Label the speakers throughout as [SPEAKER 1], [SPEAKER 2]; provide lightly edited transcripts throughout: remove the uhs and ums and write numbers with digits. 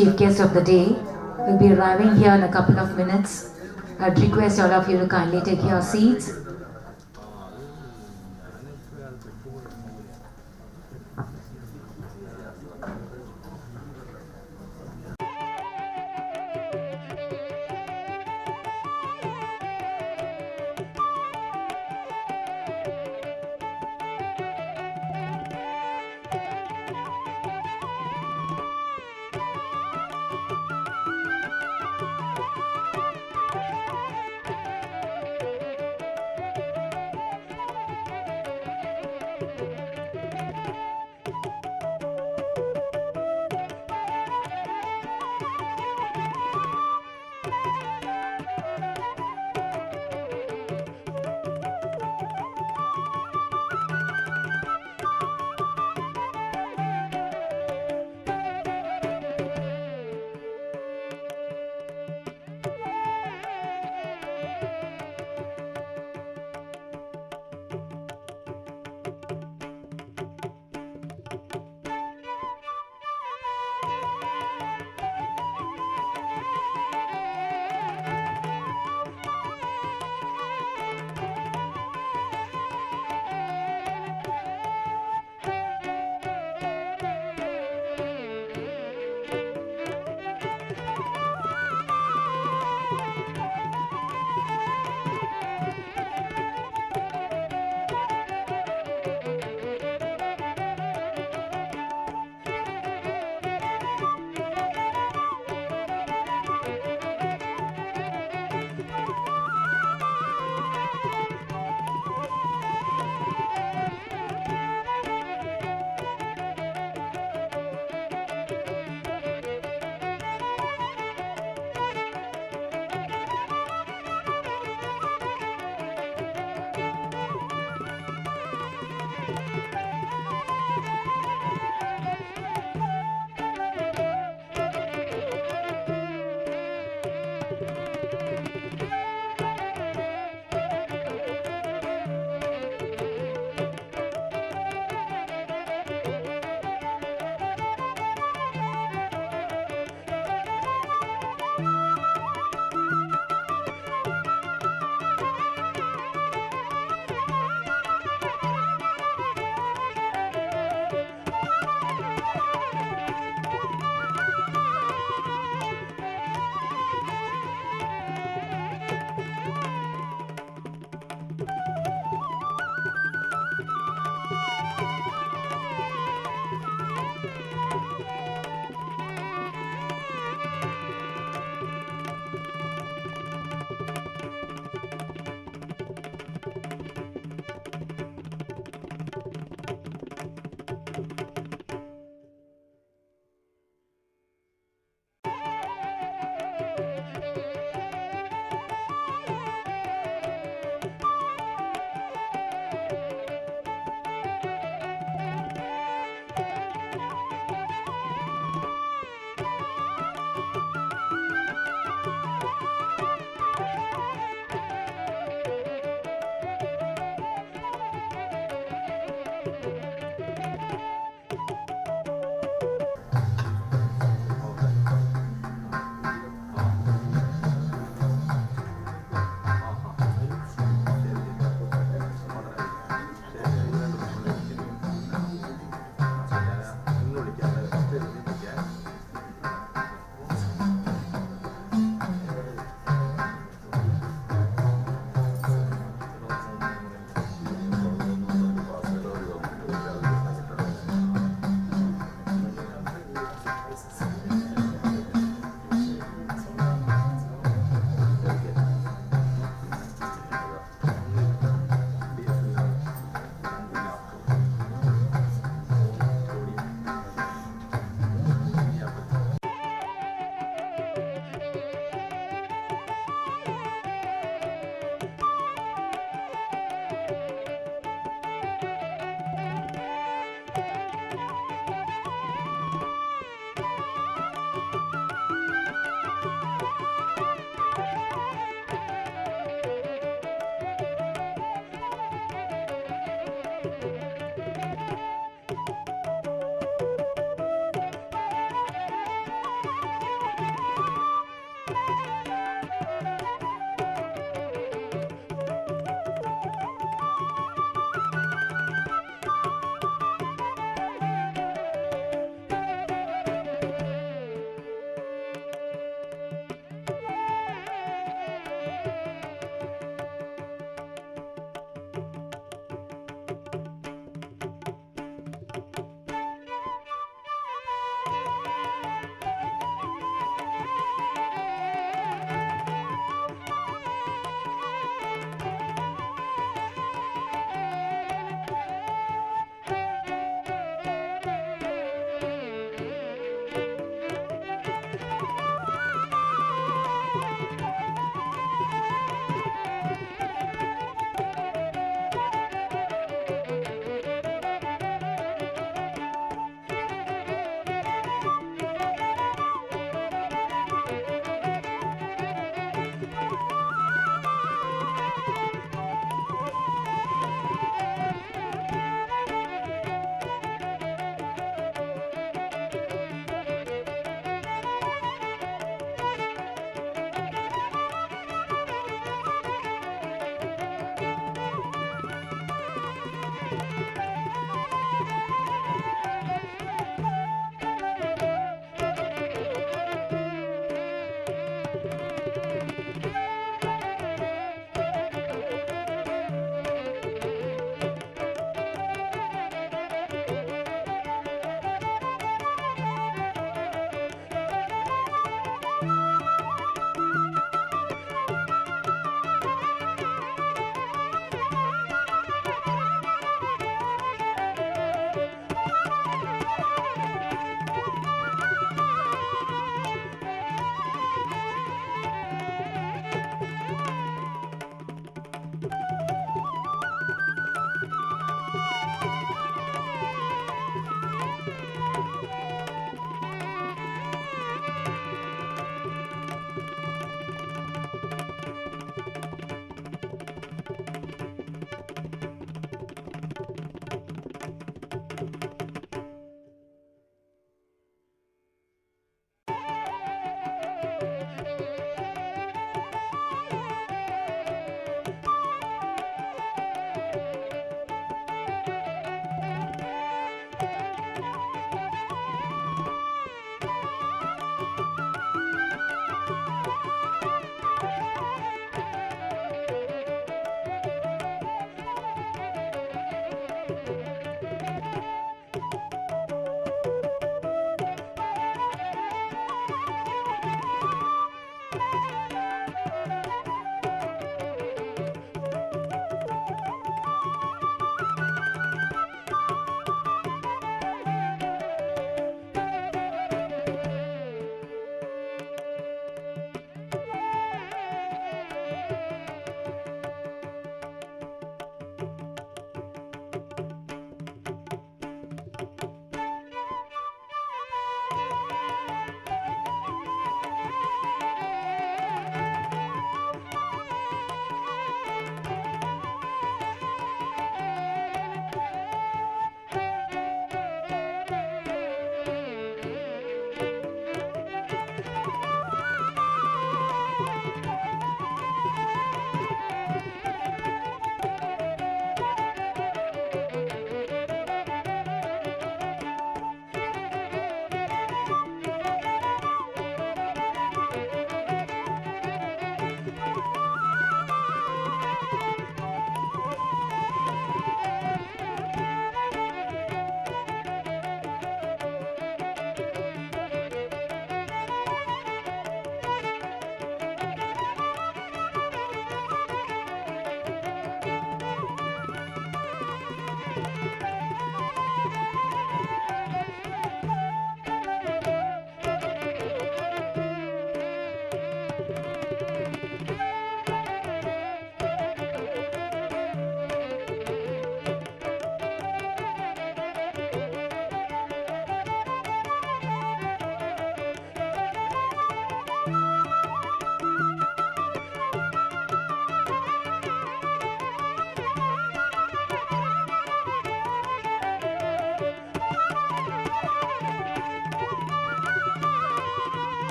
[SPEAKER 1] chief guest of the day, will be arriving here in a couple of minutes. I'd request all of you to kindly take your seats.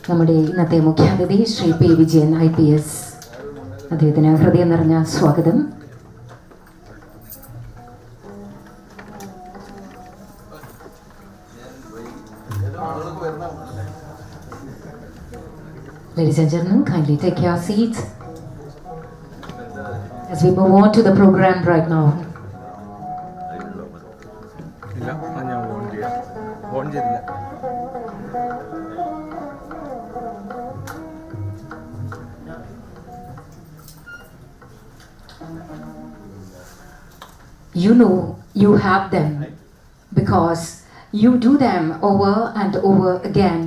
[SPEAKER 1] നമ്മുടെ ഇന്നത്തെ മുഖ്യാതിഥി Shri P Vijayan IPS, അദ്ദേഹത്തിന് ഹൃദയം നിറഞ്ഞ സ്വാഗതം. Ladies and gentlemen, kindly take your seats as we move on to the program right now. You know you have them because you do them over and over again.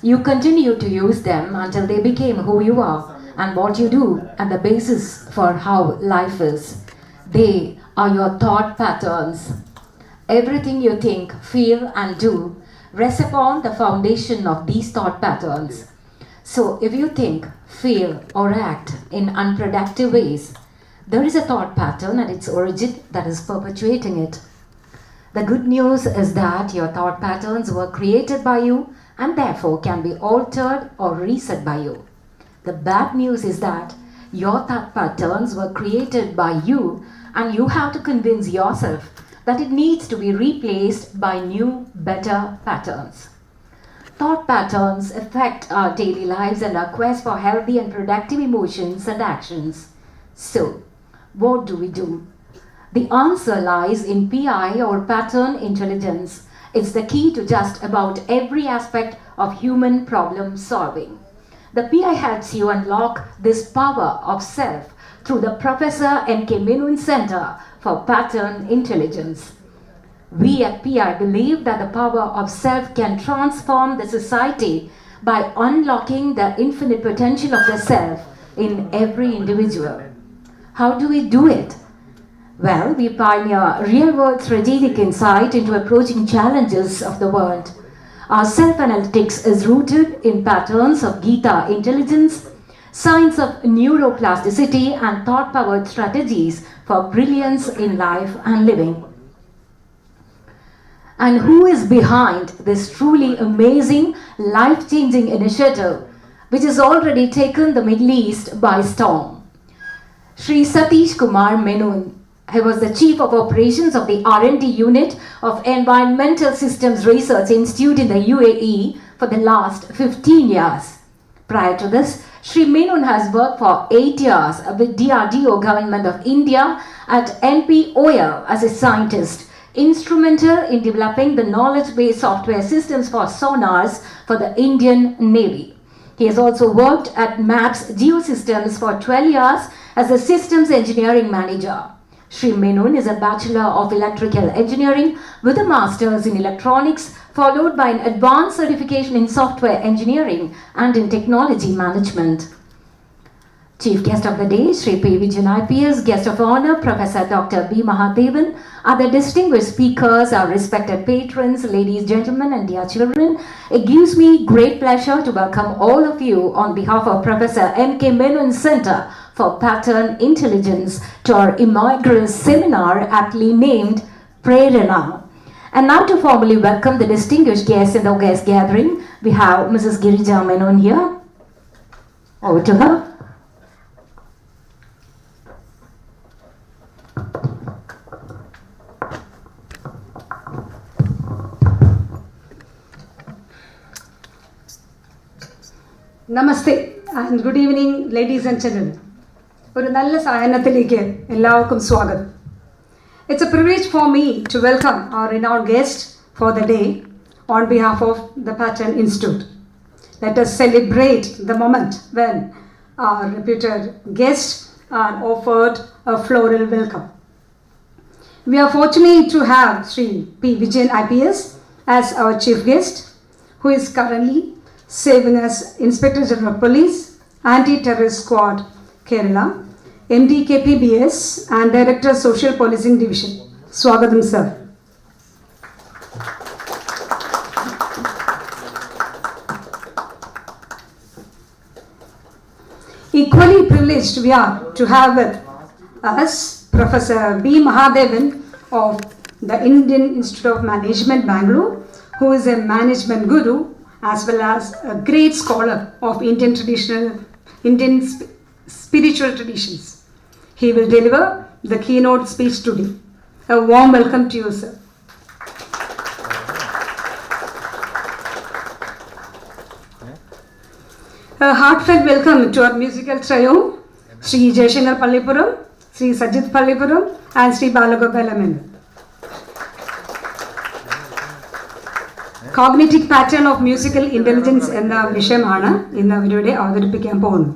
[SPEAKER 1] You continue to use them until they became who you are and what you do and the basis for how life is. They are your thought patterns. Everything you think, feel and do rests upon the foundation of these thought patterns. So if you think, feel or act in unproductive ways, there is a thought pattern at its origin that is perpetuating it. The good news is that your thought patterns were created by you and therefore can be altered or reset by you. The bad news is that your thought patterns were created by you and you have to convince yourself that it needs to be replaced by new, better patterns. Thought patterns affect our daily lives and our quest for healthy and productive emotions and actions. So, what do we do? The answer lies in PI or pattern intelligence. It's the key to just about every aspect of human problem solving. The PI helps you unlock this power of self through the Professor M.K. Menon Center for Pattern Intelligence. We at PI believe that the power of self can transform the society by unlocking the infinite potential of the self in every individual. How do we do it? Well, we pioneer real-world strategic insight into approaching challenges of the world. Our self-analytics is rooted in patterns of Gita intelligence, science of neuroplasticity and thought-powered strategies for brilliance in life and living. And who is behind this truly amazing, life-changing initiative, which has already taken the Middle East by storm? Shri Satish Kumar Menon. He was the Chief of Operations of the R&D Unit of Environmental Systems Research Institute in the UAE for the last 15 years. Prior to this, Shri Menon has worked for 8 years with DRDO Government of India at NPOL as a scientist, instrumental in developing the knowledge-based software systems for sonars for the Indian Navy. He has also worked at MAPS Geosystems for 12 years as a systems engineering manager. Shri Menon is a Bachelor of Electrical Engineering with a Master's in Electronics, followed by an advanced certification in Software Engineering and in Technology Management. Chief Guest of the Day, Shri P. Vijayan IPS, Guest of Honor, Professor Dr. B. Mahadevan, other distinguished speakers, our respected patrons, ladies, gentlemen, and dear children. It gives me great pleasure to welcome all of you on behalf of Professor M.K. Menon Center for Pattern Intelligence to our inaugural seminar aptly named PRERANA. And now to formally welcome the distinguished guests in the guest gathering, we have Mrs. Girija Menon here. Over to her.
[SPEAKER 2] Namaste and good evening, ladies and gentlemen. ഒരു നല്ല സായാഹ്നത്തിലേക്ക് എല്ലാവർക്കും സ്വാഗതം. It's a privilege for me to welcome our renowned guest for the day on behalf of the Pattern Institute. Let us celebrate the moment when our reputed guest are offered a floral welcome. We are fortunate to have Shri P. Vijayan IPS as our chief guest, who is currently serving as Inspector General of Police, Anti-Terrorist Squad, Kerala, MD KPBS and Director Social Policing Division. Swagatham sir. Equally privileged we are to have with us Professor B. Mahadevan of the Indian Institute of Management, Bangalore, who is a management guru as well as a great scholar of Indian spiritual traditions. He will deliver the keynote speech today. A warm welcome to you, sir. A heartfelt welcome to our musical trio, Sri Jayashankar Pallipuram, Sri Sajith Pallipuram, and Sri Balagopala Menon. Cognitive pattern of musical intelligence എന്ന വിഷയമാണ് ഇന്ന് അവരുടെ അവതരിപ്പിക്കാൻ പോകുന്നത്.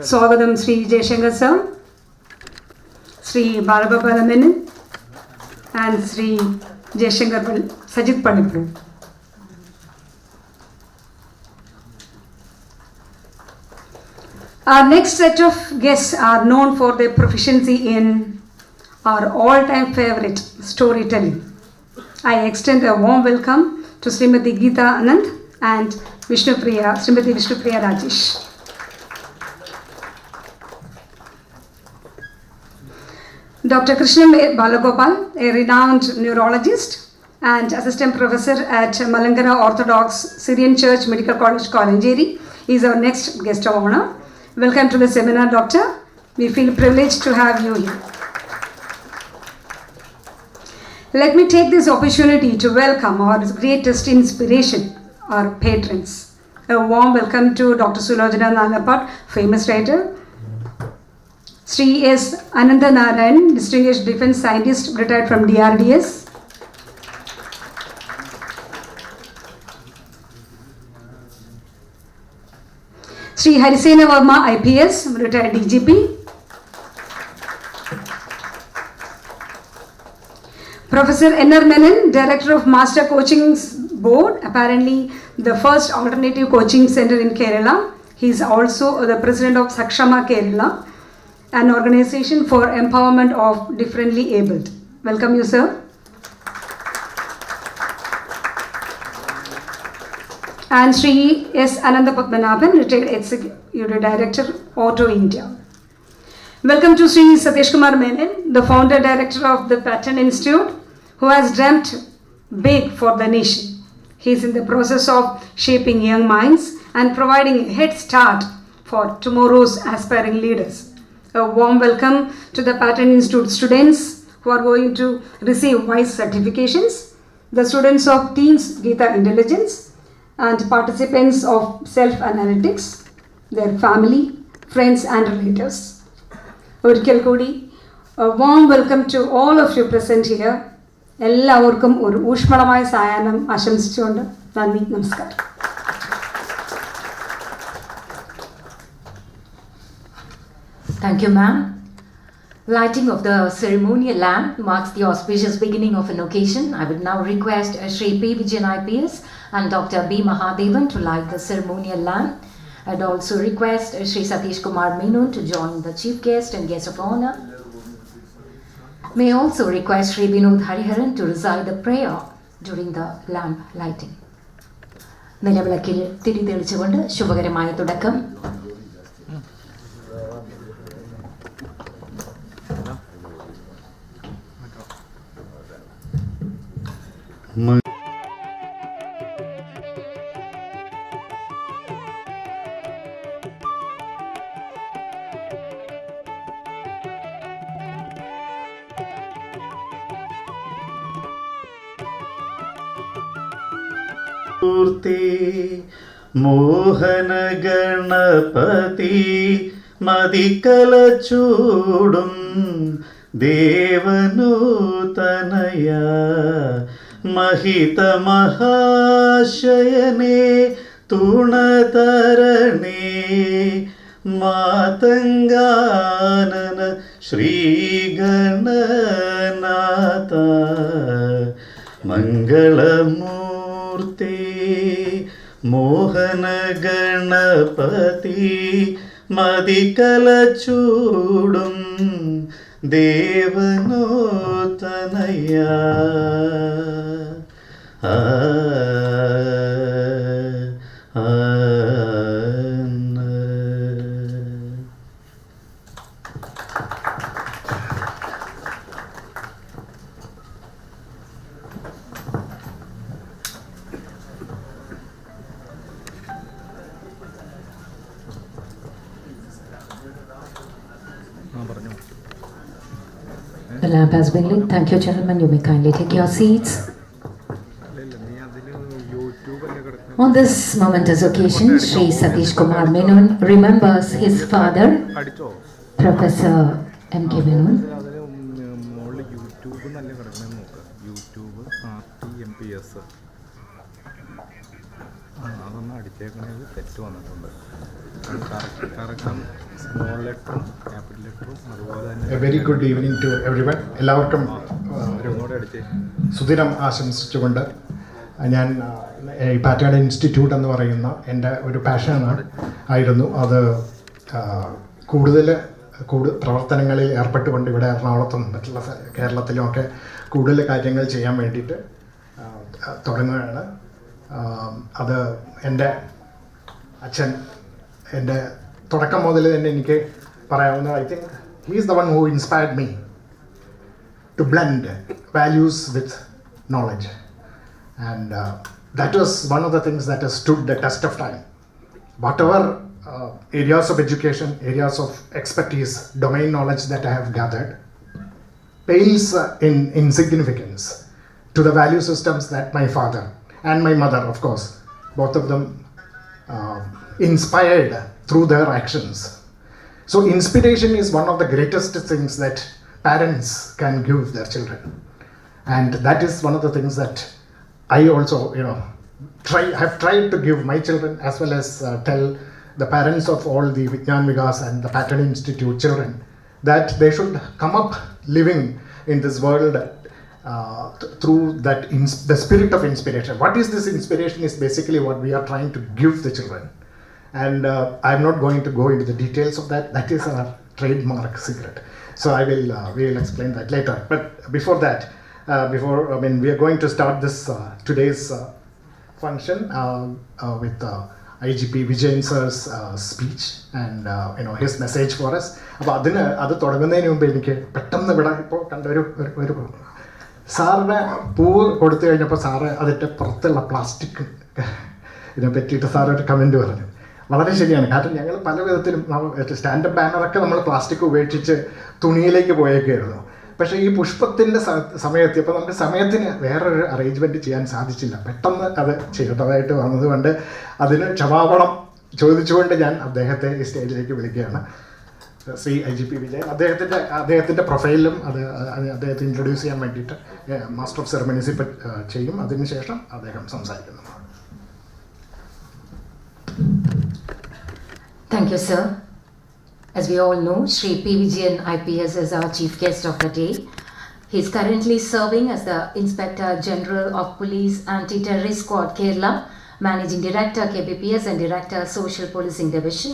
[SPEAKER 2] സ്വാഗതം Shri Jayashankar sir, Shri Balagopala Menon and Shri Jayashankar Sajith Pallippuram. Our next set of guests are known for their proficiency in our all-time favorite storytelling. I extend a warm welcome to Srimati Geeta Anand and Srimati Vishnupriya Rajesh. Dr. Krishna Balagopal, a renowned neurologist and assistant professor at Malangara Orthodox Syrian Church Medical College, Kolanjeri, is our next guest of honor. Welcome to the seminar, Doctor. We feel privileged to have you here. Let me take this opportunity to welcome our greatest inspiration, our patrons. A warm welcome to Dr. Sulojana Nalapat, famous writer. Sri S. Ananda Narayan, distinguished defense scientist, retired from DRDS. Sri Harisena Verma, IPS, retired DGP. Professor N.R. Menon, Director of Master Coaching Board, apparently the first alternative coaching center in Kerala. He is also the President of Sakshama Kerala, an organization for empowerment of differently abled. Welcome you, sir. And Sri S. Ananda Padmanabhan, retired Executive Director, Auto India. Welcome to Sri Satish Kumar Menon, the Founder Director of the Pattern Institute, who has dreamt big for the nation. He is in the process of shaping young minds and providing a head start for tomorrow's aspiring leaders. A warm welcome to the Pattern Institute students who are going to receive WISE certifications, the students of Teens Geeta Intelligence, and participants of Self-Analytics, their family, friends and relatives. ഒരിക്കൽ കൂടി a warm welcome to all of you present here. എല്ലാവർക്കും ഒരു ഊഷ്മളമായ സായാഹ്നം ആശംസിച്ചുകൊണ്ട് നന്ദി, നമസ്കാരം.
[SPEAKER 1] Thank you, ma'am. Lighting of the ceremonial lamp marks the auspicious beginning of an occasion. I would now request Sri P. Vijayan IPS and Dr. B. Mahadevan to light the ceremonial lamp. I'd also request Sri Satish Kumar Menon to join the chief guest and guest of honor. May also request Sri Vinod Hariharan to recite the prayer during the lamp lighting. നിലവിളക്കിൽ തിരി തെളിച്ചുകൊണ്ട് ശുഭകരമായ തുടക്കം.
[SPEAKER 3] മോഹന ഗണപതി മതിക്കല ചൂടും ദേവനൂതനയ മഹിത മഹാശയനേ തുണതരണേ മാതംഗാനന ശ്രീഗണനാഥ മംഗളമൂർത്തി മോഹന ഗണപതി മതിക്കല ചൂടും ദേവനൂതനയ
[SPEAKER 1] The lamp has been lit. Thank you, gentlemen. You may kindly take your seats. On this momentous occasion, Sri Satish Kumar Menon remembers his father, Professor M.K. Menon.
[SPEAKER 4] A very good evening to everyone. എല്ലാവർക്കും സുദിനം ആശംസിച്ചുകൊണ്ട് ഞാൻ ഈ pattern institute എന്ന് പറയുന്ന എൻ്റെ ഒരു പാഷനാണ് ആയിരുന്നു അത് കൂടുതൽ പ്രവർത്തനങ്ങളിൽ ഏർപ്പെട്ടുകൊണ്ട് ഇവിടെ എറണാകുളത്തും മറ്റുള്ള കേരളത്തിലും ഒക്കെ കൂടുതൽ കാര്യങ്ങൾ ചെയ്യാൻ വേണ്ടിയിട്ട് തുടങ്ങുകയാണ്. അത് എൻ്റെ അച്ഛൻ എൻ്റെ തുടക്കം മുതൽ തന്നെ എനിക്ക് പറയാവുന്ന I think he is the one who inspired me to blend values with knowledge, and that was one of the things that has stood the test of time. Whatever areas of education, areas of expertise, domain knowledge that I have gathered pales in insignificance to the value systems that my father and my mother, of course, both of them inspired through their actions. So inspiration is one of the greatest things that parents can give their children, and that is one of the things that I also have tried to give my children, as well as tell the parents of all the Vigyan Vikas and the Pattern Institute children that they should come up living in this world through that the spirit of inspiration. What is this inspiration is basically what we are trying to give the children. And I'm not going to go into the details of that. That is our trademark secret. So we will explain that later. But before that, we are going to start this today's function with IGP Vijayan sir's speech and his message for us. അപ്പോൾ അത് തുടങ്ങുന്നതിന് മുമ്പ് എനിക്ക് പെട്ടെന്ന് ഇവിടെ ഇപ്പോൾ കണ്ട ഒരു സാറിന് പൂവ് കൊടുത്തു കഴിഞ്ഞപ്പോൾ സാറ് അതിൻ്റെ പുറത്തുള്ള പ്ലാസ്റ്റിക് ഇതിനെ പറ്റിയിട്ട് സാറൊരു കമൻറ്റ് പറഞ്ഞു. വളരെ ശരിയാണ്. കാരണം ഞങ്ങൾ പല വിധത്തിലും സ്റ്റാൻഡപ്പ് ബാനറൊക്കെ നമ്മൾ പ്ലാസ്റ്റിക് ഉപേക്ഷിച്ച് തുണിയിലേക്ക് പോയേക്കായിരുന്നു. പക്ഷേ ഈ പുഷ്പത്തിൻ്റെ സമയത്ത് നമുക്ക് സമയത്തിന് വേറൊരു അറേഞ്ച്മെൻറ്റ് ചെയ്യാൻ സാധിച്ചില്ല. പെട്ടെന്ന് അത് ചെയ്യേണ്ടതായിട്ട് വന്നതുകൊണ്ട് അതിന് ക്ഷമാപണം ചോദിച്ചുകൊണ്ട് ഞാൻ അദ്ദേഹത്തെ ഈ സ്റ്റേജിലേക്ക് വിളിക്കുകയാണ്. ശ്രീ IGP വിജയൻ അദ്ദേഹത്തിൻ്റെ പ്രൊഫൈലും അദ്ദേഹത്തെ ഇൻട്രൊഡ്യൂസ് ചെയ്യാൻ വേണ്ടിയിട്ട് മാസ്റ്റർ ഓഫ് സെറമണീസ് ചെയ്യും. അതിനുശേഷം അദ്ദേഹം സംസാരിക്കുന്നു.
[SPEAKER 1] Thank you, sir. As we all know, Sri P. Vijayan IPS is our chief guest of the day. He is currently serving as the Inspector General of Police Anti-Terrorist Squad Kerala, Managing Director KPPS and Director Social Policing Division.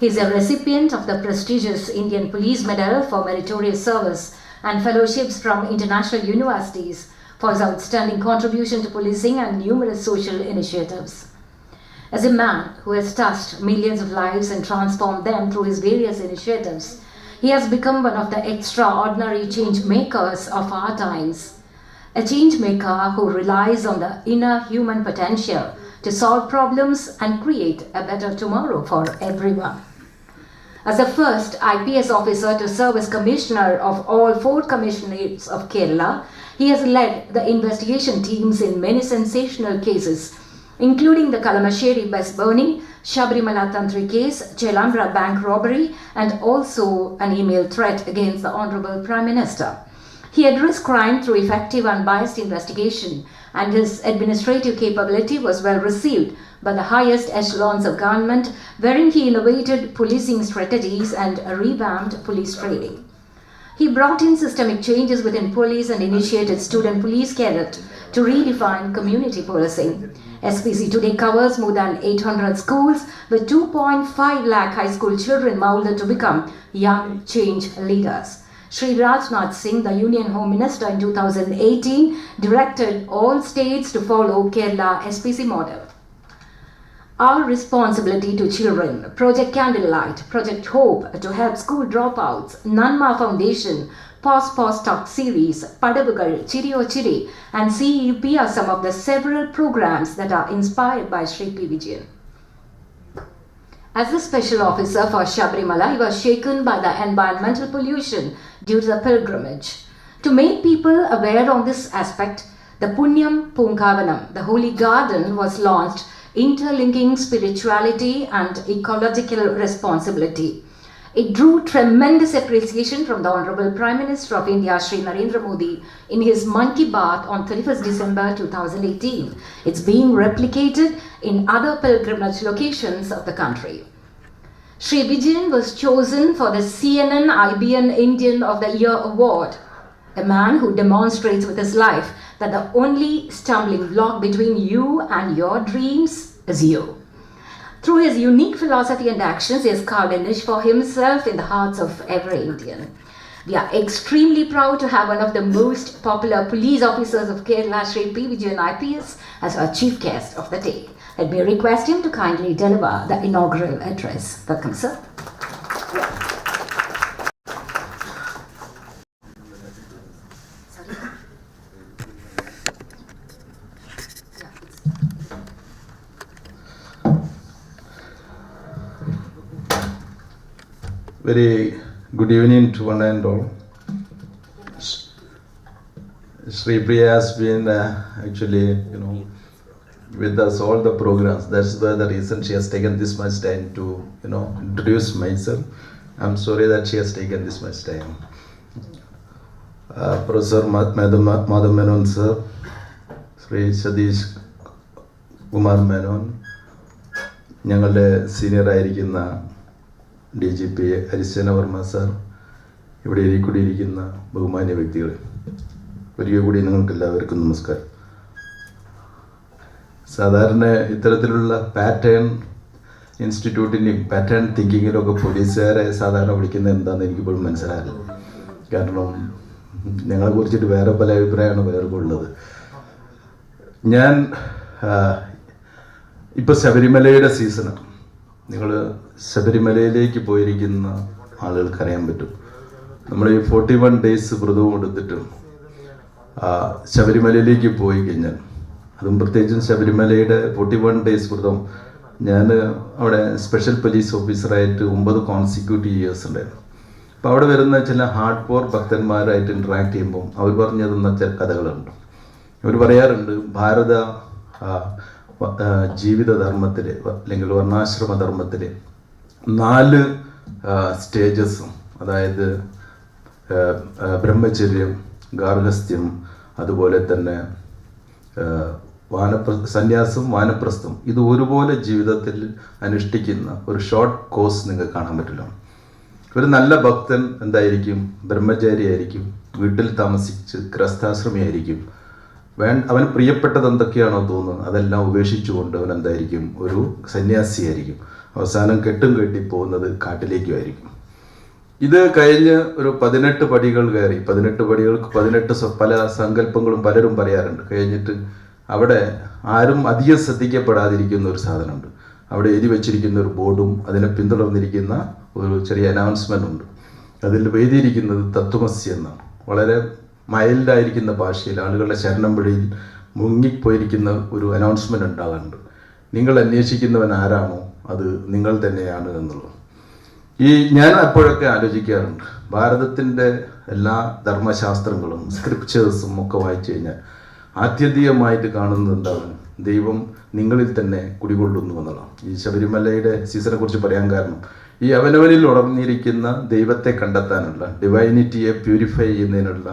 [SPEAKER 1] He is a recipient of the prestigious Indian Police Medal for Meritorious Service and fellowships from international universities for his outstanding contribution to policing and numerous social initiatives. As a man who has touched millions of lives and transformed them through his various initiatives, he has become one of the extraordinary change makers of our times. A change maker who relies on the inner human potential to solve problems and create a better tomorrow for everyone. As the first IPS officer to serve as commissioner of all 4 commissionates of Kerala, he has led the investigation teams in many sensational cases, including the Kalamasheri bus burning, Shabrimala Tantri case, Chelambra bank robbery, and also an email threat against the Honorable Prime Minister. He addressed crime through effective and unbiased investigation, and his administrative capability was well received by the highest echelons of government, wherein he innovated policing strategies and revamped police training. He brought in systemic changes within police and initiated student police cadet to redefine community policing. SPC today covers more than 800 schools with 2.5 lakh high school children molded to become young change leaders. Shri Rajnath Singh, the Union Home Minister in 2018, directed all states to follow Kerala SPC model. Our responsibility to children, Project Candlelight, Project Hope to help school dropouts, Nanma Foundation, Pause Talk series, Padavugal, Chiri O Chiri, and CEP are some of the several programs that are inspired by Sri P. Vijayan. As the special officer for Shabrimala, he was shaken by the environmental pollution due to the pilgrimage. To make people aware on this aspect, the Punyam Punkavanam, the Holy Garden, was launched, interlinking spirituality and ecological responsibility. It drew tremendous appreciation from the Honorable Prime Minister of India, Shri Narendra Modi, in his Mann Ki Baat on 31st December 2018. It's being replicated in other pilgrimage locations of the country. Shri Vijayan was chosen for the CNN IBN Indian of the Year Award, a man who demonstrates with his life that the only stumbling block between you and your dreams is you. Through his unique philosophy and actions, he has carved a niche for himself in the hearts of every Indian. We are extremely proud to have one of the most popular police officers of Kerala, Shri P. Vijayan IPS, as our chief guest of the day. Let me request him to kindly deliver the inaugural address. Welcome, sir.
[SPEAKER 5] Very good evening to one and all. Shri Priya has been actually, with us all the programs. That's the reason she has taken this much time to, introduce myself. I'm sorry that she has taken this much time. Professor Madhav Menon sir, Sri Sadish Kumar Menon, ഞങ്ങളുടെ senior ആയിരിക്കുന്ന DGP അരിസ്റ്റന Varma sir, ഇവിടെ കൂടിയിരിക്കുന്ന ബഹുമാന്യ വ്യക്തികൾ, ഒരിക്കൽ കൂടി നിങ്ങൾക്ക് എല്ലാവർക്കും നമസ്കാരം. സാധാരണ ഇത്തരത്തിലുള്ള പാറ്റേൺ ഇൻസ്റ്റിറ്റ്യൂട്ടിൻ്റെയും പാറ്റേൺ തിങ്കിങ്ങിലും ഒക്കെ പോലീസുകാരെ സാധാരണ വിളിക്കുന്നത് എന്താണെന്ന് എനിക്കിപ്പോഴും മനസ്സിലായില്ല. കാരണം ഞങ്ങളെ കുറിച്ചിട്ട് വേറെ പല അഭിപ്രായമാണ് പലർക്കും ഉള്ളത്. ഞാൻ ഇപ്പോൾ ശബരിമലയുടെ സീസണാണ്. നിങ്ങൾ ശബരിമലയിലേക്ക് പോയിരിക്കുന്ന ആളുകൾക്ക് അറിയാൻ പറ്റും. നമ്മൾ ഈ 41 days വ്രതവും എടുത്തിട്ടും ശബരിമലയിലേക്ക് പോയി കഴിഞ്ഞാൽ, അതും പ്രത്യേകിച്ചും ശബരിമലയുടെ 41 days വ്രതം, ഞാൻ അവിടെ സ്പെഷ്യൽ പോലീസ് ഓഫീസറായിട്ട് 9 കോൺസിക്യൂട്ടീവ് ഇയേഴ്സ് ഉണ്ടായിരുന്നു. അപ്പോൾ അവിടെ വരുന്ന ചില ഹാർഡ് കോർ ഭക്തന്മാരായിട്ട് ഇൻട്രാക്ട് ചെയ്യുമ്പോൾ അവർ പറഞ്ഞു തന്ന ചില കഥകളുണ്ട്. അവർ പറയാറുണ്ട്, ഭാരത ജീവിതധർമ്മത്തിൽ അല്ലെങ്കിൽ വർണ്ണാശ്രമധർമ്മത്തിൽ 4 സ്റ്റേജസും, അതായത് ബ്രഹ്മചര്യം, ഗാർഹസ്ഥ്യം, അതുപോലെ തന്നെ സന്യാസം, വാനപ്രസ്ഥം, ഇത് ഒരുപോലെ ജീവിതത്തിൽ അനുഷ്ഠിക്കുന്ന ഒരു ഷോർട്ട് കോഴ്സ് നിങ്ങൾക്ക് കാണാൻ പറ്റില്ല. ഒരു നല്ല ഭക്തൻ എന്തായിരിക്കും? ബ്രഹ്മചാരിയായിരിക്കും, വീട്ടിൽ താമസിച്ച് ഗൃഹസ്ഥാശ്രമിയായിരിക്കും. അവന് പ്രിയപ്പെട്ടത് എന്തൊക്കെയാണോ തോന്നുന്നത് അതെല്ലാം ഉപേക്ഷിച്ചുകൊണ്ട് അവൻ എന്തായിരിക്കും? ഒരു സന്യാസിയായിരിക്കും. അവസാനം കെട്ടും കെട്ടി പോകുന്നത് കാട്ടിലേക്കുമായിരിക്കും. ഇത് കഴിഞ്ഞ് ഒരു 18 പടികൾ കയറി, 18 പടികൾക്ക് 18 പല സങ്കല്പങ്ങളും പലരും പറയാറുണ്ട്. കഴിഞ്ഞിട്ട് അവിടെ ആരും അധികം ശ്രദ്ധിക്കപ്പെടാതിരിക്കുന്ന ഒരു സാധനമുണ്ട്. അവിടെ എഴുതി വെച്ചിരിക്കുന്ന ഒരു ബോർഡും അതിനെ പിന്തുടർന്നിരിക്കുന്ന ഒരു ചെറിയ അനൗൺസ്മെൻ്റ് ഉണ്ട്. അതിൽ എഴുതിയിരിക്കുന്നത് തത്വമസി എന്നാണ്. വളരെ മൈൽഡായിരിക്കുന്ന ഭാഷയിൽ ആളുകളുടെ ശരണം വിളിയിൽ മുങ്ങിപ്പോയിരിക്കുന്ന ഒരു അനൗൺസ്മെൻ്റ് ഉണ്ടാകാറുണ്ട്. നിങ്ങൾ അന്വേഷിക്കുന്നവൻ ആരാണോ അത് നിങ്ങൾ തന്നെയാണ് എന്നുള്ളത്. ഞാൻ അപ്പോഴൊക്കെ ആലോചിക്കാറുണ്ട്, ഭാരതത്തിൻ്റെ എല്ലാ ധർമ്മശാസ്ത്രങ്ങളും സ്ക്രിപ്ചേഴ്സും ഒക്കെ വായിച്ചു കഴിഞ്ഞാൽ ആത്യന്തികമായിട്ട് കാണുന്നത് എന്താണ്? ദൈവം നിങ്ങളിൽ തന്നെ കുടികൊള്ളുന്നു എന്നുള്ളതാണ്. ഈ ശബരിമലയുടെ സീസണെ കുറിച്ച് പറയാൻ കാരണം, ഈ അവനവനിൽ ഉണർന്നിരിക്കുന്ന ദൈവത്തെ കണ്ടെത്താനുള്ള, ഡിവൈനിറ്റിയെ പ്യൂരിഫൈ ചെയ്യുന്നതിനുള്ള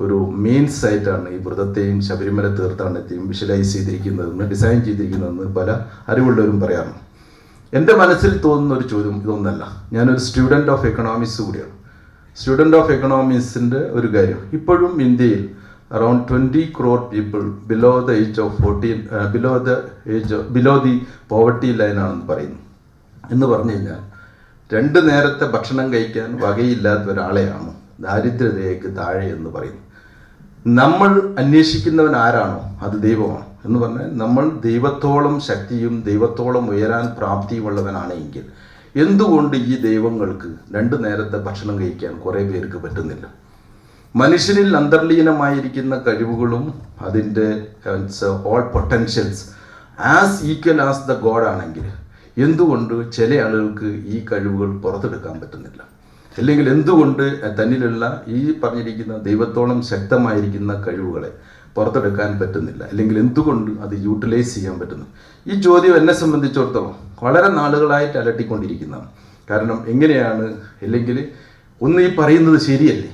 [SPEAKER 5] ഒരു മീൻസ് ആയിട്ടാണ് ഈ വ്രതത്തെയും ശബരിമല തീർത്ഥാടനത്തെയും വിഷ്വലൈസ് ചെയ്തിരിക്കുന്നതെന്ന്, ഡിസൈൻ ചെയ്തിരിക്കുന്നതെന്ന് പല അറിവുള്ളവരും പറയാറുണ്ട്. എൻ്റെ മനസ്സിൽ തോന്നുന്ന ഒരു ചോദ്യം ഇതൊന്നല്ല. ഞാനൊരു സ്റ്റുഡൻറ്റ് ഓഫ് എക്കണോമിക്സ് കൂടിയാണ്. സ്റ്റുഡൻറ്റ് ഓഫ് എക്കണോമിക്സിൻ്റെ ഒരു കാര്യം, ഇപ്പോഴും ഇന്ത്യയിൽ around 20 crore people below the age of 14, below the poverty line ആണെന്ന് പറയുന്നു. എന്ന് പറഞ്ഞു കഴിഞ്ഞാൽ 2 നേരത്തെ ഭക്ഷണം കഴിക്കാൻ വകയില്ലാത്ത ഒരാളെയാണ് ദാരിദ്ര്യതയ്ക്ക് താഴെ എന്ന് പറയുന്നു. നമ്മൾ അന്വേഷിക്കുന്നവൻ ആരാണോ അത് ദൈവമാണ് എന്ന് പറഞ്ഞാൽ, നമ്മൾ ദൈവത്തോളം ശക്തിയും ദൈവത്തോളം ഉയരാൻ പ്രാപ്തിയുമുള്ളവനാണെങ്കിൽ എന്തുകൊണ്ട് ഈ ദൈവങ്ങൾക്ക് 2 നേരത്തെ ഭക്ഷണം കഴിക്കാൻ കുറേ പേർക്ക് പറ്റുന്നില്ല? മനുഷ്യനിൽ അന്തർലീനമായിരിക്കുന്ന കഴിവുകളും അതിൻ്റെ all potentials as equal as the God ആണെങ്കിൽ എന്തുകൊണ്ട് ചില ആളുകൾക്ക് ഈ കഴിവുകൾ പുറത്തെടുക്കാൻ പറ്റുന്നില്ല? അല്ലെങ്കിൽ എന്തുകൊണ്ട് തന്നിലുള്ള ഈ പറഞ്ഞിരിക്കുന്ന ദൈവത്തോളം ശക്തമായിരിക്കുന്ന കഴിവുകളെ പുറത്തെടുക്കാൻ പറ്റുന്നില്ല, അല്ലെങ്കിൽ എന്തുകൊണ്ട് അത് യൂട്ടിലൈസ് ചെയ്യാൻ പറ്റുന്നു? ഈ ചോദ്യം എന്നെ സംബന്ധിച്ചിടത്തോളം വളരെ നാളുകളായിട്ട് അലട്ടിക്കൊണ്ടിരിക്കുന്നതാണ്. കാരണം എങ്ങനെയാണ്, അല്ലെങ്കിൽ ഒന്ന് ഈ പറയുന്നത് ശരിയല്ലേ,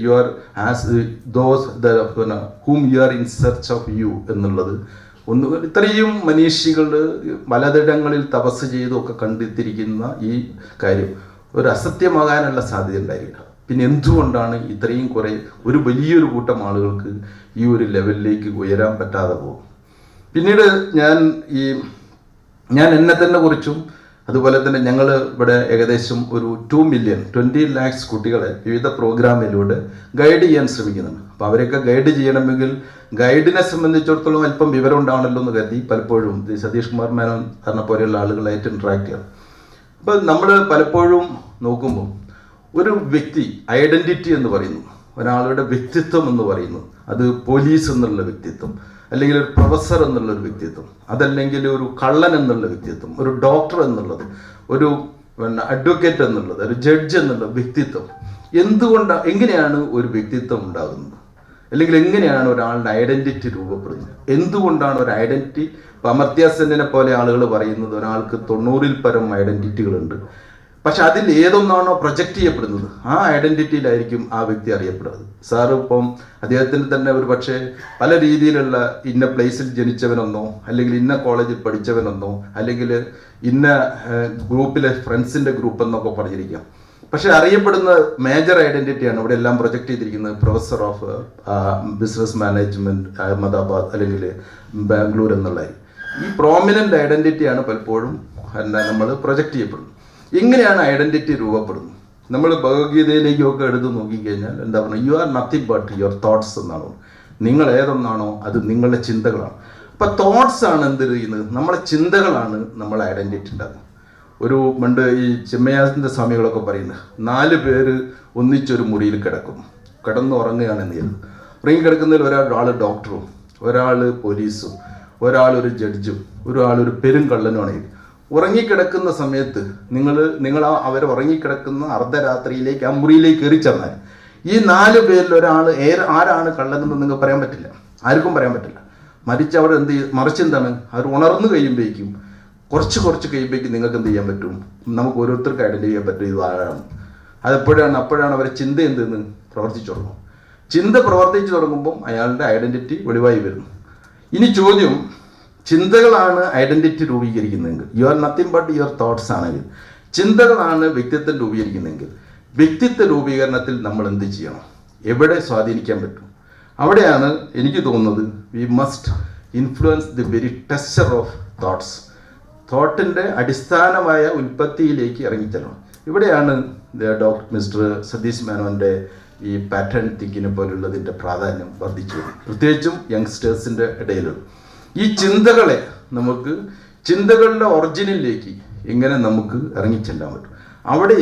[SPEAKER 5] you are as those whom you are in search of you എന്നുള്ളത് ഒന്ന് ഇത്രയും മനീഷികൾ പലതിടങ്ങളിൽ തപസ് ചെയ്തൊക്കെ കണ്ടെത്തിയിരിക്കുന്ന ഈ കാര്യം ഒരു അസത്യമാകാനുള്ള സാധ്യത ഉണ്ടായില്ല. പിന്നെ എന്തുകൊണ്ടാണ് ഇത്രയും ഒരു വലിയൊരു കൂട്ടം ആളുകൾക്ക് ഈ ഒരു ലെവലിലേക്ക് ഉയരാൻ പറ്റാതെ പോകും? പിന്നീട് ഞാൻ എന്നെ തന്നെ കുറിച്ചും അതുപോലെ തന്നെ ഞങ്ങൾ ഇവിടെ ഏകദേശം ഒരു 2 മില്യൺ 20 lakhs കുട്ടികളെ വിവിധ പ്രോഗ്രാമിലൂടെ ഗൈഡ് ചെയ്യാൻ ശ്രമിക്കുന്നുണ്ട്. അപ്പോൾ അവരെയൊക്കെ ഗൈഡ് ചെയ്യണമെങ്കിൽ ഗൈഡിനെ സംബന്ധിച്ചിടത്തോളം അല്പം വിവരം ഉണ്ടാവണമല്ലോ എന്ന് കരുതി പലപ്പോഴും സതീഷ് കുമാർ മേനോൻ പറഞ്ഞ പോലെയുള്ള ആളുകളായിട്ട് ഇൻട്രാക്ട് ചെയ്യണം. അപ്പോൾ നമ്മൾ പലപ്പോഴും നോക്കുമ്പോൾ ഒരു വ്യക്തി ഐഡൻറ്റിറ്റി എന്ന് പറയുന്നു, ഒരാളുടെ വ്യക്തിത്വം എന്ന് പറയുന്നു, അത് പോലീസ് എന്നുള്ള വ്യക്തിത്വം, അല്ലെങ്കിൽ ഒരു പ്രൊഫസർ എന്നുള്ളൊരു വ്യക്തിത്വം, അതല്ലെങ്കിൽ ഒരു കള്ളൻ എന്നുള്ള വ്യക്തിത്വം, ഒരു ഡോക്ടർ എന്നുള്ളത്, ഒരു അഡ്വക്കേറ്റ് എന്നുള്ളത്, ഒരു ജഡ്ജ് എന്നുള്ള വ്യക്തിത്വം, എങ്ങനെയാണ് ഒരു വ്യക്തിത്വം ഉണ്ടാകുന്നത്? അല്ലെങ്കിൽ എങ്ങനെയാണ് ഒരാളുടെ ഐഡൻറ്റിറ്റി രൂപപ്പെടുന്നത്? എന്തുകൊണ്ടാണ് ഒരു ഐഡൻറ്റിറ്റി? ഇപ്പം അമർത്യ സെന്നിനെ പോലെ ആളുകൾ പറയുന്നത് ഒരാൾക്ക് 90-ൽ പരം ഐഡൻറ്റിറ്റികളുണ്ട്, പക്ഷെ അതിൽ ഏതൊന്നാണോ പ്രൊജക്റ്റ് ചെയ്യപ്പെടുന്നത് ആ ഐഡൻറ്റിറ്റിയിലായിരിക്കും ആ വ്യക്തി അറിയപ്പെടുന്നത്. സാറ് ഇപ്പം അദ്ദേഹത്തിന് തന്നെ ഒരു പക്ഷേ പല രീതിയിലുള്ള ഇന്ന പ്ലേസിൽ ജനിച്ചവനെന്നോ, അല്ലെങ്കിൽ ഇന്ന കോളേജിൽ പഠിച്ചവനെന്നോ, അല്ലെങ്കിൽ ഇന്ന ഗ്രൂപ്പിലെ ഫ്രണ്ട്സിൻ്റെ ഗ്രൂപ്പ് എന്നൊക്കെ പറഞ്ഞിരിക്കാം. പക്ഷെ അറിയപ്പെടുന്ന മേജർ ഐഡൻറ്റിറ്റിയാണ് ഇവിടെ എല്ലാം പ്രൊജക്റ്റ് ചെയ്തിരിക്കുന്നത്. Professor of business management Ahmedabad അല്ലെങ്കിൽ ബാംഗ്ലൂർ എന്നുള്ള ഈ പ്രോമിനൻ്റ് ഐഡൻറ്റിറ്റിയാണ് പലപ്പോഴും നമ്മൾ പ്രൊജക്റ്റ് ചെയ്യപ്പെടുന്നത്. എങ്ങനെയാണ് ഐഡൻറ്റിറ്റി രൂപപ്പെടുന്നത്? നമ്മൾ ഭഗവത്ഗീതയിലേക്കൊക്കെ എടുത്ത് നോക്കിക്കഴിഞ്ഞാൽ എന്താ പറയുക, U are nothing but your thoughts എന്നാണ്. നിങ്ങൾ ഏതൊന്നാണോ അത് നിങ്ങളുടെ ചിന്തകളാണ്. അപ്പം തോട്ട്സ് ആണ് എന്ത് ചെയ്യുന്നത്, നമ്മളെ ചിന്തകളാണ് നമ്മളെ ഐഡൻറ്റിറ്റി ഉണ്ടാക്കുന്നത്. പണ്ട് ഈ ചെമ്മയാസിൻ്റെ സ്വാമികളൊക്കെ പറയുന്നത് 4 പേര് ഒന്നിച്ചൊരു മുറിയിൽ കിടന്നുറങ്ങുകയാണെന്ന് ചെയ്യുന്നത്. ഉറങ്ങിക്കിടക്കുന്നതിൽ ഒരാൾ ഡോക്ടറും, ഒരാൾ പോലീസും, ഒരാളൊരു ജഡ്ജും, ഒരാളൊരു പെരുങ്കള്ളനുമാണ്. ഉറങ്ങിക്കിടക്കുന്ന സമയത്ത് നിങ്ങൾ അവർ ഉറങ്ങിക്കിടക്കുന്ന അർദ്ധരാത്രിയിലേക്ക് ആ മുറിയിലേക്ക് കയറി ചെന്നാൽ ഈ 4 പേരിൽ ഒരാൾ ആരാണ് കള്ളനെന്ന് നിങ്ങൾക്ക് പറയാൻ പറ്റില്ല, ആർക്കും പറയാൻ പറ്റില്ല. മറിച്ച് മറിച്ചെന്താണ്, അവർ ഉണർന്നു കഴിയുമ്പോഴേക്കും കുറച്ച് കഴിയുമ്പോഴേക്കും നിങ്ങൾക്ക് എന്ത് ചെയ്യാൻ പറ്റും, നമുക്ക് ഓരോരുത്തർക്ക് ഐഡൻറ്റിഫൈ ചെയ്യാൻ പറ്റും ഇത് ആരാണ്. അപ്പോഴാണ് അവരെ ചിന്ത എന്തെന്ന് പ്രവർത്തിച്ചു തുടങ്ങും. ചിന്ത പ്രവർത്തിച്ചു തുടങ്ങുമ്പം അയാളുടെ ഐഡൻറ്റിറ്റി വെളിവായി വരുന്നു. ഇനി ചോദ്യം, ചിന്തകളാണ് ഐഡൻറ്റിറ്റി രൂപീകരിക്കുന്നതെങ്കിൽ, you are nothing but your thoughts ആണെങ്കിൽ, ചിന്തകളാണ് വ്യക്തിത്വം രൂപീകരിക്കുന്നതെങ്കിൽ, വ്യക്തിത്വ രൂപീകരണത്തിൽ നമ്മൾ എന്ത് ചെയ്യണം, എവിടെ സ്വാധീനിക്കാൻ പറ്റും? അവിടെയാണ് എനിക്ക് തോന്നുന്നത് we must influence the very texture of thoughts. തോട്ടിൻ്റെ അടിസ്ഥാനമായ ഉൽപ്പത്തിയിലേക്ക് ഇറങ്ങിച്ചെല്ലണം. ഇവിടെയാണ് മിസ്റ്റർ സതീഷ് മേനോൻ്റെ ഈ പാറ്റേൺ തിങ്കിങ്ങിനെ പോലുള്ളതിൻ്റെ പ്രാധാന്യം വർദ്ധിച്ചു വരും, പ്രത്യേകിച്ചും യങ്സ്റ്റേഴ്സിൻ്റെ ഇടയിലുള്ള ഈ ചിന്തകളുടെ ഒറിജിനിലേക്ക് എങ്ങനെ നമുക്ക് ഇറങ്ങിച്ചെല്ലാൻ പറ്റും, അവിടെ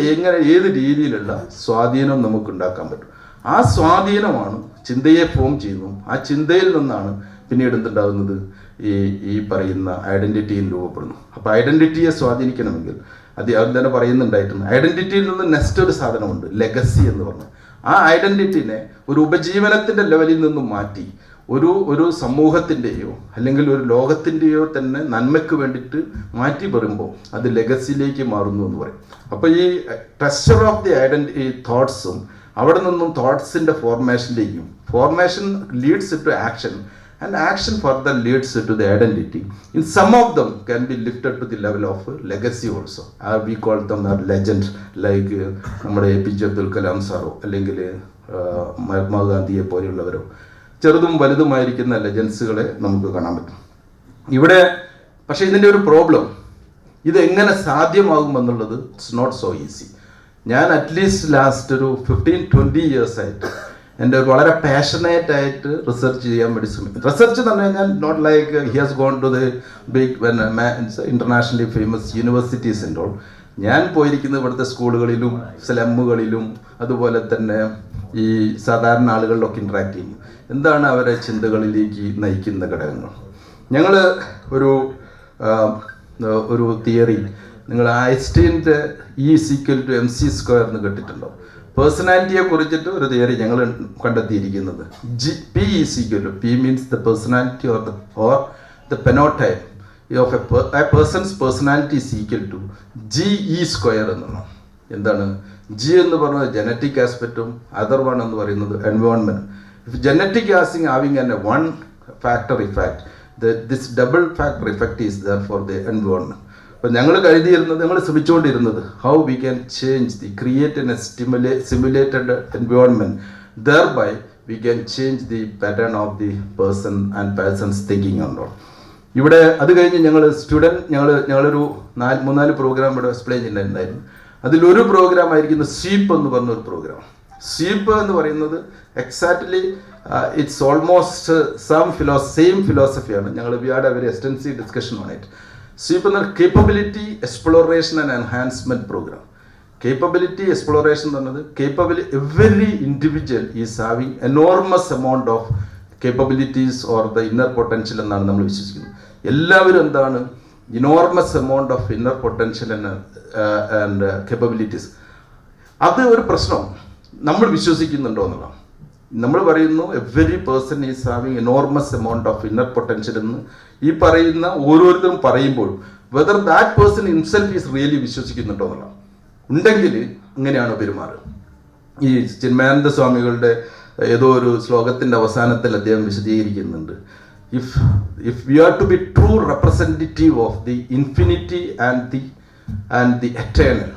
[SPEAKER 5] ഏത് രീതിയിലുള്ള സ്വാധീനം നമുക്ക് ഉണ്ടാക്കാൻ പറ്റും. ആ സ്വാധീനമാണ് ചിന്തയെ ഫോം ചെയ്യുന്നു. ആ ചിന്തയിൽ നിന്നാണ് പിന്നീട് എന്തുണ്ടാകുന്നത്, ഈ പറയുന്ന ഐഡൻറ്റിറ്റിയിൽ രൂപപ്പെടുന്നു. അപ്പോൾ ഐഡൻറ്റിറ്റിയെ സ്വാധീനിക്കണമെങ്കിൽ അത് തന്നെ പറയുന്നുണ്ടായിട്ടുണ്ട്, ഐഡൻറ്റിറ്റിയിൽ നിന്ന് നെക്സ്റ്റ് ഒരു സാധനമുണ്ട്, ലെഗസി എന്ന് പറഞ്ഞു. ആ ഐഡൻറ്റിറ്റിനെ ഒരു ഉപജീവനത്തിൻ്റെ ലെവലിൽ നിന്നും മാറ്റി ഒരു സമൂഹത്തിൻ്റെയോ അല്ലെങ്കിൽ ഒരു ലോകത്തിൻ്റെയോ തന്നെ നന്മയ്ക്ക് വേണ്ടിയിട്ട് മാറ്റി പറയുമ്പോൾ അത് ലെഗസിയിലേക്ക് മാറുന്നു എന്ന് പറയും. അപ്പോൾ ഈ ടെക്സ്ചർ ഓഫ് ദി ഐഡൻറ്റിറ്റി തോട്ട്സും അവിടെ നിന്നും തോട്ട്സിൻ്റെ formation leads to action and action further leads to the identity. In some of them can be lifted to the level of legacy also. We call them a legend, like നമ്മുടെ APJ Abdul Kalam സാറോ അല്ലെങ്കിൽ മഹാത്മാഗാന്ധിയെ പോലെയുള്ളവരോ ചെറുതും വലുതുമായിരിക്കുന്ന ലെജൻസുകളെ നമുക്ക് കാണാൻ പറ്റും ഇവിടെ. പക്ഷേ ഇതിൻ്റെ ഒരു പ്രോബ്ലം, ഇത് എങ്ങനെ സാധ്യമാകുമെന്നുള്ളത് ഇറ്റ്സ് നോട്ട് സോ ഈസി. ഞാൻ അറ്റ്ലീസ്റ്റ് ലാസ്റ്റ് ഒരു 15-20 years ആയിട്ട് എൻ്റെ വളരെ പാഷനേറ്റ് ആയിട്ട് റിസർച്ച് ചെയ്യാൻ വേണ്ടി ശ്രമിക്കും. റിസർച്ച് എന്ന് പറഞ്ഞു കഴിഞ്ഞാൽ not like he has gone to the big internationally famous universities and all. ഞാൻ പോയിരിക്കുന്നത് ഇവിടുത്തെ സ്കൂളുകളിലും സ്ലമ്മുകളിലും അതുപോലെ തന്നെ ഈ സാധാരണ ആളുകളിലൊക്കെ ഇൻട്രാക്ട് ചെയ്യും. എന്താണ് അവരെ ചിന്തകളിലേക്ക് നയിക്കുന്ന ഘടകങ്ങൾ? ഞങ്ങൾ ഒരു തിയറി നിങ്ങൾ I.S.T E=mc² എന്ന് കേട്ടിട്ടുണ്ടോ? പേഴ്സണാലിറ്റിയെ കുറിച്ചിട്ട് ഒരു തിയറി ഞങ്ങൾ കണ്ടെത്തിയിരിക്കുന്നത് P means the personality or the phenotype of a person's personality is equal to GE² എന്നാണ്. എന്താണ് G എന്ന് പറയുന്നത് ജനറ്റിക് ആസ്പെക്റ്റും അതർ വൺ എന്ന് പറയുന്നത് environment. If genetic having an one factor effect, this double factor effect is there for the environment. അപ്പോൾ ഞങ്ങൾ കരുതിയിരുന്നത്, ഞങ്ങൾ ശ്രമിച്ചുകൊണ്ടിരുന്നത് how we can change the create an simulated environment, thereby we can change the pattern of the person and person's thinking ഉണ്ടോ. ഇവിടെ അത് കഴിഞ്ഞ് ഞങ്ങളൊരു 3-4 പ്രോഗ്രാം ഇവിടെ എക്സ്പ്ലെയിൻ ചെയ്യുന്നുണ്ടായിരുന്നു. അതിലൊരു പ്രോഗ്രാം ആയിരിക്കുന്നു സ്വീപ്പ് എന്ന് പറഞ്ഞൊരു പ്രോഗ്രാം. സ്വീപ്പ് എന്ന് പറയുന്നത് എക്സാക്ട്ലി ഇറ്റ്സ് ഓൾമോസ്റ്റ് സെയിം ഫിലോസഫിയാണ്. ഞങ്ങൾ we had a very extensive discussion on it. Sweep എന്ന capability exploration and enhancement programme. Capability exploration എന്ന് പറഞ്ഞത് every individual is having enormous amount of capabilities or the inner potential എന്നാണ് നമ്മൾ വിശ്വസിക്കുന്നത്. എല്ലാവരും എന്താണ് enormous amount of inner potential and capabilities. അത് ഒരു പ്രശ്നം നമ്മൾ വിശ്വസിക്കുന്നുണ്ടോ എന്നുള്ളതാണ്. നമ്മൾ പറയുന്നു every person is having enormous amount of inner potential എന്ന് ഈ പറയുന്ന ഓരോരുത്തരും പറയുമ്പോൾ whether that person himself is really വിശ്വസിക്കുന്നുണ്ടോ എന്നുള്ളതാണ്. ഉണ്ടെങ്കിൽ അങ്ങനെയാണ് പെരുമാറുക. ഈ ചിന്മയാനന്ദ സ്വാമികളുടെ ഏതോ ഒരു ശ്ലോകത്തിൻ്റെ അവസാനത്തിൽ അദ്ദേഹം വിശദീകരിക്കുന്നുണ്ട്, if we are to be true representative of the infinity and the eternal,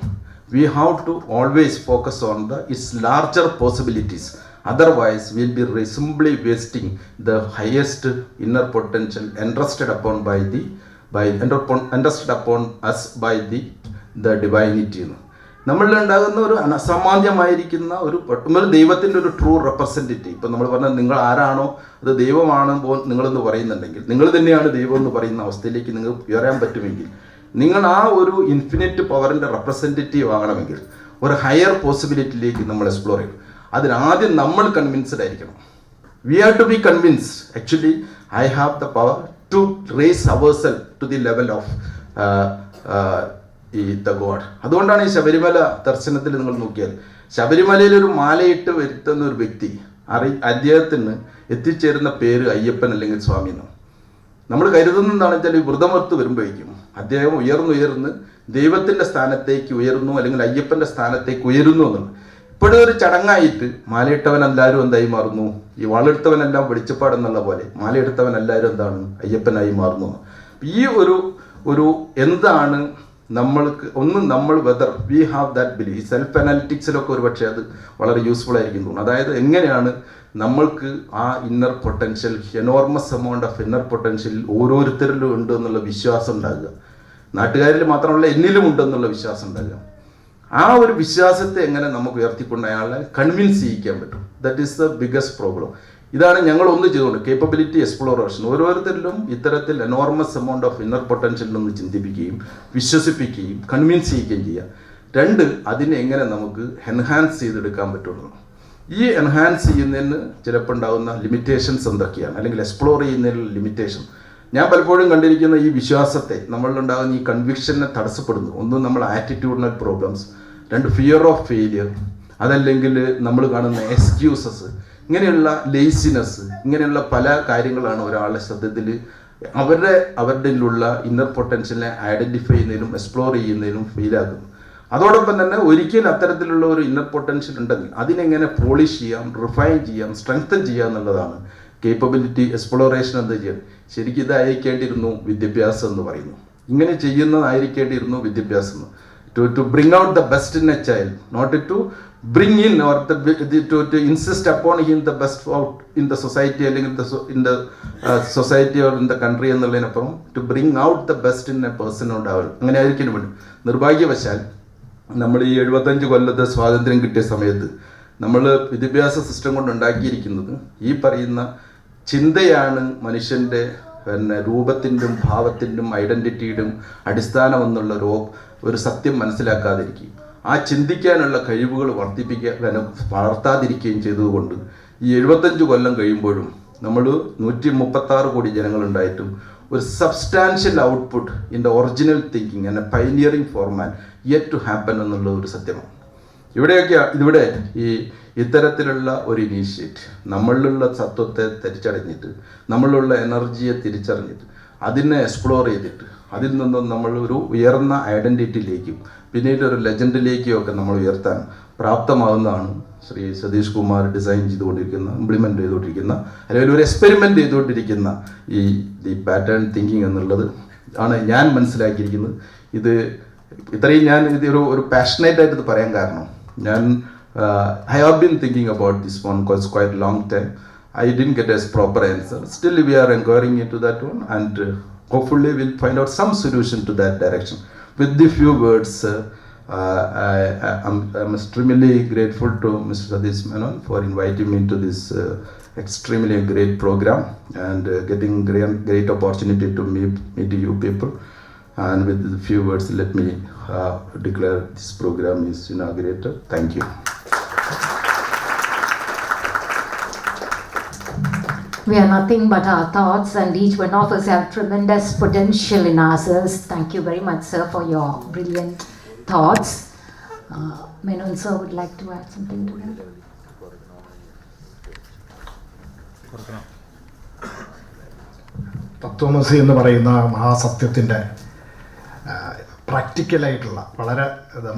[SPEAKER 5] we have to always focus on its larger possibilities. Otherwise we'll be simply wasting the highest inner potential entrusted upon us by the divinity. നമ്മളിൽ ഉണ്ടാകുന്ന ഒരു അസാമാന്യമായിരിക്കുന്ന ഒരു ദൈവത്തിൻ്റെ ഒരു true representative. ഇപ്പം നമ്മൾ പറഞ്ഞാൽ നിങ്ങൾ ആരാണോ അത് ദൈവമാണ് നിങ്ങളെന്ന് പറയുന്നുണ്ടെങ്കിൽ, നിങ്ങൾ തന്നെയാണ് ദൈവം എന്ന് പറയുന്ന അവസ്ഥയിലേക്ക് നിങ്ങൾക്ക് ഉയരാൻ പറ്റുമെങ്കിൽ, നിങ്ങൾ ആ ഒരു ഇൻഫിനിറ്റ് പവറിൻ്റെ റെപ്രസെൻറ്റേറ്റീവ് ആകണമെങ്കിൽ ഒരു ഹയർ പോസിബിലിറ്റിയിലേക്ക് നമ്മൾ എക്സ്പ്ലോർ ചെയ്യും. അതിനാദ്യം നമ്മൾ കൺവിൻസ്ഡ് ആയിരിക്കണം. We have to be convinced actually I have the power to raise ourself to the level of the god. അതുകൊണ്ടാണ് ഈ ശബരിമല ദർശനത്തിൽ നിങ്ങൾ നോക്കിയാൽ ശബരിമലയിൽ ഒരു മാലയിട്ട് വരുത്തുന്ന ഒരു വ്യക്തി അദ്ദേഹത്തിന് എത്തിച്ചേരുന്ന പേര് അയ്യപ്പൻ അല്ലെങ്കിൽ സ്വാമി എന്നാണ്. നമ്മൾ കരുതുന്ന എന്താണെന്ന് വെച്ചാൽ ഈ വ്രതമർത്ത് വരുമ്പോഴേക്കും അദ്ദേഹം ഉയർന്ന് ദൈവത്തിൻ്റെ സ്ഥാനത്തേക്ക് ഉയരുന്നു അല്ലെങ്കിൽ അയ്യപ്പൻ്റെ സ്ഥാനത്തേക്ക് ഉയരുന്നു എന്നുള്ളത് ഇപ്പോഴും ഒരു ചടങ്ങായിട്ട് മാലയിട്ടവൻ എല്ലാവരും എന്തായി മാറുന്നു, ഈ വാളെടുത്തവനെല്ലാം വെളിച്ചപ്പാടെന്നുള്ള പോലെ മാലയെടുത്തവൻ എല്ലാവരും എന്താണ് അയ്യപ്പനായി മാറുന്നു. ഈ ഒരു എന്താണ് നമ്മൾക്ക് നമ്മൾ whether we have that belief. Self അനാലിറ്റിക്സിലൊക്കെ ഒരു പക്ഷേ അത് വളരെ യൂസ്ഫുൾ ആയിരിക്കും തോന്നുന്നു. അതായത് എങ്ങനെയാണ് നമ്മൾക്ക് ആ inner potential, enormous amount of inner potential ഓരോരുത്തരിലും ഉണ്ട് എന്നുള്ള വിശ്വാസം ഉണ്ടാകുക. നാട്ടുകാരിൽ മാത്രമല്ല എന്നിലും ഉണ്ടെന്നുള്ള വിശ്വാസം ഉണ്ടാകുക. ആ ഒരു വിശ്വാസത്തെ എങ്ങനെ നമുക്ക് ഉയർത്തിക്കൊണ്ട് അയാളെ കൺവിൻസ് ചെയ്യിക്കാൻ പറ്റും. That is the biggest problem. ഇതാണ് ഞങ്ങൾ ഒന്ന് ചെയ്തുകൊണ്ട് കേപ്പബിലിറ്റി എക്സ്പ്ലോറേഷൻ. ഓരോരുത്തരിലും ഇത്തരത്തിൽ എനോർമസ് എമൗണ്ട് ഓഫ് ഇന്നർ പൊട്ടൻഷ്യലിൽ നിന്ന് ചിന്തിപ്പിക്കുകയും വിശ്വസിപ്പിക്കുകയും കൺവിൻസ് ചെയ്യുകയും ചെയ്യുക. 2, അതിനെ എങ്ങനെ നമുക്ക് എൻഹാൻസ് ചെയ്തെടുക്കാൻ പറ്റുള്ളൂ. ഈ എൻഹാൻസ് ചെയ്യുന്നതിന് ചിലപ്പോൾ ഉണ്ടാകുന്ന ലിമിറ്റേഷൻസ് എന്തൊക്കെയാണ്, അല്ലെങ്കിൽ എക്സ്പ്ലോർ ചെയ്യുന്നതിനുള്ള ലിമിറ്റേഷൻ. ഞാൻ പലപ്പോഴും കണ്ടിരിക്കുന്ന ഈ വിശ്വാസത്തെ, നമ്മളിലുണ്ടാകുന്ന ഈ കൺവിക്ഷനെ തടസ്സപ്പെടുന്നു. ഒന്ന് നമ്മൾ attitudinal problems, 2 fear of failure, അതല്ലെങ്കിൽ നമ്മൾ കാണുന്ന എക്സ്ക്യൂസസ്, ഇങ്ങനെയുള്ള ലേസിനെസ്, ഇങ്ങനെയുള്ള പല കാര്യങ്ങളാണ് ഒരാളുടെ ശ്രദ്ധത്തിൽ അവരുടെ ഇന്നർ പൊട്ടൻഷ്യലിനെ ഐഡൻറ്റിഫൈ ചെയ്യുന്നതിനും എക്സ്പ്ലോർ ചെയ്യുന്നതിനും ഫെയിലാകുന്നു. അതോടൊപ്പം തന്നെ ഒരിക്കലും അത്തരത്തിലുള്ള ഒരു ഇന്നർ പൊട്ടൻഷ്യൽ ഉണ്ടെങ്കിൽ അതിനെങ്ങനെ പോളിഷ് ചെയ്യാം, റിഫൈൻ ചെയ്യാം, സ്ട്രെങ്തൻ ചെയ്യാം എന്നുള്ളതാണ് കേപ്പബിലിറ്റി എക്സ്പ്ലോറേഷൻ. എന്താ ചെയ്യാൻ ശരിക്കും ഇതായിരിക്കേണ്ടിയിരുന്നു വിദ്യാഭ്യാസം എന്ന് പറയുന്നു. ഇങ്ങനെ ചെയ്യുന്നതായിരിക്കേണ്ടിയിരുന്നു വിദ്യാഭ്യാസം. to bring out the best in a child, not to bring in or to insist upon him the best out in the society അല്ലെങ്കിൽ in the society or in the country എന്നുള്ളതിനപ്പുറം to bring out the best in a person ഉണ്ടാവുള്ളൂ. അങ്ങനെ ആയിരിക്കും വേണ്ടി. നിർഭാഗ്യവശാൽ നമ്മൾ ഈ 75 കൊല്ലത്തെ സ്വാതന്ത്ര്യം കിട്ടിയ സമയത്ത് നമ്മൾ വിദ്യാഭ്യാസ സിസ്റ്റം കൊണ്ട് ഉണ്ടാക്കിയിരിക്കുന്നത് ഈ പറയുന്ന ചിന്തയാണ് മനുഷ്യൻ്റെ രൂപത്തിൻ്റെയും ഭാവത്തിൻ്റെയും ഐഡൻറ്റിറ്റിയുടെയും അടിസ്ഥാനമെന്നുള്ള ഒരു സത്യം മനസ്സിലാക്കാതിരിക്കുകയും ആ ചിന്തിക്കാനുള്ള കഴിവുകൾ വളർത്താതിരിക്കുകയും ചെയ്തതുകൊണ്ട് ഈ 75 കൊല്ലം കഴിയുമ്പോഴും നമ്മൾ 136 കോടി ജനങ്ങളുണ്ടായിട്ടും ഒരു substantial output in the original thinking and a pioneering format yet to happen എന്നുള്ള ഒരു സത്യമാണ്. ഇവിടെ ഈ ഇത്തരത്തിലുള്ള ഒരു ഇനീഷ്യേറ്റ് നമ്മളിലുള്ള സത്വത്തെ തിരിച്ചറിഞ്ഞിട്ട്, നമ്മളിലുള്ള എനർജിയെ തിരിച്ചറിഞ്ഞിട്ട്, അതിനെ എക്സ്പ്ലോർ ചെയ്തിട്ട്, അതിൽ നിന്നും നമ്മൾ ഒരു ഉയർന്ന ഐഡൻറ്റിറ്റിയിലേക്കും പിന്നീട് ഒരു ലെജൻഡിലേക്കും ഒക്കെ നമ്മൾ ഉയർത്താൻ പ്രാപ്തമാകുന്നതാണ് ശ്രീ സതീഷ് കുമാർ ഡിസൈൻ ചെയ്തുകൊണ്ടിരിക്കുന്ന, ഇംപ്ലിമെൻ്റ് ചെയ്തുകൊണ്ടിരിക്കുന്ന, അല്ലെങ്കിൽ ഒരു എക്സ്പെരിമെൻ്റ് ചെയ്തുകൊണ്ടിരിക്കുന്ന ഈ പാറ്റേൺ തിങ്കിങ് എന്നുള്ളത് ആണ് ഞാൻ മനസ്സിലാക്കിയിരിക്കുന്നത്. ഇത് ഇത്രയും ഞാൻ ഇത് ഒരു പാഷനേറ്റ് ആയിട്ട് ഇത് പറയാൻ കാരണം, ഞാൻ I have been thinking about this one quite long time. I didn't get a proper answer. Still we are inquiring into that one, and hopefully we'll find out some solution to that direction. With the few words, I'm extremely grateful to Mr. Sadish Menon for inviting me into this extremely great program and getting great opportunity to meet you people. And with the few words, let me declare this program is inaugurated. Thank you.
[SPEAKER 1] We are nothing but our thoughts, and each one of us have tremendous potential in ourselves. Thank you very much, sir, for your brilliant thoughts. Menon sir would like to add something to that.
[SPEAKER 4] തത്വമസി എന്ന് പറയുന്ന മഹാസത്യത്തിൻ്റെ പ്രാക്ടിക്കലായിട്ടുള്ള വളരെ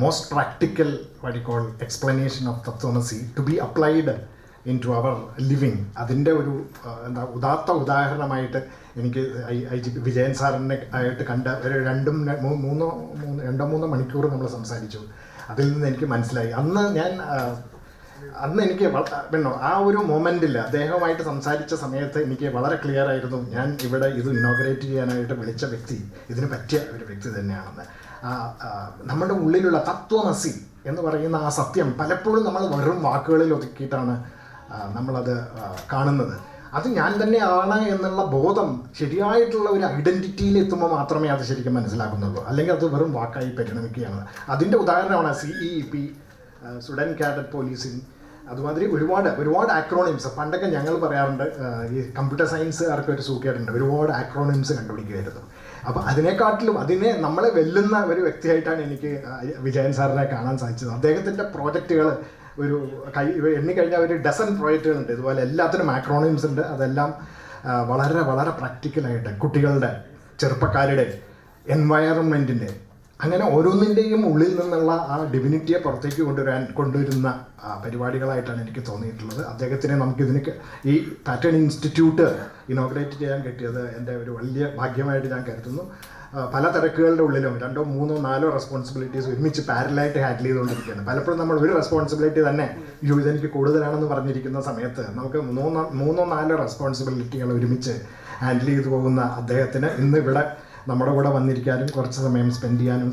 [SPEAKER 4] most practical വഴിക്കോൾ explanation of തത്വമസി to be applied in to our living, അതിൻ്റെ ഒരു ഉദാത്ത ഉദാഹരണമായിട്ട് എനിക്ക് IGP വിജയൻ സാറിനെ ആയിട്ട് കണ്ട ഒരു രണ്ടോ മൂന്നോ മണിക്കൂർ നമ്മൾ സംസാരിച്ചു. അതിൽ നിന്ന് എനിക്ക് മനസ്സിലായി, അന്ന് എനിക്ക് ആ ഒരു മൊമെൻറ്റിൽ അദ്ദേഹവുമായിട്ട് സംസാരിച്ച സമയത്ത് എനിക്ക് വളരെ ക്ലിയർ ആയിരുന്നു, ഞാൻ ഇവിടെ ഇത് ഇന്നോഗ്രേറ്റ് ചെയ്യാനായിട്ട് വിളിച്ച വ്യക്തി ഇതിന് പറ്റിയ ഒരു വ്യക്തി തന്നെയാണെന്ന്. നമ്മുടെ ഉള്ളിലുള്ള തത്വമസി എന്ന് പറയുന്ന ആ സത്യം പലപ്പോഴും നമ്മൾ വെറും വാക്കുകളിൽ ഒതുക്കിയിട്ടാണ് നമ്മളത് കാണുന്നത്. അത് ഞാൻ തന്നെയാണ് എന്നുള്ള ബോധം ശരിയായിട്ടുള്ള ഒരു ഐഡൻറ്റിറ്റിയിൽ എത്തുമ്പോൾ മാത്രമേ അത് ശരിക്കും മനസ്സിലാക്കുന്നുള്ളൂ, അല്ലെങ്കിൽ അത് വെറും വാക്കായി പരിണമിക്കുകയാണ്. അതിൻ്റെ ഉദാഹരണമാണ് CEP, സ്റ്റുഡൻറ് കാഡറ്റ് പോലീസിംഗ്. അതുമാതിരി ഒരുപാട് ആക്രോണിംസ്. പണ്ടൊക്കെ ഞങ്ങൾ പറയാറുണ്ട്, ഈ കമ്പ്യൂട്ടർ സയൻസുകാർക്ക് ഒരു സൂക്കേടുണ്ട്, ഒരുപാട് ആക്രോണിംസ് കണ്ടുപിടിക്കുമായിരുന്നു. അപ്പോൾ അതിനെ നമ്മളെ വെല്ലുന്ന ഒരു വ്യക്തിയായിട്ടാണ് എനിക്ക് വിജയൻ സാറിനെ കാണാൻ സാധിച്ചത്. അദ്ദേഹത്തിൻ്റെ പ്രോജക്റ്റുകൾ എണ്ണിക്കഴിഞ്ഞാൽ ഒരു ഡസൻ പ്രോജക്റ്റുകളുണ്ട് ഇതുപോലെ, എല്ലാത്തിനും ആക്രോണിംസ് ഉണ്ട്. അതെല്ലാം വളരെ വളരെ പ്രാക്ടിക്കലായിട്ട് കുട്ടികളുടെ, ചെറുപ്പക്കാരുടെ, എൻവയറൺമെൻറ്റിൻ്റെ, അങ്ങനെ ഓരോന്നിൻ്റെയും ഉള്ളിൽ നിന്നുള്ള ആ ഡിവിനിറ്റിയെ പുറത്തേക്ക് കൊണ്ടുവരുന്ന പരിപാടികളായിട്ടാണ് എനിക്ക് തോന്നിയിട്ടുള്ളത്. അദ്ദേഹത്തിനെ ഈ പാറ്റേൺ ഇൻസ്റ്റിറ്റ്യൂട്ട് ഇനോഗ്രേറ്റ് ചെയ്യാൻ കിട്ടിയത് എൻ്റെ ഒരു വലിയ ഭാഗ്യമായിട്ട് ഞാൻ കരുതുന്നു. പല തിരക്കുകളുടെ ഉള്ളിലും 2, 3, 4 റെസ്പോൺസിബിലിറ്റീസ് ഒരുമിച്ച് പാരലായിട്ട് ഹാൻഡിൽ ചെയ്തുകൊണ്ടിരിക്കുകയാണ്. പലപ്പോഴും നമ്മൾ ഒരു റെസ്പോൺസിബിലിറ്റി തന്നെ ഇതെനിക്ക് കൂടുതലാണെന്ന് പറഞ്ഞിരിക്കുന്ന സമയത്ത് നമുക്ക് 3, 4 റെസ്പോൺസിബിലിറ്റികൾ ഒരുമിച്ച് ഹാൻഡിൽ ചെയ്തു പോകുന്ന അദ്ദേഹത്തിന് ഇന്ന് ഇവിടെ നമ്മുടെ കൂടെ വന്നിരിക്കാനും കുറച്ച് സമയം സ്പെൻഡ് ചെയ്യാനും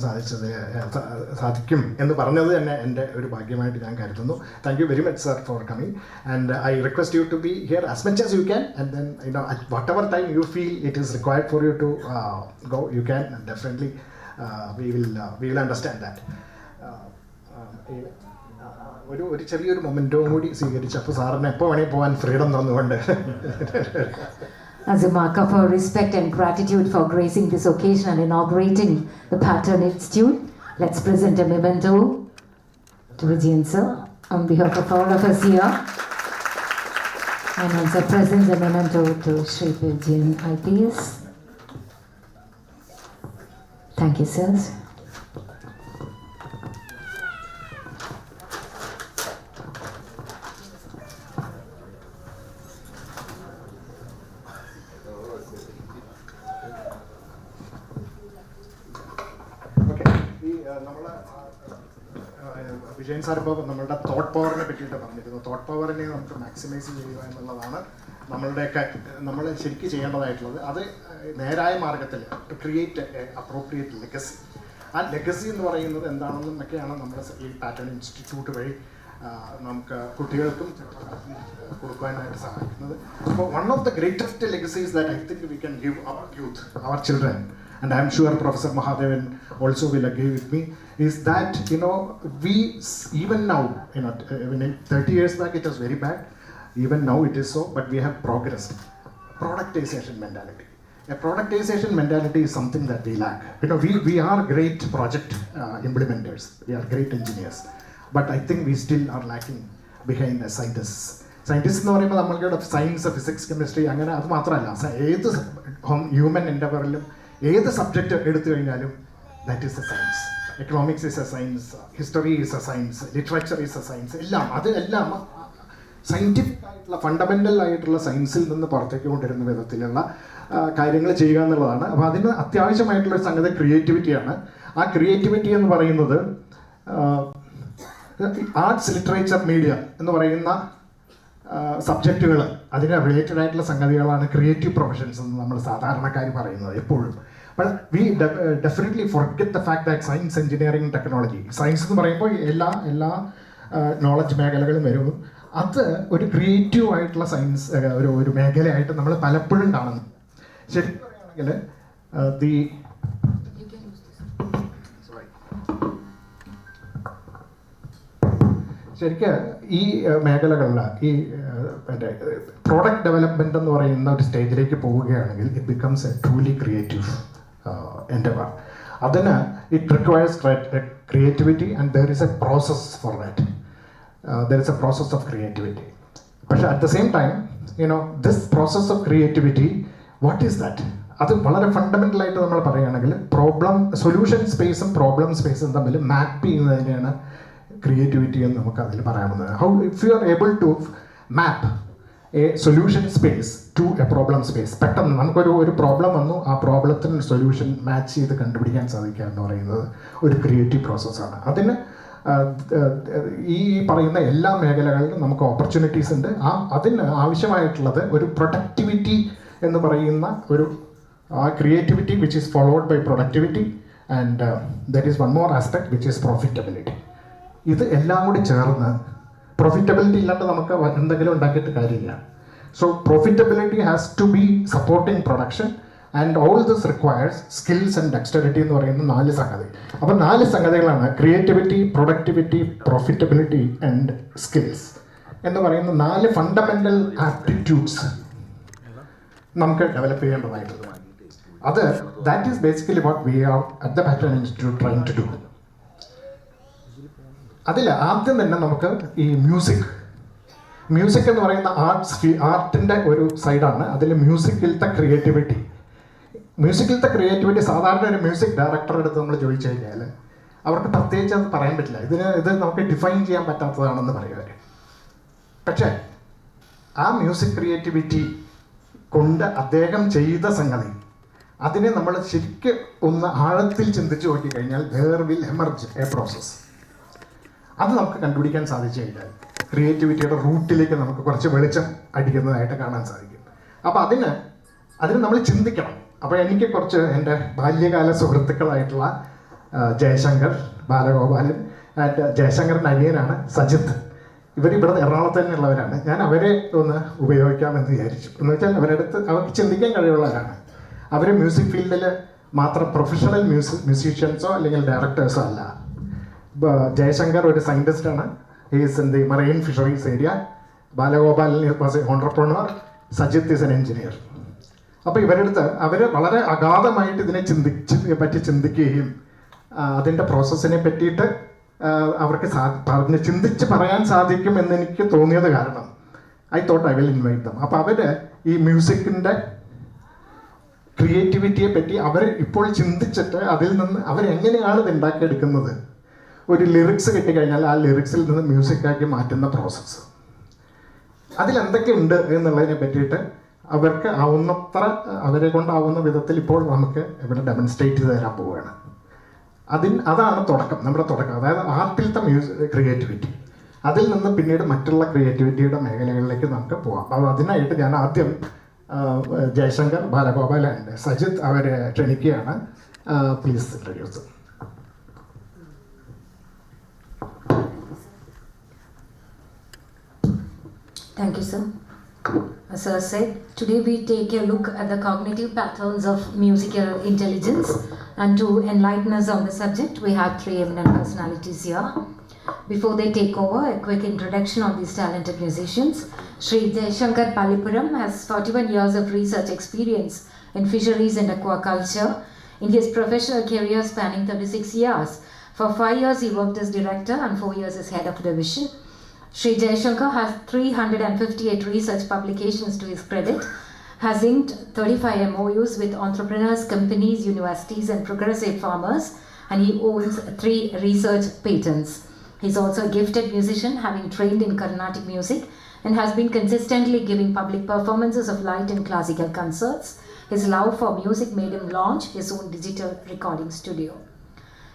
[SPEAKER 4] സാധിക്കും എന്ന് പറഞ്ഞത് തന്നെ എൻ്റെ ഒരു ഭാഗ്യമായിട്ട് ഞാൻ കരുതുന്നു. Thank you very much sir for coming, and I request you to be here as much as you can, and then at whatever time you feel it is required for you to go, you can, and definitely we will understand that. ഒരു ചെറിയൊരു മൊമെൻറ്റവും കൂടി സ്വീകരിച്ചപ്പോൾ സാറിന് എപ്പോൾ വേണമെങ്കിൽ പോകാൻ freedom തന്നുകൊണ്ട്
[SPEAKER 1] As a mark of our respect and gratitude for gracing this occasion and inaugurating the Pattern Institute, let's present a memento to Vijayan sir on behalf of all of us here. And also presents a memento to Shri Vijayan IPS. Thank you, sir.
[SPEAKER 4] Vijayan sir ഇപ്പോൾ നമ്മളുടെ thought പവറിനെ പറ്റിയിട്ട് പറഞ്ഞിരുന്നു. Thought പവറിനെ നമുക്ക് maximise ചെയ്യുക എന്നുള്ളതാണ് നമ്മൾ ശരിക്കും ചെയ്യേണ്ടതായിട്ടുള്ളത്. അത് നേരായ മാർഗത്തിൽ ടു ക്രിയേറ്റ് അപ്രോപ്രിയേറ്റ് ലെഗസി. ആ ലെഗസി എന്ന് പറയുന്നത് എന്താണെന്നൊക്കെയാണ് നമ്മുടെ ഈ പാറ്റേൺ ഇൻസ്റ്റിറ്റ്യൂട്ട് വഴി നമുക്ക് കുട്ടികൾക്കും ചെറുപ്പക്കാർക്കും കൊടുക്കാനായിട്ട് സഹായിക്കുന്നത്. അപ്പോൾ one of the greatest legacies that I think we can give our youth, our children, and I'm sure Professor Mahadevan also will agree with me, is that we even now, 30 years back it was very bad. Even now it is so, but we have progressed. Productization mentality. A productization mentality is something that we lack. You know, we are great project implementers. We are great engineers. But I think we still are lacking behind as scientists. Scientists എന്ന് പറയുമ്പോൾ നമ്മളുടെ science, physics, chemistry അങ്ങനെ അത് മാത്രമല്ല. ഏത് human എൻഡവറിലും ഏത് subject എടുത്തു കഴിഞ്ഞാലും that is A science. Economics is A science, history is A science, literature is A science. എല്ലാം സയൻറ്റിഫിക് ആയിട്ടുള്ള ഫണ്ടമെൻ്റൽ ആയിട്ടുള്ള സയൻസിൽ നിന്ന് പുറത്തേക്ക് കൊണ്ടുവരുന്ന വിധത്തിലുള്ള കാര്യങ്ങൾ ചെയ്യുക എന്നുള്ളതാണ്. അപ്പോൾ അതിന് അത്യാവശ്യമായിട്ടുള്ളൊരു സംഗതി ക്രിയേറ്റിവിറ്റിയാണ്. ആ ക്രിയേറ്റിവിറ്റി എന്ന് പറയുന്നത് ആർട്സ്, ലിറ്ററേച്ചർ, മീഡിയ എന്ന് പറയുന്ന സബ്ജക്റ്റുകൾ, അതിന് റിലേറ്റഡ് ആയിട്ടുള്ള സംഗതികളാണ് ക്രിയേറ്റീവ് പ്രൊഫഷൻസ് എന്ന് നമ്മൾ സാധാരണക്കാർ പറയുന്നത് എപ്പോഴും. But we definitely forget the fact that science, engineering, technology, science എന്ന് പറയുമ്പോൾ എല്ലാ നോളജ് മേഖലകളും വരും. അത് ഒരു ക്രിയേറ്റീവ് ആയിട്ടുള്ള സയൻസ് ഒരു മേഖലയായിട്ട് നമ്മൾ പലപ്പോഴും കാണുന്നു. ശരിക്കും പറയുകയാണെങ്കിൽ ശരിക്കും ഈ മേഖലകളിൽ ഈ പ്രോഡക്റ്റ് ഡെവലപ്മെൻറ്റ് എന്ന് പറയുന്ന ഒരു സ്റ്റേജിലേക്ക് പോവുകയാണെങ്കിൽ it becomes a truly creative endeavour. അതിന് it requires creativity and there is a process for that. There is a process of creativity. പക്ഷേ at the same time this process of creativity, what is that? അത് വളരെ ഫണ്ടമെൻ്റലായിട്ട് നമ്മൾ പറയുകയാണെങ്കിൽ solution സ്പേസും problem സ്പേസും തമ്മിൽ മാപ്പ് ചെയ്യുന്നതിനെയാണ് creativity എന്ന് നമുക്ക് അതിൽ പറയാവുന്നത്. How if you are able to map a solution space to a problem space, പെട്ടെന്ന് നമുക്കൊരു പ്രോബ്ലം വന്നു, ആ പ്രോബ്ലത്തിന് സൊല്യൂഷൻ മാച്ച് ചെയ്ത് കണ്ടുപിടിക്കാൻ സാധിക്കുക എന്ന് പറയുന്നത് ഒരു ക്രിയേറ്റീവ് പ്രോസസ്സാണ്. അതിന് ഈ പറയുന്ന എല്ലാ മേഖലകളിലും നമുക്ക് ഓപ്പർച്യൂണിറ്റീസ് ഉണ്ട്. അതിന് ആവശ്യമായിട്ടുള്ളത് ഒരു പ്രൊഡക്ടിവിറ്റി എന്ന് പറയുന്ന ഒരു creativity which is followed by productivity, and there is one more aspect which is profitability. ഇത് എല്ലാം കൂടി ചേർന്ന്, പ്രോഫിറ്റബിലിറ്റി ഇല്ലാണ്ട് നമുക്ക് എന്തെങ്കിലും ഉണ്ടാക്കിയിട്ട് കാര്യമില്ല. So profitability has to be supporting production, and all this requires skills and dexterity എന്ന് പറയുന്ന 4 സംഗതി. അപ്പോൾ 4 സംഗതികളാണ് creativity, productivity, profitability and skills എന്ന് പറയുന്ന 4 ഫണ്ടമെൻ്റൽ ആപ്റ്റിറ്റ്യൂഡ്സ് നമുക്ക് ഡെവലപ്പ് ചെയ്യേണ്ടതായിട്ടുള്ളത്. That is basically what we are at the pattern institute trying to do. അതിൽ ആദ്യം തന്നെ നമുക്ക് ഈ മ്യൂസിക് എന്ന് പറയുന്ന ആർട്ടിൻ്റെ ഒരു സൈഡാണ്. അതിൽ മ്യൂസിക്കിലത്തെ ക്രിയേറ്റിവിറ്റി സാധാരണ ഒരു മ്യൂസിക് ഡയറക്ടറുടെ അടുത്ത് നമ്മൾ ചോദിച്ചു കഴിഞ്ഞാൽ അവർക്ക് പ്രത്യേകിച്ച് അത് പറയാൻ പറ്റില്ല. ഇത് നമുക്ക് ഡിഫൈൻ ചെയ്യാൻ പറ്റാത്തതാണെന്ന് പറയുക. പക്ഷേ ആ മ്യൂസിക് ക്രിയേറ്റിവിറ്റി കൊണ്ട് അദ്ദേഹം ചെയ്ത സംഗതി, അതിനെ നമ്മൾ ശരിക്കും ഒന്ന് ആഴത്തിൽ ചിന്തിച്ച് നോക്കിക്കഴിഞ്ഞാൽ there will emerge a process. അത് നമുക്ക് കണ്ടുപിടിക്കാൻ സാധിച്ചു കഴിഞ്ഞാൽ ക്രിയേറ്റിവിറ്റിയുടെ റൂട്ടിലേക്ക് നമുക്ക് കുറച്ച് വെളിച്ചം അടിക്കുന്നതായിട്ട് കാണാൻ സാധിക്കും. അപ്പോൾ അതിന് നമ്മൾ ചിന്തിക്കണം. അപ്പോൾ എനിക്ക് കുറച്ച് എൻ്റെ ബാല്യകാല സുഹൃത്തുക്കളായിട്ടുള്ള ജയശങ്കർ, ബാലഗോപാലൻ ആൻഡ് ജയശങ്കറിൻ്റെ അനിയനാണ് സജിത്ത്. ഇവരിവിടെ എറണാകുളത്ത് തന്നെയുള്ളവരാണ്. ഞാൻ അവരെ ഒന്ന് ഉപയോഗിക്കാമെന്ന് വിചാരിച്ചു. എന്ന് വെച്ചാൽ അവർക്ക് ചിന്തിക്കാൻ കഴിവുള്ളവരാണ്. അവർ മ്യൂസിക് ഫീൽഡിൽ മാത്രം പ്രൊഫഷണൽ മ്യൂസീഷ്യൻസോ അല്ലെങ്കിൽ ഡയറക്ടേഴ്സോ അല്ല. ജയശങ്കർ ഒരു സയൻറ്റിസ്റ്റാണ്. Is in the marine fisheries area. Balagopalan was an entrepreneur. Sajith is an engineer. അപ്പോൾ ഇവരെടുത്ത് അവർ വളരെ അഗാധമായിട്ട് ഇതിനെ പറ്റി ചിന്തിക്കുകയും അതിൻ്റെ പ്രോസസ്സിനെ പറ്റിയിട്ട് അവർക്ക് ചിന്തിച്ച് പറയാൻ സാധിക്കും എന്നെനിക്ക് തോന്നിയത് കാരണം I thought I will invite dum. അപ്പോൾ അവർ ഈ മ്യൂസിക്കിൻ്റെ ക്രിയേറ്റിവിറ്റിയെ പറ്റി അവർ ഇപ്പോൾ ചിന്തിച്ചിട്ട് അതിൽ നിന്ന് അവരെങ്ങനെയാണ് ഇത് ഉണ്ടാക്കിയെടുക്കുന്നത്, ഒരു ലിറിക്സ് കിട്ടിക്കഴിഞ്ഞാൽ ആ ലിറിക്സിൽ നിന്ന് മ്യൂസിക്കാക്കി മാറ്റുന്ന പ്രോസസ്സ്, അതിലെന്തൊക്കെയുണ്ട് എന്നുള്ളതിനെ പറ്റിയിട്ട് അവർക്ക് ആവുന്നത്ര അവരെ കൊണ്ടാവുന്ന വിധത്തിൽ ഇപ്പോൾ നമുക്ക് ഇവിടെ ഡെമോൺസ്ട്രേറ്റ് ചെയ്ത് തരാൻ പോവുകയാണ്. അതാണ് നമ്മുടെ തുടക്കം. അതായത് ആർട്ടിലത്തെ ക്രിയേറ്റിവിറ്റി. അതിൽ നിന്ന് പിന്നീട് മറ്റുള്ള ക്രിയേറ്റിവിറ്റിയുടെ മേഖലകളിലേക്ക് നമുക്ക് പോകാം. അപ്പോൾ അതിനായിട്ട് ഞാൻ ആദ്യം ജയശങ്കർ, ബാലഗോപാൽ ആൻഡ് സജിത്ത് അവരെ ക്ഷണിക്കുകയാണ്. Please introduce.
[SPEAKER 1] Thank you, sir. As sir said, today we take a look at the cognitive patterns of musical intelligence, and to enlighten us on the subject, we have 3 eminent personalities here. Before they take over, a quick introduction of these talented musicians. Sri Jayashankar Palipuram has 41 years of research experience in fisheries and aquaculture in his professional career spanning 36 years. For 5 years, he worked as director and 4 years as head of division. Sri Jayashankar has 358 research publications to his credit, has inked 35 MOUs with entrepreneurs, companies, universities, and progressive farmers, and he owns 3 research patents. He's also a gifted musician, having trained in Carnatic music, and has been consistently giving public performances of light and classical concerts. His love for music made him launch his own digital recording studio.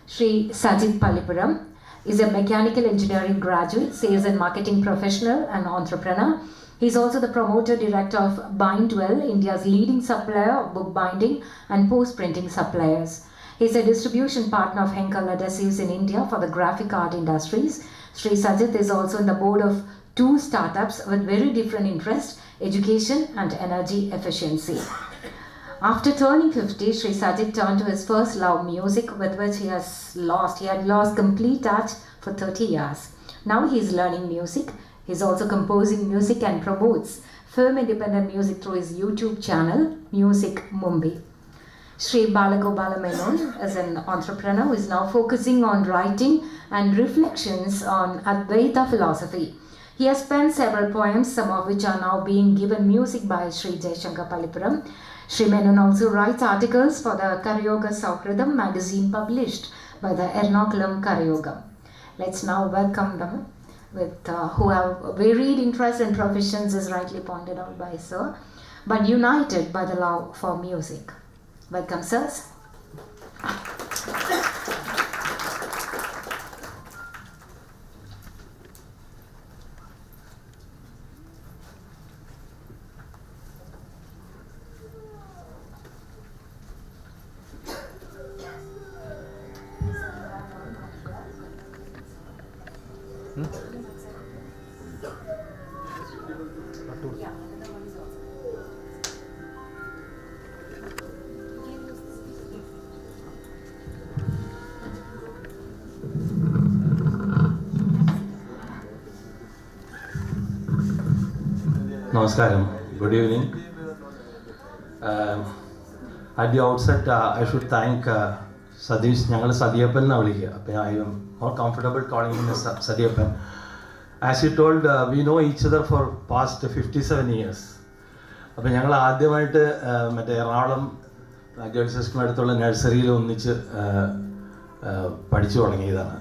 [SPEAKER 1] Sri Sajid Palipuram is a mechanical engineering graduate, sales and marketing professional, and entrepreneur. He is also the promoter director of Bindwell, India's leading supplier of bookbinding and post-printing suppliers. He is a distribution partner of Henkel Adhesives in India for the graphic art industries. Sri Sajid is also on the board of 2 startups with very different interests, education and energy efficiency. After turning 50, Sri Sajid turned to his first love, music, with which he had lost complete touch for 30 years. Now he is learning music. He is also composing music and promotes film independent music through his YouTube channel, Music Mumbai. Sri Balagopala Menon is an entrepreneur who is now focusing on writing and reflections on Advaita philosophy. He has penned several poems, some of which are now being given music by Sri Jayashankar Palipuram. Sri Menon also writes articles for the Karyoga Saukridam magazine published by the Ernakulam Karyogam. Let's now welcome them who have varied interests and professions, as rightly pointed out by Sir, but united by the love for music. Welcome, sirs.
[SPEAKER 6] Namaskaram. Good evening. At the outset, I should thank Sadish. ഞങ്ങൾ സതിയപ്പൻ എന്നാണ് വിളിക്കുക. I am more comfortable calling him as സതിയപ്പൻ. As you told, we know each other for past 57 years. അപ്പോൾ ഞങ്ങൾ ആദ്യമായിട്ട് മറ്റേ Ernakulam girls ഹൈസ്കൂളിന് അടുത്തുള്ള നഴ്സറിയിൽ ഒന്നിച്ച് പഠിച്ചു തുടങ്ങിയതാണ്.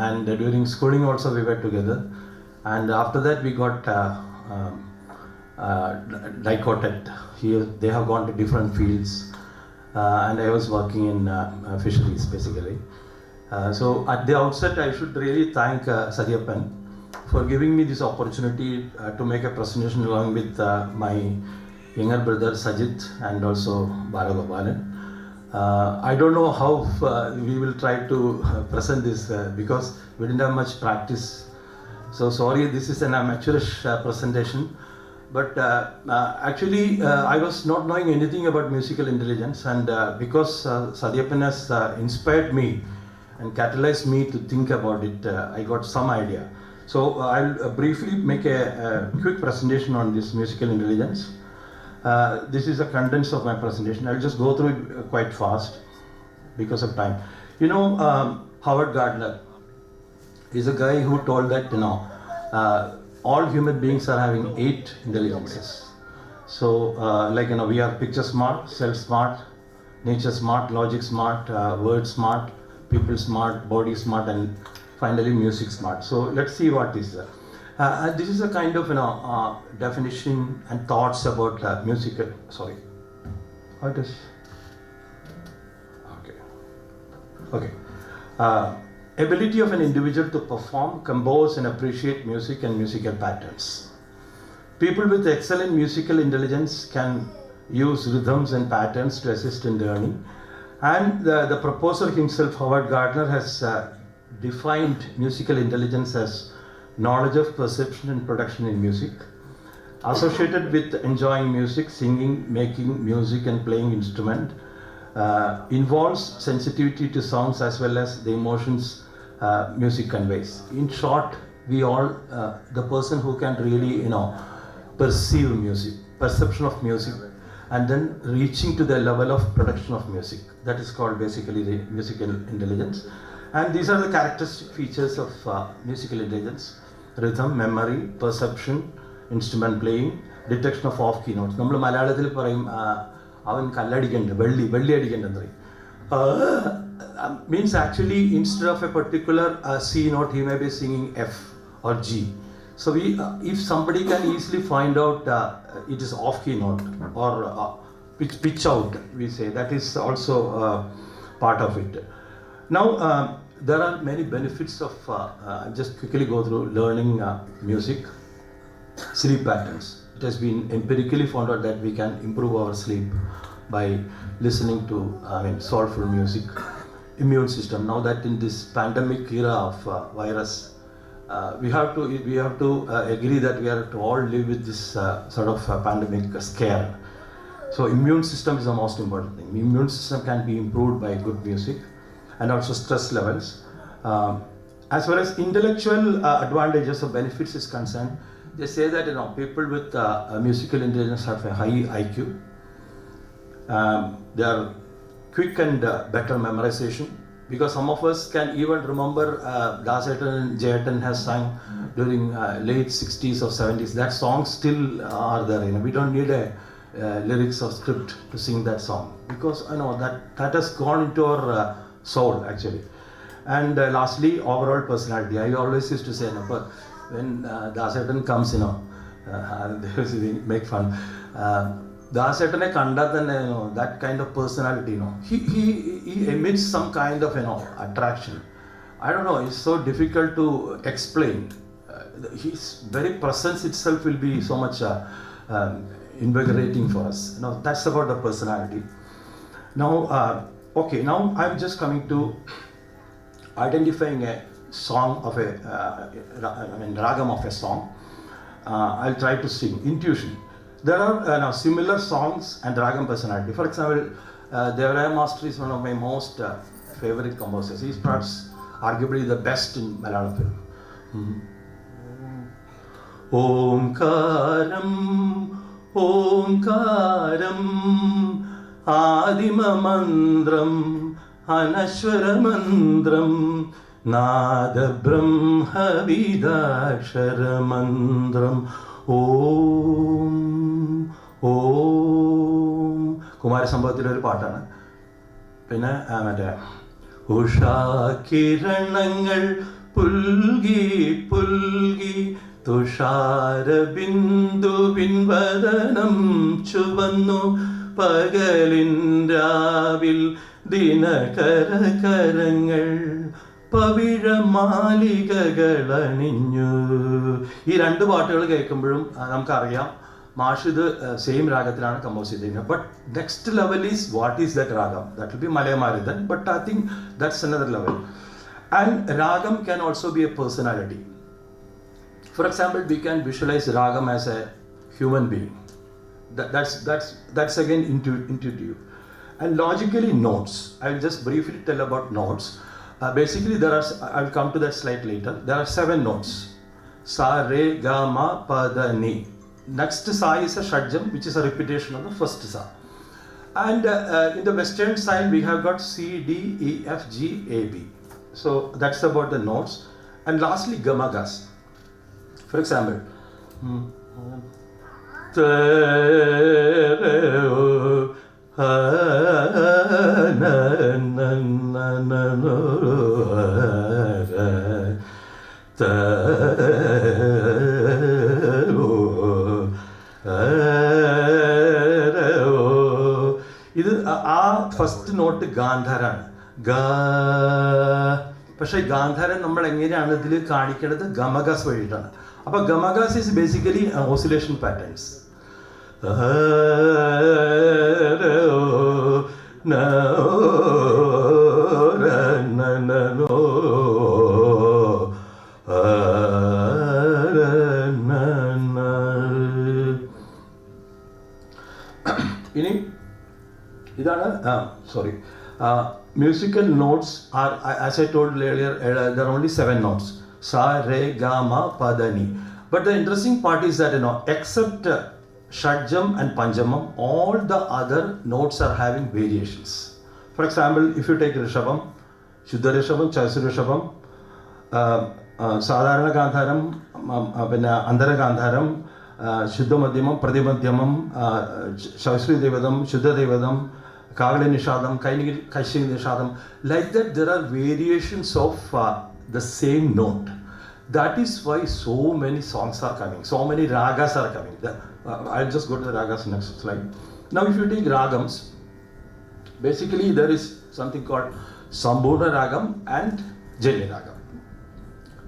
[SPEAKER 6] And during schooling also we were together. And after that we got dichoted. Here they have gone to different fields, and I was working in fisheries basically. So at the outset I should really thank Sadiyappan for giving me this opportunity to make a presentation along with my younger brother Sajid and also Balagopalan. I don't know how we will try to present this because we didn't have much practice. So sorry, this is an amateurish presentation. But actually, I was not knowing anything about musical intelligence, and because Sadiyappan has inspired me and catalyzed me to think about it, I got some idea. So I'll briefly make a quick presentation on this musical intelligence. This is a contents of my presentation. I'll just go through it quite fast because of time. You know, Howard Gardner is a guy who told that, you know, all human beings are having 8 intelligences. So, like, you know, we are picture smart, self smart, nature smart, logic smart, word smart, people smart, body smart, and finally music smart. So, let's see what is that. This is a kind of, you know, definition and thoughts about musical. Sorry, how it is? Okay. Ability of an individual to perform, compose and appreciate music and musical patterns. People with excellent musical intelligence can use rhythms and patterns to assist in learning. And the proposer himself, Howard Gardner, has defined musical intelligence as knowledge of perception and production in music, associated with enjoying music, singing, making music and playing instrument, involves sensitivity to sounds as well as the emotions music conveys. In short, we all, the person who can really, perceive music, perception of music, and then reaching to the level of production of music. That is called basically the musical intelligence. And these are the characteristic features of musical intelligence: rhythm, memory, perception, instrument playing, detection of off-key notes. നമ്മൾ മലയാളത്തിൽ പറയും അവൻ കല്ലടിക്കണ്ട്, വെള്ളി അടിക്കണ്ടെന്ന് പറയും. Means actually instead of a particular C note, he may be singing F or G. So if somebody can easily find out it is off-key note or pitch out, we say, that is also part of it. Now there are many benefits of just quickly go through learning music. Sleep patterns. It has been empirically found out that we can improve our sleep by listening to soulful music. Immune system. Now that in this pandemic era of virus, we have to agree that we are to all live with this sort of pandemic scare. So immune system is the most important thing. Immune system can be improved by good music, and also stress levels. As far as intellectual advantages or benefits is concerned, they say that people with musical intelligence have a high IQ. They are quick and better memorization, because some of us can even remember Dasetan and Jayatan has sung during late 60s or 70s. That song still are there. We don't need a lyrics or script to sing that song, because that has gone into our soul actually. And lastly, overall personality. I always used to say, when Dasetan comes, they make fun. Dasetane kanda thanne, that kind of personality, he emits some kind of attraction. I don't know, it's so difficult to explain. His very presence itself will be so much invigorating for us. That's about the personality. Now now I'm just coming to identifying a song of ragam of a song. I'll try to sing. Intuition. There are similar songs and ragam personality. For example, Devaraya Master is one of my most favorite composers. He is perhaps arguably the best in Malayalam film. Omkaram, Omkaram, Adima Mandram, Anashwara Mandram, Nada Brahma Vidakshara Mandram. ഓം ഓം കുമാരസംഭവത്തിലൊരു പാട്ടാണ്. പിന്നെ മറ്റേ ഉഷാകിരണങ്ങൾ പുൽകി പുൽകി തുഷാരബിന്ദുവിൻ വദനം ചുവന്നു പകലിൻ രാവിൽ ദിനകരകരങ്ങൾ പവിഴമാലികകളണിഞ്ഞു. ഈ രണ്ട് പാട്ടുകൾ കേൾക്കുമ്പോഴും നമുക്കറിയാം മാഷ് ഇത് സെയിം രാഗത്തിലാണ് കമ്പോസ് ചെയ്തിരിക്കുന്നത്. But next level is what is that രാഗം? That will be Malayamarutham. But I think that's another level. And രാഗം can also be a personality. For example, we can visualise രാഗം as a human being. That's again intuitive. And logically, notes. I'll just briefly tell about notes. Basically, I'll come to that slide later. There are 7 notes. Sa, Re, Ga, Ma, Pa, Da, Ni. Next Sa is a Shadjam, which is a repetition of the first Sa. And in the western side, we have got C, D, E, F, G, A, B. So that's about the notes. And lastly, Gamagas. For example, ഇത് ആ first not ഗാന്ധാരാണ്. പക്ഷേ ഗാന്ധാരം നമ്മൾ എങ്ങനെയാണ് ഇതിൽ കാണിക്കേണ്ടത്? ഗമഗാസ് വഴിയിട്ടാണ്. അപ്പോൾ ഗമഗാസ് is basically oscillation patterns. ഇനി Sorry. Musical notes are, as I told earlier, there are only 7 notes. Sa, re, ga, ma, pa, da, ni. But the interesting part is that, except Shadjam and Panjamam, all the other notes are having variations. For example, if you take Rishabam, Shuddha Rishabam, Chasur Rishabam, Sadharana Gandharam, Andhara Gandharam, Shuddha Madhyamam, Pradimadhyamam, Shasri Devadam, Shuddha Devadam, Kagale Nishadam, Kaishi Nishadam. Like that, there are variations of the same note. That is why so many songs are coming, so many ragas are coming. I'll just go to the ragas next slide. Now, if you take ragams, basically there is something called Sambhurna Ragam and Janya Ragam.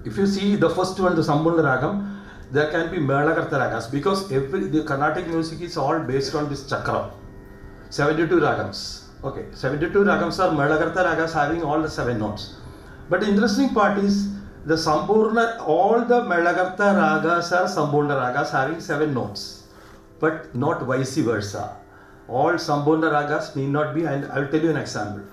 [SPEAKER 6] If you see the first one, the Sambhurna Ragam, there can be Melakarta Ragas because the Carnatic music is all based on this chakra. 72 ragams. Okay, 72 ragams are Melakarta Ragas having all the 7 notes. But the interesting part is the Sambhurna, all the Melakarta Ragas are Sambhurna Ragas having 7 notes. But not vice versa. All Sambhurna Ragas need not be, and I will tell you an example.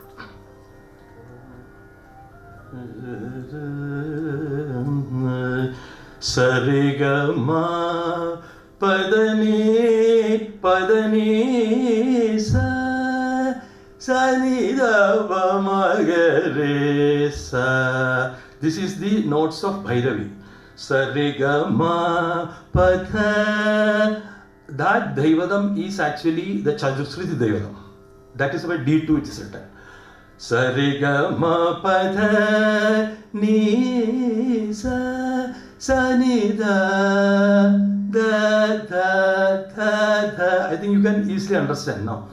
[SPEAKER 6] Sarigama Padani Padani Sa Sanidava Magare Sa. This is the notes of Bhairavi. Sarigama Padha. That Daivadam is actually the Chajusriti Daivadam. That is why D2 it is written. Sarigama Padha Ni Sa Sanida Da Da Da Da. I think you can easily understand now.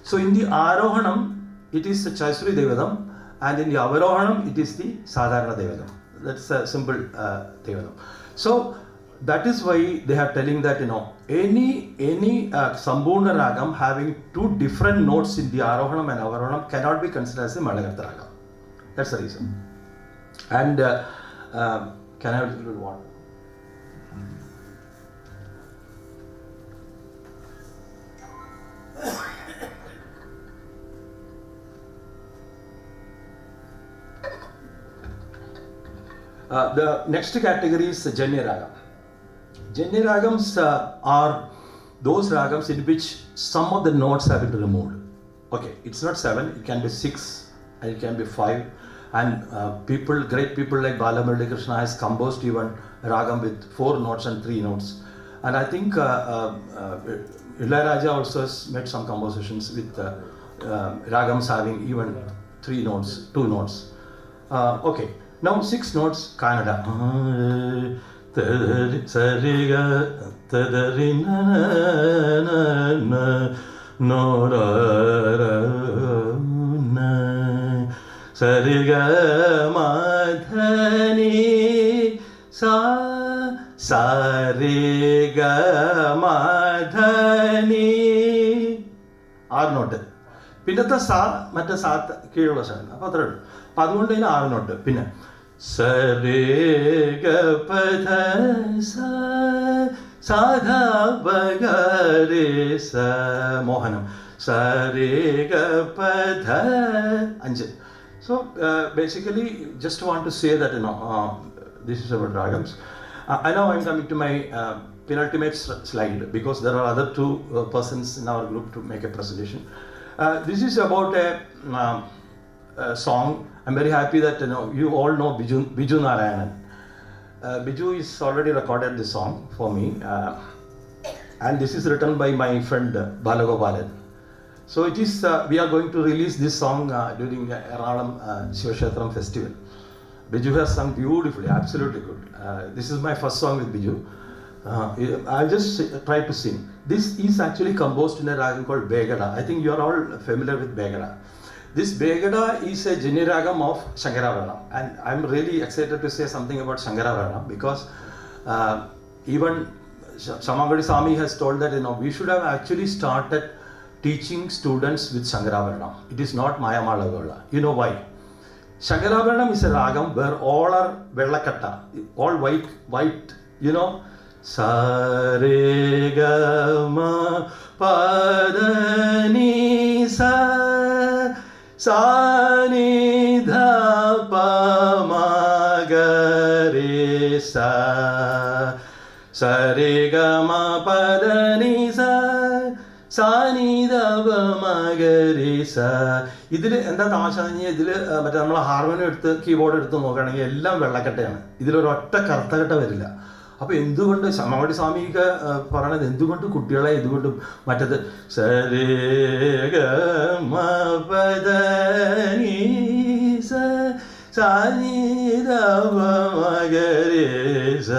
[SPEAKER 6] So in the Arohanam, it is the Chajusri Devadam, and in the Avarohanam, it is the Sadharana Devadam. That's a simple Devadam. So that is why they are telling that any Sambhurna Ragam having 2 different notes in the Arohanam and Avarohanam cannot be considered as a Malakarta Ragam. That's the reason. And can I have a little water? The next category is Janya Ragam. Janya Ragams are those ragams in which some of the notes have been removed. Okay, it's not 7, it can be 6 and it can be 5. And great people like Balamurali Krishna has composed even ragam with 4 notes and 3 notes. And I think Ilayaraja also has made some compositions with ragams having even 3 notes, 2 notes. Okay, now 6 notes, Kannada. Sariga tadari na na na no na Sariga madhani sa Sariga madhani 6 note. പിന്നത്തെ സാ മറ്റേ സാ കീഴുള്ള സാ അപ്പോൾ അത്രേ ഉള്ളൂ. അപ്പം അതുകൊണ്ട് തന്നെ 6 നോട്ട്. പിന്നെ Sarega sa Sadha Bagare sa Mohanam Sarega Padha Anje. So basically just want to say that this is about ragams. I know I'm coming to my penultimate slide because there are other 2 persons in our group to make a presentation. This is about a song. I'm very happy that you all know Biju Narayanan. Biju is already recorded this song for me, and this is written by my friend Balagopalan. So it is we are going to release this song during Ernakulam Shivashetram festival. Biju has sung beautifully, absolutely good. This is my first song with Biju. I'll just try to sing. This is actually composed in a ragam called Begada. I think you are all familiar with Begada. This Begada is a Janya Ragam of Shankarabharanam, and I'm really excited to say something about Shankarabharanam because even Samagadi Swami has told that we should have actually started teaching students with Shankarabharanam. It is not Mayamalagola. You know why? Shankarabharanam is a ragam where all are Vellakatta, all white, Sa re ga ma Padani sa sa ni dha pa ma ga re sa sa re ga ma pa da ni sa sa ni dha pa ma ga re sa. ഇതിൽ എന്താ തമാശ എന്ന് പറഞ്ഞാൽ ഇതിൽ മറ്റേ നമ്മൾ harmonium എടുത്ത് keyboard എടുത്ത് നോക്കുകയാണെങ്കിൽ എല്ലാം വെള്ളക്കെട്ടയാണ്. ഇതിലൊരൊറ്റ കറുത്തക്കെട്ട വരില്ല. അപ്പോൾ എന്തുകൊണ്ട് മമ്മൂട്ടി സ്വാമിക്ക് പറയണത് എന്തുകൊണ്ട് കുട്ടികളെ ഇതുകൊണ്ട് മറ്റത് സരേ ഗ മ പ ദ നീ സ സാ നീ ധ പ മ ഗ രേ സ.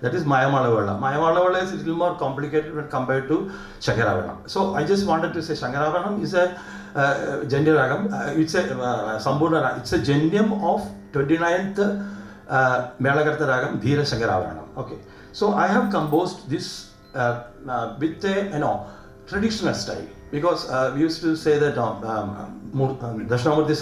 [SPEAKER 6] That is Mayamalavala. Mayamalavala is a little more complicated when compared to Shankaravanam. So I just wanted to say Shankaravanam is a Janya Ragam. It's a Sambhurna Ragam. It's a Janyam of 29th Melakartha Ragam, Dhira Shankaravanam. Okay. So I have composed this with a traditional style, because we used to say that Dakshinamurti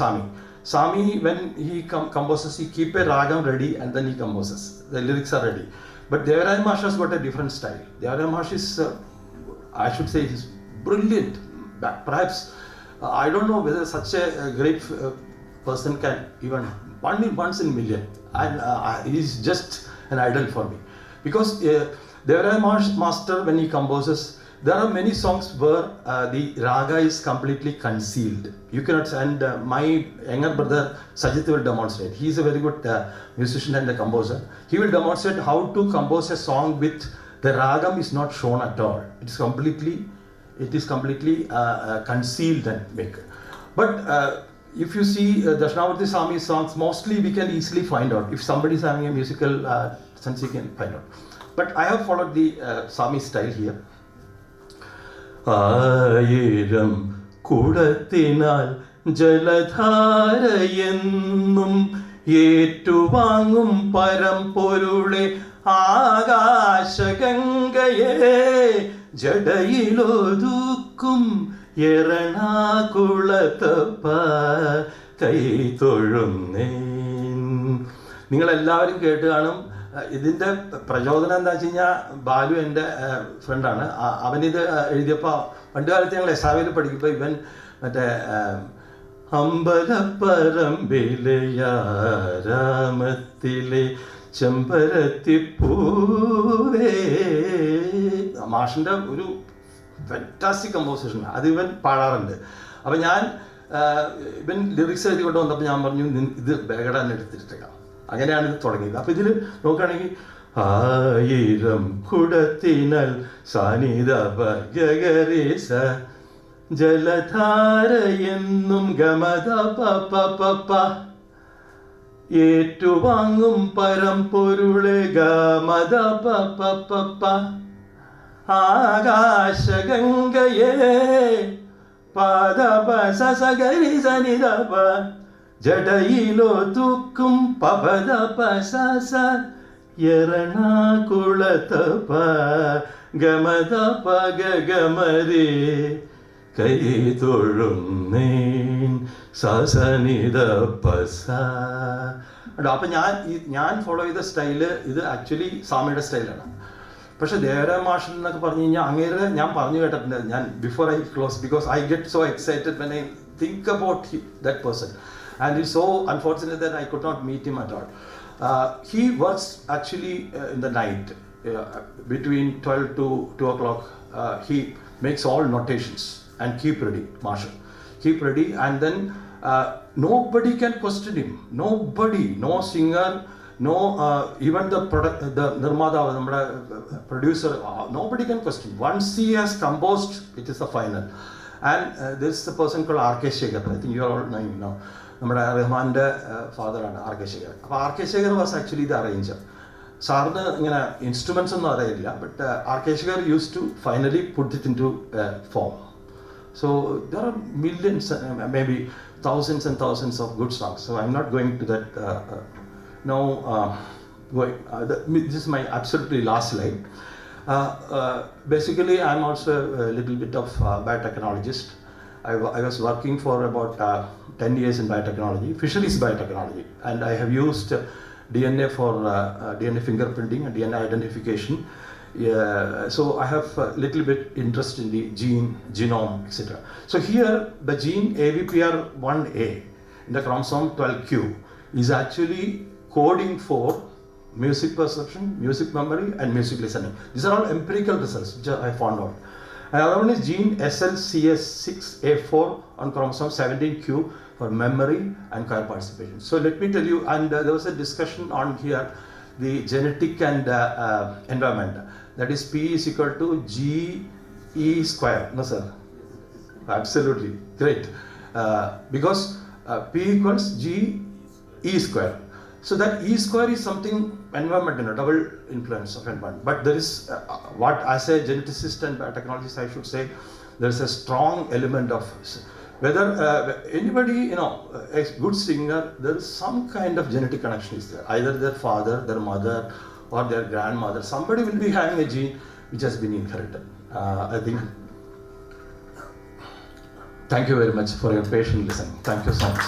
[SPEAKER 6] Swami, when he composes, he keep a ragam ready and then he composes. The lyrics are ready. But Devaraya Maharshi has got a different style. Devaraya Maharshi is, I should say, he's brilliant. Perhaps, I don't know whether such a great person can even once in a million. And he's just an idol for me. Because Devaraya Master, when he composes, there are many songs where the raga is completely concealed. You cannot, and my younger brother Sajit will demonstrate. He is a very good musician and a composer. He will demonstrate how to compose a song with the ragam is not shown at all. It is completely concealed and make. But if you see Dakshinamurti Swami's songs, mostly we can easily find out. If somebody is having a musical sense, he can find out. But I have followed the Swami style here. ആയിരം കുടത്തിനാൽ ജലധാരയെന്നും ഏറ്റുവാങ്ങും പരമ്പൊരുളെ ആകാശഗംഗയെ ജടയിലൊതുക്കും എറണാകുളത്തപ്പ കൈ തൊഴുന്നേൻ. നിങ്ങളെല്ലാവരും കേട്ട് കാണും. ഇതിൻ്റെ പ്രചോദനം എന്താ വെച്ച് കഴിഞ്ഞാൽ, ബാലു എൻ്റെ ഫ്രണ്ടാണ്. അവനിത് എഴുതിയപ്പോൾ പണ്ട് കാലത്ത് ഞങ്ങൾ എസാവിൽ പഠിക്കുമ്പോൾ ഇവൻ മറ്റേ അമ്പലപ്പറമ്പിലെ യാരാമത്തിലെ ചെമ്പരത്തിപ്പൂവേ, മാഷിൻ്റെ ഒരു ഫാന്റാസ്റ്റിക് കമ്പോസിഷനാണ്. അത് ഇവൻ പാടാറുണ്ട്. അപ്പം ഞാൻ ഇവൻ ലിറിക്സ് എഴുതി കൊണ്ട് വന്നപ്പോൾ ഞാൻ പറഞ്ഞു, ഇത് ബേഗഡാൻ എടുത്തിട്ടേക്കാം. അങ്ങനെയാണ് ഇത് തുടങ്ങിയത്. അപ്പോൾ ഇതിൽ നോക്കുകയാണെങ്കിൽ ആയിരം കുടത്തിനൽ സാനിധ ഗഗരീസ ജലധാരയെന്നും ഗമത പ ഏറ്റുവാങ്ങും പരമ്പൊരുളെ ഗമത പ ആകാശഗംഗയെ പാദപ സസഗരി സനിധപ ജടയിലോ തൂക്കും പപദ പസ എറണാകുളത്തപ്പ ഗമത പഗമരേ കൈ തൊഴുന്നേൻ സസനിധ പസ. അപ്പം ഞാൻ ഫോളോ ചെയ്ത സ്റ്റൈല് ഇത് ആക്ച്വലി സ്വാമിയുടെ സ്റ്റൈലാണ്. പക്ഷെ ദേവരായ മാഷൻ എന്നൊക്കെ പറഞ്ഞു കഴിഞ്ഞാൽ അങ്ങേരെ ഞാൻ പറഞ്ഞു കേട്ടിട്ടുണ്ട്. ഞാൻ before I close, because I get so excited when I think about that person. And it's so unfortunate that I could not meet him at all. He works actually in the night, between 12 to 2 o'clock. He makes all notations and keep ready, Marshall. Keep ready, and then nobody can question him. Nobody, no singer, no even the Nirmada, the producer, nobody can question. Once he has composed, it is the final. And there is a person called R.K. Shekhar. I think you are all knowing now. നമ്മുടെ റഹ്മാൻ്റെ ഫാദറാണ് R.K. Shekhar. അപ്പോൾ R.K. Shekhar was actually the arranger. സാറിന് ഇങ്ങനെ instruments ഒന്നും അറിയില്ല, but R.K. Shekhar use to finally put it into form. So there are millions, maybe thousands and thousands of good songs. So I'm not going to that now. This is my absolutely last slide. Basically, I'm also a little bit of biotechnologist. I was working for about 10 years in biotechnology, fisheries biotechnology, and I have used DNA for DNA fingerprinting and DNA identification So I have a little bit interest in the genome, etc. So here the gene AVPR1A in the chromosome 12q is actually coding for music perception, music memory, and music listening. These are all empirical results which I found out. Another one is gene SLCS6A4 on chromosome 17q for memory and choir participation. So let me tell you, and there was a discussion on here, the genetic and environment. That is P is equal to GE square. No, sir? Absolutely. Great. Because P equals GE square. So that E square is something environment, double influence of environment. But there is, what as a geneticist and biotechnologist I should say, there is a strong element of whether anybody, a good singer, there is some kind of genetic connection is there. Either their father, their mother, or their grandmother. Somebody will be having a gene which has been inherited. I think. Thank you very much for your patient listening. Thank you so much.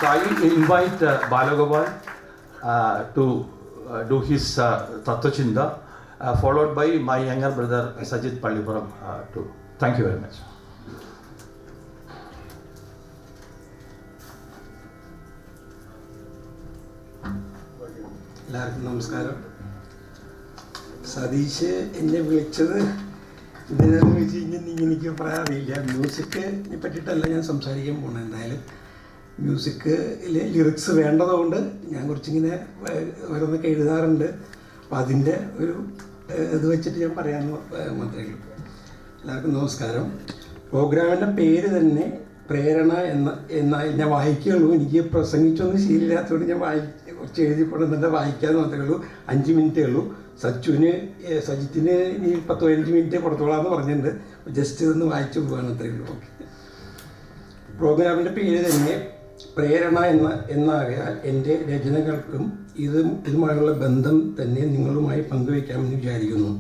[SPEAKER 6] So I invite Balagopal to do his Tattva Chinta, followed by my younger brother Sajid Pallipuram too. Thank you very much.
[SPEAKER 7] എല്ലാവർക്കും നമസ്കാരം. സതീഷ് എന്നെ വിളിച്ചത് എന്തിനാണെന്ന് വെച്ച് കഴിഞ്ഞാൽ എനിക്ക് പറയാറില്ല. മ്യൂസിക്കിനെ പറ്റിയിട്ടല്ല ഞാൻ സംസാരിക്കാൻ പോകുന്നത്. എന്തായാലും മ്യൂസിക്കിലെ ലിറിക്സ് വേണ്ടതുകൊണ്ട് ഞാൻ കുറച്ചിങ്ങനെ ഓരോന്നൊക്കെ എഴുതാറുണ്ട്. അപ്പം അതിൻ്റെ ഒരു ഇത് വെച്ചിട്ട് ഞാൻ പറയാമെന്ന് മാത്രമേ ഉള്ളൂ. എല്ലാവർക്കും നമസ്കാരം. പ്രോഗ്രാമിൻ്റെ പേര് തന്നെ പ്രേരണ എന്ന ഞാൻ വായിക്കുകയുള്ളൂ. എനിക്ക് പ്രസംഗിച്ചൊന്നും ശീലമില്ലാത്തതുകൊണ്ട് ഞാൻ കുറച്ച് എഴുതിക്കൊണ്ടെന്നെ വായിക്കാമെന്ന് മാത്രമേ ഉള്ളൂ. 5 മിനിറ്റേ ഉള്ളൂ. സജിത്തിന് ഇനി 10-15 മിനിറ്റ് കൊടുത്തോളാമെന്ന് പറഞ്ഞിട്ടുണ്ട്. ജസ്റ്റ് ഇതൊന്ന് വായിച്ചു പോകാൻ അത്രയേ ഉള്ളൂ. ഓക്കെ. പ്രോഗ്രാമിൻ്റെ പേര് തന്നെ പ്രേരണ എന്നാകയാൽ എൻ്റെ രചനകൾക്കും ഇതുമായുള്ള ബന്ധം തന്നെ നിങ്ങളുമായി പങ്കുവയ്ക്കാമെന്ന് വിചാരിക്കുന്നു.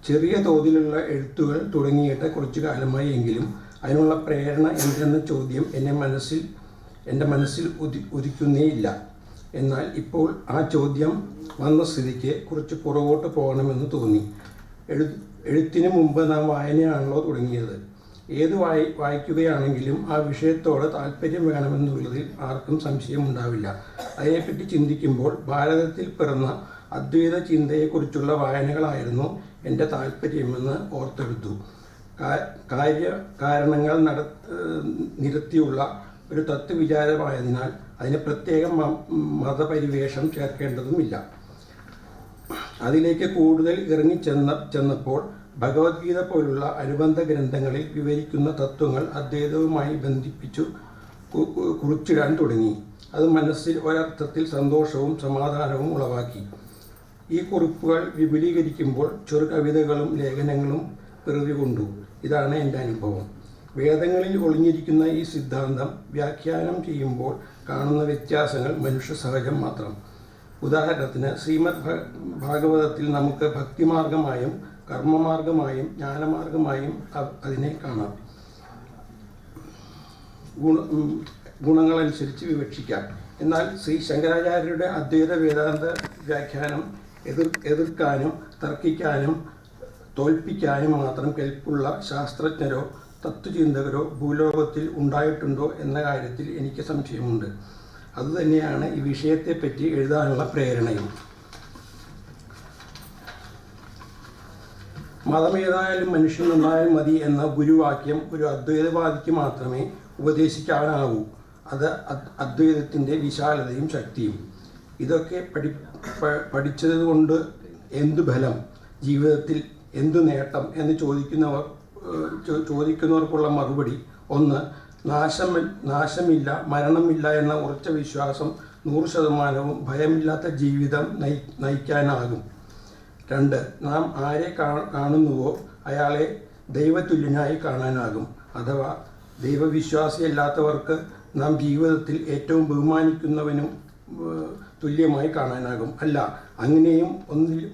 [SPEAKER 7] ചെറിയ തോതിലുള്ള എഴുത്തുകൾ തുടങ്ങിയിട്ട് കുറച്ചു കാലമായി എങ്കിലും അതിനുള്ള പ്രേരണ എന്തെന്ന ചോദ്യം എൻ്റെ മനസ്സിൽ ഉദിക്കുന്നേയില്ല. എന്നാൽ ഇപ്പോൾ ആ ചോദ്യം വന്ന സ്ഥിതിക്ക് കുറച്ച് പുറകോട്ട് പോകണമെന്ന് തോന്നി. എഴുത്തിന് മുമ്പ് നാം വായനയാണല്ലോ തുടങ്ങിയത്. ഏത് വായിക്കുകയാണെങ്കിലും ആ വിഷയത്തോട് താല്പര്യം വേണമെന്നുള്ളതിൽ ആർക്കും സംശയമുണ്ടാവില്ല. അതിനെപ്പറ്റി ചിന്തിക്കുമ്പോൾ ഭാരതത്തിൽ പിറന്ന അദ്വൈത ചിന്തയെക്കുറിച്ചുള്ള വായനകളായിരുന്നു എൻ്റെ താല്പര്യമെന്ന് ഓർത്തെടുത്തു. കാരണങ്ങൾ നിരത്തിയുള്ള ഒരു തത്വവിചാരമായതിനാൽ അതിന് പ്രത്യേകം മതപരിവേഷം ചേർക്കേണ്ടതുമില്ല. അതിലേക്ക് കൂടുതൽ ചെന്നപ്പോൾ ഭഗവത്ഗീത പോലുള്ള അനുബന്ധ ഗ്രന്ഥങ്ങളിൽ വിവരിക്കുന്ന തത്വങ്ങൾ അദ്വൈതവുമായി ബന്ധിപ്പിച്ചു കുറിച്ചിടാൻ തുടങ്ങി. അത് മനസ്സിൽ ഒരർത്ഥത്തിൽ സന്തോഷവും സമാധാനവും ഉളവാക്കി. ഈ കുറിപ്പുകൾ വിപുലീകരിക്കുമ്പോൾ ചെറുകവിതകളും ലേഖനങ്ങളും പിറവികൊണ്ടു. ഇതാണ് എൻ്റെ അനുഭവം. വേദങ്ങളിൽ ഒളിഞ്ഞിരിക്കുന്ന ഈ സിദ്ധാന്തം വ്യാഖ്യാനം ചെയ്യുമ്പോൾ കാണുന്ന വ്യത്യാസങ്ങൾ മനുഷ്യ സഹജം മാത്രം. ഉദാഹരണത്തിന് ശ്രീമദ് ഭാഗവതത്തിൽ നമുക്ക് ഭക്തിമാർഗമായും കർമ്മമാർഗമായും ജ്ഞാനമാർഗമായും അതിനെ കാണാം. ഗുണങ്ങളനുസരിച്ച് വിവക്ഷിക്കാം. എന്നാൽ ശ്രീ ശങ്കരാചാര്യരുടെ അദ്വൈത വേദാന്ത വ്യാഖ്യാനം എതിർക്കാനും തർക്കിക്കാനും തോൽപ്പിക്കാനും മാത്രം കെൽപ്പുള്ള ശാസ്ത്രജ്ഞരോ തത്വചിന്തകരോ ഭൂലോകത്തിൽ ഉണ്ടായിട്ടുണ്ടോ എന്ന കാര്യത്തിൽ എനിക്ക് സംശയമുണ്ട്. അതുതന്നെയാണ് ഈ വിഷയത്തെപ്പറ്റി എഴുതാനുള്ള പ്രേരണയും. മതമേതായാലും മനുഷ്യൻ നന്നായാലും മതി എന്ന ഗുരുവാക്യം ഒരു അദ്വൈതവാദിക്ക് മാത്രമേ ഉപദേശിക്കാനാവൂ. അത് അദ്വൈതത്തിൻ്റെ വിശാലതയും ശക്തിയും. ഇതൊക്കെ പഠിച്ചതുകൊണ്ട് എന്തു ഫലം, ജീവിതത്തിൽ എന്തു നേട്ടം എന്ന് ചോദിക്കുന്നവർക്കുള്ള മറുപടി: 1. നാശമില്ല, മരണമില്ല എന്ന ഉറച്ച വിശ്വാസം 100% ഭയമില്ലാത്ത ജീവിതം നയിക്കാനാകും. 2. നാം ആരെ കാണുന്നുവോ അയാളെ ദൈവതുല്യനായി കാണാനാകും. അഥവാ ദൈവവിശ്വാസിയല്ലാത്തവർക്ക് നാം ജീവിതത്തിൽ ഏറ്റവും ബഹുമാനിക്കുന്നവനും തുല്യമായി കാണാനാകും. അല്ല, അങ്ങനെയും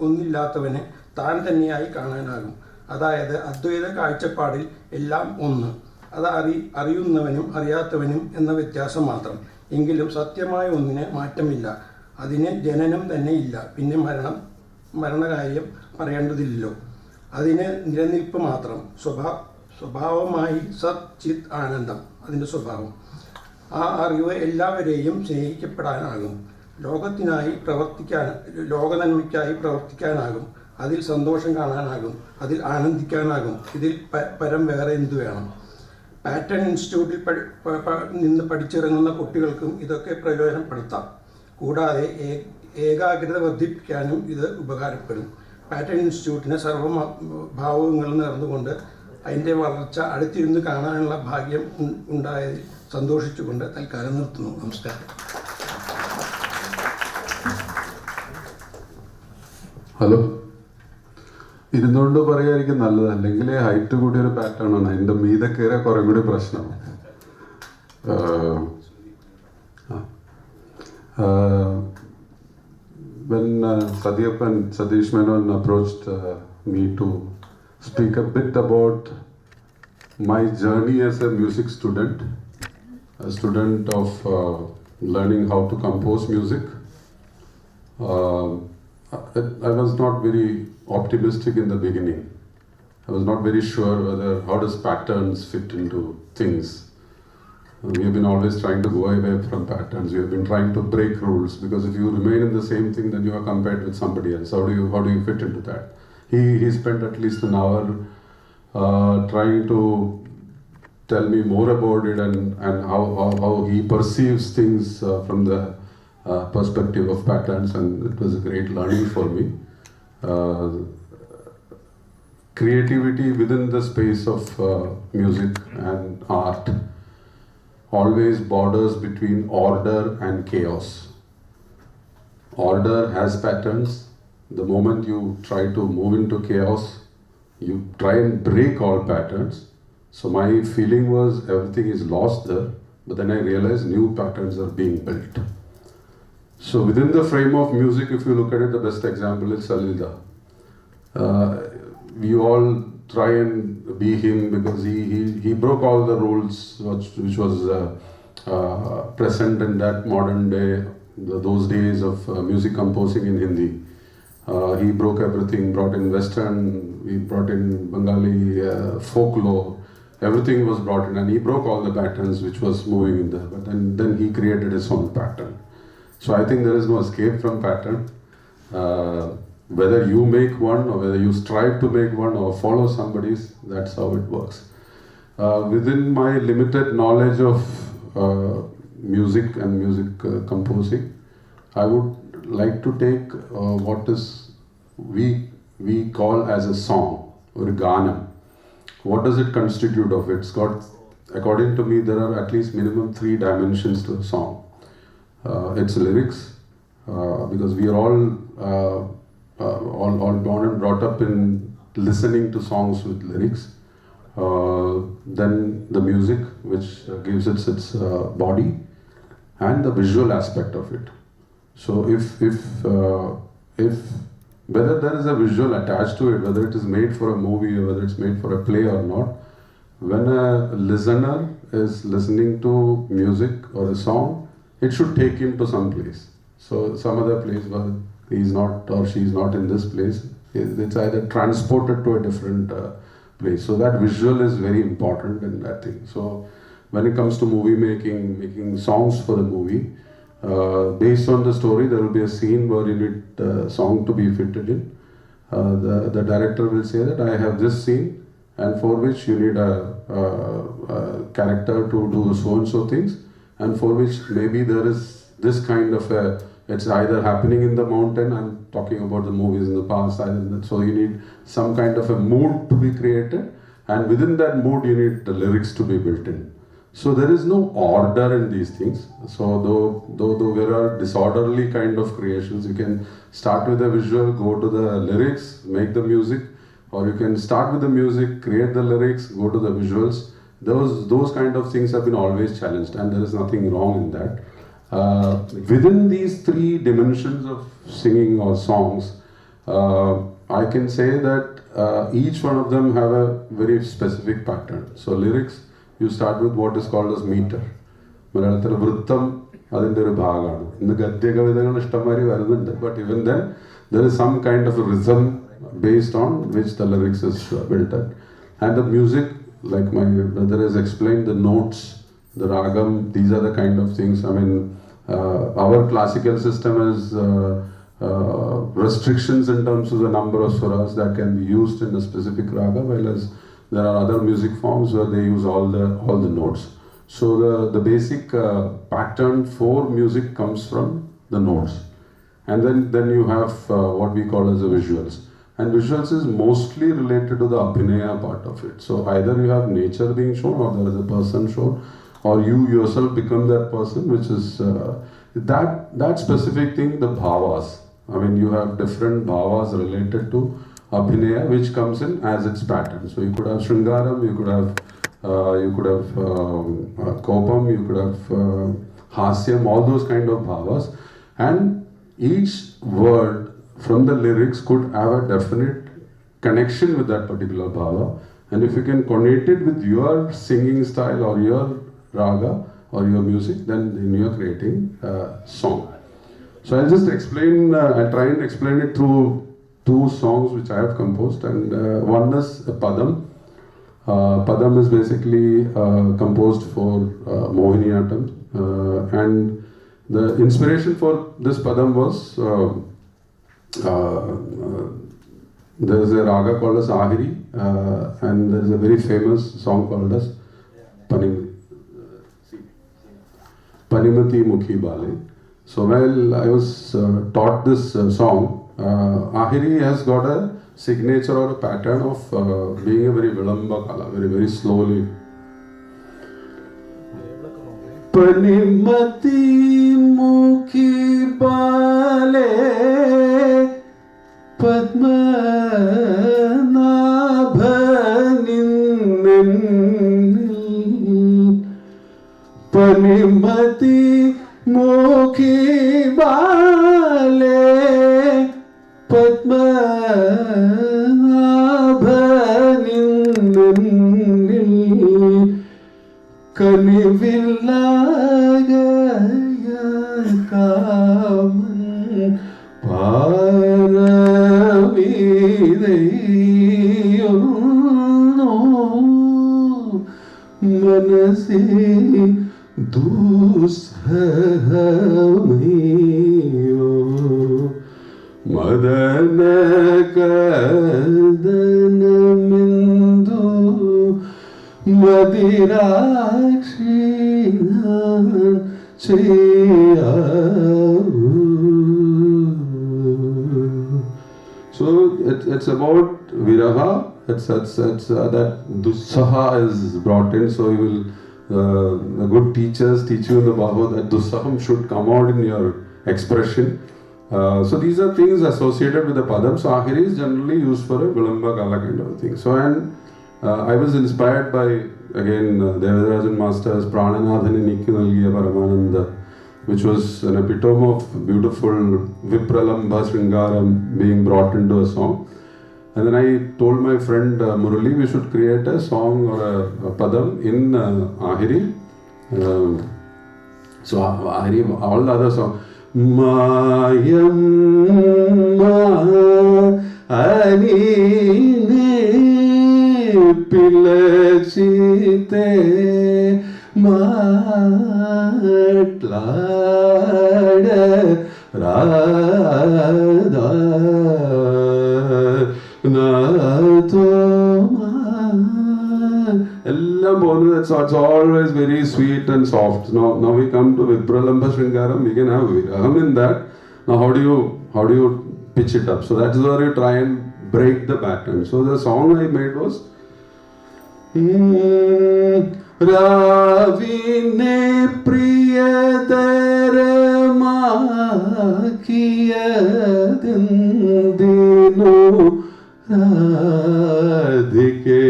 [SPEAKER 7] ഒന്നില്ലാത്തവനെ താൻ തന്നെയായി കാണാനാകും. അതായത് അദ്വൈത കാഴ്ചപ്പാടിൽ എല്ലാം ഒന്ന്. അത് അറിയുന്നവനും അറിയാത്തവനും എന്ന വ്യത്യാസം മാത്രം. എങ്കിലും സത്യമായ ഒന്നിന് മാറ്റമില്ല. അതിന് ജനനം തന്നെ ഇല്ല. പിന്നെ മരണകാര്യം പറയേണ്ടതില്ലല്ലോ. അതിന് നിലനിൽപ്പ് മാത്രം, സ്വഭാവമായി സത് ചിത് ആനന്ദം, അതിൻ്റെ സ്വഭാവം. ആ അറിവ് എല്ലാവരെയും സ്നേഹിക്കപ്പെടാനാകും, ലോകനന്മയ്ക്കായി പ്രവർത്തിക്കാനാകും, അതിൽ സന്തോഷം കാണാനാകും, അതിൽ ആനന്ദിക്കാനാകും. ഇതിൽ പരം വേറെ എന്തു വേണം? പാറ്റേൺ ഇൻസ്റ്റിറ്റ്യൂട്ടിൽ നിന്ന് പഠിച്ചിറങ്ങുന്ന കുട്ടികൾക്കും ഇതൊക്കെ പ്രയോജനപ്പെടുത്താം. കൂടാതെ ഏകാഗ്രത വർദ്ധിപ്പിക്കാനും ഇത് ഉപകാരപ്പെടും. പാറ്റേൺ ഇൻസ്റ്റിറ്റ്യൂട്ടിന് സർവ്വഭാവങ്ങൾ നേർന്നുകൊണ്ട് അതിൻ്റെ വളർച്ച അടുത്തിരുന്ന് കാണാനുള്ള ഭാഗ്യം ഉണ്ടായതിൽ സന്തോഷിച്ചുകൊണ്ട് തൽക്കാലം നിർത്തുന്നു. നമസ്കാരം.
[SPEAKER 8] ഹലോ, ഇരുന്നുകൊണ്ട് പറയായിരിക്കും നല്ലത്, അല്ലെങ്കിൽ ഹൈറ്റ് കൂടിയൊരു പാറ്റേൺ ആണ്. അതിൻ്റെ മീതെ കയറിയ കുറെ കൂടി പ്രശ്നം. When Satish Menon approached me to speak a bit about my journey as a music student, a student of learning how to compose music, I was not very optimistic in the beginning. I was not very sure how does patterns fit into things. We have been always trying to go away from patterns. We have been trying to break rules, because if you remain in the same thing, then you are compared with somebody else. How do you fit into that? He spent at least an hour trying to tell me more about it and how he perceives things from the perspective of patterns, and it was a great learning for me. Creativity within the space of music and art always borders between order and chaos. Order has patterns. The moment you try to move into chaos, you try and break all patterns. So my feeling was everything is lost there, but then I realized new patterns are being built. So within the frame of music, if you look at it, the best example is Salilda. We all try and be him because he broke all the rules which was present in that modern day, those days of music composing in Hindi. He broke everything, brought in Western, he brought in Bengali folklore, everything was brought in, and he broke all the patterns which was moving in there, but then he created his own pattern. So I think there is no escape from pattern. Whether you make one or whether you strive to make one or follow somebody's, that's how it works. Within my limited knowledge of music and music composing, I would like to take what is we call as a song or a gana. What does it constitute of? It's got, according to me, there are at least minimum 3 dimensions to a song. It's lyrics, because we are all born and brought up in listening to songs with lyrics. Then the music, which gives it its body, and the visual aspect of it. So if whether there is a visual attached to it, whether it is made for a movie or whether it's made for a play or not, when a listener is listening to music or a song, it should take him to some place. So some other place where he's not or she's not in this place, it's either transported to a different place. So that visual is very important in that thing. So when it comes to movie making songs for the movie, based on the story, there will be a scene where you need the song to be fitted in. The director will say that I have this scene, and for which you need a character to do so and so things, and for which maybe there is this kind of it's either happening in the mountain. I'm talking about the movies in the past. So you need some kind of a mood to be created, and within that mood you need the lyrics to be built in. So there is no order in these things. So though there are disorderly kind of creations, you can start with the visual, go to the lyrics, make the music, or you can start with the music, create the lyrics, go to the visuals. Those kind of things have been always challenged, and there is nothing wrong in that. Within these 3 dimensions of singing or songs, I can say that each one of them have a very specific pattern. So lyrics, you start with what is called as meter. മലയാളത്തിൽ വൃത്തം അതിൻ്റെ ഒരു ഭാഗമാണ്. ഇന്ന് ഗദ്യ കവിതകൾ ഇഷ്ടംമാതിരി വരുന്നുണ്ട്, but even then there is some kind of a rhythm based on which the lyrics is built at. And the music, like my brother has explained, the notes, the ragam, these are the kind of things. I mean, our classical system has restrictions in terms of the number of swaras that can be used in a specific raga, whereas there are other music forms where they use all the notes. So the basic pattern for music comes from the notes. And then you have what we call as the visuals. And visuals is mostly related to the abhinaya part of it. So either you have nature being shown, or there is a person shown, or you yourself become that person, which is that specific thing, the bhavas. I mean, you have different bhavas related to abhinaya, which comes in as its pattern. So you could have shringaram, you could have kopam, you could have hasyam, all those kind of bhavas. And each word from the lyrics could have a definite connection with that particular bhava. And if you can connect it with your singing style or your raga or your music, then you are creating a song. So I'll just explain, I'll try and explain it through two songs which I have composed. And one is a padam. Padam is basically composed for Mohiniyattam. And the inspiration for this padam was, there is a raga called as Ahiri, and there is a very famous song called as Panimati Mukhi Bale. So while I was taught this song, Ahiri has got a signature or a pattern of being a very vilamba kala, very slowly. Panimati Mukhi Bale Padmanabhanin Panimati Mukhi Bale Padmanabhanin Kanivillagaya Kaman Paramideyunno Manasi Dusahamiyo Madana Kadanamindu Madirakshinan Cheyavu. So it's about viraha. It's that dussaha is brought in. So you will, the good teachers teach you in the Bhagavad that dussaham should come out in your expression. So these are things associated with the padam. So ahiri is generally used for a vilamba kala kind of thing. So and I was inspired by, again, Devarajan Master's Prananadhani Nikku Nalgiya Paramananda, which was an epitome of beautiful Vipralambha Sringaram being brought into a song. And then I told my friend Murali we should create a song or a padam in Ahiri. So Ahiri, all the other songs. Mayam Anine Pilachite Matlada Radha Natoma. So it's always very sweet and soft. Now we come to Vipralambha Sringaram, we can have viraham in that. Now how do you pitch it up? So that's where you try and break the pattern. So the song I made was Ravine Priyadarama Kiya Dindino Radhike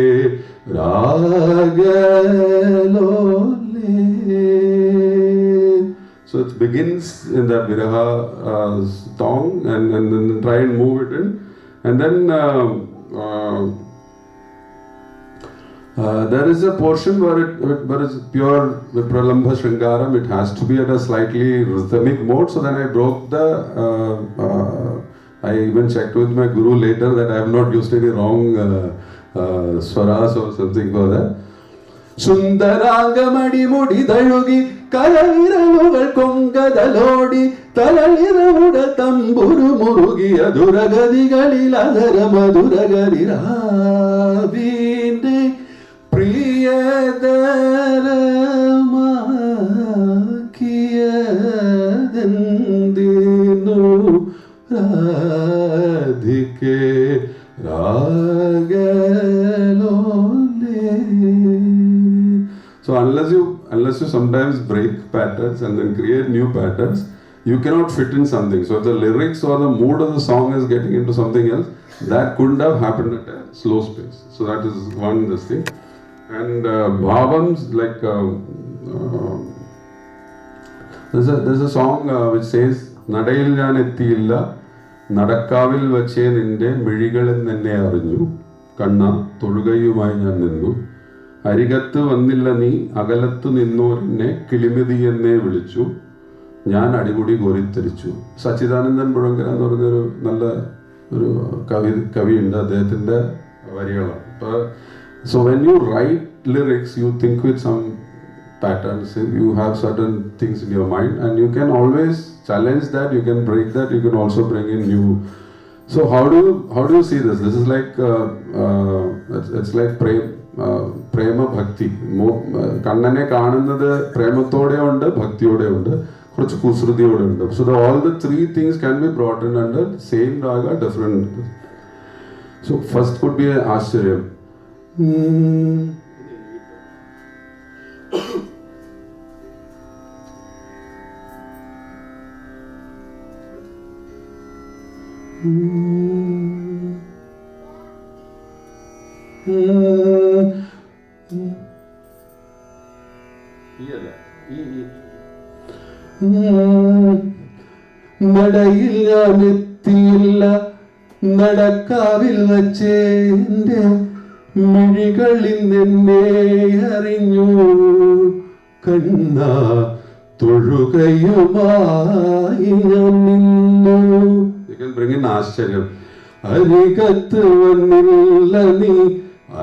[SPEAKER 8] Ragalole. So it begins in that viraha song and then try and move it in. And then there is a portion where it's pure Vipralambha Sringaram. It has to be at a slightly rhythmic mode. So then I broke the I even checked with my guru later that I have not used any wrong swaras or something for that. സുന്ദരാംഗമടി മുടി തഴുകി കരവിരലുകൾ കൊങ്കതലോടി തലളിറവുട തമ്പുരു മുറുകിയ ദുരഗതികളിൽ അതര മധുരഗതിരാവിന്റെ പ്രിയതരമാക്കിയതെന്തിനു രാധികേ രാഗലോലേ. So unless you sometimes break patterns and then create new patterns, you cannot fit in something. So if the lyrics or the mood of the song is getting into something else, that couldn't have happened at a slow space. So that is one this thing. And bhavams, like there's a song which says നടയിൽ ഞാൻ എത്തിയില്ല നടക്കാവിൽ വച്ചേ നിന്റെ മിഴികളിൽ നിന്നെ അറിഞ്ഞു കണ്ണ തൊഴുകയുമായി ഞാൻ നിന്നു അരികത്ത് വന്നില്ല നീ അകലത്ത് നിന്നോരെന്നെ കിളിമിതി എന്നെ വിളിച്ചു ഞാൻ അടിമുടി കോരിത്തരിച്ചു. സച്ചിദാനന്ദൻ പുഴങ്കര എന്ന് പറഞ്ഞൊരു നല്ല ഒരു കവിയുണ്ട്, അദ്ദേഹത്തിൻ്റെ വരികളാണ്. അപ്പോൾ so when you write lyrics, you think with some patterns, you have certain things in your mind and you can always challenge that, you can break that, you can also bring in new. So how do you see this? This is like it's like പ്രേമ ഭക്തി. കണ്ണനെ കാണുന്നത് പ്രേമത്തോടെ ഉണ്ട്, ഭക്തിയോടെ ഉണ്ട്, കുറച്ച് കുസൃതിയോടെ ഉണ്ട്. So all the three things can be brought in under same raga, different. So first could be Ashcharyam. നടയിൽ ഞാൻ എത്തിയില്ല നടക്കാവിൽ വച്ചേ എൻ്റെ മിഴികളിൽ നിന്നെ അറിഞ്ഞു കണ്ണ തൊഴുകയുമായി ഞാൻ നിന്നു. You can bring in ആശ്ചര്യം. അരികത്ത് വന്നില്ല നീ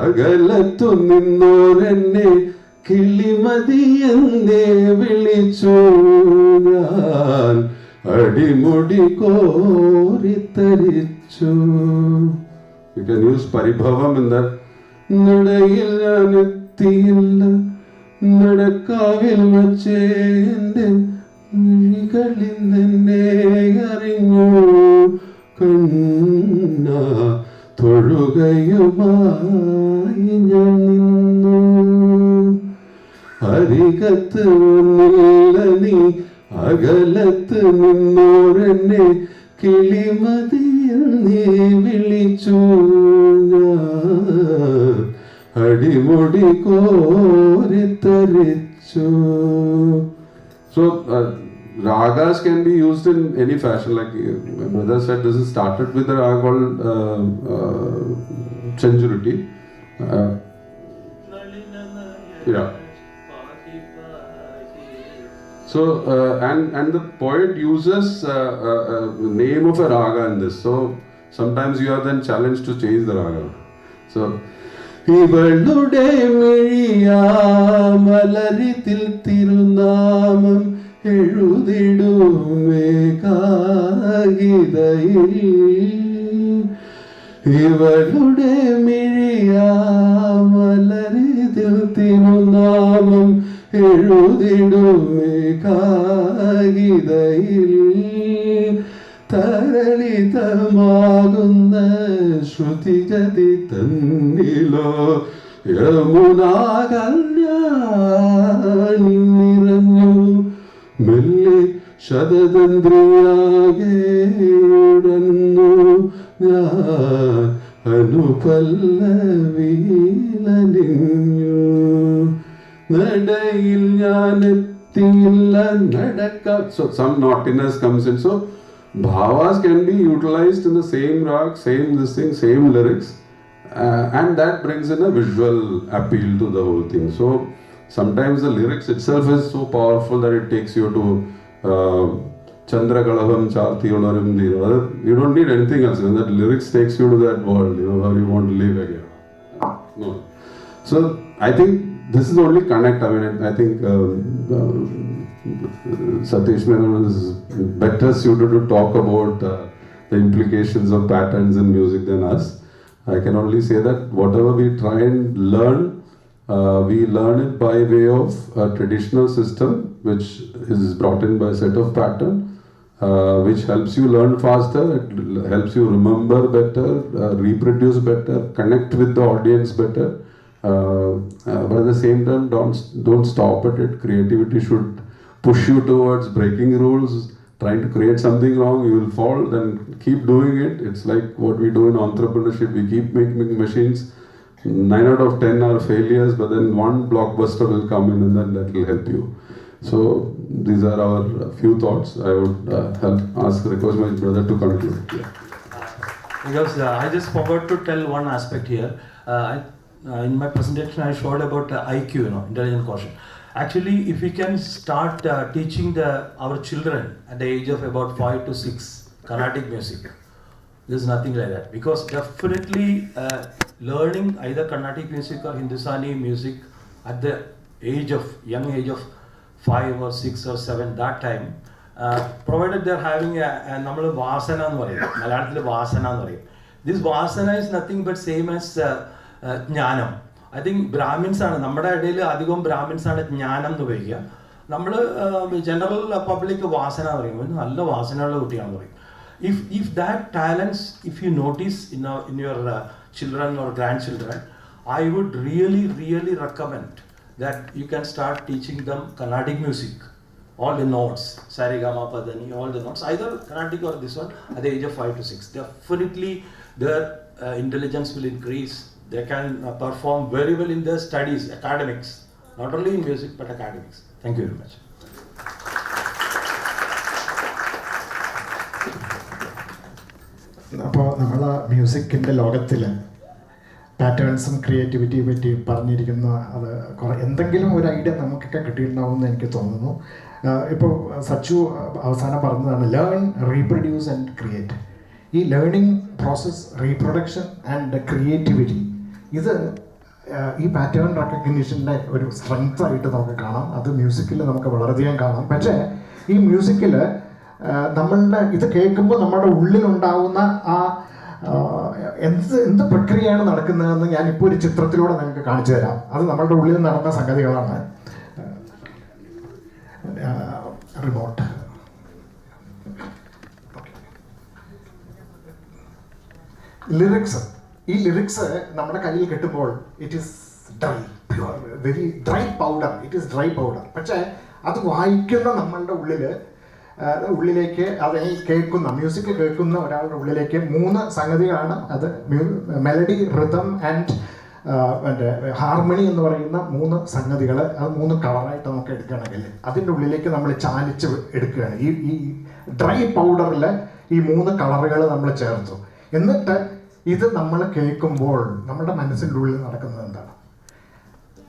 [SPEAKER 8] അകലത്തു നിന്നോരെന്നെ കിളിമതി എന്നെ വിളിച്ചു ഞാൻ അടിമുടി കോരിത്തരിച്ചു. You can use Paribhavam in that. നടയിൽ ഞാൻ എത്തിയില്ല നടക്കാവിൽ വച്ചേ എൻ്റെ മിഴികളിൽ നിന്നെ അറിഞ്ഞു കണ്ണ തൊഴുകയുമായി ഞാൻ നിന്നു അരികത്ത് വന്നില്ല നീ അകലത്ത് നിന്നോരെന്നെ കിളിമതി എന്നെ വിളിച്ചു ഞാൻ അടിമുടി കോരിത്തരിച്ചു. So ragas can be used in any fashion. Like my brother said, this is started with a raga called Chanjuriti. Yeah. So and the poet uses name of a raga in this. So sometimes you are then challenged to change the raga. So ഇവളുടെ മിഴിയാമലരിതിൽ തിരുനാമം എഴുതിടുമേ കാകിതയിൽ ഇവളുടെ മിഴിയാമലരിതിൽ തിരുനാമം എഴുതിടുമേ കാകിതയിൽ തരളിതമാകുന്ന ശ്രുതിഗതി തന്നിലോ യമുനാ കല്യാണി നിറഞ്ഞു മെല്ലെ ശതതന്ത്രിയാകെ ഉടന്നു ഞാൻ അനുപല്ലവിയിലലിഞ്ഞു നടയിൽ ഞാൻ എത്തിയില്ല നടക്ക. So some naughtiness comes in. So bhavas can be utilized in the same rag, same this thing, same lyrics, and that brings in a visual appeal to the whole thing. So sometimes the lyrics itself is so powerful that it takes you to Chandrakalavam Charti Unarim Dira. You don't need anything else. When that lyrics takes you to that world, where you want to live again. No. So I think this is only connect. I mean, I think Satish Menon is better suited to talk about the implications of patterns in music than us. I can only say that whatever we try and learn, we learn it by way of a traditional system which is brought in by a set of pattern, which helps you learn faster, it helps you remember better, reproduce better, connect with the audience better. But at the same time, don't stop at it. Creativity should push you towards breaking rules, trying to create something wrong, you will fall, then keep doing it. It's like what we do in entrepreneurship. We keep making machines. 9 out of 10 are failures, but then one blockbuster will come in and then that will help you. So these are our few thoughts. I would request my brother to conclude. Yeah.
[SPEAKER 6] Because I just forgot to tell one aspect here. In my presentation, I showed about IQ, intelligent quotient. Actually, if we can start teaching our children at the age of about 5 to 6 Carnatic music, there's nothing like that. Because definitely learning either Carnatic music or Hindustani music at the young age of 5 or 6 or 7, that time, provided they're having a vasana. This vasana is nothing but same as jnanam. I think Brahmins are Brahmins are jnanam to be general public vasana. If that talents, if you notice in your children or grandchildren, I would really recommend that you can start teaching them Carnatic music, all the notes, Sarigama, Padani, all the notes, either Carnatic or this one, at the age of 5 to 6. Definitely their intelligence will increase. They can perform very well in their studies, academics, not only in music but academics. Thank you very much.
[SPEAKER 4] അപ്പോൾ നമ്മൾ മ്യൂസിക്കിൻ്റെ ലോകത്തിൽ പാറ്റേൺസും ക്രിയേറ്റിവിറ്റിയെ പറ്റി പറഞ്ഞിരിക്കുന്ന അത് എന്തെങ്കിലും ഒരു idea നമുക്കൊക്കെ കിട്ടിയിട്ടുണ്ടാവുമെന്ന് എനിക്ക് തോന്നുന്നു. ഇപ്പോൾ സച്ചു അവസാനം പറഞ്ഞതാണ് ലേൺ, റീപ്രൊഡ്യൂസ് ആൻഡ് ക്രിയേറ്റ്. ഈ learning process, reproduction and creativity, ഇത് ഈ പാറ്റേൺ റെക്കഗ്നിഷൻ്റെ ഒരു സ്ട്രെങ്ത് ആയിട്ട് നമുക്ക് കാണാം. അത് മ്യൂസിക്കിൽ നമുക്ക് വളരെയധികം കാണാം. പക്ഷേ ഈ മ്യൂസിക്കിൽ നമ്മളുടെ ഇത് കേൾക്കുമ്പോൾ നമ്മുടെ ഉള്ളിലുണ്ടാവുന്ന ആ എന്ത് പ്രക്രിയയാണ് നടക്കുന്നതെന്ന് ഞാനിപ്പോൾ ഒരു ചിത്രത്തിലൂടെ നിങ്ങൾക്ക് കാണിച്ചു തരാം. അത് നമ്മളുടെ ഉള്ളിൽ നടന്ന സംഗതികളാണ്. Remote lyrics. ഈ ലിറിക്സ് നമ്മുടെ കയ്യിൽ കിട്ടുമ്പോൾ it is dry, pure, very dry powder. It is dry powder. പക്ഷേ അത് വായിക്കുന്ന നമ്മളുടെ ഉള്ളിലേക്ക് അതിൽ കേൾക്കുന്ന മ്യൂസിക് കേൾക്കുന്ന ഒരാളുടെ ഉള്ളിലേക്ക് 3 സംഗതികളാണ്. അത് മെലഡി, റിതം ആൻഡ് ഹാർമണി എന്ന് പറയുന്ന 3 സംഗതികൾ. അത് 3 കളറായിട്ട് നമുക്ക് എടുക്കുകയാണെങ്കിൽ അതിൻ്റെ ഉള്ളിലേക്ക് നമ്മൾ ചാലിച്ച് എടുക്കുകയാണ്. ഈ ഡ്രൈ പൗഡറിൽ ഈ 3 കളറുകൾ നമ്മൾ ചേർത്തു. എന്നിട്ട് ഇത് നമ്മൾ കേൾക്കുമ്പോൾ നമ്മുടെ മനസ്സിൻ്റെ ഉള്ളിൽ നടക്കുന്നത് എന്താണ്?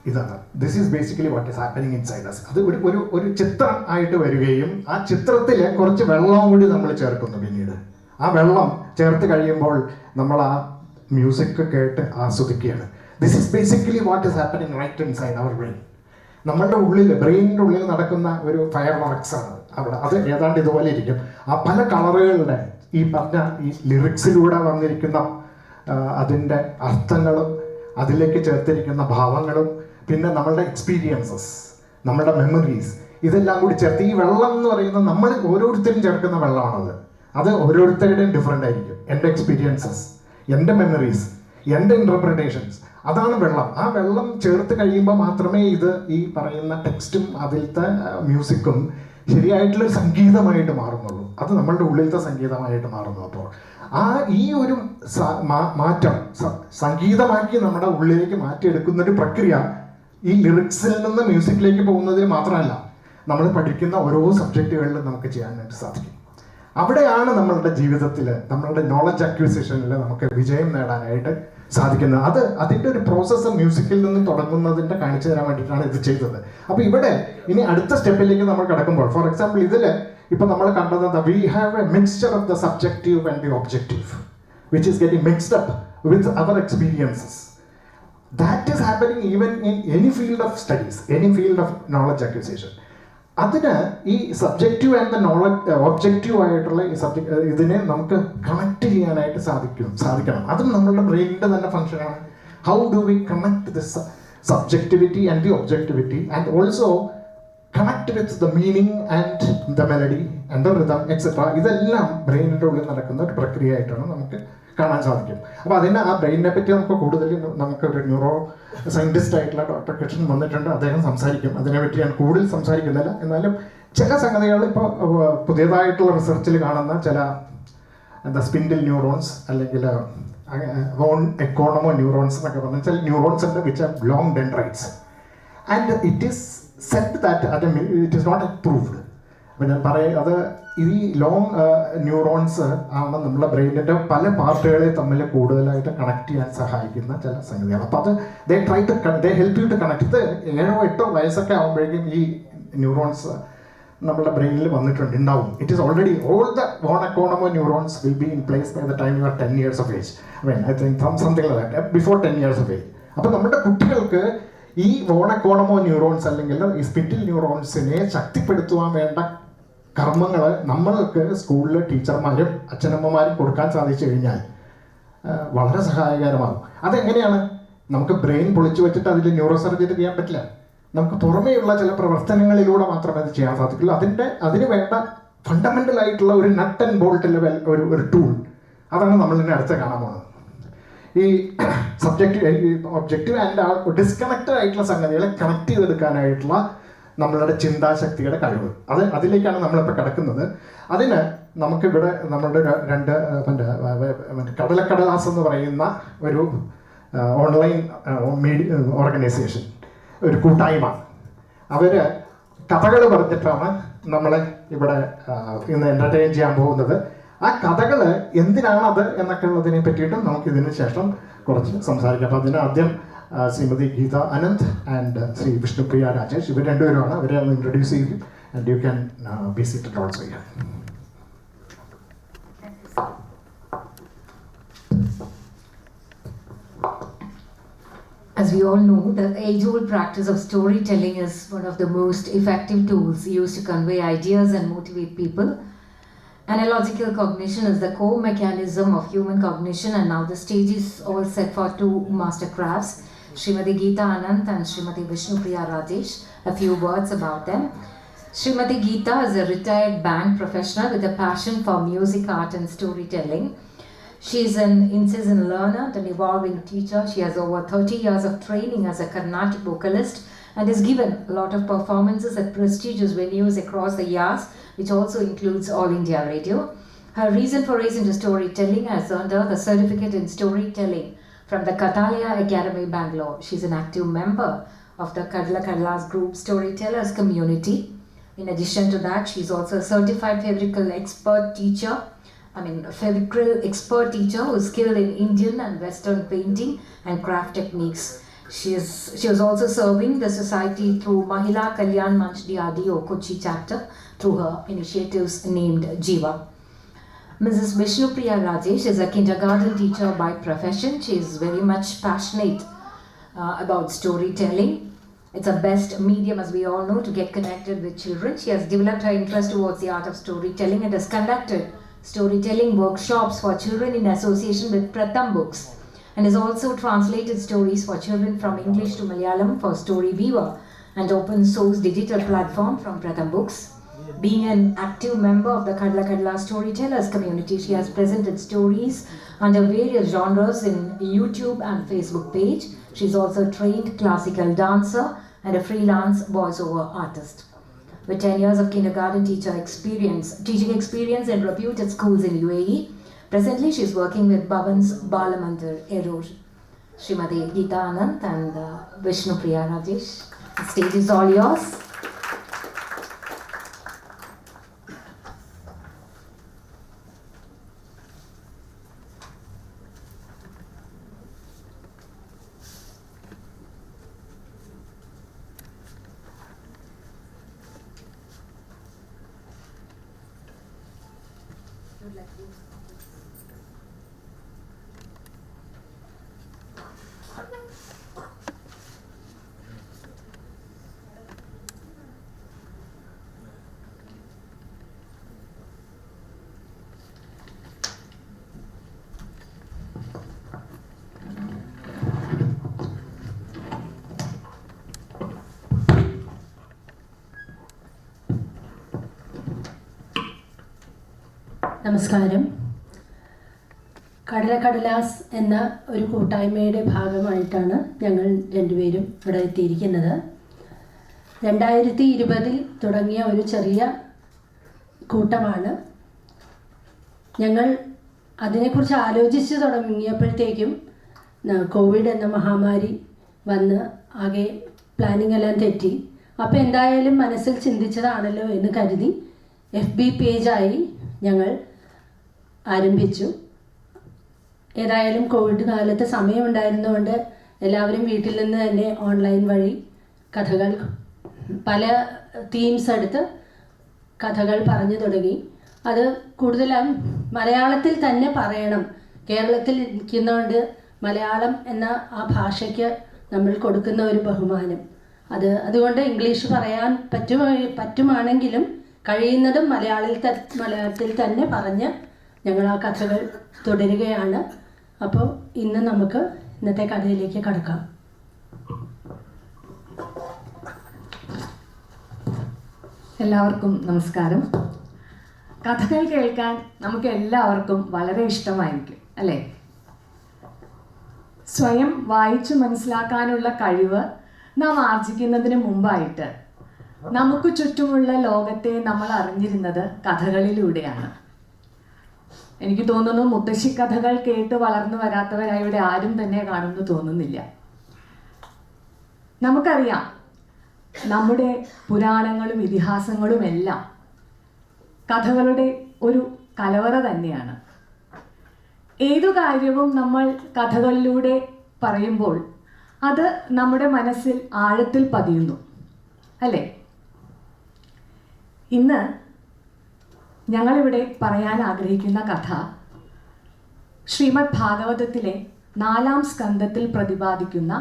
[SPEAKER 4] ഇതാണ്. This is basically what is happening inside us. അത് ഒരു ചിത്രം ആയിട്ട് വരികയും ആ ചിത്രത്തിൽ കുറച്ച് വെള്ളവും കൂടി നമ്മൾ ചേർക്കുന്നു. പിന്നീട് ആ വെള്ളം ചേർത്ത് കഴിയുമ്പോൾ നമ്മൾ ആ മ്യൂസിക് കേട്ട് ആസ്വദിക്കുകയാണ്. This is basically what is happening right inside our brain. നമ്മളുടെ ഉള്ളിൽ, ബ്രെയിനിൻ്റെ ഉള്ളിൽ നടക്കുന്ന ഒരു ഫയർ വർക്ക്സ് ആണ് അവിടെ. അത് ഏതാണ്ട് ഇതുപോലെ ഇരിക്കും. ആ പല കളറുകളുടെ ഈ പറഞ്ഞ ഈ ലിറിക്സിലൂടെ വന്നിരിക്കുന്ന അതിൻ്റെ അർത്ഥങ്ങളും അതിലേക്ക് ചേർത്തിരിക്കുന്ന ഭാവങ്ങളും പിന്നെ നമ്മളുടെ എക്സ്പീരിയൻസസ്, നമ്മളുടെ മെമ്മറീസ്, ഇതെല്ലാം കൂടി ചേർത്ത് ഈ വെള്ളം എന്ന് പറയുന്നത് നമ്മൾ ഓരോരുത്തരും ചേർക്കുന്ന വെള്ളമാണത്. അത് ഓരോരുത്തരുടെയും ഡിഫറെൻ്റ് ആയിരിക്കും. എൻ്റെ എക്സ്പീരിയൻസസ്, എൻ്റെ മെമ്മറീസ്, എൻ്റെ ഇൻ്റർപ്രിട്ടേഷൻസ്, അതാണ് വെള്ളം. ആ വെള്ളം ചേർത്ത് കഴിയുമ്പോൾ മാത്രമേ ഇത് ഈ പറയുന്ന ടെക്സ്റ്റും അതിലത്തെ മ്യൂസിക്കും ശരിയായിട്ടുള്ളൊരു സംഗീതമായിട്ട് മാറുന്നുള്ളൂ. അത് നമ്മളുടെ ഉള്ളിലത്തെ സംഗീതമായിട്ട് മാറുന്നു. അപ്പോൾ ഈ ഒരു മാറ്റം സംഗീതമാക്കി നമ്മുടെ ഉള്ളിലേക്ക് മാറ്റിയെടുക്കുന്നൊരു പ്രക്രിയ ഈ ലിറിക്സിൽ നിന്ന് മ്യൂസിക്കിലേക്ക് പോകുന്നതിൽ മാത്രമല്ല, നമ്മൾ പഠിക്കുന്ന ഓരോ സബ്ജക്റ്റുകളിലും നമുക്ക് ചെയ്യാനായിട്ട് സാധിക്കും. അവിടെയാണ് നമ്മളുടെ ജീവിതത്തിൽ, നമ്മളുടെ നോളജ് അക്വിസിഷനിൽ നമുക്ക് വിജയം നേടാനായിട്ട് സാധിക്കുന്നത്. അതിൻ്റെ ഒരു പ്രോസസ്സ് മ്യൂസിക്കിൽ നിന്ന് തുടങ്ങുന്നതിൻ്റെ കാണിച്ചു തരാൻ വേണ്ടിയിട്ടാണ് ഇത് ചെയ്തത്. അപ്പോൾ ഇവിടെ ഇനി അടുത്ത സ്റ്റെപ്പിലേക്ക് നമ്മൾ കിടക്കുമ്പോൾ, ഫോർ എക്സാമ്പിൾ ഇപ്പം നമ്മൾ കണ്ടത് we have a mixture of the subjective and the objective which is getting mixed up with our experiences. That is happening even in any field of studies, any field of knowledge acquisition. അതിന് ഈ subjective and the knowledge objective ആയിട്ടുള്ള ഈ ഇതിനെ നമുക്ക് connect ചെയ്യാനായിട്ട് സാധിക്കണം. അതും നമ്മളുടെ ബ്രെയിനിൻ്റെ തന്നെ ഫങ്ഷനാണ്. How do we connect this subjectivity and the objectivity and also connect with the meaning and the melody and the rhythm etcetera. ഇതെല്ലാം ബ്രെയിനിൻ്റെ ഉള്ളിൽ നടക്കുന്ന ഒരു പ്രക്രിയയായിട്ടാണ് നമുക്ക് കാണാൻ സാധിക്കും. അപ്പോൾ അതിന് ആ ബ്രെയിനിനെ പറ്റി നമുക്ക് കൂടുതൽ നമുക്കൊരു ന്യൂറോ സയൻറ്റിസ്റ്റ് ആയിട്ടുള്ള ഡോക്ടർ കൃഷ്ണൻ വന്നിട്ടുണ്ട്, അദ്ദേഹം സംസാരിക്കും. അതിനെപ്പറ്റി ഞാൻ കൂടുതൽ സംസാരിക്കുന്നില്ല. എന്നാലും ചില സംഗതികൾ ഇപ്പോൾ പുതിയതായിട്ടുള്ള റിസർച്ചിൽ കാണുന്ന ചില സ്പിൻഡിൽ ന്യൂറോൺസ് അല്ലെങ്കിൽ വോൺ എക്കോണമോ ന്യൂറോൺസ് എന്നൊക്കെ പറഞ്ഞ ചില ന്യൂറോൺസ് ഉണ്ട് which are long dendrites and it is set that അത് ഇറ്റ് ഈസ് നോട്ട് അപ്രൂവ്ഡ്. അപ്പം ഞാൻ അത് ഈ ലോങ് ന്യൂറോൺസ് ആണ് നമ്മുടെ ബ്രെയിനിൻ്റെ പല പാർട്ടുകളെ തമ്മിൽ കൂടുതലായിട്ട് കണക്ട് ചെയ്യാൻ സഹായിക്കുന്ന ചില സംഗതികൾ. അപ്പോൾ അത് they help you to connect. ഇത് 7-8 വയസ്സൊക്കെ ആകുമ്പോഴേക്കും ഈ ന്യൂറോൺസ് നമ്മുടെ ബ്രെയിനിൽ ഉണ്ടാവും. It is already all the von Economo neurons will be in place by the time you are 10 years of age. I think something like that, before 10 years of age. അപ്പോൾ നമ്മുടെ കുട്ടികൾക്ക് ഈ വോൺ എക്കോണമോ ന്യൂറോൺസ് അല്ലെങ്കിൽ ഈ spindle ന്യൂറോൺസിനെ ശക്തിപ്പെടുത്തുവാൻ വേണ്ട കർമ്മങ്ങൾ നമ്മൾക്ക് സ്കൂളിൽ ടീച്ചർമാരും അച്ഛനമ്മമാരും കൊടുക്കാൻ സാധിച്ചു കഴിഞ്ഞാൽ വളരെ സഹായകരമാകും. അതെങ്ങനെയാണ്? നമുക്ക് ബ്രെയിൻ പൊളിച്ചു വെച്ചിട്ട് അതിൽ ന്യൂറോ സർജറി ചെയ്യാൻ പറ്റില്ല. നമുക്ക് പുറമേയുള്ള ചില പ്രവർത്തനങ്ങളിലൂടെ മാത്രമേ അത് ചെയ്യാൻ സാധിക്കുള്ളൂ. അതിന് വേണ്ട ഫണ്ടമെൻ്റൽ ആയിട്ടുള്ള ഒരു നട്ട് ആൻഡ് ബോൾട്ട് ലെവൽ ഒരു ടൂൾ, അതാണ് നമ്മളിതിൻ്റെ അടുത്ത് കാണാൻ പോകുന്നത്. ഈ ഒബ്ജക്റ്റീവ് ആൻഡ് ഡിസ്കണക്റ്റഡ് ആയിട്ടുള്ള സംഗതികളെ കണക്ട് ചെയ്തെടുക്കാനായിട്ടുള്ള നമ്മളുടെ ചിന്താശക്തിയുടെ കഴിവ്, അതിലേക്കാണ് നമ്മളിപ്പോൾ കിടക്കുന്നത്. അതിന് നമുക്കിവിടെ നമ്മളുടെ കടലക്കടലാസ് എന്ന് പറയുന്ന ഒരു ഓൺലൈൻ ഓർഗനൈസേഷൻ, ഒരു കൂട്ടായ്മ, അവർ കഥകൾ പറഞ്ഞിട്ടാണ് നമ്മളെ ഇവിടെ ഇന്ന് എൻ്റർടൈൻ ചെയ്യാൻ പോകുന്നത്. ആ കഥകൾ എന്തിനാണത് എന്നൊക്കെ ഉള്ളതിനെ പറ്റിയിട്ടും നമുക്കിതിന് ശേഷം കുറച്ച് സംസാരിക്കാം. അപ്പോൾ അതിന് ആദ്യം ശ്രീമതി ഗീത അനന്ത് ആൻഡ് ശ്രീ വിഷ്ണുപ്രിയ രാജേഷ്, ഇവർ രണ്ടുപേരുമാണ്. അവരെ ഒന്ന് ഇൻട്രൊഡ്യൂസ് ചെയ്യും. And you can be seated also here.
[SPEAKER 1] As we all know, the age-old practice of storytelling is one of the most effective tools used to convey ideas and motivate people. Analogical cognition is the core mechanism of human cognition, and now the stage is all set for two master crafts, Srimati Geeta Anand and Srimati Vishnupriya Rajesh. A few words about them. Srimati Geeta is a retired band professional with a passion for music, art and storytelling. She is an incessant learner and an evolving teacher. She has over 30 years of training as a Carnatic vocalist and has given a lot of performances at prestigious venues across the years, which also includes All India Radio. Her recent forays into storytelling has earned her the certificate in storytelling from the Kathalaya Academy, Bangalore. She is an active member of the Kadla Kadlas group Storytellers community. In addition to that, she is also a certified fabrical expert teacher. Fabrical expert teacher who is skilled in Indian and Western painting and craft techniques. She was also serving the society through Mahila Kalyan Manch DRDO Kochi chapter through her initiatives named Jiva. Mrs. Vishnupriya Rajesh is a kindergarten teacher by profession. She is very much passionate about storytelling. It's a best medium, as we all know, to get connected with children. She has developed her interest towards the art of storytelling and has conducted storytelling workshops for children in association with Pratham Books, and has also translated stories for children from English to Malayalam for Story Weaver and open source digital platform from Pratham Books. Being an active member of the Kadla Kadla Storytellers community, she has presented stories under various genres in YouTube and Facebook page. She is also a trained classical dancer and a freelance voiceover artist. With 10 years of kindergarten teaching experience in reputed schools in UAE. Presently, she is working with Bhavan's Balamandir, Erur. Srimati Geeta Anand and Vishnupriya Rajesh. The stage is all yours.
[SPEAKER 9] നമസ്കാരം. കടലാസ് എന്ന ഒരു കൂട്ടായ്മയുടെ ഭാഗമായിട്ടാണ് ഞങ്ങൾ രണ്ടുപേരും ഇവിടെ എത്തിയിരിക്കുന്നത്. 2020 തുടങ്ങിയ ഒരു ചെറിയ കൂട്ടമാണ്. ഞങ്ങൾ അതിനെക്കുറിച്ച് ആലോചിച്ച് തുടങ്ങിയപ്പോഴത്തേക്കും കോവിഡ് എന്ന മഹാമാരി വന്ന് ആകെ പ്ലാനിങ് എല്ലാം തെറ്റി. അപ്പോൾ എന്തായാലും മനസ്സിൽ ചിന്തിച്ചതാണല്ലോ എന്ന് കരുതി FB പേജായി ഞങ്ങൾ ആരംഭിച്ചു. ഏതായാലും കോവിഡ് കാലത്ത് സമയമുണ്ടായിരുന്നതുകൊണ്ട് എല്ലാവരും വീട്ടിൽ നിന്ന് തന്നെ ഓൺലൈൻ വഴി കഥകൾ, പല തീംസ് എടുത്ത് കഥകൾ പറഞ്ഞു തുടങ്ങി. അത് കൂടുതലും മലയാളത്തിൽ തന്നെ പറയണം. കേരളത്തിൽ ഇരിക്കുന്നതുകൊണ്ട് മലയാളം എന്ന ആ ഭാഷയ്ക്ക് നമ്മൾ കൊടുക്കുന്ന ഒരു ബഹുമാനം, അതുകൊണ്ട് ഇംഗ്ലീഷ് പറയാൻ പറ്റുമാണെങ്കിലും കഴിയുന്നതും മലയാളത്തിൽ തന്നെ പറഞ്ഞ് ഞങ്ങൾ ആ കഥകൾ തുടരുകയാണ്. അപ്പോൾ ഇന്ന് നമുക്ക് ഇന്നത്തെ കഥയിലേക്ക് കടക്കാം.
[SPEAKER 10] എല്ലാവർക്കും നമസ്കാരം. കഥകൾ കേൾക്കാൻ നമുക്ക് എല്ലാവർക്കും വളരെ ഇഷ്ടമായിരിക്കും, അല്ലേ? സ്വയം വായിച്ചു മനസ്സിലാക്കാനുള്ള കഴിവ് നാം ആർജിക്കുന്നതിന് മുമ്പായിട്ട് നമുക്ക് ചുറ്റുമുള്ള ലോകത്തെ നമ്മൾ അറിഞ്ഞിരുന്നത് കഥകളിലൂടെയാണ്. എനിക്ക് തോന്നുന്നു മുത്തശ്ശി കഥകൾ കേട്ട് വളർന്നു വരാത്തവരായി ഇവിടെ ആരും തന്നെ കാണുന്നു തോന്നുന്നില്ല. നമുക്കറിയാം, നമ്മുടെ പുരാണങ്ങളും ഇതിഹാസങ്ങളും എല്ലാം കഥകളുടെ ഒരു കലവറ തന്നെയാണ്. ഏതു കാര്യവും നമ്മൾ കഥകളിലൂടെ പറയുമ്പോൾ അത് നമ്മുടെ മനസ്സിൽ ആഴത്തിൽ പതിയുന്നു, അല്ലേ? ഇന്ന് ഞങ്ങളിവിടെ പറയാൻ ആഗ്രഹിക്കുന്ന കഥ ശ്രീമദ് ഭാഗവതത്തിലെ 4-ാം സ്കന്ധത്തിൽ പ്രതിപാദിക്കുന്ന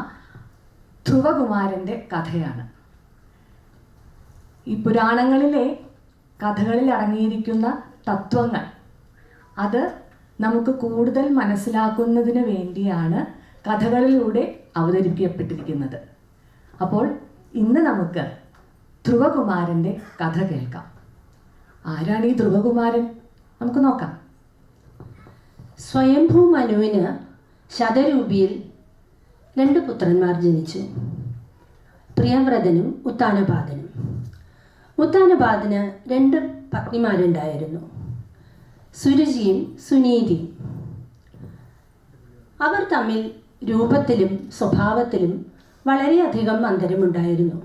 [SPEAKER 10] ധ്രുവകുമാരൻ്റെ കഥയാണ്. ഈ പുരാണങ്ങളിലെ കഥകളിൽ അടങ്ങിയിരിക്കുന്ന തത്വങ്ങൾ അത് നമുക്ക് കൂടുതൽ മനസ്സിലാക്കുന്നതിന് വേണ്ടിയാണ് കഥകളിലൂടെ അവതരിപ്പിക്കപ്പെട്ടിരിക്കുന്നത്. അപ്പോൾ ഇന്ന് നമുക്ക് ധ്രുവകുമാരൻ്റെ കഥ കേൾക്കാം. ആരാണ് ഈ ധ്രുവകുമാരൻ? നമുക്ക് നോക്കാം.
[SPEAKER 9] സ്വയംഭൂ മനുവിന് ശതരൂപിയിൽ 2 പുത്രന്മാർ ജനിച്ചു. പ്രിയവ്രതനും ഉത്താനപാദനും. ഉത്താനപാദന് 2 പത്നിമാരുണ്ടായിരുന്നു, സുരുചിയും സുനീതിയും. അവർ തമ്മിൽ രൂപത്തിലും സ്വഭാവത്തിലും വളരെയധികം അന്തരമുണ്ടായിരുന്നു.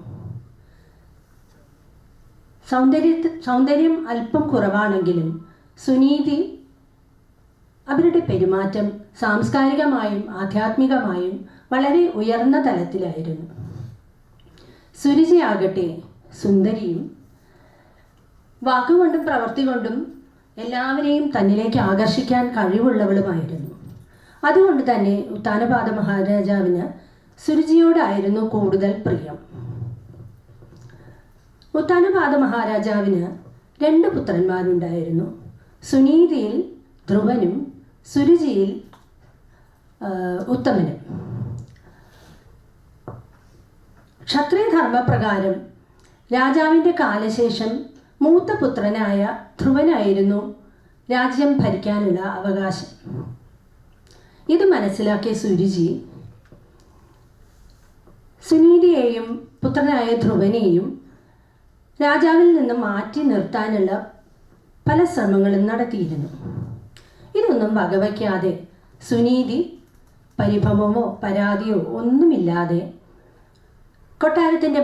[SPEAKER 9] സൗന്ദര്യം അല്പം കുറവാണെങ്കിലും സുനീതി അവരുടെ പെരുമാറ്റം സാംസ്കാരികമായും ആധ്യാത്മികമായും വളരെ ഉയർന്ന തലത്തിലായിരുന്നു. സുരുചിയാകട്ടെ സുന്ദരിയും വാക്കുകൊണ്ടും പ്രവൃത്തി കൊണ്ടും എല്ലാവരെയും തന്നിലേക്ക് ആകർഷിക്കാൻ കഴിവുള്ളവളുമായിരുന്നു. അതുകൊണ്ട് തന്നെ ഉത്താനപാദ മഹാരാജാവിന് സുരുചിയോടായിരുന്നു കൂടുതൽ പ്രിയം. ഉത്താനപാദ മഹാരാജാവിന് 2 പുത്രന്മാരുണ്ടായിരുന്നു. സുനീതിയിൽ ധ്രുവനും സുരുചിയിൽ ഉത്തമനും. ക്ഷത്രിയധർമ്മപ്രകാരം രാജാവിൻ്റെ കാലശേഷം മൂത്ത പുത്രനായ ധ്രുവനായിരുന്നു രാജ്യം ഭരിക്കാനുള്ള അവകാശം. ഇത് മനസ്സിലാക്കിയ സുരുചി സുനീതിയെയും പുത്രനായ ധ്രുവനെയും രാജാവിൽ നിന്ന് മാറ്റി നിർത്താനുള്ള പല ശ്രമങ്ങളും നടത്തിയിരുന്നു. ഇതൊന്നും വകവയ്ക്കാതെ സുനീതി പരിഭവമോ പരാതിയോ ഒന്നുമില്ലാതെ കൊട്ടാരത്തിൻ്റെ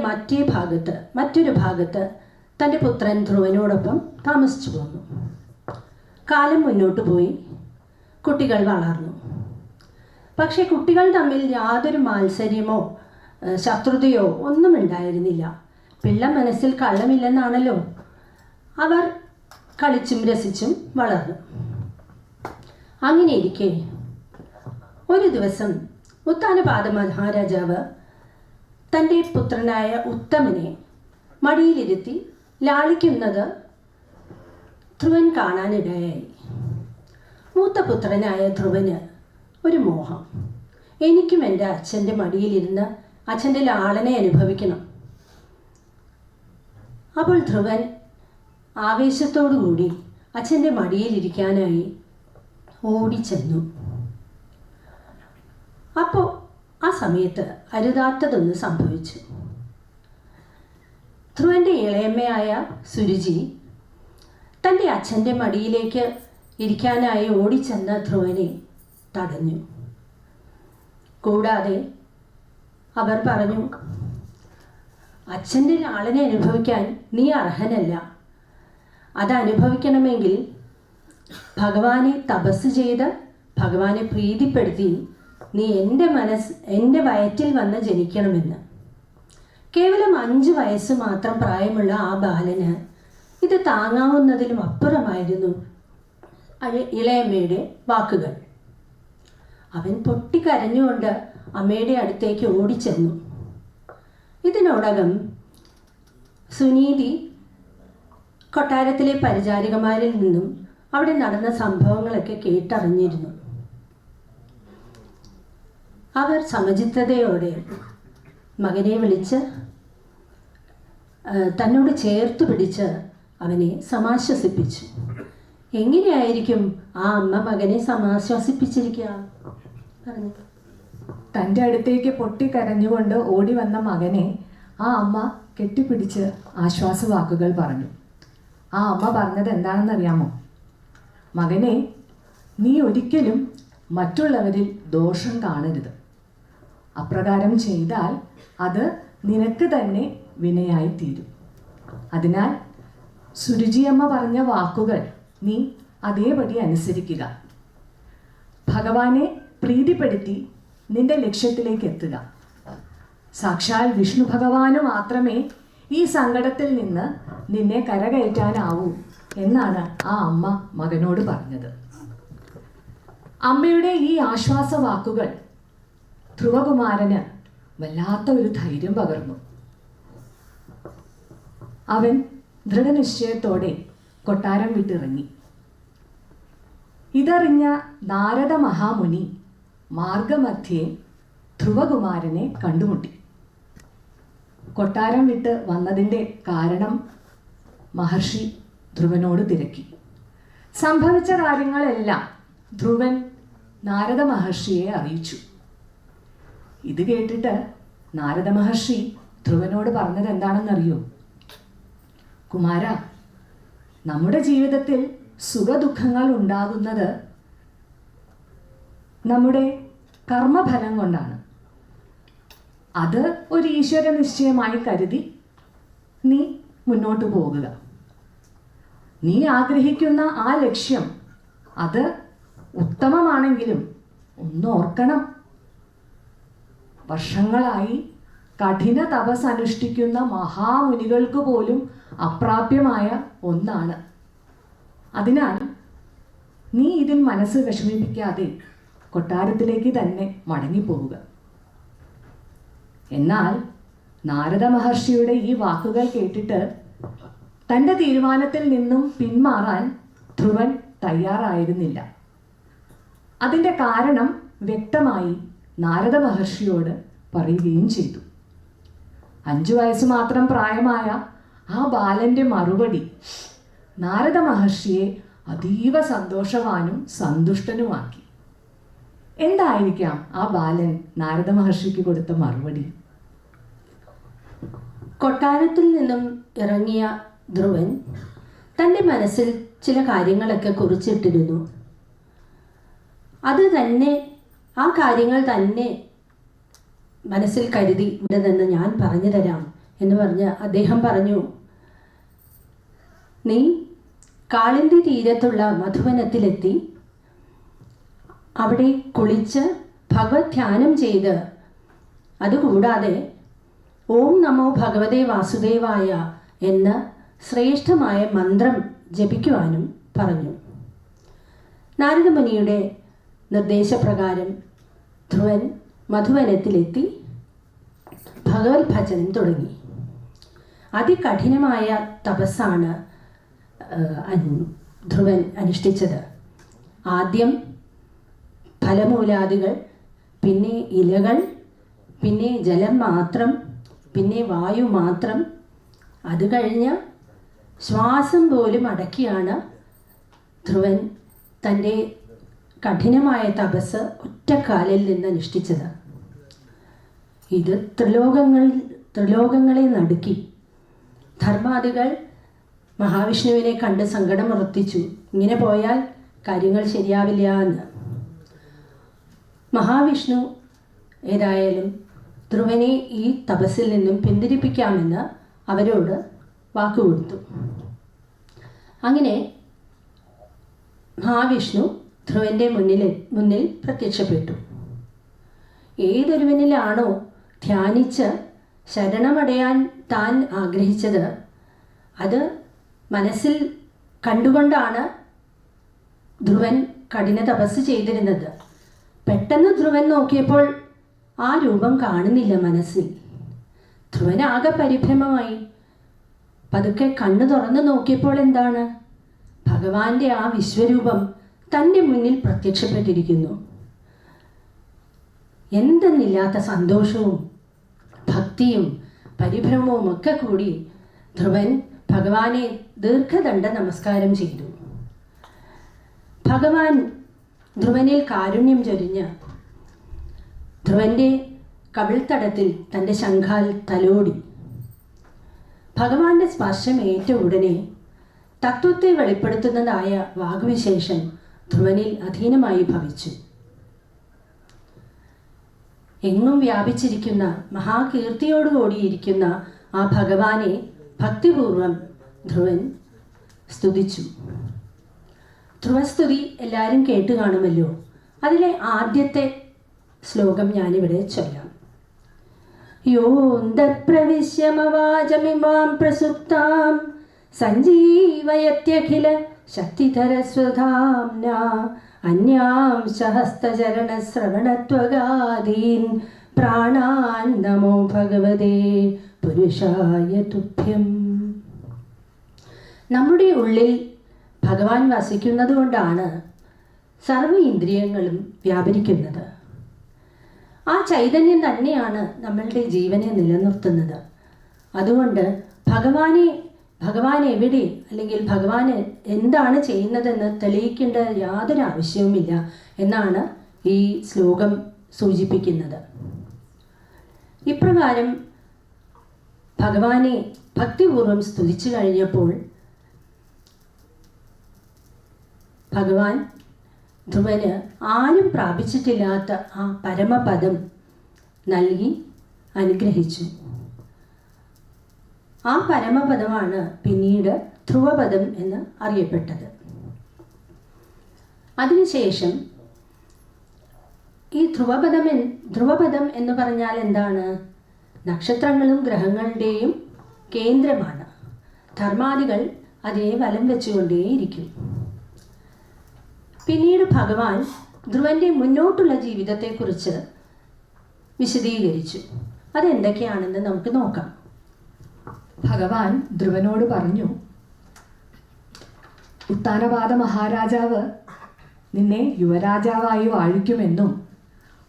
[SPEAKER 9] മറ്റൊരു ഭാഗത്ത് തൻ്റെ പുത്രൻ ധ്രുവനോടൊപ്പം താമസിച്ചു പോന്നു. കാലം മുന്നോട്ട് പോയി, കുട്ടികൾ വളർന്നു. പക്ഷേ കുട്ടികൾ തമ്മിൽ യാതൊരു മാത്സര്യമോ ശത്രുതയോ ഒന്നും ഉണ്ടായിരുന്നില്ല. പിള്ള മനസ്സിൽ കള്ളമില്ലെന്നാണല്ലോ. അവർ കളിച്ചും രസിച്ചും വളർന്നു. അങ്ങനെയിരിക്കെ ഒരു ദിവസം ഉത്താനപാദ മഹാരാജാവ് തൻ്റെ പുത്രനായ ഉത്തമനെ മടിയിലിരുത്തി ലാളിക്കുന്നത് ധ്രുവൻ കാണാനിടയായി. മൂത്ത പുത്രനായ ധ്രുവന് ഒരു മോഹം, എനിക്കും എൻ്റെ അച്ഛൻ്റെ മടിയിലിരുന്ന് അച്ഛൻ്റെ ലാളനെ അനുഭവിക്കണം. അപ്പോൾ ധ്രുവൻ ആവേശത്തോടുകൂടി അച്ഛൻ്റെ മടിയിലിരിക്കാനായി ഓടിച്ചെന്നു. അപ്പോൾ ആ സമയത്ത് അരുതാത്തതൊന്ന് സംഭവിച്ചു. ധ്രുവൻ്റെ ഇളയമ്മയായ സുരുചി തൻ്റെ അച്ഛൻ്റെ മടിയിലേക്ക് ഇരിക്കാനായി ഓടിച്ചെന്ന ധ്രുവനെ തടഞ്ഞു. കൂടാതെ അവർ പറഞ്ഞു, അച്ഛൻ്റെ ലാളനെ അനുഭവിക്കാൻ നീ അർഹനല്ല. അതനുഭവിക്കണമെങ്കിൽ ഭഗവാനെ തപസ് ചെയ്ത് ഭഗവാനെ പ്രീതിപ്പെടുത്തി നീ എൻ്റെ വയറ്റിൽ വന്ന് ജനിക്കണമെന്ന്. കേവലം 5 വയസ്സ് മാത്രം പ്രായമുള്ള ആ ബാലന് ഇത് താങ്ങാവുന്നതിലും അപ്പുറമായിരുന്നു ഇളയമ്മയുടെ വാക്കുകൾ. അവൻ പൊട്ടിക്കരഞ്ഞുകൊണ്ട് അമ്മയുടെ അടുത്തേക്ക് ഓടിച്ചെന്നു. ഇതിനോടകം സുനീതി കൊട്ടാരത്തിലെ പരിചാരികമാരിൽ നിന്നും അവിടെ നടന്ന സംഭവങ്ങളൊക്കെ കേട്ടറിഞ്ഞിരുന്നു. അവർ സമചിത്തതയോടെ മകനെ വിളിച്ച് തന്നോട് ചേർത്ത് പിടിച്ച് അവനെ സമാശ്വസിപ്പിച്ചു. എങ്ങനെയായിരിക്കും ആ അമ്മ മകനെ സമാശ്വസിപ്പിച്ചിരിക്കുക? പറഞ്ഞു.
[SPEAKER 10] തൻ്റെ അടുത്തേക്ക് പൊട്ടിക്കരഞ്ഞുകൊണ്ട് ഓടി വന്ന മകനെ ആ അമ്മ കെട്ടിപ്പിടിച്ച് ആശ്വാസവാക്കുകൾ പറഞ്ഞു. ആ അമ്മ പറഞ്ഞത് എന്താണെന്നറിയാമോ? മകനെ, നീ ഒരിക്കലും മറ്റുള്ളവരിൽ ദോഷം കാണരുത്. അപ്രകാരം ചെയ്താൽ അത് നിനക്ക് തന്നെ വിനയായി തീരും. അതിനാൽ സുരുചിയമ്മ പറഞ്ഞ വാക്കുകൾ നീ അതേപടി അനുസരിക്കുക. ഭഗവാനെ പ്രീതിപ്പെടുത്തി നിന്റെ ലക്ഷ്യത്തിലേക്ക് എത്തുക. സാക്ഷാൽ വിഷ്ണു ഭഗവാന് മാത്രമേ ഈ സങ്കടത്തിൽ നിന്ന് നിന്നെ കരകയറ്റാനാവൂ എന്നാണ് ആ അമ്മ മകനോട് പറഞ്ഞത്. അമ്മയുടെ ഈ ആശ്വാസവാക്കുകൾ ധ്രുവകുമാരന് വല്ലാത്ത ഒരു ധൈര്യം പകർന്നു. അവൻ ദൃഢനിശ്ചയത്തോടെ കൊട്ടാരം വിട്ടിറങ്ങി. ഇതറിഞ്ഞ നാരദ മഹാമുനി മാർഗമധ്യേ ധ്രുവകുമാരനെ കണ്ടുമുട്ടി. കൊട്ടാരം വിട്ട് വന്നതിൻ്റെ കാരണം മഹർഷി ധ്രുവനോട് തിരക്കി. സംഭവിച്ച കാര്യങ്ങളെല്ലാം ധ്രുവൻ നാരദ മഹർഷിയെ അറിയിച്ചു. ഇത് കേട്ടിട്ട് നാരദ മഹർഷി ധ്രുവനോട് പറഞ്ഞത് എന്താണെന്നറിയോ? കുമാര, നമ്മുടെ ജീവിതത്തിൽ സുഖദുഃഖങ്ങൾ ഉണ്ടാകുന്നത് നമ്മുടെ കർമ്മഫലം കൊണ്ടാണ്. അത് ഒരു ഈശ്വര നിശ്ചയമായി കരുതി നീ മുന്നോട്ട് പോകുക. നീ ആഗ്രഹിക്കുന്ന ആ ലക്ഷ്യം അത് ഉത്തമമാണെങ്കിലും ഒന്നോർക്കണം, വർഷങ്ങളായി കഠിന തപസ് അനുഷ്ഠിക്കുന്ന മഹാമുനികൾക്ക് പോലും അപ്രാപ്യമായ ഒന്നാണ്. അതിനാൽ നീ ഇതിൽ മനസ്സ് വിഷമിപ്പിക്കാതെ കൊട്ടാരത്തിലേക്ക് തന്നെ മടങ്ങിപ്പോവുക. എന്നാൽ നാരദ മഹർഷിയുടെ ഈ വാക്കുകൾ കേട്ടിട്ട് തൻ്റെ തീരുമാനത്തിൽ നിന്നും പിന്മാറാൻ ധ്രുവൻ തയ്യാറായിരുന്നില്ല. അതിൻ്റെ കാരണം വ്യക്തമായി നാരദ മഹർഷിയോട് പറയുകയും ചെയ്തു. 5 വയസ്സ് മാത്രം പ്രായമായ ആ ബാലൻ്റെ മറുപടി നാരദ മഹർഷിയെ അതീവ സന്തോഷവാനും സന്തുഷ്ടനുമാക്കി. എന്തായിരിക്കാം ആ ബാലൻ നാരദ മഹർഷിക്ക് കൊടുത്ത മറുപടി?
[SPEAKER 9] കൊട്ടാരത്തിൽ നിന്നും ഇറങ്ങിയ ധ്രുവൻ തൻ്റെ മനസ്സിൽ ചില കാര്യങ്ങളൊക്കെ കുറിച്ചിട്ടിരുന്നു. ആ കാര്യങ്ങൾ തന്നെ മനസ്സിൽ കരുതി ഇവിടെ നിന്ന് ഞാൻ പറഞ്ഞു തരാം എന്ന് പറഞ്ഞ് അദ്ദേഹം പറഞ്ഞു, നീ കാളിന്തി തീരത്തുള്ള മധുവനത്തിലെത്തി അവിടെ കുളിച്ച് ഭഗവത് ധ്യാനം ചെയ്ത്, അതുകൂടാതെ ഓം നമോ ഭഗവതേ വാസുദേവായ എന്ന ശ്രേഷ്ഠമായ മന്ത്രം ജപിക്കുവാനും പറഞ്ഞു. നാരദമുനിയുടെ നിർദ്ദേശപ്രകാരം ധ്രുവൻ മധുവനത്തിലെത്തി ഭഗവത് ഭജനം തുടങ്ങി. അതികഠിനമായ തപസ്സാണ് ധ്രുവൻ അനുഷ്ഠിച്ചത്. ആദ്യം ഫലമൂലാദികൾ, പിന്നെ ഇലകൾ, പിന്നെ ജലം മാത്രം, പിന്നെ വായു മാത്രം. അത് കഴിഞ്ഞ് ശ്വാസം പോലും അടക്കിയാണ് ധ്രുവൻ തൻ്റെ കഠിനമായ തപസ് ഒറ്റക്കാലിൽ നിന്ന് അനുഷ്ഠിച്ചത്. ഇത് ത്രിലോകങ്ങളെ നടുക്കി. ധർമാദികൾ മഹാവിഷ്ണുവിനെ കണ്ട് സങ്കടമുറപ്പിച്ചു. ഇങ്ങനെ പോയാൽ കാര്യങ്ങൾ ശരിയാവില്ല എന്ന്. മഹാവിഷ്ണു ഏതായാലും ധ്രുവനെ ഈ തപസ്സിൽ നിന്നും പിന്തിരിപ്പിക്കാമെന്ന് അവരോട് വാക്കുകൊടുത്തു. അങ്ങനെ മഹാവിഷ്ണു ധ്രുവൻ്റെ മുന്നിൽ പ്രത്യക്ഷപ്പെട്ടു. ഏതൊരുവനിലാണോ ധ്യാനിച്ച് ശരണമടയാൻ താൻ ആഗ്രഹിച്ചത്, അത് മനസ്സിൽ കണ്ടുകൊണ്ടാണ് ധ്രുവൻ കഠിന തപസ് ചെയ്തിരുന്നത്. പെട്ടെന്ന് ധ്രുവൻ നോക്കിയപ്പോൾ ആ രൂപം കാണുന്നില്ല മനസ്സിൽ. ധ്രുവൻ ആകെ പരിഭ്രമമായി. പതുക്കെ കണ്ണു തുറന്ന് നോക്കിയപ്പോൾ എന്താണ്? ഭഗവാന്റെ ആ വിശ്വരൂപം തൻ്റെ മുന്നിൽ പ്രത്യക്ഷപ്പെട്ടിരിക്കുന്നു. എന്തെന്നില്ലാത്ത സന്തോഷവും ഭക്തിയും പരിഭ്രമവും ഒക്കെ കൂടി ധ്രുവൻ ഭഗവാനെ ദീർഘദണ്ഡ നമസ്കാരം ചെയ്തു. ഭഗവാൻ ധ്രുവനിൽ കാരുണ്യം ചൊരിഞ്ഞ് ധ്രുവൻ്റെ കവിൾത്തടത്തിൽ തൻ്റെ ശംഖാൽ തലോടി. ഭഗവാന്റെ സ്പർശം ഏറ്റ ഉടനെ തത്വത്തെ വെളിപ്പെടുത്തുന്നതായ വാഗ്വിശേഷം ധ്രുവനിൽ അധീനമായി ഭവിച്ചു. എങ്ങും വ്യാപിച്ചിരിക്കുന്ന മഹാകീർത്തിയോടുകൂടിയിരിക്കുന്ന ആ ഭഗവാനെ ഭക്തിപൂർവം ധ്രുവൻ സ്തുതിച്ചു. ധ്രുവസ്തുതി എല്ലാവരും കേട്ടു കാണുമല്ലോ. അതിലെ ആദ്യത്തെ ശ്ലോകം ഞാനിവിടെ ചൊല്ലാം. യോന്തപ്രവിശ്യമവാചമിമാം പ്രസുപ്താം സഞ്ജീവയത്യഖില ശക്തിധരസ്വധാംന അന്യാം സഹസ്തചരണശ്രവണത്വഗാദീൻ പ്രാണാൻ നമോ ഭഗവതേ പുരുഷായ തുഭ്യം. നമ്മുടെ ഉള്ളിൽ ഭഗവാൻ വസിക്കുന്നത് കൊണ്ടാണ് സർവ്വ ഇന്ദ്രിയങ്ങളും വ്യാപരിക്കുന്നത്. ആ ചൈതന്യം തന്നെയാണ് നമ്മളുടെ ജീവനെ നിലനിർത്തുന്നത്. അതുകൊണ്ട് ഭഗവാൻ എവിടെ, അല്ലെങ്കിൽ ഭഗവാൻ എന്താണ് ചെയ്യുന്നതെന്ന് തെളിയിക്കേണ്ട യാതൊരു ആവശ്യവുമില്ല എന്നാണ് ഈ ശ്ലോകം സൂചിപ്പിക്കുന്നത്. ഇപ്രകാരം ഭഗവാനെ ഭക്തിപൂർവം സ്തുതിച്ചു കഴിഞ്ഞപ്പോൾ ഭഗവാൻ ധ്രുവന് ആരും പ്രാപിച്ചിട്ടില്ലാത്ത ആ പരമപദം നൽകി അനുഗ്രഹിച്ചു. ആ പരമപദമാണ് പിന്നീട് ധ്രുവപദം എന്ന് അറിയപ്പെട്ടത്. അതിനുശേഷം ഈ ധ്രുവപദം എന്ന് പറഞ്ഞാൽ എന്താണ്? നക്ഷത്രങ്ങളും ഗ്രഹങ്ങളുടെയും കേന്ദ്രമാണ്. ധർമാദികൾ അതേ വലം വെച്ചുകൊണ്ടേയിരിക്കും. പിന്നീട് ഭഗവാൻ ധ്രുവൻ്റെ മുന്നോട്ടുള്ള ജീവിതത്തെക്കുറിച്ച് വിശദീകരിച്ചു. അതെന്തൊക്കെയാണെന്ന് നമുക്ക് നോക്കാം.
[SPEAKER 10] ഭഗവാൻ ധ്രുവനോട് പറഞ്ഞു, ഉത്താനപാദ മഹാരാജാവ് നിന്നെ യുവരാജാവായി വാഴിക്കുമെന്നും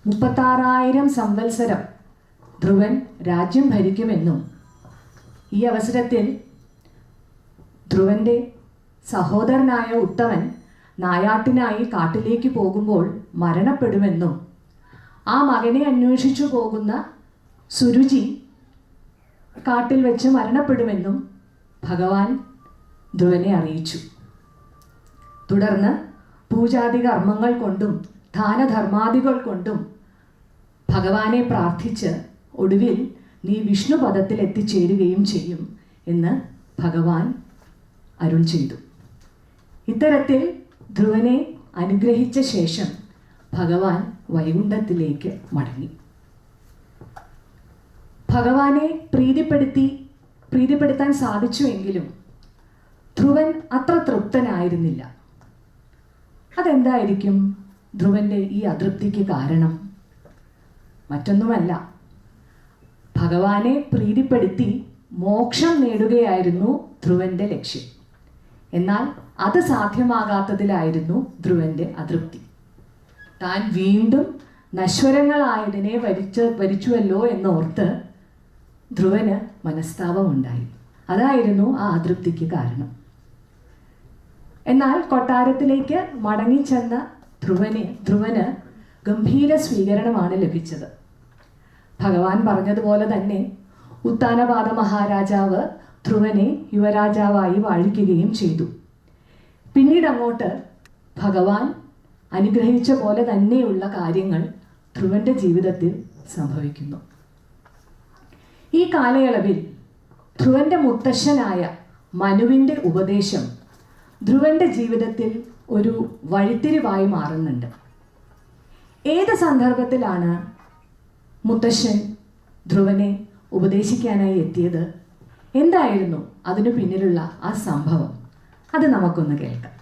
[SPEAKER 10] 36,000 സംവത്സരം ധ്രുവൻ രാജ്യം ഭരിക്കുമെന്നും ഈ അവസരത്തിൽ ധ്രുവൻ്റെ സഹോദരനായ ഉത്തമൻ നായാട്ടിനായി കാട്ടിലേക്ക് പോകുമ്പോൾ മരണപ്പെടുമെന്നും ആ മകനെ അന്വേഷിച്ചു പോകുന്ന സുരുചി കാട്ടിൽ വെച്ച് മരണപ്പെടുമെന്നും ഭഗവാൻ ധ്രുവനെ അറിയിച്ചു. തുടർന്ന് പൂജാതി കർമ്മങ്ങൾ കൊണ്ടും ദാനധർമാദികൾ കൊണ്ടും ഭഗവാനെ പ്രാർത്ഥിച്ച് ഒടുവിൽ നീ വിഷ്ണുപദത്തിൽ എത്തിച്ചേരുകയും ചെയ്യും എന്ന് ഭഗവാൻ അരുൾ ചെയ്തു. ഇത്തരത്തിൽ ധ്രുവനെ അനുഗ്രഹിച്ച ശേഷം ഭഗവാൻ വൈകുണ്ഠത്തിലേക്ക് മടങ്ങി. ഭഗവാനെ പ്രീതിപ്പെടുത്താൻ സാധിച്ചുവെങ്കിലും ധ്രുവ ധ്രുവൻ അത്ര തൃപ്തനായിരുന്നില്ല. അതെന്തായിരിക്കും ധ്രുവന്റെ ഈ അതൃപ്തിക്ക് കാരണം? മറ്റൊന്നുമല്ല, ഭഗവാനെ പ്രീതിപ്പെടുത്തി മോക്ഷം നേടുകയായിരുന്നു ധ്രുവന്റെ ലക്ഷ്യം. എന്നാൽ അത് സാധ്യമാകാത്തതിലായിരുന്നു ധ്രുവന്റെ അതൃപ്തി. താൻ വീണ്ടും നശ്വരങ്ങളായതിനെ വരിച്ചുവല്ലോ എന്നോർത്ത് ധ്രുവന് മനസ്താപമുണ്ടായി. അതായിരുന്നു ആ അതൃപ്തിക്ക് കാരണം. എന്നാൽ കൊട്ടാരത്തിലേക്ക് മടങ്ങിച്ചെന്ന ധ്രുവന് ഗംഭീര സ്വീകരണമാണ് ലഭിച്ചത്. ഭഗവാൻ പറഞ്ഞതുപോലെ തന്നെ ഉത്താനപാദ മഹാരാജാവ് ധ്രുവനെ യുവരാജാവായി വാഴിക്കുകയും ചെയ്തു. പിന്നീട് അങ്ങോട്ട് ഭഗവാൻ അനുഗ്രഹിച്ച പോലെ തന്നെയുള്ള കാര്യങ്ങൾ ധ്രുവന്റെ ജീവിതത്തിൽ സംഭവിക്കുന്നു. ഈ കാലയളവിൽ ധ്രുവന്റെ മുത്തശ്ശനായ മനുവിൻ്റെ ഉപദേശം ധ്രുവന്റെ ജീവിതത്തിൽ ഒരു വഴിത്തിരിവായി മാറുന്നുണ്ട്. ഏത് സന്ദർഭത്തിലാണ് മുത്തശ്ശൻ ധ്രുവനെ ഉപദേശിക്കാനായി എത്തിയത്? എന്തായിരുന്നു അതിനു പിന്നിലുള്ള ആ സംഭവം? അത് നമുക്കൊന്ന് കേൾക്കാം.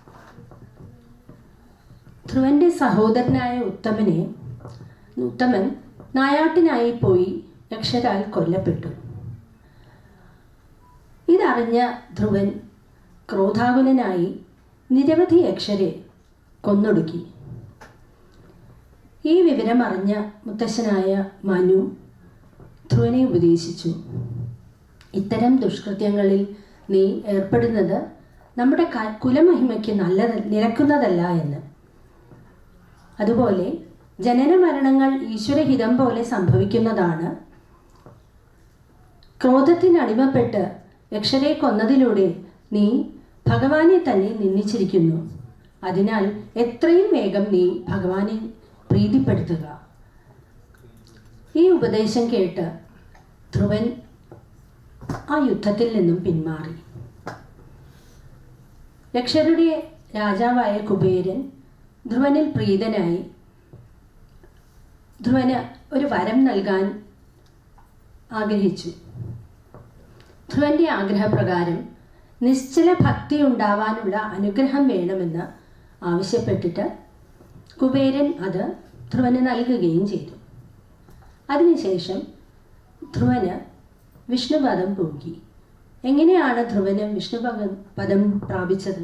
[SPEAKER 9] ധ്രുവന്റെ സഹോദരനായ ഉത്തമൻ നായാട്ടിനായി പോയി യക്ഷരാൽ കൊല്ലപ്പെട്ടു. ഇതറിഞ്ഞ ധ്രുവൻ ക്രോധാകുലനായി നിരവധി യക്ഷരെ കൊന്നൊടുക്കി. ഈ വിവരം അറിഞ്ഞ മുത്തശ്ശനായ മനു ധ്രുവനെ ഉപദേശിച്ചു, ഇത്തരം ദുഷ്കൃത്യങ്ങളിൽ നീ ഏർപ്പെടുന്നത് നമ്മുടെ കുലമഹിമയ്ക്ക് നിരക്കുന്നതല്ല എന്ന്. അതുപോലെ ജനന മരണങ്ങൾ ഈശ്വരഹിതം പോലെ സംഭവിക്കുന്നതാണ്. ക്രോധത്തിനടിമപ്പെട്ട് യക്ഷരെ കൊന്നതിലൂടെ നീ ഭഗവാനെ തന്നെ നിന്ദിച്ചിരിക്കുന്നു. അതിനാൽ എത്രയും വേഗം നീ ഭഗവാനെ പ്രീതിപ്പെടുത്തുക. ഈ ഉപദേശം കേട്ട് ധ്രുവൻ ആ യുദ്ധത്തിൽ നിന്നും പിന്മാറി. യക്ഷരുടെ രാജാവായ കുബേരൻ ധ്രുവനിൽ പ്രീതനായി ധ്രുവന് ഒരു വരം നൽകാൻ ആഗ്രഹിച്ചു. ധ്രുവന്റെ ആഗ്രഹപ്രകാരം നിശ്ചല ഭക്തി ഉണ്ടാവാനുള്ള അനുഗ്രഹം വേണമെന്ന് ആവശ്യപ്പെട്ടിട്ട് കുബേരൻ അത് ധ്രുവന് നൽകുകയും ചെയ്തു. അതിനുശേഷം ധ്രുവന് വിഷ്ണുപദം പോകി. എങ്ങനെയാണ് ധ്രുവന് വിഷ്ണുപദം പ്രാപിച്ചത്?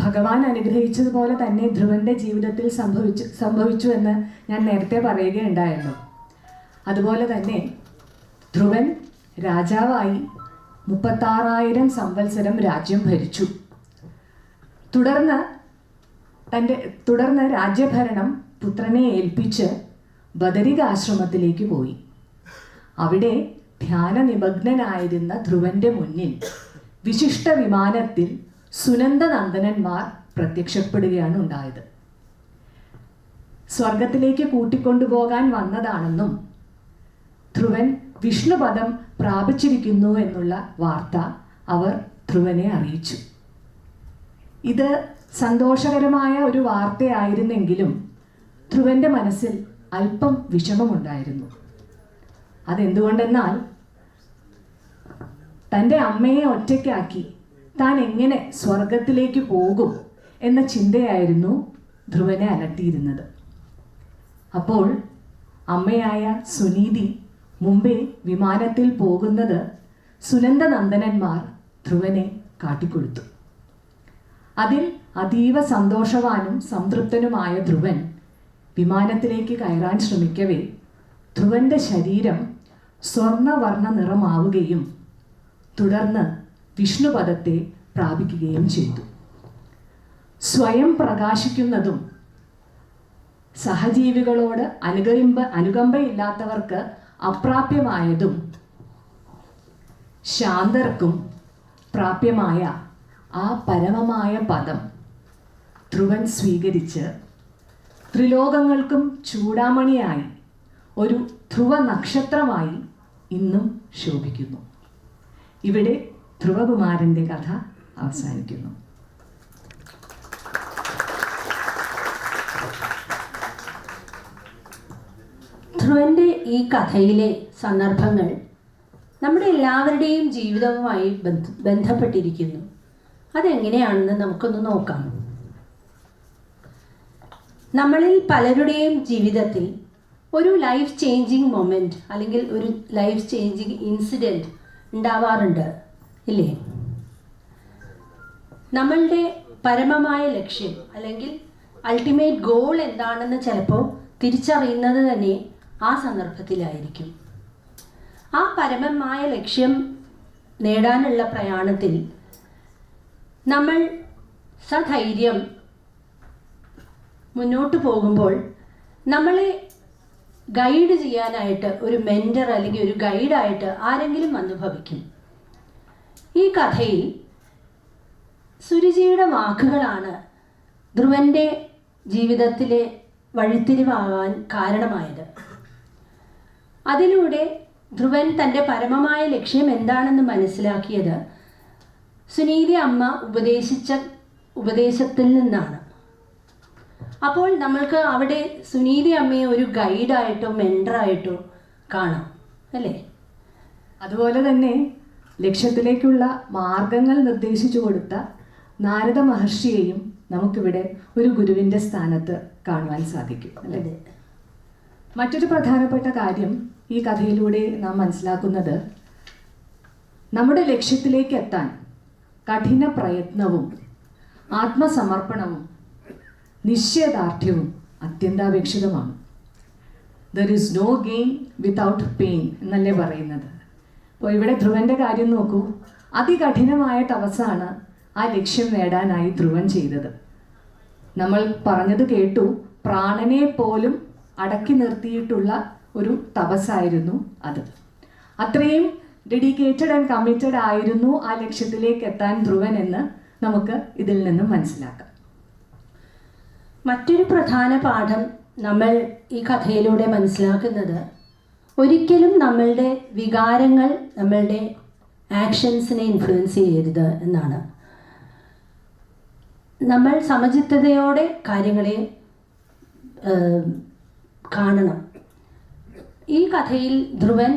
[SPEAKER 10] ഭഗവാൻ അനുഗ്രഹിച്ചതുപോലെ തന്നെ ധ്രുവന്റെ ജീവിതത്തിൽ സംഭവിച്ചു എന്ന് ഞാൻ നേരത്തെ പറയുകയുണ്ടായിരുന്നു. അതുപോലെ തന്നെ ധ്രുവൻ രാജാവായി 36,000 സംവത്സരം രാജ്യം ഭരിച്ചു. തുടർന്ന് രാജ്യഭരണം പുത്രനെ ഏൽപ്പിച്ച് ബദരികാശ്രമത്തിലേക്ക് പോയി. അവിടെ ധ്യാന നിമഗ്നനായിരുന്ന ധ്രുവന്റെ മുന്നിൽ വിശിഷ്ട വിമാനത്തിൽ സുനന്ദനന്ദനന്മാർ പ്രത്യക്ഷപ്പെടുകയാണ് ഉണ്ടായത്. സ്വർഗത്തിലേക്ക് കൂട്ടിക്കൊണ്ടുപോകാൻ വന്നതാണെന്നും ധ്രുവൻ വിഷ്ണുപദം പ്രാപിച്ചിരിക്കുന്നു എന്നുള്ള വാർത്ത അവർ ധ്രുവനെ അറിയിച്ചു. ഇത് സന്തോഷകരമായ ഒരു വാർത്തയായിരുന്നെങ്കിലും ധ്രുവന്റെ മനസ്സിൽ അല്പം വിഷമമുണ്ടായിരുന്നു. അതെന്തുകൊണ്ടെന്നാൽ തൻ്റെ അമ്മയെ ഒറ്റയ്ക്കാക്കി താൻ എങ്ങനെ സ്വർഗത്തിലേക്ക് പോകും എന്ന ചിന്തയായിരുന്നു ധ്രുവനെ അലട്ടിയിരുന്നത്. അപ്പോൾ അമ്മയായ സുനീതി മുമ്പേ വിമാനത്തിൽ പോകുന്നത് സുനന്ദനന്ദനന്മാർ ധ്രുവനെ കാട്ടിക്കൊടുത്തു. അതിൽ അതീവ സന്തോഷവാനും സംതൃപ്തനുമായ ധ്രുവൻ വിമാനത്തിലേക്ക് കയറാൻ ശ്രമിക്കവേ ധ്രുവന്റെ ശരീരം സ്വർണവർണ്ണ നിറമാവുകയും തുടർന്ന് വിഷ്ണുപദത്തെ പ്രാപിക്കുകയും ചെയ്തു. സ്വയം പ്രകാശിക്കുന്നതും സഹജീവികളോട് അനുകമ്പയില്ലാത്തവർക്ക് അപ്രാപ്യമായതും ശാന്തർക്കും പ്രാപ്യമായ ആ പരമമായ പദം ധ്രുവൻ സ്വീകരിച്ച് ത്രിലോകങ്ങൾക്കും ചൂടാമണിയായി ഒരു ധ്രുവ നക്ഷത്രമായി ഇന്നും ശോഭിക്കുന്നു. ഇവിടെ ധ്രുവകുമാരൻ്റെ കഥ അവസാനിക്കുന്നു.
[SPEAKER 9] ധ്രുവന്റെ ഈ കഥയിലെ സന്ദർഭങ്ങൾ നമ്മുടെ എല്ലാവരുടെയും ജീവിതവുമായി ബന്ധപ്പെട്ടിരിക്കുന്നു. അതെങ്ങനെയാണെന്ന് നമുക്കൊന്ന് നോക്കാം. നമ്മളിൽ പലരുടെയും ജീവിതത്തിൽ ഒരു ലൈഫ് ചേഞ്ചിങ് മൊമെൻറ്റ് അല്ലെങ്കിൽ ഒരു ലൈഫ് ചേഞ്ചിങ് ഇൻസിഡൻറ്റ് ഉണ്ടാവാറുണ്ട്, ഇല്ലേ? നമ്മളുടെ പരമമായ ലക്ഷ്യം അല്ലെങ്കിൽ അൾട്ടിമേറ്റ് ഗോൾ എന്താണെന്ന് ചിലപ്പോൾ തിരിച്ചറിയുന്നത് തന്നെ ആ സന്ദർഭത്തിലായിരിക്കും. ആ പരമമായ ലക്ഷ്യം നേടാനുള്ള പ്രയാണത്തിൽ നമ്മൾ സധൈര്യം മുന്നോട്ട് പോകുമ്പോൾ നമ്മളെ ഗൈഡ് ചെയ്യാനായിട്ട് ഒരു മെൻറ്റർ അല്ലെങ്കിൽ ഒരു ഗൈഡായിട്ട് ആരെങ്കിലും വന്നു ഭവിക്കും. ഈ കഥയിൽ സുരുചിയുടെ വാക്കുകളാണ് ധ്രുവൻ്റെ ജീവിതത്തിലെ വഴിത്തിരിവാകാൻ കാരണമായത്. അതിലൂടെ ധ്രുവൻ തൻ്റെ പരമമായ ലക്ഷ്യം എന്താണെന്ന് മനസ്സിലാക്കിയത് സുനീതി അമ്മ ഉപദേശത്തിൽ നിന്നാണ്. അപ്പോൾ നമ്മൾക്ക് അവിടെ സുനീതി അമ്മയെ ഒരു ഗൈഡായിട്ടോ മെൻറ്ററായിട്ടോ കാണാം, അല്ലേ?
[SPEAKER 10] അതുപോലെ തന്നെ ലക്ഷ്യത്തിലേക്കുള്ള മാർഗങ്ങൾ നിർദ്ദേശിച്ചു കൊടുത്ത നാരദ മഹർഷിയെയും നമുക്കിവിടെ ഒരു ഗുരുവിൻ്റെ സ്ഥാനത്ത് കാണുവാൻ സാധിക്കും, അല്ലേ? മറ്റൊരു പ്രധാനപ്പെട്ട കാര്യം ഈ കഥയിലൂടെ നാം മനസ്സിലാക്കുന്നത് നമ്മുടെ ലക്ഷ്യത്തിലേക്ക് എത്താൻ കഠിന പ്രയത്നവും ആത്മസമർപ്പണവും നിശ്ചയദാർഢ്യവും അത്യന്താപേക്ഷിതമാണ്. There is no gain without pain എന്നല്ലേ പറയുന്നത്. അപ്പോൾ ഇവിടെ ധ്രുവൻ്റെ കാര്യം നോക്കൂ. അതികഠിനമായ തപസ്സാണ് ആ ലക്ഷ്യം നേടാനായി ധ്രുവൻ ചെയ്തത്. നമ്മൾ പറഞ്ഞത് കേട്ടു, പ്രാണനെ പോലും അടക്കി നിർത്തിയിട്ടുള്ള ഒരു തപസ്സായിരുന്നു അത്. അത്രയും ഡെഡിക്കേറ്റഡ് ആൻഡ് കമ്മിറ്റഡ് ആയിരുന്നു ആ ലക്ഷ്യത്തിലേക്ക് എത്താൻ ധ്രുവൻ എന്ന് നമുക്ക് ഇതിൽ നിന്നും മനസ്സിലാക്കാം.
[SPEAKER 9] മറ്റൊരു പ്രധാന പാഠം നമ്മൾ ഈ കഥയിലൂടെ മനസ്സിലാക്കുന്നത് ഒരിക്കലും നമ്മളുടെ വികാരങ്ങൾ നമ്മളുടെ ആക്ഷൻസിനെ ഇൻഫ്ലുവൻസ് ചെയ്യരുത് എന്നാണ്. നമ്മൾ സമചിത്തതയോടെ കാര്യങ്ങളെ കാണണം. ഈ കഥയിൽ ധ്രുവൻ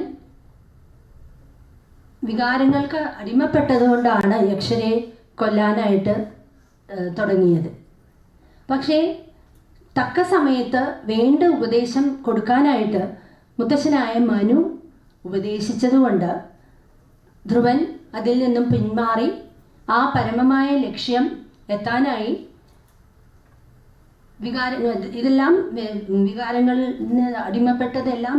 [SPEAKER 9] വികാരങ്ങൾക്ക് അടിമപ്പെട്ടതുകൊണ്ടാണ് യക്ഷരെ കൊല്ലാനായിട്ട് തുടങ്ങിയത്. പക്ഷേ തക്ക സമയത്ത് വേണ്ട ഉപദേശം കൊടുക്കാനായിട്ട് മുത്തശ്ശനായ മനു ഉപദേശിച്ചതുകൊണ്ട് ധ്രുവൻ അതിൽ നിന്നും പിന്മാറി ആ പരമമായ ലക്ഷ്യം എത്താനായി ഇതെല്ലാം വികാരങ്ങളിന് അടിമപ്പെട്ടതെല്ലാം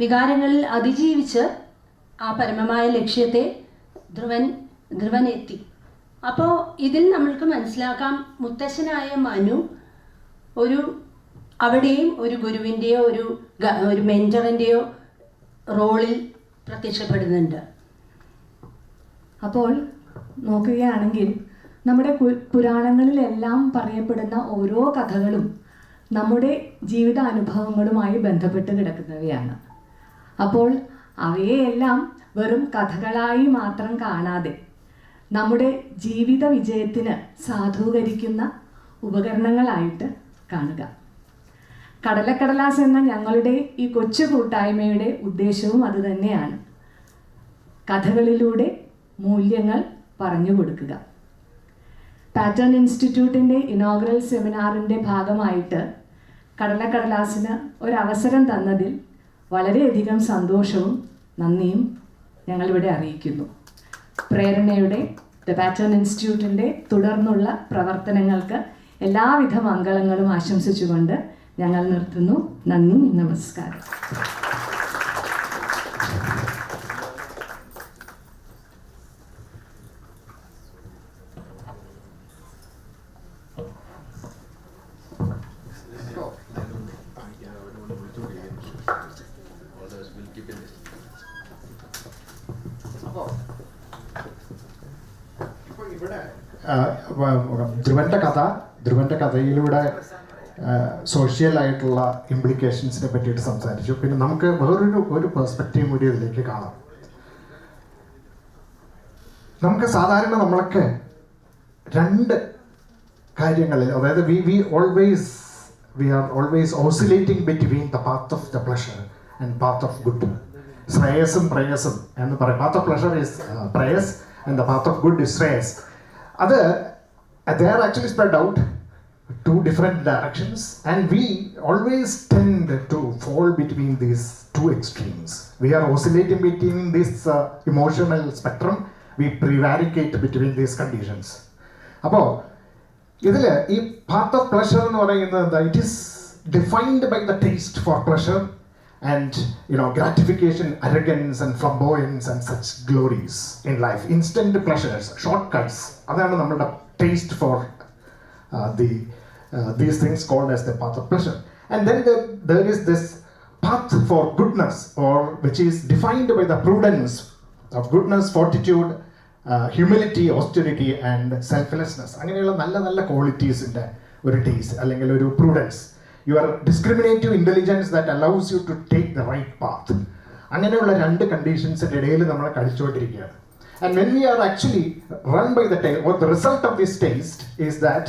[SPEAKER 9] വികാരങ്ങളിൽ അതിജീവിച്ച് ആ പരമമായ ലക്ഷ്യത്തെ ധ്രുവൻ എത്തി. അപ്പോൾ ഇതിൽ നമ്മൾക്ക് മനസ്സിലാക്കാം, മുത്തശ്ശനായ മനു അവിടെയും ഒരു ഗുരുവിൻ്റെയോ ഒരു മെൻറ്ററിൻ്റെയോ റോളിൽ പ്രത്യക്ഷപ്പെടുന്നുണ്ട്.
[SPEAKER 10] അപ്പോൾ നോക്കുകയാണെങ്കിൽ നമ്മുടെ പുരാണങ്ങളിലെല്ലാം പറയപ്പെടുന്ന ഓരോ കഥകളും നമ്മുടെ ജീവിതാനുഭവങ്ങളുമായി ബന്ധപ്പെട്ട് കിടക്കുന്നവയാണ്. അപ്പോൾ അവയെല്ലാം വെറും കഥകളായി മാത്രം കാണാതെ നമ്മുടെ ജീവിത വിജയത്തിന് സാധൂകരിക്കുന്ന ഉപകരണങ്ങളായിട്ട് കാണുക. കടലക്കടലാസ് എന്ന ഞങ്ങളുടെ ഈ കൊച്ചു കൂട്ടായ്മയുടെ ഉദ്ദേശവും അതുതന്നെയാണ്. കഥകളിലൂടെ മൂല്യങ്ങൾ പറഞ്ഞു കൊടുക്കുക. പാറ്റേൺ ഇൻസ്റ്റിറ്റ്യൂട്ടിൻ്റെ ഇനോഗ്രൽ സെമിനാറിൻ്റെ ഭാഗമായിട്ട് കടലക്കടലാസിന് ഒരവസരം തന്നതിൽ വളരെയധികം സന്തോഷവും നന്ദിയും ഞങ്ങളിവിടെ അറിയിക്കുന്നു. പ്രേരണയുടെ ദ പാറ്റേൺ ഇൻസ്റ്റിറ്റ്യൂട്ടിൻ്റെ തുടർന്നുള്ള പ്രവർത്തനങ്ങൾക്ക് എല്ലാവിധ മംഗളങ്ങളും ആശംസിച്ചുകൊണ്ട് ഞങ്ങൾ നിർത്തുന്നു. നന്ദി, നമസ്കാരം.
[SPEAKER 4] ധ്രുവൻ്റെ കഥയിലൂടെ സോഷ്യലായിട്ടുള്ള ഇംപ്ലിക്കേഷൻസിനെ പറ്റിയിട്ട് സംസാരിച്ചു. പിന്നെ നമുക്ക് വേറൊരു പേഴ്സ്പെക്റ്റീവ് കൂടി ഇതിലേക്ക് കാണാം. നമുക്ക് സാധാരണ നമ്മളൊക്കെ രണ്ട് കാര്യങ്ങളിൽ, അതായത് we always we are always oscillating between the path of the pleasure and path of good. Shreyasam, prayasam. And the path of pleasure is prayas, and the path of good is shreyas. They are actually spread out two different directions, and we always tend to fall between these two extremes. We are oscillating between this emotional spectrum. We prevaricate between these conditions. Appo, this path of pleasure, it is defined by the taste for pleasure and gratification, arrogance and flamboyance and such glories in life. Instant pleasures, shortcuts. That's our taste for these things called as the path of pleasure. And then there is this path for goodness, which is defined by the prudence of goodness, fortitude, humility, austerity and selflessness. Angനെയുള്ള നല്ല qualities-ന്റെ ഒരു taste അല്ലെങ്കിൽ ഒരു prudence. Your discriminative intelligence that allows you to take the right path. അങ്ങനെയുള്ള രണ്ട് conditions-ന്റെ ഇടയിൽ നമ്മൾ കളിച്ചുകൊണ്ടിരിക്കുകയാണ്. And when we are actually run by the taste, or the result of this taste is that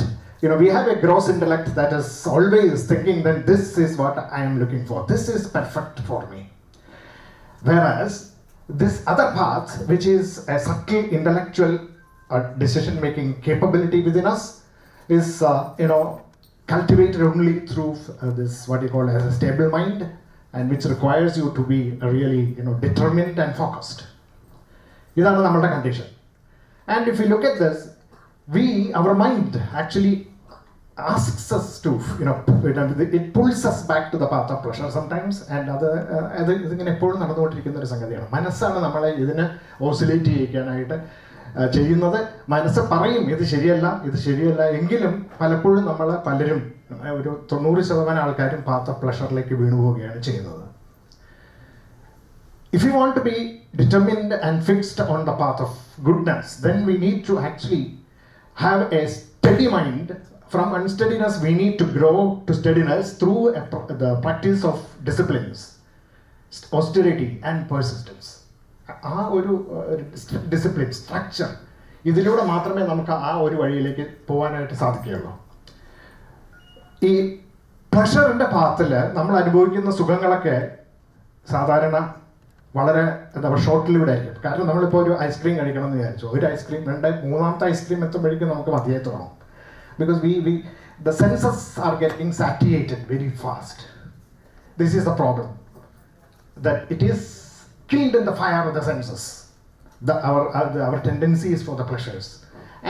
[SPEAKER 4] we have a gross intellect that is always thinking that this is what I am looking for. This is perfect for me. Whereas this other path, which is a subtle intellectual decision-making capability within us, is cultivated only through this what you call as a stable mind, and which requires you to be really determined and focused. That's our condition. And if we look at this, our mind actually asks us to, it pulls us back to the path of pleasure sometimes, and ഇതിങ്ങനെ എപ്പോഴും നടന്നുകൊണ്ടിരിക്കുന്ന ഒരു സംഗതിയാണ്. മനസ്സാണ് നമ്മളെ ഇതിനെ oscillate ചെയ്യിക്കാനായിട്ട് ചെയ്യുന്നത്. മനസ്സ് പറയും ഇത് ശരിയല്ല എങ്കിലും പലപ്പോഴും പലരും ഒരു 90% ആൾക്കാരും പാത്ത് ഓഫ് പ്ലഷറിലേക്ക് വീണുപോവുകയാണ് ചെയ്യുന്നത്. If you want to be determined and fixed on the path of goodness, then we need to actually have a steady mind. From unsteadiness, we need to grow to steadiness through the practice of disciplines, austerity and persistence. Discipline, structure. ഇതിലൂടെ മാത്രമേ നമുക്ക് ആ ഒരു വഴിയിലേക്ക് പോകാനായിട്ട് സാധിക്കുകയുള്ളൂ. ഈ പ്ലഷറിൻ്റെ പാത്തിൽ നമ്മൾ അനുഭവിക്കുന്ന സുഖങ്ങളൊക്കെ സാധാരണ വളരെ ഷോർട്ടിലൂടെ ആയിരിക്കും. കാരണം നമ്മളിപ്പോൾ ഒരു ഐസ്ക്രീം കഴിക്കണം എന്ന് വിചാരിച്ചു, ഒരു ഐസ്ക്രീം മൂന്നാമത്തെ ഐസ്ക്രീം എത്തുമ്പോഴേക്കും നമുക്ക് മതിയായി തുടങ്ങും. Because the senses are getting satiated very fast. This is the problem. That it is killed in the fire of the senses. Our tendency is for the pleasures.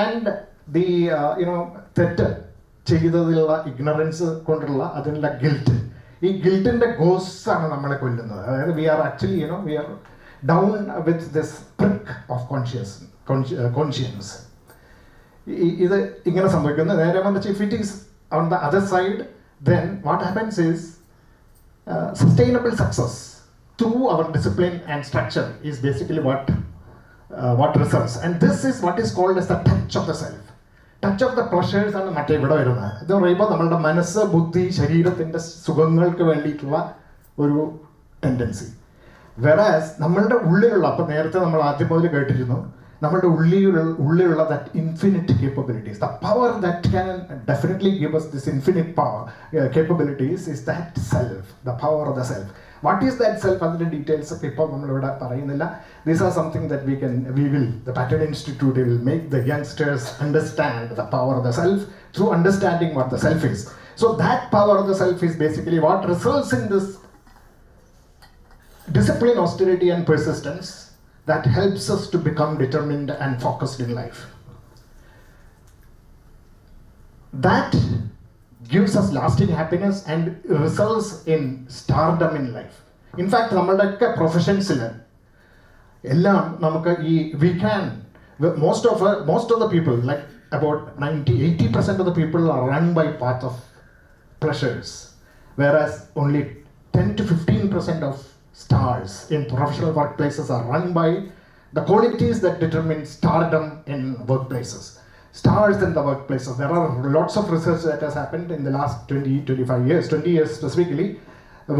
[SPEAKER 4] And the തെറ്റ് ചെയ്തതിലുള്ള ignorance കൊണ്ടുള്ള അതിനുള്ള guilt. ഈ ഗിൽറ്റിൻ്റെ ഗോസാണ് നമ്മളെ കൊല്ലുന്നത്. അതായത് we are actually we are down with this prick of conscience. ഇത് ഇങ്ങനെ സംഭവിക്കുന്നു. നേരെ മറിച്ച് if it is on the other side, then what happens is sustainable success through our discipline and structure is basically what results. And this is what is called as the touch of the self. Touch of the pleasures ആണ് മറ്റേ ഇവിടെ വരുന്നത്. ഇത് പറയുമ്പോൾ നമ്മളുടെ മനസ്സ്, ബുദ്ധി, ശരീരത്തിൻ്റെ സുഖങ്ങൾക്ക് വേണ്ടിയിട്ടുള്ള ഒരു ടെൻഡൻസി. വെറാസ് നമ്മളുടെ ഉള്ളിലുള്ള, അപ്പോൾ നേരത്തെ നമ്മൾ ആദ്യം മുതൽ കേട്ടിരുന്നു, നമ്മളുടെ ഉള്ളിലുള്ള that infinite capabilities, the power that can definitely give us this infinite power capabilities is that self, the power of the self. What is that self? അതിൻ്റെ ഡീറ്റെയിൽസ് ഒക്കെ ഇപ്പോൾ നമ്മളിവിടെ പറയുന്നില്ല. These are something that the Pattern Institute will make the youngsters understand the power of the self through understanding what the self is. So that power of the self is basically what results in this discipline, austerity and persistence that helps us to become determined and focused in life. That gives us lasting happiness and results in stardom in life. In fact, നമ്മളുടെയൊക്കെ പ്രൊഫഷൻസിൽ എല്ലാം നമുക്ക് most of the people, like about 80% of the people are run by path of pleasures, whereas only 10 to 15% of stars in professional workplaces are run by the qualities that determine stardom in workplaces. Stars in the workplaces. There are lots of research that has happened in the last 20 years specifically,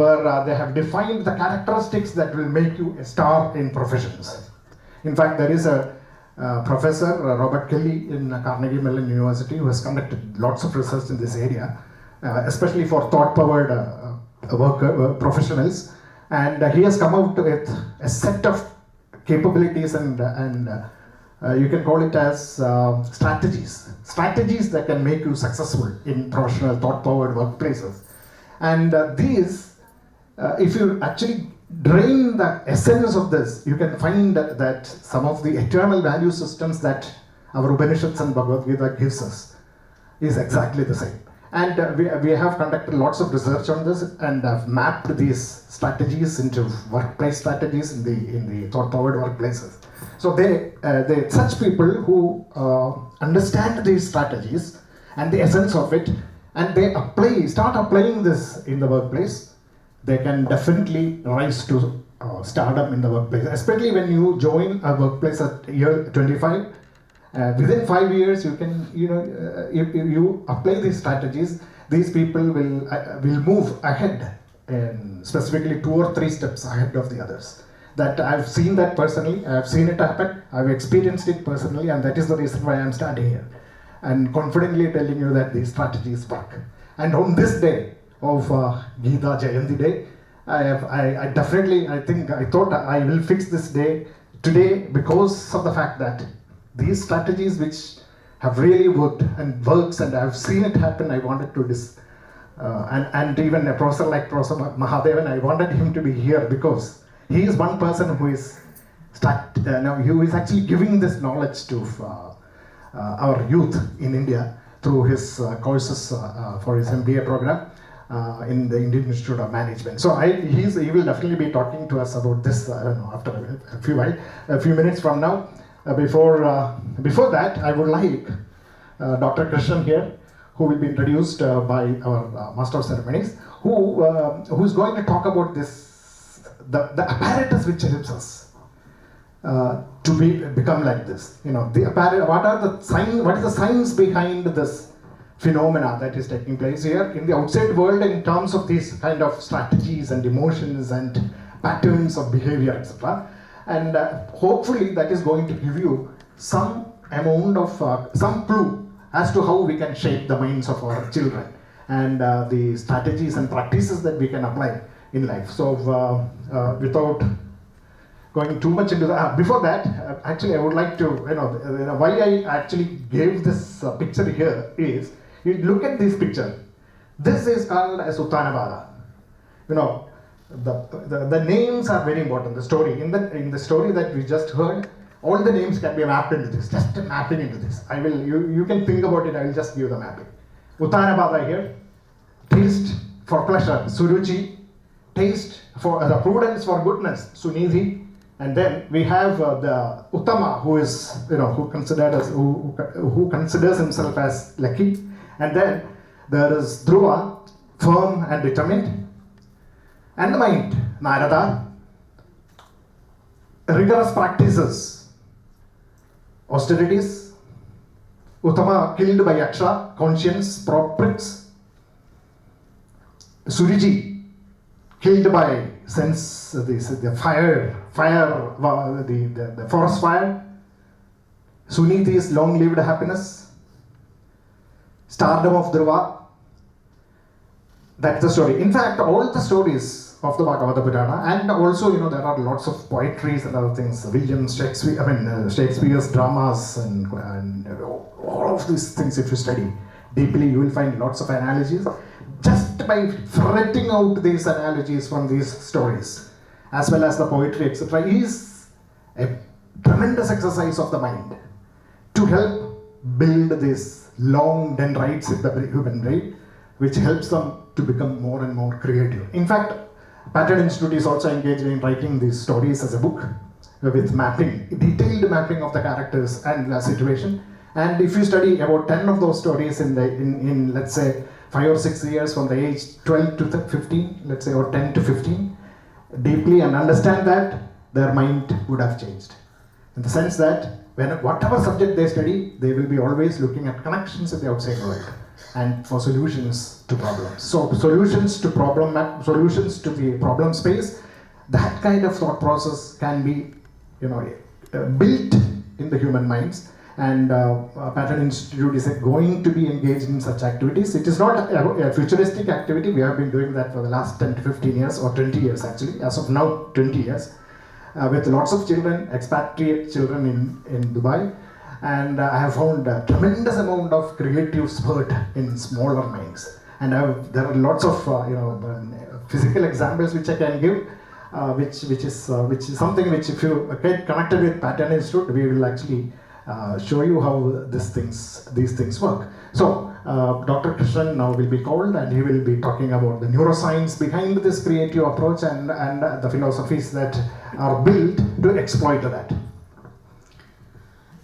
[SPEAKER 4] where they have defined the characteristics that will make you a star in professions. In fact, there is a Professor Robert Kelly in Carnegie Mellon University who has conducted lots of research in this area, especially for thought-powered professionals. And he has come out with a set of capabilities and you can call it as strategies that can make you successful in professional thought-powered workplaces. And these, if you actually drain the essence of this, you can find that some of the eternal value systems that our Upanishads and Bhagavad Gita gives us is exactly the same. And we have conducted lots of research on this and have mapped these strategies into workplace strategies in the thought-powered workplaces. So they such people who understand these strategies and the essence of it, and they start applying this in the workplace, they can definitely rise to stardom in the workplace. Especially when you join a workplace at year 25. Within 5 years, you can, if you apply these strategies, these people will move ahead, and specifically 2 or 3 steps ahead of the others. That I've seen that personally, I've seen it happen, I've experienced it personally, and that is the reason why I'm standing here and confidently telling you that these strategies work. And on this day of Gita Jayanti Day, I thought I will fix this day today because of the fact that these strategies which have really worked and works, and I've seen it happen, I wanted to and even a professor like Professor Mahadevan, I wanted him to be here because he is one person who is who is actually giving this knowledge to our youth in India through his courses for his MBA program in the Indian Institute of Management. So he will definitely be talking to us about this after a few minutes from now. Before that, I would like Dr. Krishnan here, who will be introduced by our Master of Ceremonies, who is going to talk about this, the apparatus which helps us to become like this. The apparatus. What is the science behind this phenomena that is taking place here in the outside world in terms of these kind of strategies and emotions and patterns of behavior, etc. And hopefully that is going to give you some amount of, some clue as to how we can shape the minds of our children and the strategies and practices that we can apply in life. So without going too much into that, before that, actually I would like to, why I actually gave this picture here is, you look at this picture. This is called as Uttanabada. The names are very important. The story in the story that we just heard, all the names can be mapped into this. Just mapping into this. You can think about it. I will just give the mapping. Uttanabada here. Taste for pleasure, Suruchi. Taste for the prudence for goodness, Sunidhi. And then we have the Uttama, who is who considers himself as lucky. And then there is Dhruva, firm and determined. And the mind, Narada, rigorous practices, austerities, Uttama killed by Yaksha, conscience, proprieties, Suriji killed by sense, the fire, the forest fire, Suniti is long-lived happiness, stardom of Dhruva. That's the story. In fact, all the stories of the Bhagavata Purana, and also there are lots of poetries and other things. Shakespeare's dramas and all of these things. If you study deeply, you will find lots of analogies. Just by ferreting out these analogies from these stories, as well as the poetry, etc., is a tremendous exercise of the mind to help build these long dendrites in the human brain, which helps them to become more and more creative. In fact, Pattern Institute is also engaged in writing these stories as a book with mapping, detailed mapping of the characters and the situation. And if you study about 10 of those stories in let's say 5 or 6 years from the age 12 to 15, let's say, or 10 to 15, deeply and understand that, their mind would have changed. In the sense that whatever subject they study, they will be always looking at connections in the outside world and for solutions to problems. So solutions to the problem space, that kind of thought process can be built in the human minds, And Pattern Institute is going to be engaged in such activities. It is not a futuristic activity. We have been doing that for the last 10 to 15 years, or 20 years actually, as of now 20 years, with lots of children, expatriate children in Dubai. And I have found a tremendous amount of creative spurt in smaller minds. And there are lots of physical examples which I can give, which is something which, if you get connected with Pattern Institute, we will actually show you how these things work. So Dr. Krishnan now will be called, and he will be talking about the neuroscience behind this creative approach and the philosophies that are built to exploit that.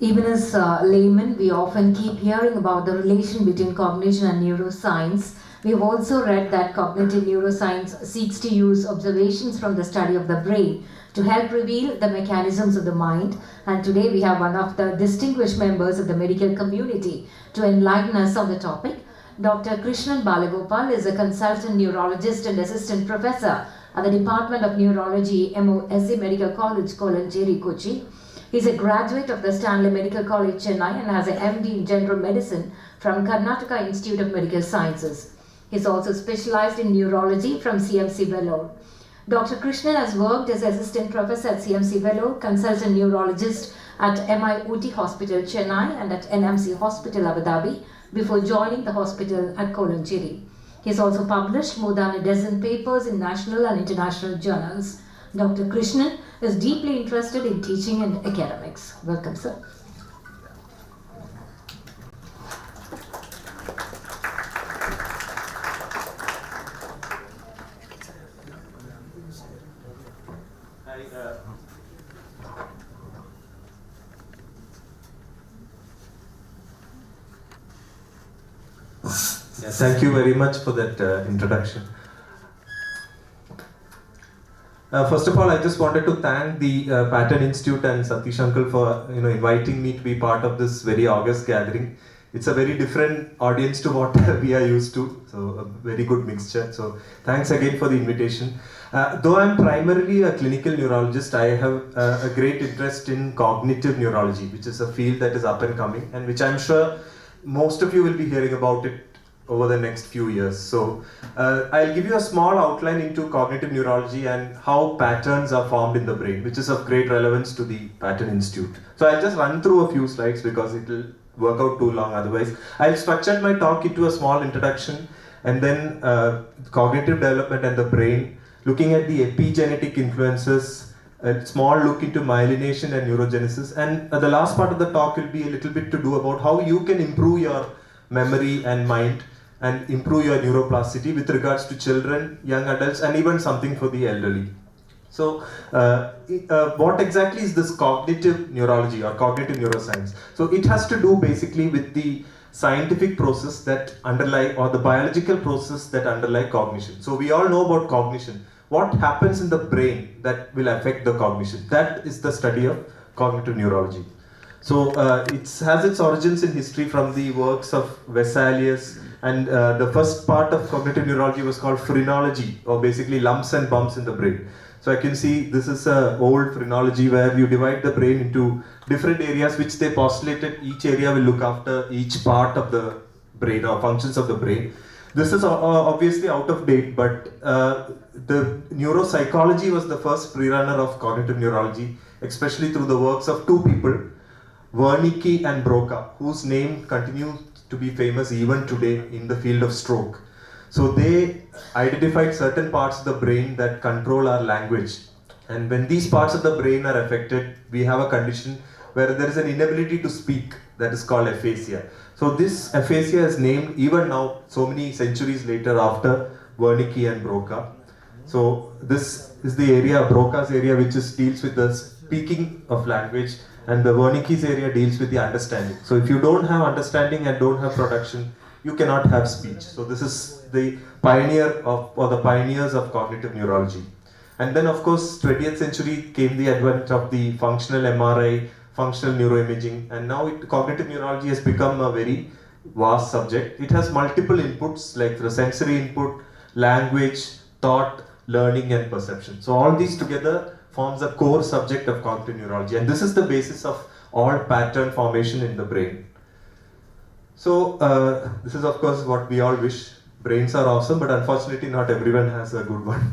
[SPEAKER 1] Even as laymen, we often keep hearing about the relation between cognition and neuroscience. We have also read that cognitive neuroscience seeks to use observations from the study of the brain to help reveal the mechanisms of the mind. And today we have one of the distinguished members of the medical community to enlighten us on the topic. Dr. Krishnan Balagopal is a consultant neurologist and assistant professor at the Department of Neurology, MOSC Medical College, Kolancheri, Kochi. He is a graduate of the Stanley Medical College, Chennai, and has a MD in General Medicine from Karnataka Institute of Medical Sciences. He is also specialized in neurology from CMC Vellore. Dr. Krishnan has worked as assistant professor at CMC Vellore, consultant neurologist at MIOT Hospital, Chennai, and at NMC Hospital, Abu Dhabi, before joining the hospital at Kolancheri. He has also published more than a dozen papers in national and international journals. Dr. Krishnan is deeply interested in teaching and academics. Welcome, sir.
[SPEAKER 11] Thank you very much for that introduction. First of all, I just wanted to thank the Pattern Institute and Satish Uncle for inviting me to be part of this very august gathering. It's a very different audience to what we are used to, so a very good mixture. So thanks again for the invitation. Though I'm primarily a clinical neurologist, I have a great interest in cognitive neurology, which is a field that is up and coming, and which I'm sure most of you will be hearing about it over the next few years. So I'll give you a small outline into cognitive neurology and how patterns are formed in the brain, which is of great relevance to the Pattern Institute. So I'll just run through a few slides because it will work out too long otherwise. I'll structure my talk into a small introduction and then cognitive development and the brain, looking at the epigenetic influences, a small look into myelination and neurogenesis, and the last part of the talk will be a little bit to do about how you can improve your memory and mind and improve your neuroplasticity with regards to children, young adults, and even something for the elderly. So, what exactly is this cognitive neurology or cognitive neuroscience? So, it has to do basically with the scientific process that underlie, or the biological process that underlie cognition. So, we all know about cognition. What happens in the brain that will affect the cognition? That is the study of cognitive neurology. So it has its origins in history from the works of Vesalius, and the first part of cognitive neurology was called phrenology, or basically lumps and bumps in the brain. So I can see this is an old phrenology where you divide the brain into different areas which they postulated each area will look after each part of the brain or functions of the brain. This is obviously out of date, but the neuropsychology was the first prerunner of cognitive neurology, especially through the works of two people, Wernicke and Broca, whose name continues to be famous even today in the field of stroke. So they identified certain parts of the brain that control our language. And when these parts of the brain are affected, we have a condition where there is an inability to speak that is called aphasia. So this aphasia is named even now, so many centuries later, after Wernicke and Broca. So this is the area, Broca's area, which deals with the speaking of language, and the Wernicke's area deals with the understanding. So if you don't have understanding and don't have production, you cannot have speech. So this is the pioneer of, or the pioneers of cognitive neurology. And then of course, 20th century came the advent of the functional MRI, functional neuroimaging, and now cognitive neurology has become a very vast subject. It has multiple inputs like the sensory input, language, thought, learning and perception. So all these together forms a core subject of cognitive neurology, and this is the basis of all pattern formation in the brain. So this is of course what we all wish. Brains are awesome, but unfortunately not everyone has a good one.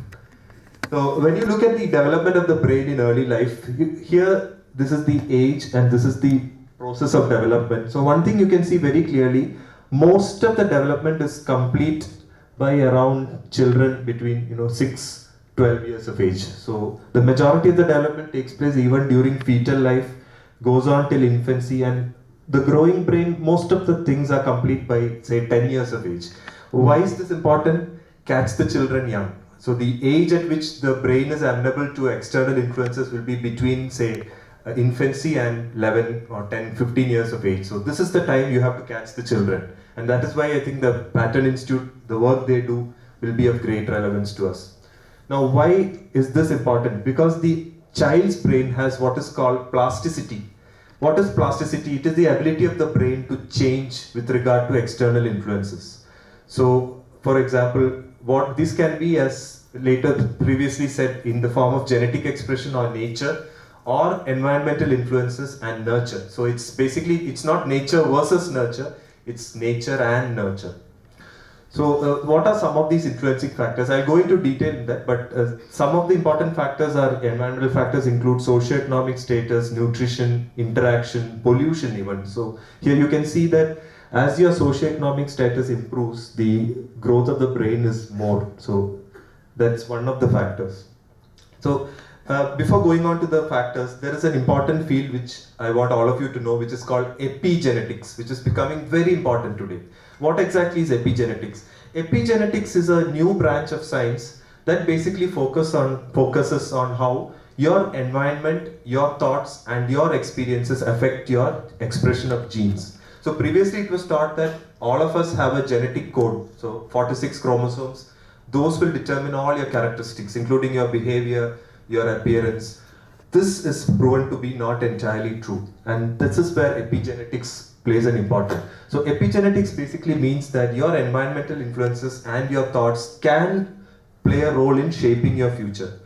[SPEAKER 11] So when you look at the development of the brain in early life, here this is the age and this is the process of development. So one thing you can see very clearly, most of the development is complete by around children between 6-12 years of age. So the majority of the development takes place even during fetal life, goes on till infancy, and the growing brain, most of the things are complete by say 10 years of age. Why is this important? Catch the children young. So the age at which the brain is amenable to external influences will be between say infancy and 11 or 10, 15 years of age. So this is the time you have to catch the children. And that is why I think the Pattern Institute, the work they do will be of great relevance to us. Now why is this important? Because the child's brain has what is called plasticity. What is plasticity? It is the ability of the brain to change with regard to external influences. So, for example, what this can be, as later previously said, in the form of genetic expression or nature, or environmental influences and nurture. So it's basically, it's not nature versus nurture, it's nature and nurture. So what are some of these influencing factors? I'll go into detail in that, but some of the important factors are environmental factors include socioeconomic status, nutrition, interaction, pollution even. So here you can see that as your socioeconomic status improves, the growth of the brain is more. So that's one of the factors. So before going on to the factors, there is an important field which I want all of you to know, which is called epigenetics, which is becoming very important today. What exactly is epigenetics? Epigenetics is a new branch of science that basically focuses on how your environment, your thoughts and your experiences affect your expression of genes. So previously it was thought that all of us have a genetic code, so 46 chromosomes. Those will determine all your characteristics, including your behavior, your appearance. This is proven to be not entirely true, and this is where epigenetics plays an important. So epigenetics basically means that your environmental influences and your thoughts can play a role in shaping your future.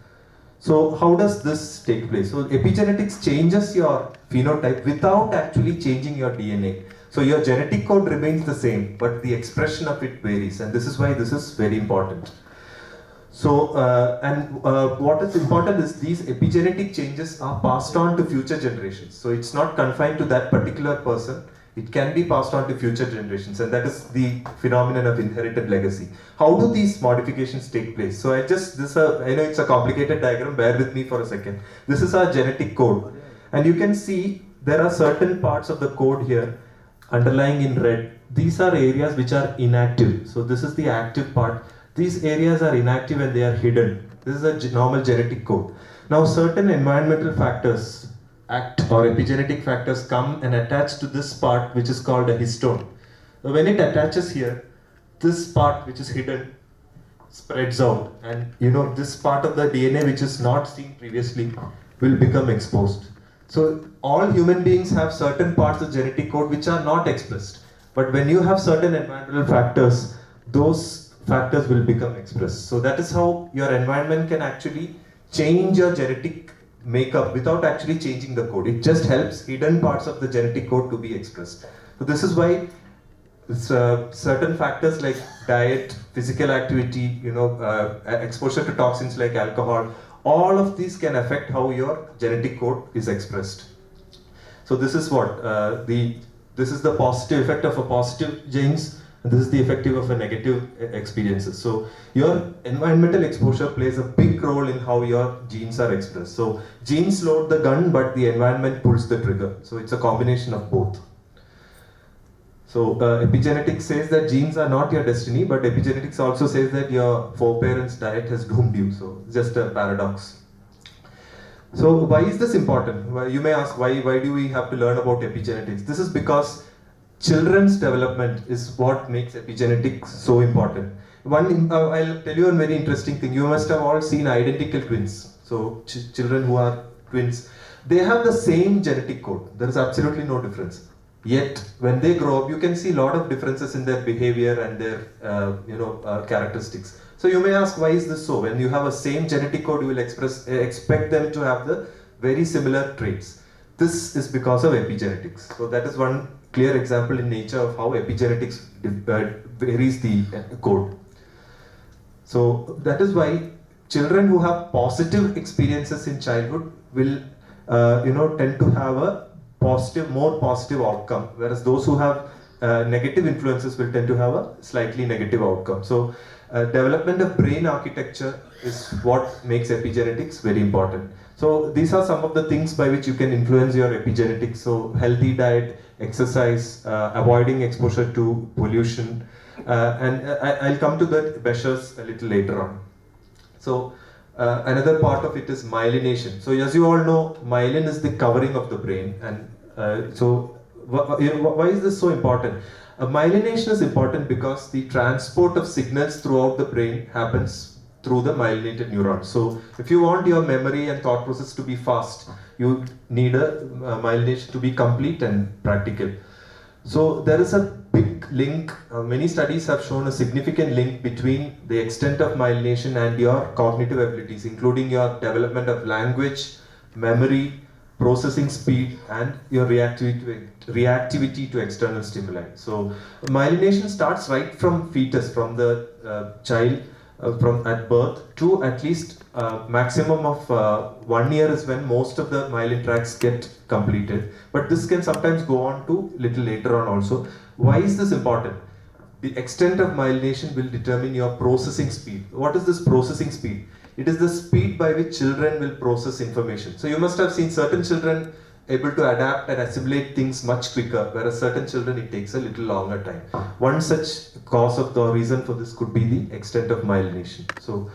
[SPEAKER 11] So how does this take place? So epigenetics changes your phenotype without actually changing your DNA. So your genetic code remains the same, but the expression of it varies, and this is why this is very important. So, what is important is these epigenetic changes are passed on to future generations. So it's not confined to that particular person. It can be passed on to future generations, and that is the phenomenon of inherited legacy. How do these modifications take place? So I know it's a complicated diagram, bear with me for a second. This is our genetic code, and you can see there are certain parts of the code here underlying in red. These are areas which are inactive. So this is the active part. These areas are inactive and they are hidden. This is a normal genetic code. Now certain environmental factors act, or epigenetic factors come and attach to this part which is called a histone. So when it attaches here, this part which is hidden spreads out, and this part of the DNA which is not seen previously will become exposed. So all human beings have certain parts of genetic code which are not expressed, but when you have certain environmental factors, those factors will become expressed. So that is how your environment can actually change your genetic makeup without actually changing the code. It just helps hidden parts of the genetic code to be expressed. So this is why certain factors like diet, physical activity, exposure to toxins like alcohol, all of these can affect how your genetic code is expressed. So this is what this is the positive effect of a positive genes, and this is the effect of a negative experiences. So your environmental exposure plays a big role in how your genes are expressed. So genes load the gun, but the environment pulls the trigger. So it's a combination of both. So epigenetics says that genes are not your destiny, but epigenetics also says that your foreparents' diet has doomed you. So it's just a paradox. So why is this important? Well, you may ask, why do we have to learn about epigenetics? This is because children's development is what makes epigenetics so important. I'll tell you a very interesting thing. You must have all seen identical twins. So children who are twins, they have the same genetic code. There is absolutely no difference. Yet when they grow up, you can see a lot of differences in their behavior and their characteristics. So you may ask, why is this so? When you have a same genetic code, you will expect them to have the very similar traits. This is because of epigenetics. So that is one clear example in nature of how epigenetics varies the code. So that is why children who have positive experiences in childhood will tend to have a more positive outcome, whereas those who have negative influences will tend to have a slightly negative outcome. So development of brain architecture is what makes epigenetics very important. So these are some of the things by which you can influence your epigenetics. So healthy diet, exercise, avoiding exposure to pollution, and I'll come to the measures a little later on. So another part of it is myelination. So as you all know, myelin is the covering of the brain, and why is this so important? Myelination is important because the transport of signals throughout the brain happens through the myelinated neurons. So if you want your memory and thought process to be fast, you need a myelination to be complete and practical. So there is a big link, many studies have shown a significant link between the extent of myelination and your cognitive abilities, including your development of language, memory, processing speed, and your reactivity to external stimuli. So myelination starts right from fetus, from the child, from at birth to at least maximum of 1 year is when most of the myelin tracts get completed. But this can sometimes go on to little later on also. Why is this important? The extent of myelination will determine your processing speed. What is this processing speed? It is the speed by which children will process information. So you must have seen certain children able to adapt and assimilate things much quicker, whereas certain children it takes a little longer time. One such cause of the reason for this could be the extent of myelination. So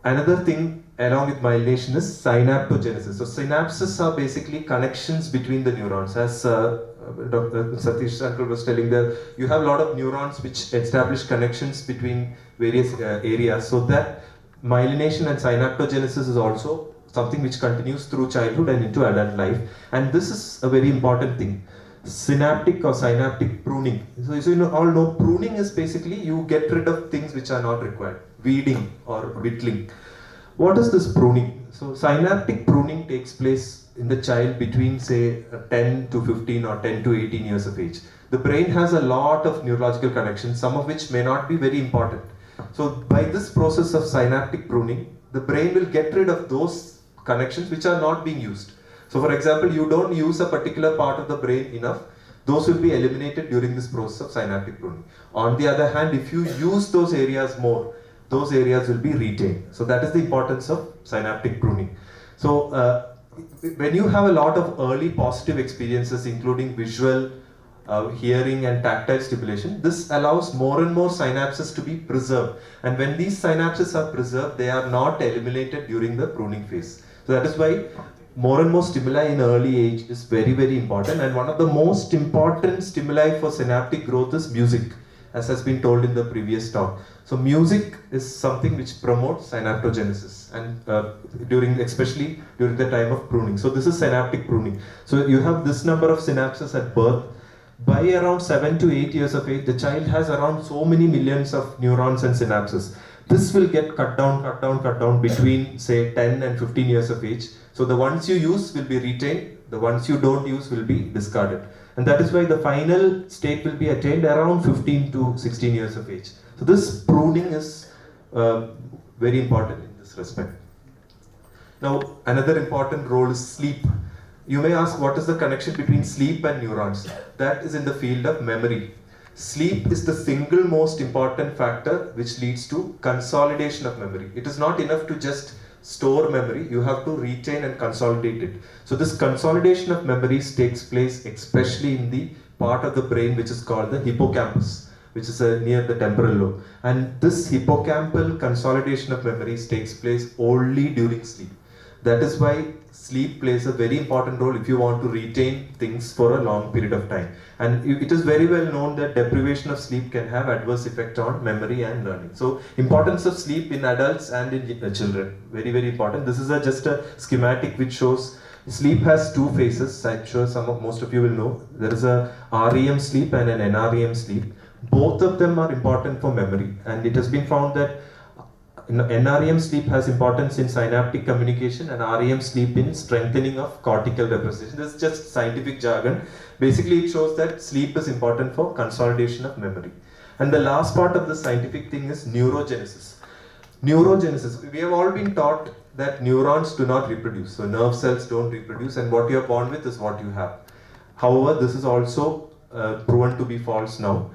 [SPEAKER 11] another thing along with myelination is synaptogenesis. So synapses are basically connections between the neurons. As Dr. Satish Uncle was telling, there you have a lot of neurons which establish connections between various areas. So that myelination and synaptogenesis is also something which continues through childhood and into adult life. And this is a very important thing. Synaptic or synaptic pruning. So you all know pruning is basically you get rid of things which are not required. Weeding or whittling. What is this pruning? So synaptic pruning takes place in the child between say 10 to 15 or 10 to 18 years of age. The brain has a lot of neurological connections, some of which may not be very important. So by this process of synaptic pruning, the brain will get rid of those connections which are not being used. So for example, you don't use a particular part of the brain enough, those will be eliminated during this process of synaptic pruning. On the other hand, if you use those areas more, those areas will be retained. So that is the importance of synaptic pruning. So when you have a lot of early positive experiences, including visual, hearing and tactile stimulation, this allows more and more synapses to be preserved. And when these synapses are preserved, they are not eliminated during the pruning phase. So that is why more and more stimuli in early age is very, very important. And one of the most important stimuli for synaptic growth is music, as has been told in the previous talk. So music is something which promotes synaptogenesis, and especially during the time of pruning. So this is synaptic pruning. So you have this number of synapses at birth. By around 7 to 8 years of age, the child has around so many millions of neurons and synapses. This will get cut down between say 10 and 15 years of age. So the ones you use will be retained, the ones you don't use will be discarded. And that is why the final state will be attained around 15 to 16 years of age. So this pruning is very important in this respect. Now another important role is sleep. You may ask, what is the connection between sleep and neurons? That is in the field of memory. Sleep is the single most important factor which leads to consolidation of memory. It is not enough to just store memory, you have to retain and consolidate it. So this consolidation of memories takes place especially in the part of the brain which is called the hippocampus, which is near the temporal lobe. And this hippocampal consolidation of memories takes place only during sleep. That is why sleep plays a very important role if you want to retain things for a long period of time. And it is very well known that deprivation of sleep can have adverse effect on memory and learning. So importance of sleep in adults and in children, very, very important. This is just a schematic which shows sleep has two phases. I'm sure most of you will know. There is a REM sleep and an NREM sleep. both of them are important for memory, and it has been found that NREM sleep has importance in synaptic communication and REM sleep in strengthening of cortical representation. This is just scientific jargon. Basically, it shows that sleep is important for consolidation of memory. And the last part of the scientific thing is neurogenesis. Neurogenesis. We have all been taught that neurons do not reproduce. So nerve cells don't reproduce, and what you are born with is what you have. However, this is also proven to be false now.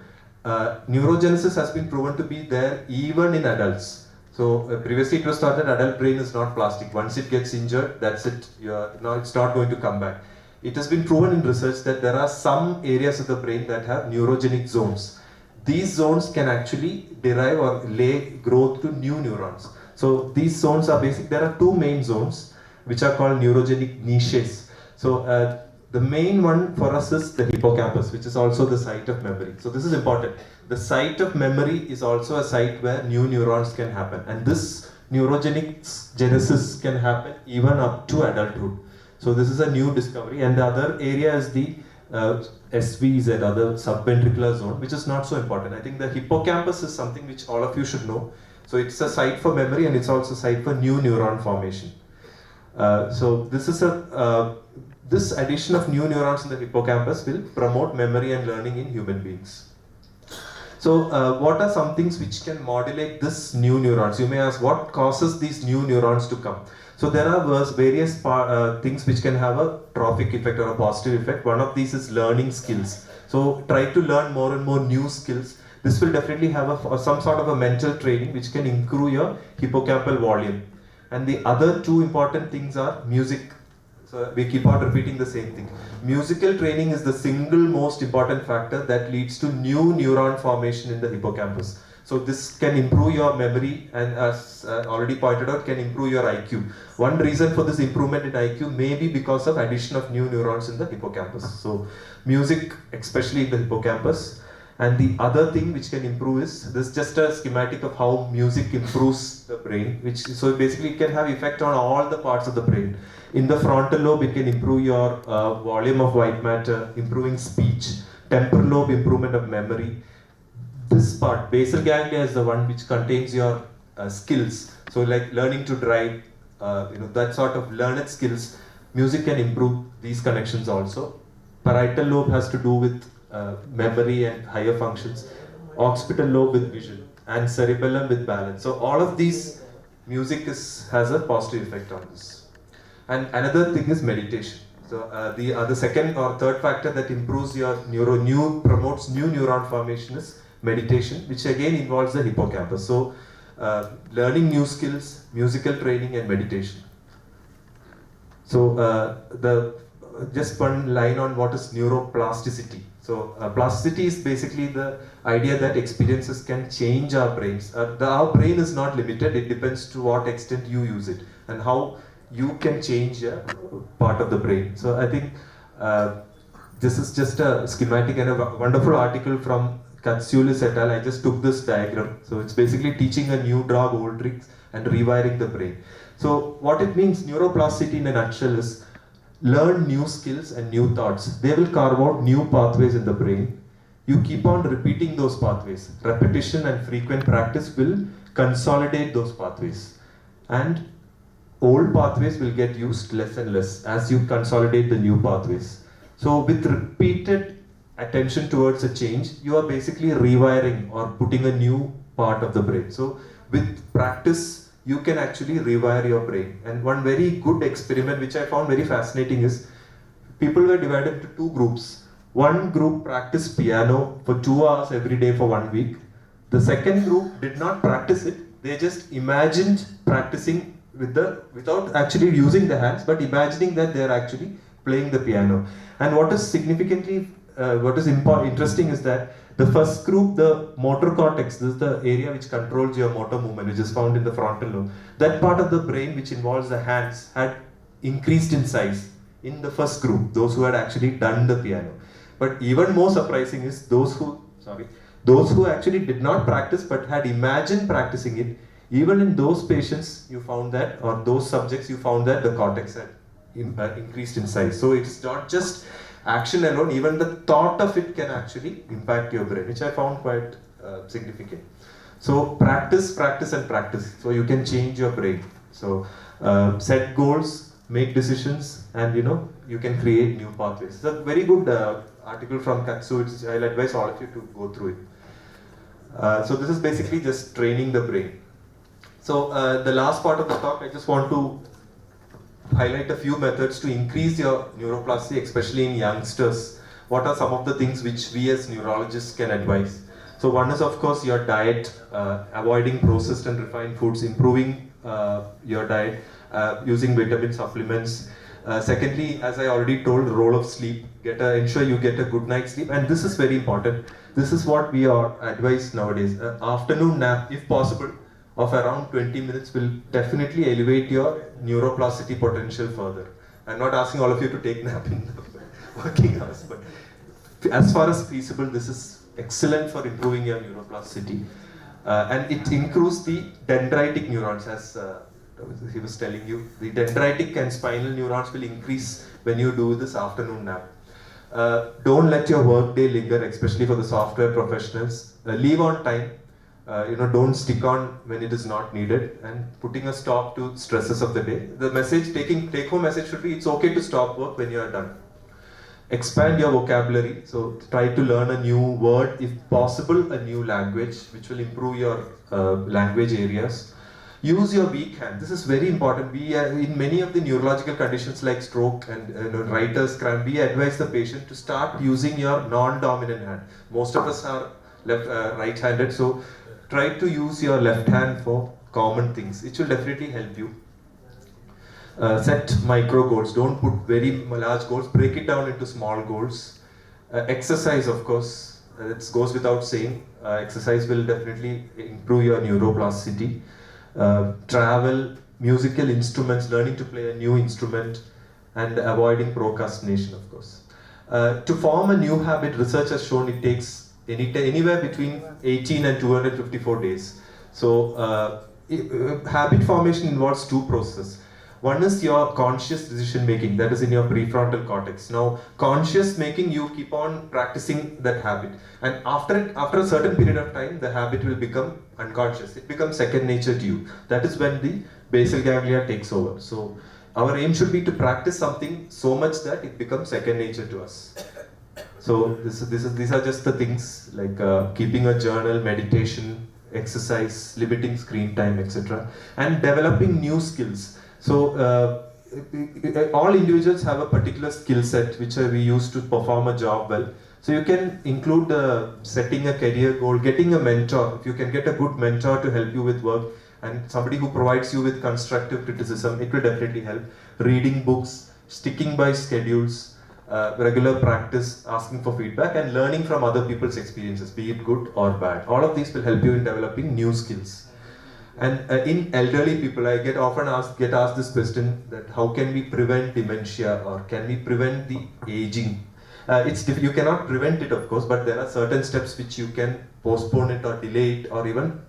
[SPEAKER 11] Neurogenesis has been proven to be there even in adults. So previously it was thought that adult brain is not plastic. Once it gets injured, that's it. It's not going to come back. It has been proven in research that there are some areas of the brain that have neurogenic zones. These zones can actually derive or lay growth to new neurons. So these zones are basic. There are two main zones which are called neurogenic niches. So the main one for us is the hippocampus, which is also the site of memory. So this is important. The site of memory is also a site where new neurons can happen. And this neurogenic genesis can happen even up to adulthood. So this is a new discovery. And the other area is the SVZ, other subventricular zone, which is not so important. I think the hippocampus is something which all of you should know. So it's a site for memory, and it's also a site for new neuron formation. So this is this addition of new neurons in the hippocampus will promote memory and learning in human beings. So what are some things which can modulate this new neurons? You may ask, what causes these new neurons to come? So there are various things which can have a trophic effect or a positive effect. One of these is learning skills. So try to learn more and more new skills. This will definitely have some sort of a mental training which can improve your hippocampal volume. And the other two important things are music. So we keep on repeating the same thing. Musical training is the single most important factor that leads to new neuron formation in the hippocampus. So this can improve your memory, and as already pointed out, can improve your IQ. One reason for this improvement in IQ may be because of addition of new neurons in the hippocampus. So music, especially in the hippocampus. And the other thing which can improve is, this is just a schematic of how music improves the brain, so basically it can have effect on all the parts of the brain. In the frontal lobe, it can improve your volume of white matter, improving speech. Temporal lobe, improvement of memory. This part, basal ganglia, is the one which contains your skills. So like learning to drive, that sort of learned skills. Music can improve these connections also. Parietal lobe has to do with memory and higher functions. Occipital lobe with vision, and cerebellum with balance. So all of these, music has a positive effect on this. And another thing is meditation. So the second or third factor that improves your promotes new neuron formation is meditation, which again involves the hippocampus. So learning new skills, musical training, and meditation. So just one line on what is neuroplasticity. So plasticity is basically the idea that experiences can change our brains. Our brain is not limited. It depends to what extent you use it and how you can change a part of the brain. So I think this is just a schematic and a wonderful article from Katsioulis et al. I just took this diagram. So it's basically teaching a new drug, old tricks, and rewiring the brain. So what it means, neuroplasticity in a nutshell, is learn new skills and new thoughts. They will carve out new pathways in the brain. You keep on repeating those pathways. Repetition and frequent practice will consolidate those pathways. And old pathways will get used less and less as you consolidate the new pathways. So with repeated attention towards a change, you are basically rewiring or putting a new part of the brain. So with practice, you can actually rewire your brain. And one very good experiment which I found very fascinating is, people were divided into two groups. One group practiced piano for 2 hours every day for 1 week. The second group did not practice it. They just imagined practicing without actually using the hands, but imagining that they are actually playing the piano. And what is interesting is that the first group, the motor cortex, this is the area which controls your motor movement, which is found in the frontal lobe. That part of the brain which involves the hands had increased in size in the first group, those who had actually done the piano. But even more surprising is those who actually did not practice but had imagined practicing it. Even in those patients, you found that, or those subjects, you found that the cortex had increased in size. So it's not just action alone, even the thought of it can actually impact your brain, which I found quite significant. So practice, practice and practice. So you can change your brain. So set goals, make decisions, and you can create new pathways. It's a very good article from Katsu. I'll advise all of you to go through it. So this is basically just training the brain. So the last part of the talk, I just want to highlight a few methods to increase your neuroplasticity, especially in youngsters. What are some of the things which we as neurologists can advise? So one is, of course, your diet, avoiding processed and refined foods, improving your diet, using vitamin supplements. Secondly, as I already told, the role of sleep. Ensure you get a good night's sleep, and this is very important. This is what we are advised nowadays. Afternoon nap, if possible, of around 20 minutes will definitely elevate your neuroplasticity potential further. I'm not asking all of you to take nap in the working hours, but as far as feasible, this is excellent for improving your neuroplasticity. And it improves the dendritic neurons, as he was telling you. The dendritic and spinal neurons will increase when you do this afternoon nap. Don't let your work day linger, especially for the software professionals. Leave on time. Don't stick on when it is not needed, and putting a stop to stresses of the day. The message, take-home message should be, it's okay to stop work when you are done. Expand your vocabulary, so try to learn a new word, if possible a new language, which will improve your language areas. Use your weak hand. This is very important. We in many of the neurological conditions like stroke and writer's cramp, we advise the patient to start using your non-dominant hand. Most of us are right-handed, so try to use your left hand for common things. It will definitely help you. Set micro goals. Don't put very large goals. Break it down into small goals. Exercise, of course, it goes without saying. Exercise will definitely improve your neuroplasticity. Travel, musical instruments, learning to play a new instrument, and avoiding procrastination, of course. To form a new habit, research has shown it takes anywhere between 18 and 254 days. So habit formation involves two processes. One is your conscious decision making, that is in your prefrontal cortex. Now, conscious making, you keep on practicing that habit, and after a certain period of time, the habit will become unconscious. It becomes second nature to you. That is when the basal ganglia takes over. So our aim should be to practice something so much that it becomes second nature to us. So these are just the things like keeping a journal, meditation, exercise, limiting screen time, etc., and developing new skills. So all individuals have a particular skill set which we use to perform a job well. So you can include setting a career goal, getting a mentor. If you can get a good mentor to help you with work, and somebody who provides you with constructive criticism, it will definitely help. Reading books, sticking by schedules, regular practice, asking for feedback, and learning from other people's experiences, be it good or bad. All of these will help you in developing new skills. And in elderly people, I get asked this question, that how can we prevent dementia, or can we prevent the aging? You cannot prevent it, of course, but there are certain steps which you can postpone it or delay it, or even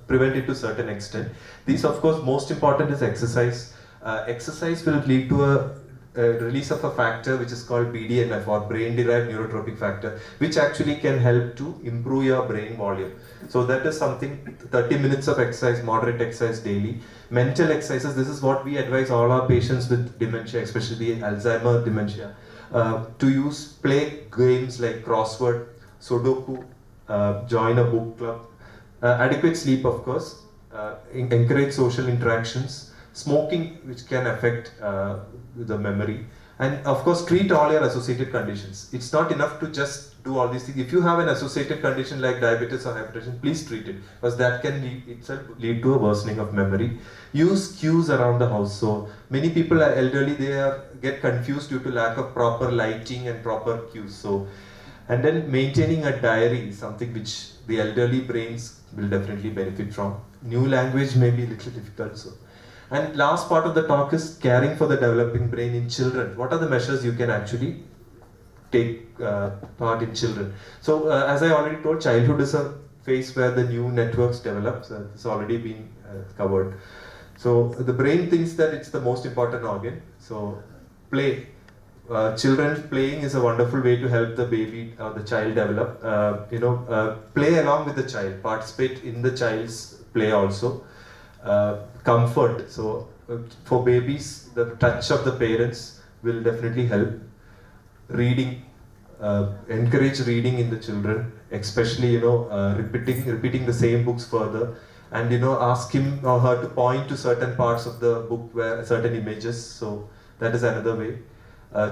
[SPEAKER 11] prevent it to a certain extent. These, of course, most important is exercise. Exercise will lead to a release of a factor which is called BDNF, or brain-derived neurotrophic factor, which actually can help to improve your brain volume. So that is something, 30 minutes of exercise, moderate exercise daily. Mental exercises, this is what we advise all our patients with dementia, especially Alzheimer dementia, to play games like crossword, Sudoku, join a book club, adequate sleep, of course, encourage social interactions, smoking, which can affect the memory, and of course treat all your associated conditions. It's not enough to just do all these things. If you have an associated condition like diabetes or hypertension, please treat it, because that can lead to a worsening of memory. Use cues around the house. So many people are elderly, get confused due to lack of proper lighting and proper cues. So, and then maintaining a diary is something which the elderly brains will definitely benefit from. New language may be a little difficult. So. And last part of the talk is caring for the developing brain in children. What are the measures you can actually take part in children? So as I already told, childhood is a phase where the new networks develop. So it's already been covered. So the brain thinks that it's the most important organ. So play. children playing is a wonderful way to help the baby or the child develop. Play along with the child, participate in the child's play also. Comfort. So for babies, the touch of the parents will definitely help. Reading, encourage reading in the children, especially repeating the same books further, and ask him or her to point to certain parts of the book where certain images. So that is another way.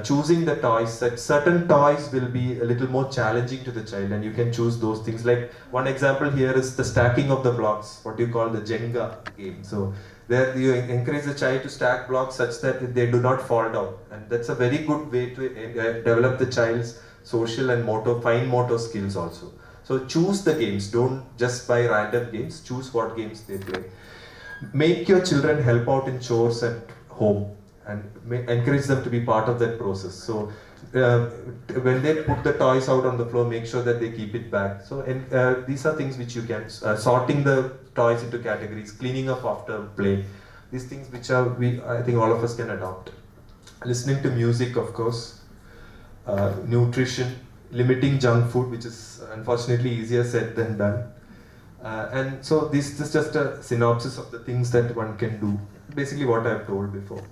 [SPEAKER 11] Choosing the toys, that certain toys will be a little more challenging to the child, and you can choose those things. Like one example here is the stacking of the blocks, what you call the Jenga game. So there you encourage the child to stack blocks such that they do not fall down, and that's a very good way to develop the child's social and fine motor skills also. So choose the games, don't just buy random games, choose what games they play. Make your children help out in chores at home, and encourage them to be part of that process. So when they put the toys out on the floor, make sure that they keep it back. So these are things which you can, sorting the toys into categories, cleaning up after play, these things which I think all of us can adopt. Listening to music, of course, nutrition, limiting junk food, which is unfortunately easier said than done. And so this is just a synopsis of the things that one can do, basically what I have told before.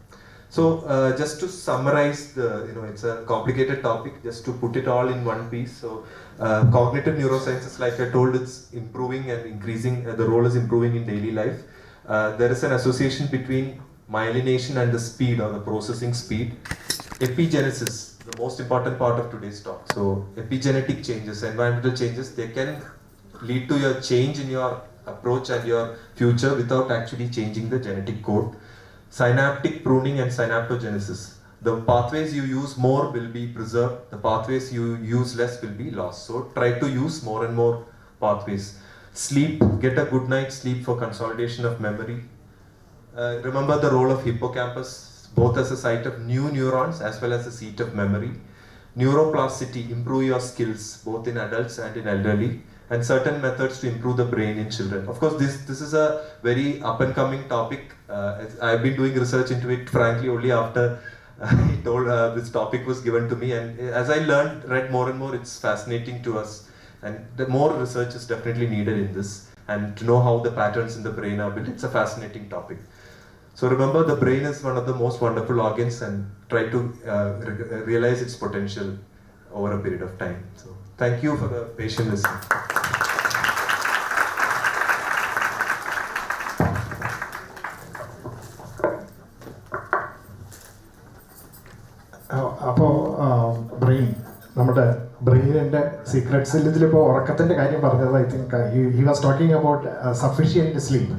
[SPEAKER 11] So just to summarize, it's a complicated topic, just to put it all in one piece. So cognitive neurosciences, like I told, it's improving and increasing, the role is improving in daily life. There is an association between myelination and the speed or the processing speed. Epigenesis, the most important part of today's talk. So epigenetic changes, environmental changes, they can lead to a change in your approach and your future without actually changing the genetic code. Synaptic pruning and synaptogenesis. The pathways you use more will be preserved, the pathways you use less will be lost. So try to use more and more pathways. Sleep, get a good night's sleep for consolidation of memory. Remember the role of hippocampus, both as a site of new neurons as well as a seat of memory. Neuroplasticity, improve your skills both in adults and in elderly. And certain methods to improve the brain in children. Of course, this is a very up-and-coming topic. I've been doing research into it, frankly, only after this topic was given to me. And as I read more and more, it's fascinating to us. And the more research is definitely needed in this. And to know how the patterns in the brain are built, it's a fascinating topic. So remember, the brain is one of the most wonderful organs, and try to realize its potential over a period of time. So thank you for the patient listening.
[SPEAKER 4] അപ്പോൾ brain, നമ്മുടെ ബ്രെയിനിൻ്റെ സീക്രട്സിൽ ഇതിലിപ്പോൾ ഉറക്കത്തിൻ്റെ കാര്യം പറഞ്ഞത്, I think he was talking about sufficient sleep.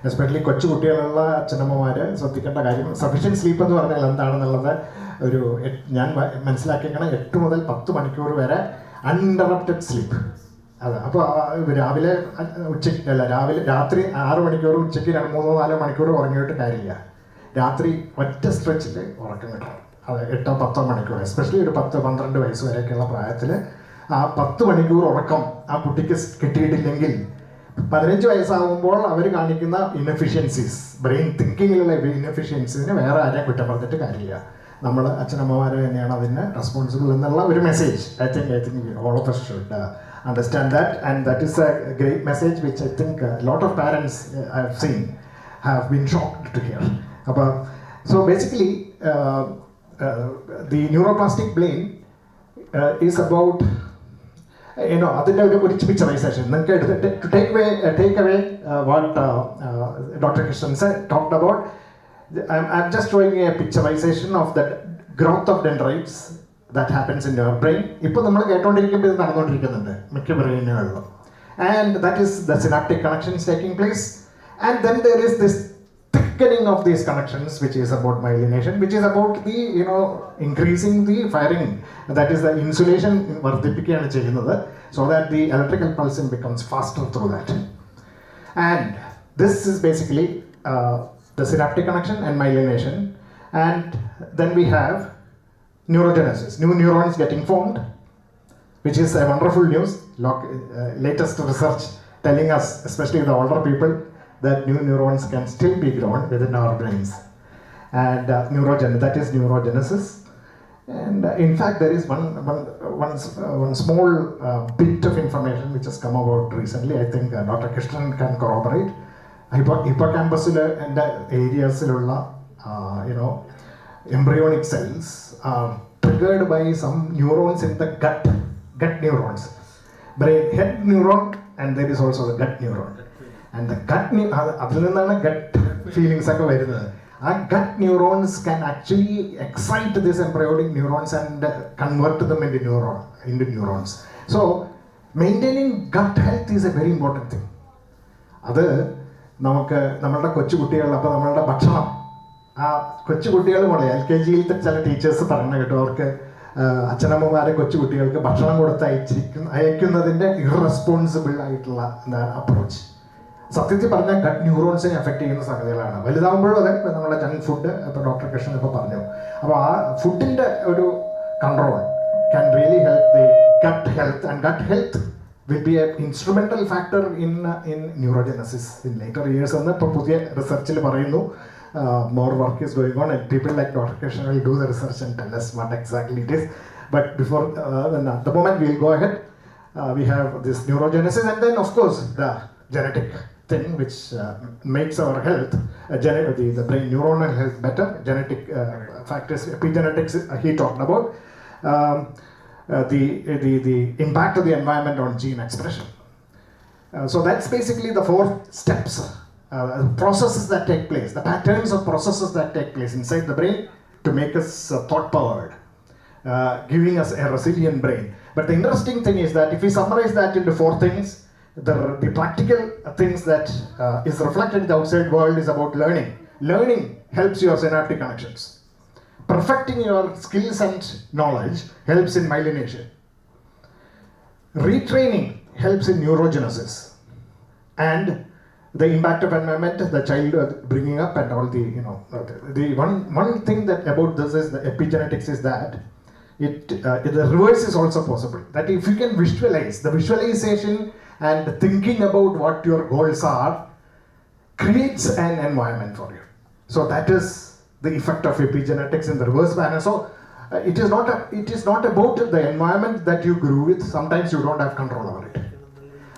[SPEAKER 4] Especially കൊച്ചു കുട്ടികളുള്ള അച്ഛനമ്മമാർ ശ്രദ്ധിക്കേണ്ട കാര്യം, സഫിഷ്യൻറ്റ് സ്ലീപ്പ് എന്ന് പറഞ്ഞാൽ എന്താണെന്നുള്ളത് ഞാൻ മനസ്സിലാക്കിയേക്കണം 8 മുതൽ 10 മണിക്കൂർ വരെ അൺഇൻറ്ററപ്റ്റഡ് സ്ലീപ്പ്. അതെ. അപ്പോൾ രാത്രി 6 മണിക്കൂർ, ഉച്ചയ്ക്ക് 3-4 മണിക്കൂർ ഉറങ്ങിയിട്ട് കാര്യമില്ല. രാത്രി ഒറ്റ സ്ട്രെച്ചിൽ ഉറക്കം കിട്ടണം. അത് 8-10 മണിക്കൂർ, എസ്പെഷ്യലി ഒരു 10-12 വയസ്സ് വരെയൊക്കെയുള്ള പ്രായത്തിൽ ആ 10 മണിക്കൂർ ഉറക്കം ആ കുട്ടിക്ക് കിട്ടിയിട്ടില്ലെങ്കിൽ 15 വയസ്സാകുമ്പോൾ അവർ കാണിക്കുന്ന ഇൻഎഫിഷ്യൻസീസ്, ബ്രെയിൻ തിങ്കിങ്ങിലുള്ള ഇൻഎഫിഷ്യൻസീസിന് വേറെ ആരെയും കുറ്റം പറഞ്ഞിട്ട് കാര്യമില്ല. നമ്മൾ അച്ഛനമ്മമാർ തന്നെയാണ് അതിന് റെസ്പോൺസിബിൾ എന്നുള്ള ഒരു message I think all of us should understand that, and that is a great message which I think a lot of parents I have seen have been shocked to hear. So basically the neuroplastic brain is about അതിൻ്റെ ഒരു picturisation. നിങ്ങൾക്ക് to take away what Dr. Krishnan talked about. I'm just showing a picturization of the growth of dendrites that happens in your brain. ഇപ്പോൾ നമ്മൾ കേട്ടോണ്ടിരിക്കുമ്പോൾ ഇത് നടന്നുകൊണ്ടിരിക്കുന്നുണ്ട് മിക്ക ബ്രെയിനുകളിലും. And that is the synaptic connections taking place. And then there is this thickening of these connections, which is about myelination, which is about the increasing the firing, that is the insulation വർദ്ധിപ്പിക്കുകയാണ് ചെയ്യുന്നത്, so that the electrical pulsing becomes faster through that. And this is basically the synaptic connection and myelination. And then we have neurogenesis, new neurons getting formed, which is a wonderful news. Latest research telling us, especially the older people, that new neurons can still be grown within our brains. And that is neurogenesis. And in fact, there is one small bit of information which has come about recently. I think Dr. Krishnan can corroborate. Hippocampus and areas, embryonic cells are triggered by some neurons in the gut neurons. Brain head neuron, and there is also the gut neuron. And the gut feelings gut neurons can actually excite these embryonic neurons and convert them into neurons. So maintaining gut health is a very important thing. അത് നമുക്ക് നമ്മളുടെ കൊച്ചുകുട്ടികൾ, അപ്പോൾ നമ്മളുടെ ഭക്ഷണം, ആ കൊച്ചുകുട്ടികൾ പോലെ LKG-യിലത്തെ ചില ടീച്ചേഴ്സ് പറഞ്ഞു കേട്ടോ, അവർക്ക് അച്ഛനമ്മമാരെ കൊച്ചുകുട്ടികൾക്ക് ഭക്ഷണം കൊടുത്ത് അയക്കുന്നതിൻ്റെ ഇറസ്പോൺസിബിൾ ആയിട്ടുള്ള അപ്രോച്ച്. സത്യത്തിൽ പറഞ്ഞാൽ ഗട്ട് ന്യൂറോൺസിനെ എഫക്ട് ചെയ്യുന്ന സംഗതികളാണ്. വലുതാകുമ്പോഴും അതെ, ഇപ്പോൾ നമ്മുടെ ജങ്ക് ഫുഡ്, ഇപ്പോൾ ഡോക്ടർ കൃഷ്ണൻ ഇപ്പോൾ പറഞ്ഞു. അപ്പോൾ ആ ഫുഡിൻ്റെ ഒരു control can really help the gut health, and gut health will be an instrumental factor in neurogenesis in later years. And ഇപ്പോൾ പുതിയ റിസർച്ചിൽ പറയുന്നു, more work is going on, and people like Dr. Krishnan will do the research and tell us what exactly it is. But before at the moment we'll go ahead, we have this neurogenesis, and then of course the genetic thing which makes our health, the brain neuronal health better. Genetic factors, epigenetics he talked about. The impact of the environment on gene expression. So that's basically the 4 steps, processes that take place, the patterns of processes that take place inside the brain to make us thought-powered, giving us a resilient brain. But the interesting thing is that if we summarize that into 4 things, the practical things that is reflected in the outside world is about learning. Learning helps your synaptic connections. Perfecting your skills and knowledge helps in myelination. Retraining helps in neurogenesis. And the impact of environment, the child bringing up and all the one thing that about this is the epigenetics is that the reverse is also possible. That if you can visualize, the visualization and thinking about what your goals are creates an environment for you. So that is the effect of epigenetics in the reverse manner. So it is not about the environment that you grew with. Sometimes you don't have control over it,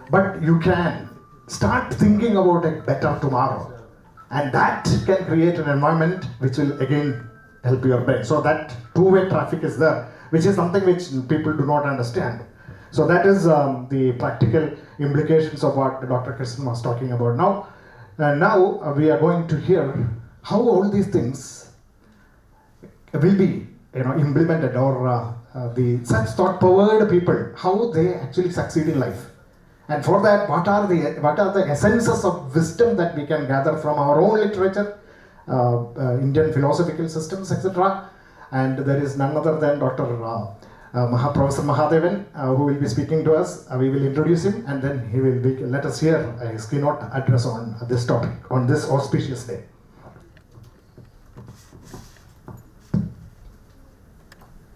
[SPEAKER 4] but you can start thinking about a better tomorrow, and that can create an environment which will again help your brain. So that two-way traffic is there, which is something which people do not understand. So that is the practical implications of what Dr. Krishnan was talking about. Now we are going to hear how all these things will be implemented, or such thought-powered people, how they actually succeed in life. And for that, what are the essences of wisdom that we can gather from our own literature, Indian philosophical systems, etc. And there is none other than Dr. Professor Mahadevan, who will be speaking to us. We will introduce him, and then he will let us hear his keynote address on this topic on this auspicious day.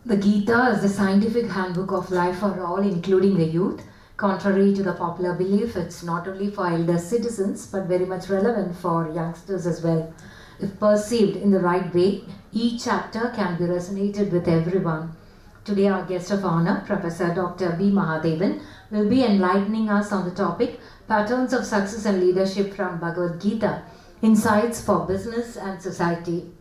[SPEAKER 1] The Gita is the scientific handbook of life for all, including the youth. Contrary to the popular belief, it's not only for elder citizens, but very much relevant for youngsters as well. If perceived in the right way, each chapter can be resonated with everyone. Today, our guest of honor, Professor Dr. B. Mahadevan, will be enlightening us on the topic, Patterns of Success and Leadership from Bhagavad Gita, Insights for Business and Society.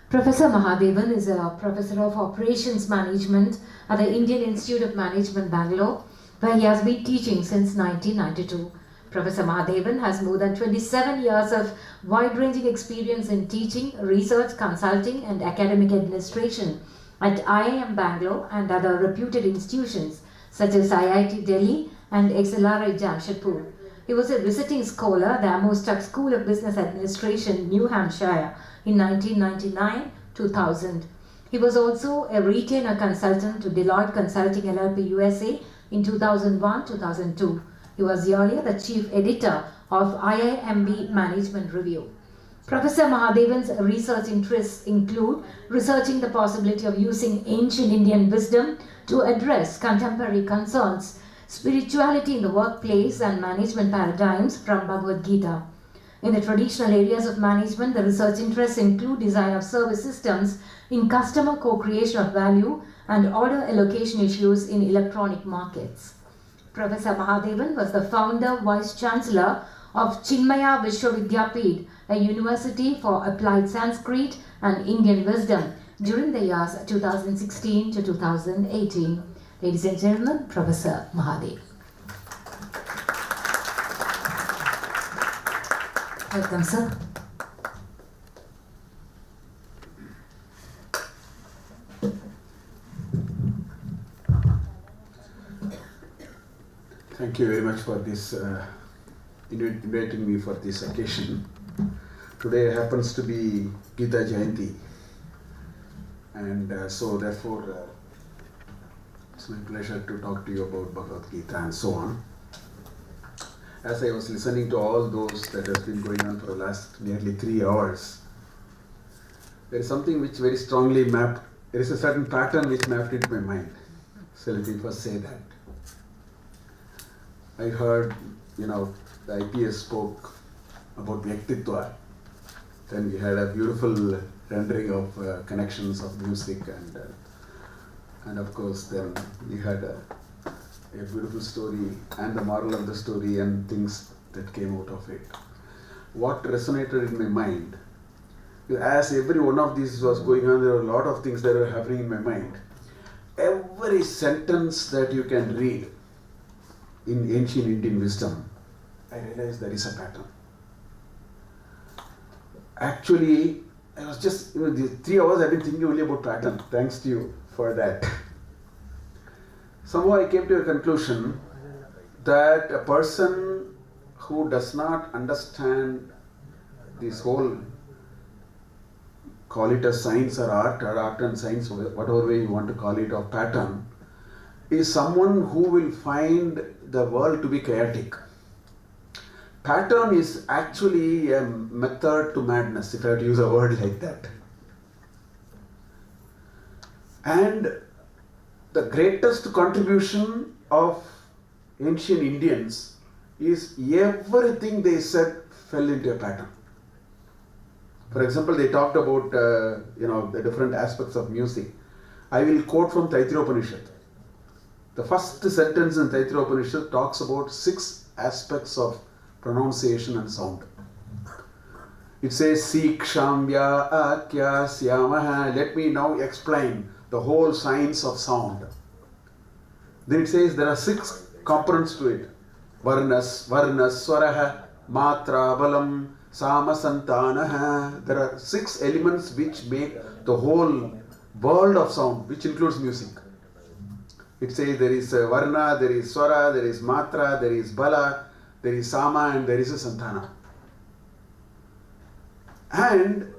[SPEAKER 1] Professor Mahadevan is a Professor of Operations Management at the Indian Institute of Management, Bangalore, where he has been teaching since 1992. Professor Mahadevan has more than 27 years of wide-ranging experience in teaching, research, consulting, and academic administration at IIM Bangalore and other reputed institutions such as IIT Delhi and XLRI Jamshedpur. He was a visiting scholar at the Amostuck School of Business Administration, New Hampshire, in 1999-2000. He was also a retainer consultant to Deloitte Consulting LLP USA in 2001-2002. He was earlier the chief editor of IIMB Management Review. Professor Mahadevan's research interests include researching the possibility of using ancient Indian wisdom to address contemporary concerns, spirituality in the workplace, and management paradigms from Bhagavad Gita. In the traditional areas of management, the research interests include design of service systems in customer co-creation of value and order allocation issues in electronic markets. Professor Mahadevan was the founder, Vice-Chancellor of Chinmaya Vishwavidyapeeth, a university for applied Sanskrit and Indian wisdom during the years 2016 to 2018. Ladies and gentlemen, Professor Mahadevan. Welcome, sir.
[SPEAKER 12] Thank you very much for this inviting me for this occasion. Today happens to be Gita Jayanti, and so therefore it's my pleasure to talk to you about Bhagavad Gita and so on. As I was listening to all those that has been going on for the last nearly 3 hours, there is something which very strongly mapped, there is a certain pattern which mapped into my mind. So let me first say that. I heard, the I.S.T spoke about Vyaktitva. Then we had a beautiful rendering of connections of music and of course then we had a beautiful story and the moral of the story and things that came out of it. What resonated in my mind, as every one of these was going on, there were a lot of things that were happening in my mind. Every sentence that you can read in ancient Indian wisdom, I realized there is a pattern. Actually, I was just, these 3 hours I've been thinking only about pattern. Thanks to you for that. Somehow I came to a conclusion that a person who does not understand this whole, call it a science or art and science, whatever way you want to call it, of pattern, is someone who will find the world to be chaotic. Pattern is actually a method to madness, if I have to use a word like that. And the greatest contribution of ancient Indians is everything they said fell into a pattern. For example, they talked about the different aspects of music. I will quote from Taittiriya Upanishad. The first sentence in Taittiriya Upanishad talks about 6 aspects of pronunciation and sound. It says, Sikshambya Akya Syamaha. Let me now explain the whole science of sound. Then it says there are 6 components to it. Varnas, Swaraha, Matra, Balam, Sama, Santanaha. There are 6 elements which make the whole world of sound, which includes music. It says there is Varna, there is Swara, there is Matra, there is Bala, there is Sama, and there is a Santana. And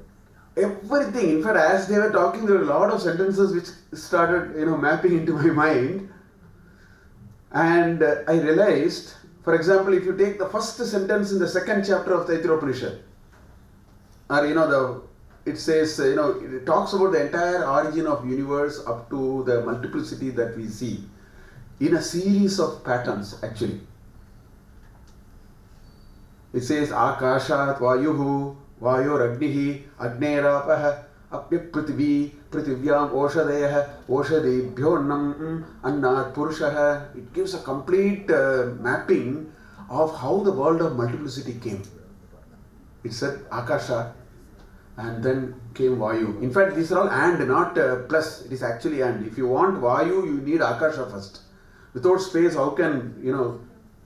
[SPEAKER 12] everything, in fact, as they were talking, there were a lot of sentences which started, mapping into my mind. And I realized, for example, if you take the first sentence in the 2nd chapter of Taittiriya Upanishad, or it says, it talks about the entire origin of universe up to the multiplicity that we see in a series of patterns, actually. It says, Akashat Vayuhu, Vayor Agnihi, Agnerapah, Apyak Prithvi, Prithivyam Oshadayah, Oshadebhyonnam, Annat Purushaha. It gives a complete mapping of how the world of multiplicity came. It said Akasha, and then came Vayu. In fact, these are all and, not plus. It is actually and. If you want Vayu, you need Akasha first. Without space, how can,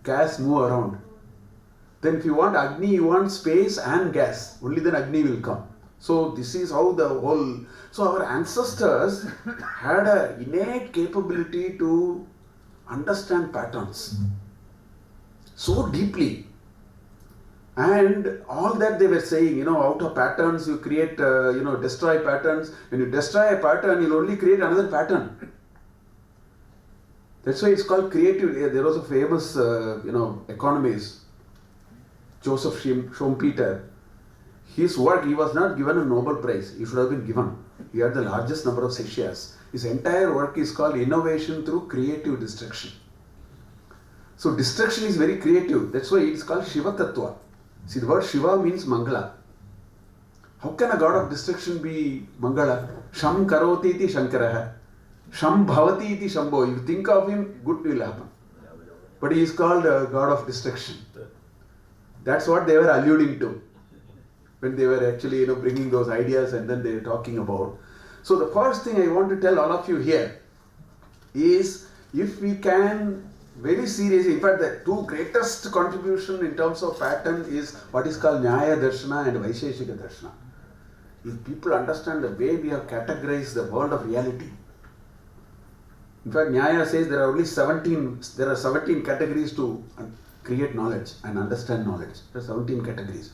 [SPEAKER 12] gas move around? Then if you want Agni, you want space and gas. Only then Agni will come. So this is how the whole... So our ancestors had an innate capability to understand patterns so deeply. And all that they were saying, out of patterns you create, destroy patterns. When you destroy a pattern, you'll only create another pattern. That's why it's called creative. There was a famous, economist, Joseph Schumpeter. His work, he was not given a Nobel Prize. He should have been given. He had the largest number of Sishyas. His entire work is called Innovation Through Creative Destruction. So destruction is very creative. That's why it is called Shiva Tattva. See, the word Shiva means Mangala. How can a god of destruction be Mangala? Sham karoti iti Shankaraha. Sham bhavati iti Shambho. You think of him, good will happen. But he is called a god of destruction. That's what they were alluding to when they were actually bringing those ideas and then they were talking about. So the first thing I want to tell all of you here is, if we can very seriously, in fact the two greatest contribution in terms of pattern is what is called Nyaya Darshana and Vaisheshika Darshana. If people understand the way we have categorized the world of reality. In fact, Nyaya says there are 17 categories to create knowledge and understand knowledge. There are 17 categories.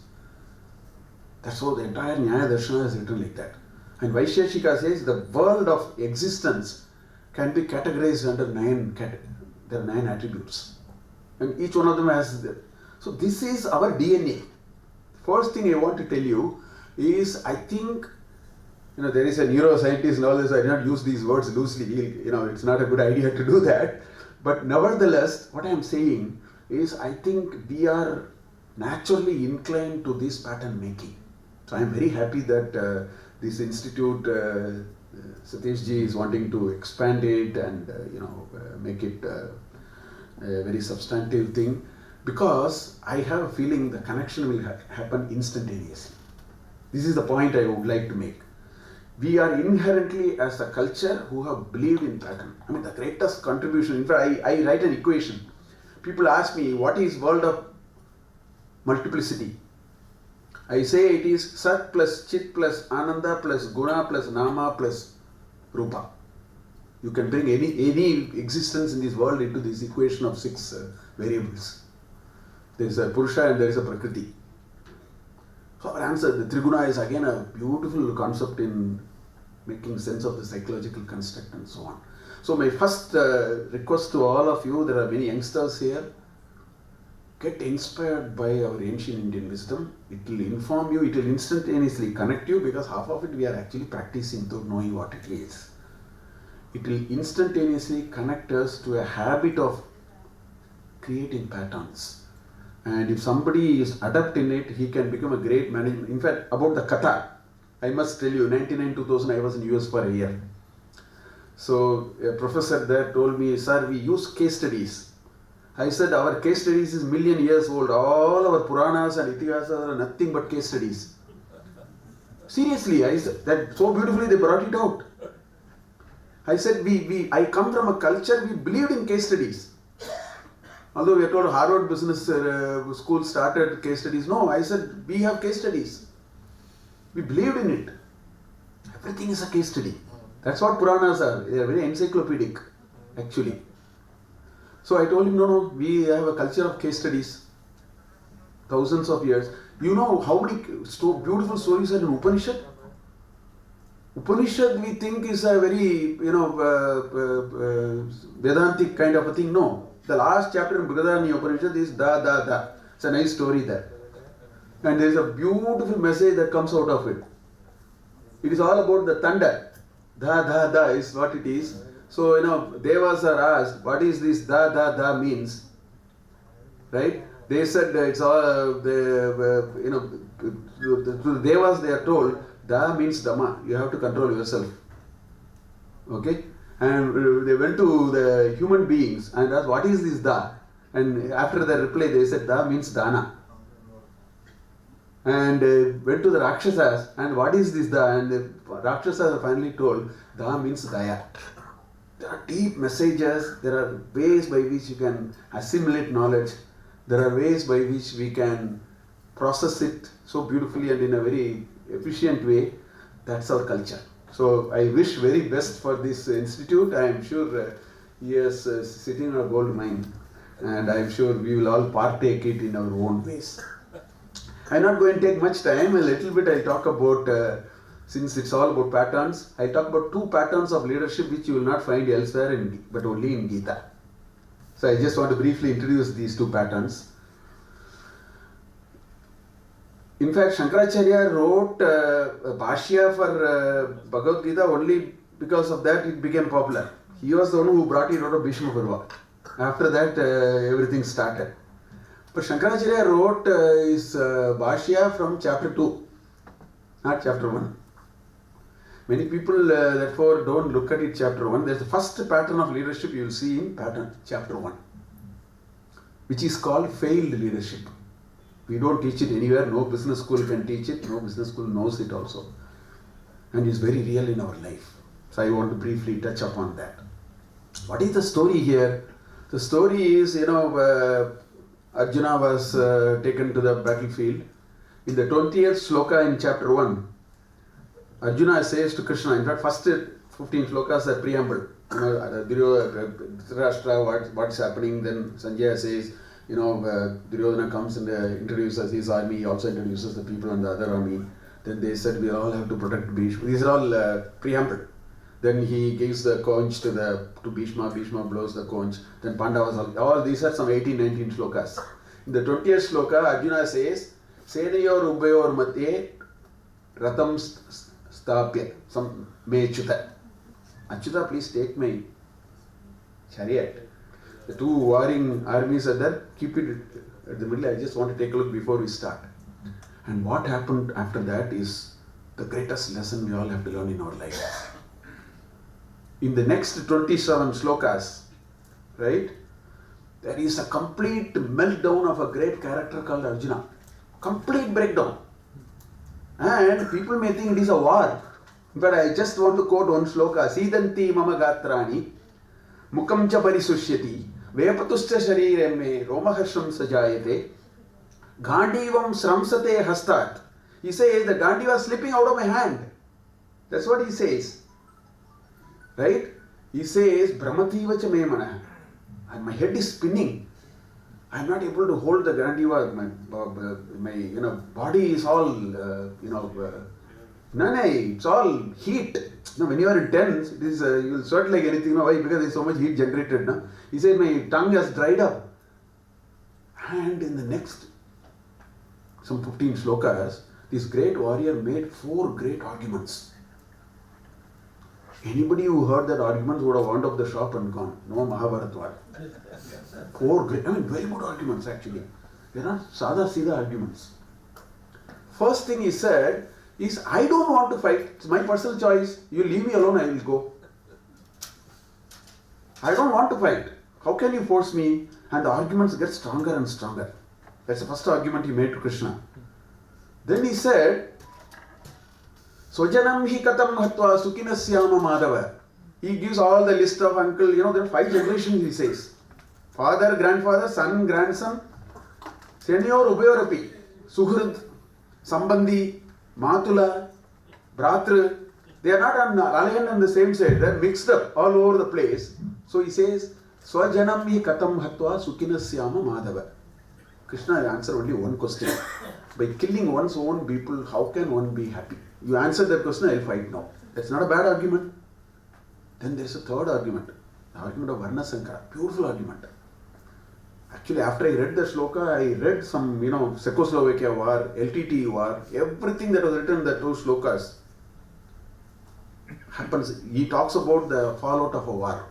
[SPEAKER 12] That's how the entire Nyaya Darshana is written like that. And Vaisheshika says the world of existence can be categorized under 9 there are 9 attributes. And each one of them has so this is our DNA. First thing I want to tell you is, I think, there is a neuroscientist and all this, I did not use these words loosely, it's not a good idea to do that. But nevertheless, what I am saying is, I think we are naturally inclined to this pattern making. So I am very happy that this institute, Satish ji is wanting to expand it and make it a very substantive thing, because I have a feeling the connection will happen instantaneously. This is the point I would like to make. We are inherently, as a culture, who have believed in pattern. I mean, the greatest contribution, in fact, I write an equation. People ask me, what is world of multiplicity? I say it is Sat plus Chit plus Ananda plus Guna plus Nama plus Rupa. You can bring any existence in this world into this equation of 6 variables. There is a Purusha and there is a Prakriti. So our answer, the Triguna, is again a beautiful concept in making sense of the psychological construct and so on. So my first request to all of you, there are many youngsters here, get inspired by our ancient Indian wisdom. It will inform you, it will instantaneously connect you, because half of it we are actually practicing to knowing what it is. It will instantaneously connect us to a habit of creating patterns. And if somebody is adept in it, he can become a great manager. In fact, about the Katha, I must tell you, 1999-2000 I was in US for a year. So a professor there told me, sir, we use case studies. I said, our case studies is 1,000,000 years old. All our Puranas and Itihasas are nothing but case studies. Seriously, I said that so beautifully they brought it out. I said, I come from a culture, we believed in case studies. Although we are told Harvard Business School started case studies. No, I said, we have case studies. We believed in it. Everything is a case study. That's what Puranas are. They are very encyclopedic, actually. So I told him, no, we have a culture of case studies. Thousands of years. You know how many beautiful stories are in Upanishad? Upanishad we think is a very, Vedantic kind of a thing. No. The last chapter in Brihadaranyaka Upanishad is da. It's a nice story there. And there is a beautiful message that comes out of it. It is all about the thunder. Da is what it is. So, Devas are asked, what is this da means? Right? They said it's all, to the Devas they are told, da means Dhamma. You have to control yourself. Okay? And they went to the human beings and asked, what is this da? And after the reply, they said, da means dana. And went to the Rakshasas, and what is this da? And the Rakshasas are finally told, da means daya. There are deep messages, there are ways by which you can assimilate knowledge, there are ways by which we can process it so beautifully and in a very efficient way. That's our culture. So I wish very best for this institute. I am sure he is sitting on a gold mine, and I am sure we will all partake it in our own ways. I am not going to take much time. A little bit I will talk about, since it's all about patterns, I will talk about 2 patterns of leadership which you will not find elsewhere, but only in Gita. So I just want to briefly introduce these 2 patterns. In fact, Shankaracharya wrote Bhashya for Bhagavad Gita only because of that it became popular. He was the one who brought it out of Bhishma Parva. After that, everything started. But Shankaracharya wrote his Bhashya from chapter 2, not chapter 1. Many people therefore don't look at it chapter 1. There's the first pattern of leadership you will see in pattern chapter 1, which is called failed leadership. We don't teach it anywhere. No business school can teach it. No business school knows it also. And it's very real in our life. So I want to briefly touch upon that. What is the story here? The story is, Arjuna was taken to the battlefield. In the 20th sloka in chapter 1, Arjuna says to Krishna, in fact, first 15 slokas are preamble. Dhritarashtra, what's happening, then Sanjaya says, Duryodhana comes and introduces his army, he also introduces the people in the other army. Then they said, we all have to protect Bhishma. These are all preamble. Then he gives the conch to Bhishma, Bhishma blows the conch. Then Pandavas, all these are some 18, 19 slokas. In the 20th sloka, Arjuna says, Senayor Ubayor Matye Ratam Stapya, some me Achyuta. Achyuta, please take my chariot. The two warring armies are there, keep it at the middle. I just want to take a look before we start. And what happened after that is the greatest lesson we all have to learn in our life. In the next 27 slokas, right, there is a complete meltdown of a great character called Arjuna. Complete breakdown. And people may think it is a war. But I just want to quote one sloka. Sidanti mama gatrani mukam cha parisushyati vepatuscha sharirem me romaharsham sajayate Gandivam sramsate hastat. He says the Gandhi was slipping out of my hand. That's what he says. Right? He says Brahmativa cha me mana. And my head is spinning. I am not able to hold the Gandiva. My body is all it's all heat. When you are intense, it is you will sweat like anything. Why? Because there is so much heat generated. No? He said my tongue has dried up. And in the next some 15 slokas, this great warrior made 4 great arguments. Anybody who heard that arguments would have wound up the shop and gone. No Mahabharata war. 4 great, very good arguments actually. They are not sada sida arguments. First thing he said is, I don't want to fight. It's my personal choice. You leave me alone, I will go. I don't want to fight. How can you force me? And the arguments get stronger and stronger. That's the first argument he made to Krishna. Then he said, Sojanam hi katam hatva sukinasyama madhava. He gives all the list of uncle, there are 5 generations he says. Father, grandfather, son, grandson, senior, ubayorapi, suhrud, sambandhi, matula, bratra. They are not on the same side. They are mixed up all over the place. So he says, Swajanam hi katam hatva sukinasyama madhava. Krishna answered only one question. By killing one's own people, how can one be happy? You answer that question, I will fight now. That's not a bad argument. Then there is a third argument. The argument of Varna Sankara. Beautiful argument. Actually, after I read the shloka, I read some, Czechoslovakia war, LTT war, everything that was written in the 2 shlokas happens. He talks about the fallout of a war.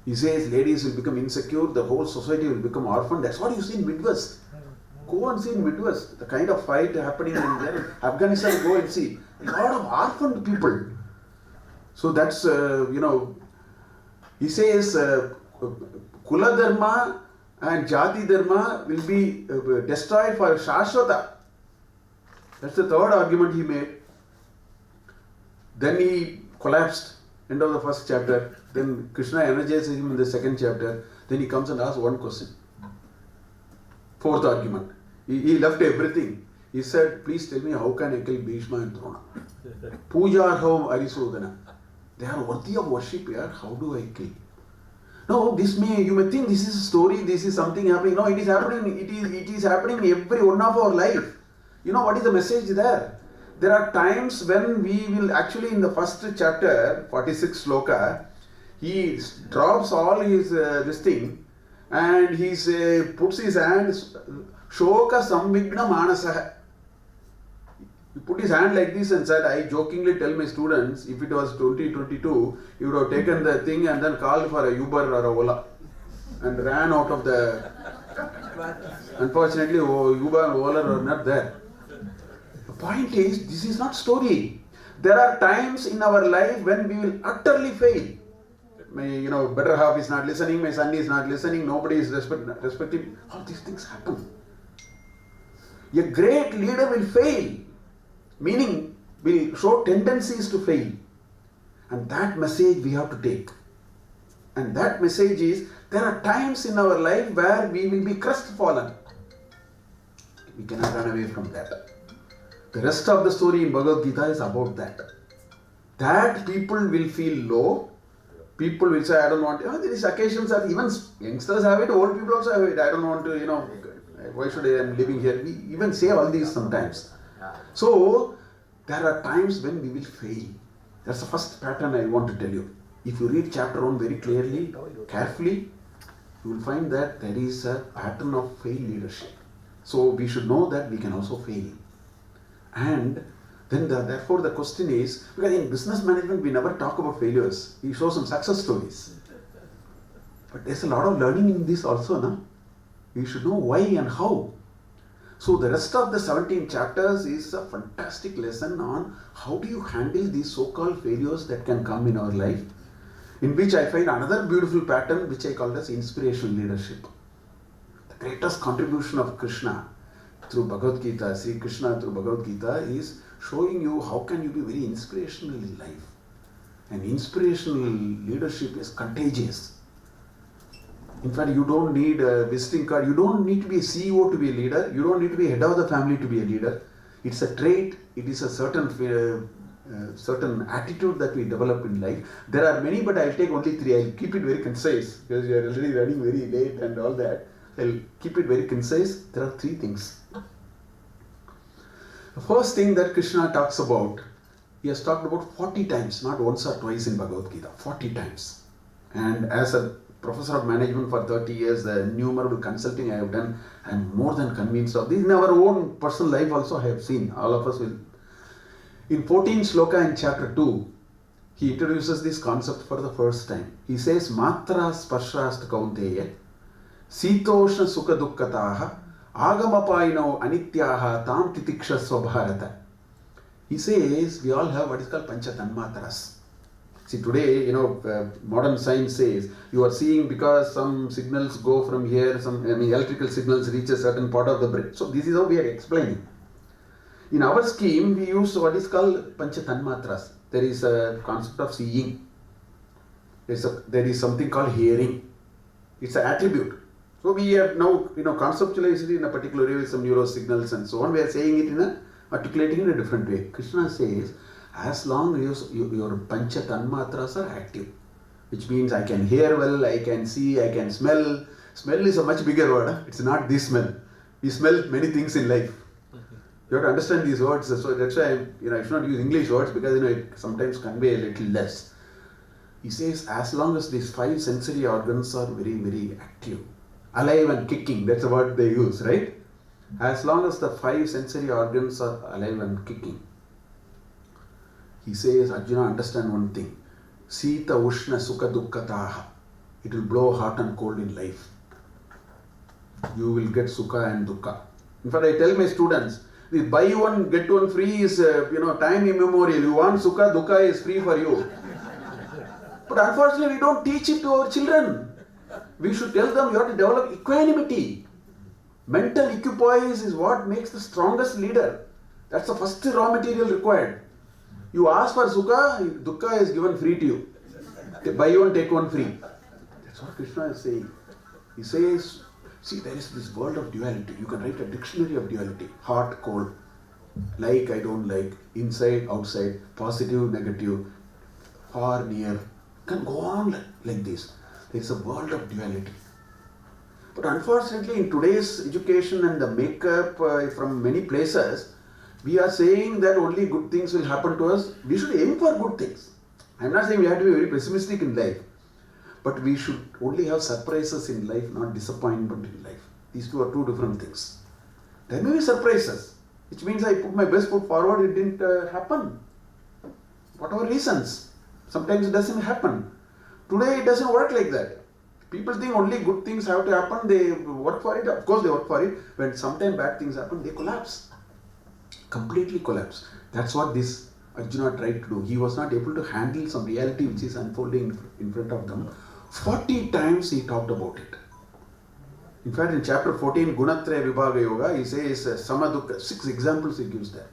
[SPEAKER 12] He says ladies will become insecure, the whole society will become orphan. That's what you see in Midwest. Go and see in Midwest, the kind of fight happening in there. Afghanistan, go and see. A lot of orphaned people. So that's, he says Kula Dharma and Jati Dharma will be destroyed for Shashwata. That's the third argument he made. Then he collapsed. End of the first chapter. Then Krishna energizes him in the second chapter. Then he comes and asks one question. Fourth argument. He left everything. He said, please tell me how can I kill Bhishma and Drona? Pujarham Arisodhana. They are worthy of worship here. How do I kill? No, you may think this is a story, this is something happening. No, it is happening. It is happening every one of our life. What is the message there? There are times when we will actually in the first chapter, 46 sloka, he drops all his this thing and he puts his hand, Shoka Samvigna Manasa. He put his hand like this and said, I jokingly tell my students, if it was 2022, he would have taken the thing and then called for a Uber or a Ola and ran out of the Unfortunately, Uber and Ola are not there. The point is, this is not story. There are times in our life when we will utterly fail. My better half is not listening, my son is not listening, nobody is respecting. All these things happen. A great leader will fail, meaning will show tendencies to fail. And that message we have to take. And that message is, there are times in our life where we will be crestfallen. We cannot run away from that. The rest of the story in Bhagavad Gita is about that. That people will feel low. People will say, I don't want to. These occasions are, even youngsters have it, old people also have it. I don't want to, why should I am living here? We even say all these sometimes. So, there are times when we will fail. That's the first pattern I want to tell you. If you read chapter 1 very clearly, carefully, you will find that there is a pattern of failed leadership. So, we should know that we can also fail. And then therefore the question is, because in business management we never talk about failures. We show some success stories. But there's a lot of learning in this also, no? We should know why and how. So the rest of the 17 chapters is a fantastic lesson on how do you handle these so-called failures that can come in our life, in which I find another beautiful pattern which I call as inspirational leadership. The greatest contribution of Krishna through Bhagavad Gita, Sri Krishna through Bhagavad Gita is showing you how can you be very inspirational in life. And inspirational leadership is contagious. In fact, you don't need a visiting card. You don't need to be a CEO to be a leader. You don't need to be head of the family to be a leader. It's a trait. It is a certain attitude that we develop in life. There are many, but I'll take only 3. I'll keep it very concise because we are already running very late and all that. I'll keep it very concise. There are 3 things. The first thing that Krishna talks about, he has talked about 40 times, not once or twice in Bhagavad Gita, 40 times. And as a professor of management for 30 years, the innumerable consulting I have done, I am more than convinced of this. In our own personal life also I have seen, all of us will. In 14 shloka in chapter 2, he introduces this concept for the first time. He says, Matra sparshast kaunteya, sitoshna sukha dukkataha, agamapaino anityaha tam titikshasva bharata. He says, we all have what is called pancha tanmatras. See, today, modern science says you are seeing because some signals go from here, electrical signals reach a certain part of the brain. So this is how we are explaining. In our scheme, we use what is called pancha tanmatras. There is a concept of seeing. There is something called hearing. It's an attribute. So we have now, conceptualized it in a particular way with some neuro signals and so on. We are saying it articulating in a different way. Krishna says, as long as your pancha tanmatras are active, which means I can hear well, I can see, I can smell. Smell is a much bigger word. Huh? It's not this smell. We smell many things in life. You have to understand these words. So that's why I should not use English words because it sometimes convey a little less. He says, as long as these 5 sensory organs are very, very active, alive and kicking, that's the word they use, right? As long as the 5 sensory organs are alive and kicking, he says, Arjuna, understand one thing. Sita Ushna Sukha Dukkataha. It will blow hot and cold in life. You will get Sukha and Dukkha. In fact, I tell my students, the buy one, get one free is, time immemorial. You want Sukha, Dukkha is free for you. But unfortunately, we don't teach it to our children. We should tell them you have to develop equanimity. Mental equipoise is what makes the strongest leader. That's the first raw material required. You ask for Sukha, Dukkha is given free to you. Buy one, take one free. That's what Krishna is saying. He says, see, there is this world of duality. You can write a dictionary of duality. Hot, cold, like, I don't like, inside, outside, positive, negative, far, near. You can go on like this. There is a world of duality. But unfortunately, in today's education and the makeup from many places, we are saying that only good things will happen to us. We should aim for good things. I am not saying we have to be very pessimistic in life. But we should only have surprises in life, not disappointment in life. These two are 2 different things. There may be surprises, which means I put my best foot forward, it didn't happen. Whatever reasons. Sometimes it doesn't happen. Today it doesn't work like that. People think only good things have to happen, they work for it. Of course they work for it. When sometimes bad things happen, they collapse. Completely collapse. That's what this Arjuna tried to do. He was not able to handle some reality which is unfolding in front of them. 40 times he talked about it. In fact, in chapter 14, Gunatraya Vibhaga Yoga, he says Samadukka, 6 examples he gives there.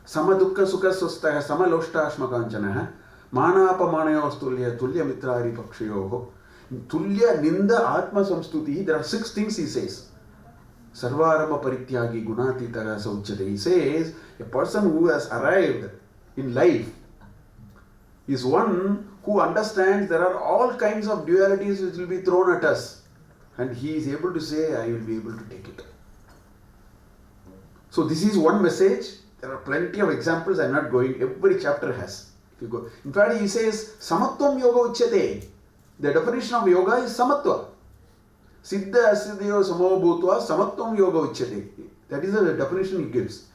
[SPEAKER 12] Samadukka Sukha Swastha Samaloshta Ashmakanchana Manapamanayo Tulya Mitrari Pakshayoho Tulya Ninda Atma Samstuti. There are 6 things he says. Sarvarama Parityagi Gunatitara Sauchate. He says a person who has arrived in life is one who understands there are all kinds of dualities which will be thrown at us, and he is able to say, I will be able to take it. So this is one message. There are plenty of examples. I am not going. Every chapter has. If you go, in fact, he says Samatvam Yoga Uchyate. The definition of yoga is Samatva. Siddha Asiddhayo Samo Bhutva Samatvam Yoga Uchyate. That is the definition he gives.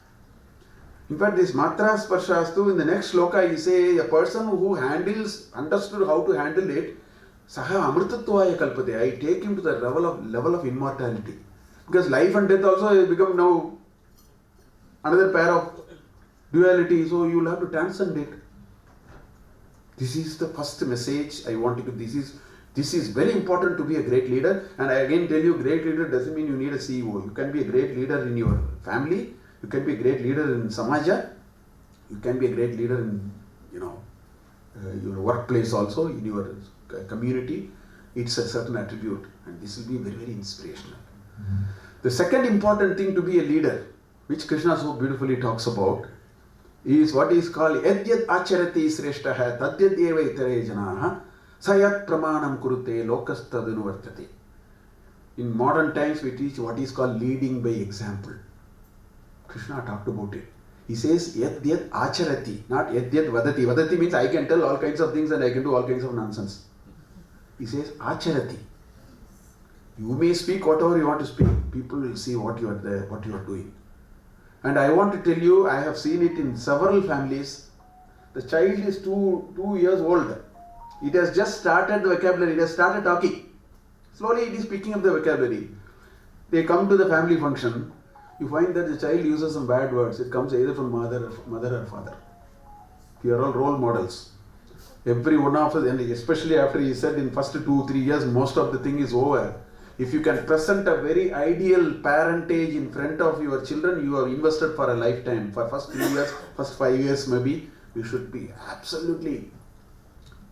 [SPEAKER 12] In fact, this Matra Sparshastu, in the next shloka, he says a person who understood how to handle it, Saha Amritatvaya Kalpate. I take him to the level of immortality. Because life and death also has become now another pair of duality, so you will have to transcend it. This is the first message I want to give. This is very important to be a great leader. And I again tell you, great leader doesn't mean you need a CEO. You can be a great leader in your family. You can be a great leader in Samaja. You can be a great leader in, your workplace also, in your community. It's a certain attribute, and this will be very, very inspirational. The second important thing to be a leader, which Krishna so beautifully talks about, is what is called Yadyad Acharati Sreshtaha Tadyad Eva Itare Janaha Sayat Pramanam Kurute Lokastadanu. In modern times we teach what is called leading by example. Krishna talked about it. He says Yadyad Acharati, not Yadyad Vadati. Vadati means I can tell all kinds of things and I can do all kinds of nonsense. He says Acharati. You may speak whatever you want to speak. People will see what you are doing. And I want to tell you, I have seen it in several families. The child is 2 years old. It has just started the vocabulary. It has started talking. Slowly it is picking up the vocabulary. They come to the family function. You find that the child uses some bad words. It comes either from mother or father. We are all role models. Every one of us, and especially after he said in first 2-3 years, most of the thing is over. If you can present a very ideal parentage in front of your children, you have invested for a lifetime. For first 3 years, first 5 years maybe, you should be absolutely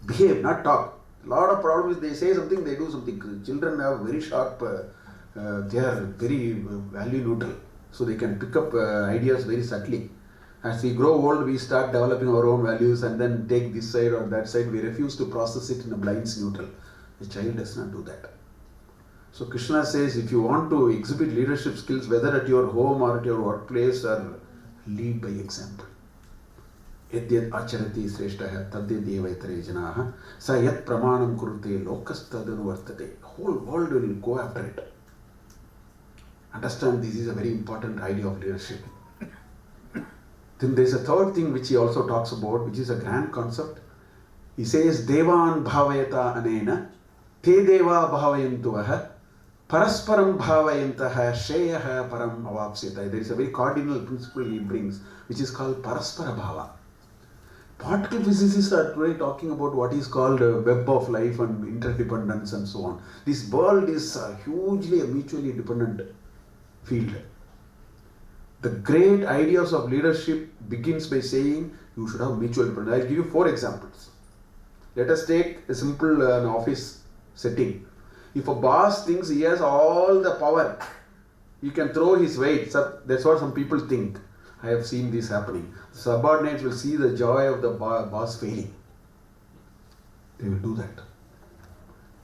[SPEAKER 12] behave, not talk. A lot of problems, they say something, they do something. Children have very sharp, they are very value neutral. So they can pick up ideas very subtly. As we grow old, we start developing our own values and then take this side or that side. We refuse to process it in a blinds neutral. The child does not do that. So Krishna says, if you want to exhibit leadership skills, whether at your home or at your workplace, or lead by example. Yadyad acharati sreshtaha tadyad eva itare janaha sa yat pramanam kurute lokastadanu vartate. Whole world will go after it. Understand, this is a very important idea of leadership. Then there is a third thing which he also talks about, which is a grand concept. He says, Devan bhavayata anena te deva bhavayantuvaha parasparam bhavayantaha shreyaha param avapsyata. There is a very cardinal principle he brings, which is called paraspara bhava. Particle physicists are today talking about what is called a web of life and interdependence and so on. This world is hugely a mutually dependent field. The great ideas of leadership begins by saying you should have mutual dependence. I will give you 4 examples. Let us take a simple office setting. If a boss thinks he has all the power, he can throw his weight. That's what some people think. I have seen this happening. Subordinates will see the joy of the boss failing. They will do that.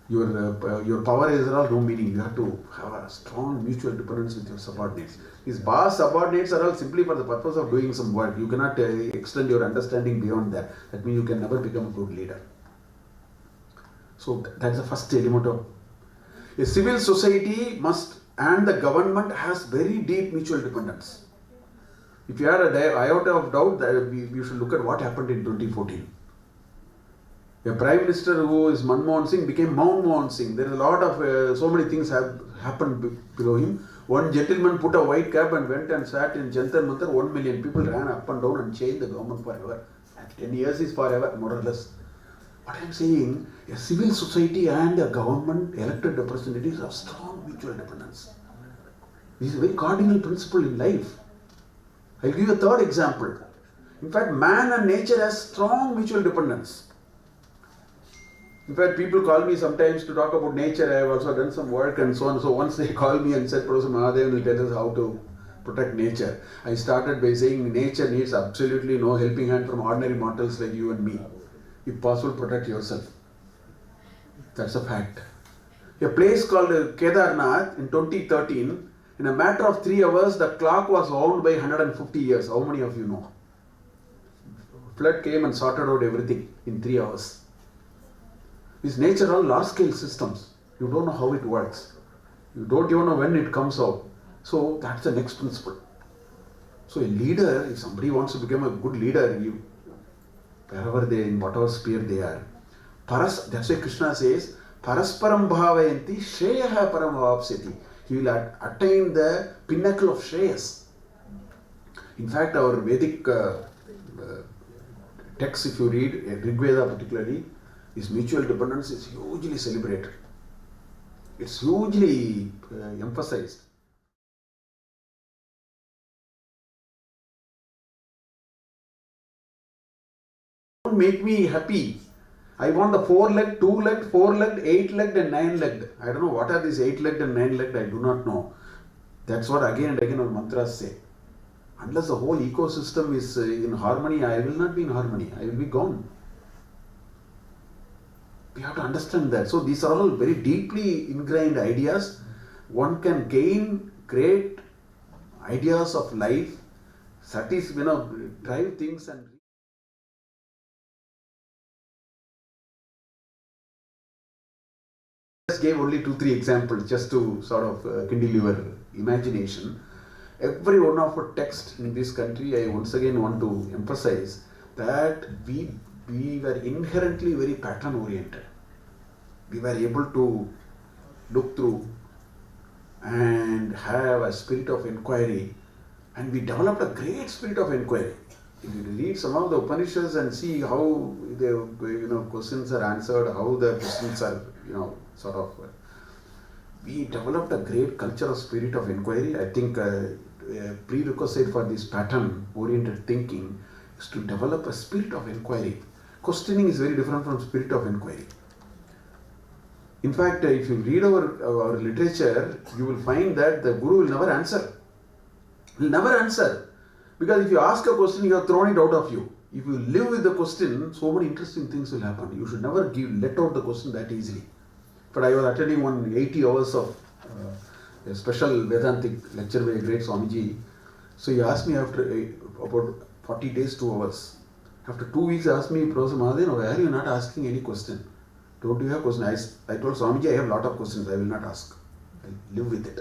[SPEAKER 12] Your power is all no meaning. You have to have a strong mutual dependence with your subordinates. These boss subordinates are all simply for the purpose of doing some work. You cannot extend your understanding beyond that. That means you can never become a good leader. So that's the first element of a civil society must, and the government has very deep mutual dependence. If you are a iota of doubt, you should look at what happened in 2014. A prime minister who is Manmohan Singh became Mohan Singh. There is a lot of, so many things have happened below him. One gentleman put a white cap and went and sat in Jantar Mantar. 1 million people ran up and down and changed the government forever. 10 years is forever, more or less. What I am saying, a civil society and a government elected representatives have strong mutual dependence. This is a very cardinal principle in life. I will give you a third example. In fact, man and nature has strong mutual dependence. In fact, people call me sometimes to talk about nature. I have also done some work and so on. So once they called me and said, Professor Mahadevan will tell us how to protect nature. I started by saying nature needs absolutely no helping hand from ordinary mortals like you and me. If possible, protect yourself. That's a fact. A place called Kedarnath in 2013, in a matter of 3 hours, the clock was wound by 150 years. How many of you know? Flood came and sorted out everything in 3 hours. These nature are large-scale systems. You don't know how it works. You don't even know when it comes out. So that's the next principle. So a leader, if somebody wants to become a good leader, wherever they, in whatever sphere they are, that's why Krishna says, Parasparam bhavayanti shreyaha param avapsati. He will attain the pinnacle of shreyas. In fact, our Vedic texts, if you read, Rig Veda particularly, this mutual dependence is hugely celebrated. It's hugely emphasized. Don't make me happy. I want the 4-legged, 2-legged, 4-legged, 8-legged and 9-legged. I don't know what are these 8-legged and 9-legged, I do not know. That's what again and again our mantras say. Unless the whole ecosystem is in harmony, I will not be in harmony. I will be gone. We have to understand that. So these are all very deeply ingrained ideas. One can gain great ideas of life, drive things and just gave only 2-3 examples just to sort of kindle your imagination. Every one of our texts in this country, I once again want to emphasize that we were inherently very pattern oriented. We were able to look through and have a spirit of inquiry, and we developed a great spirit of inquiry. If you read some of the Upanishads and see how the questions are answered, how the questions are we developed a great culture of spirit of inquiry. I think a prerequisite for this pattern oriented thinking is to develop a spirit of inquiry. Questioning is very different from spirit of inquiry. In fact, if you read our literature, you will find that the Guru will never answer. He will never answer. Because if you ask a question, you have thrown it out of you. If you live with the question, so many interesting things will happen. You should never let out the question that easily. But I was attending one 80 hours of a special Vedantic lecture by a great Swamiji. So he asked me after about 40 days, 2 hours. After 2 weeks, he asked me, Professor Mahadevan, why are you not asking any question? Don't you have questions? I told Swamiji, I have a lot of questions, I will not ask. I live with it.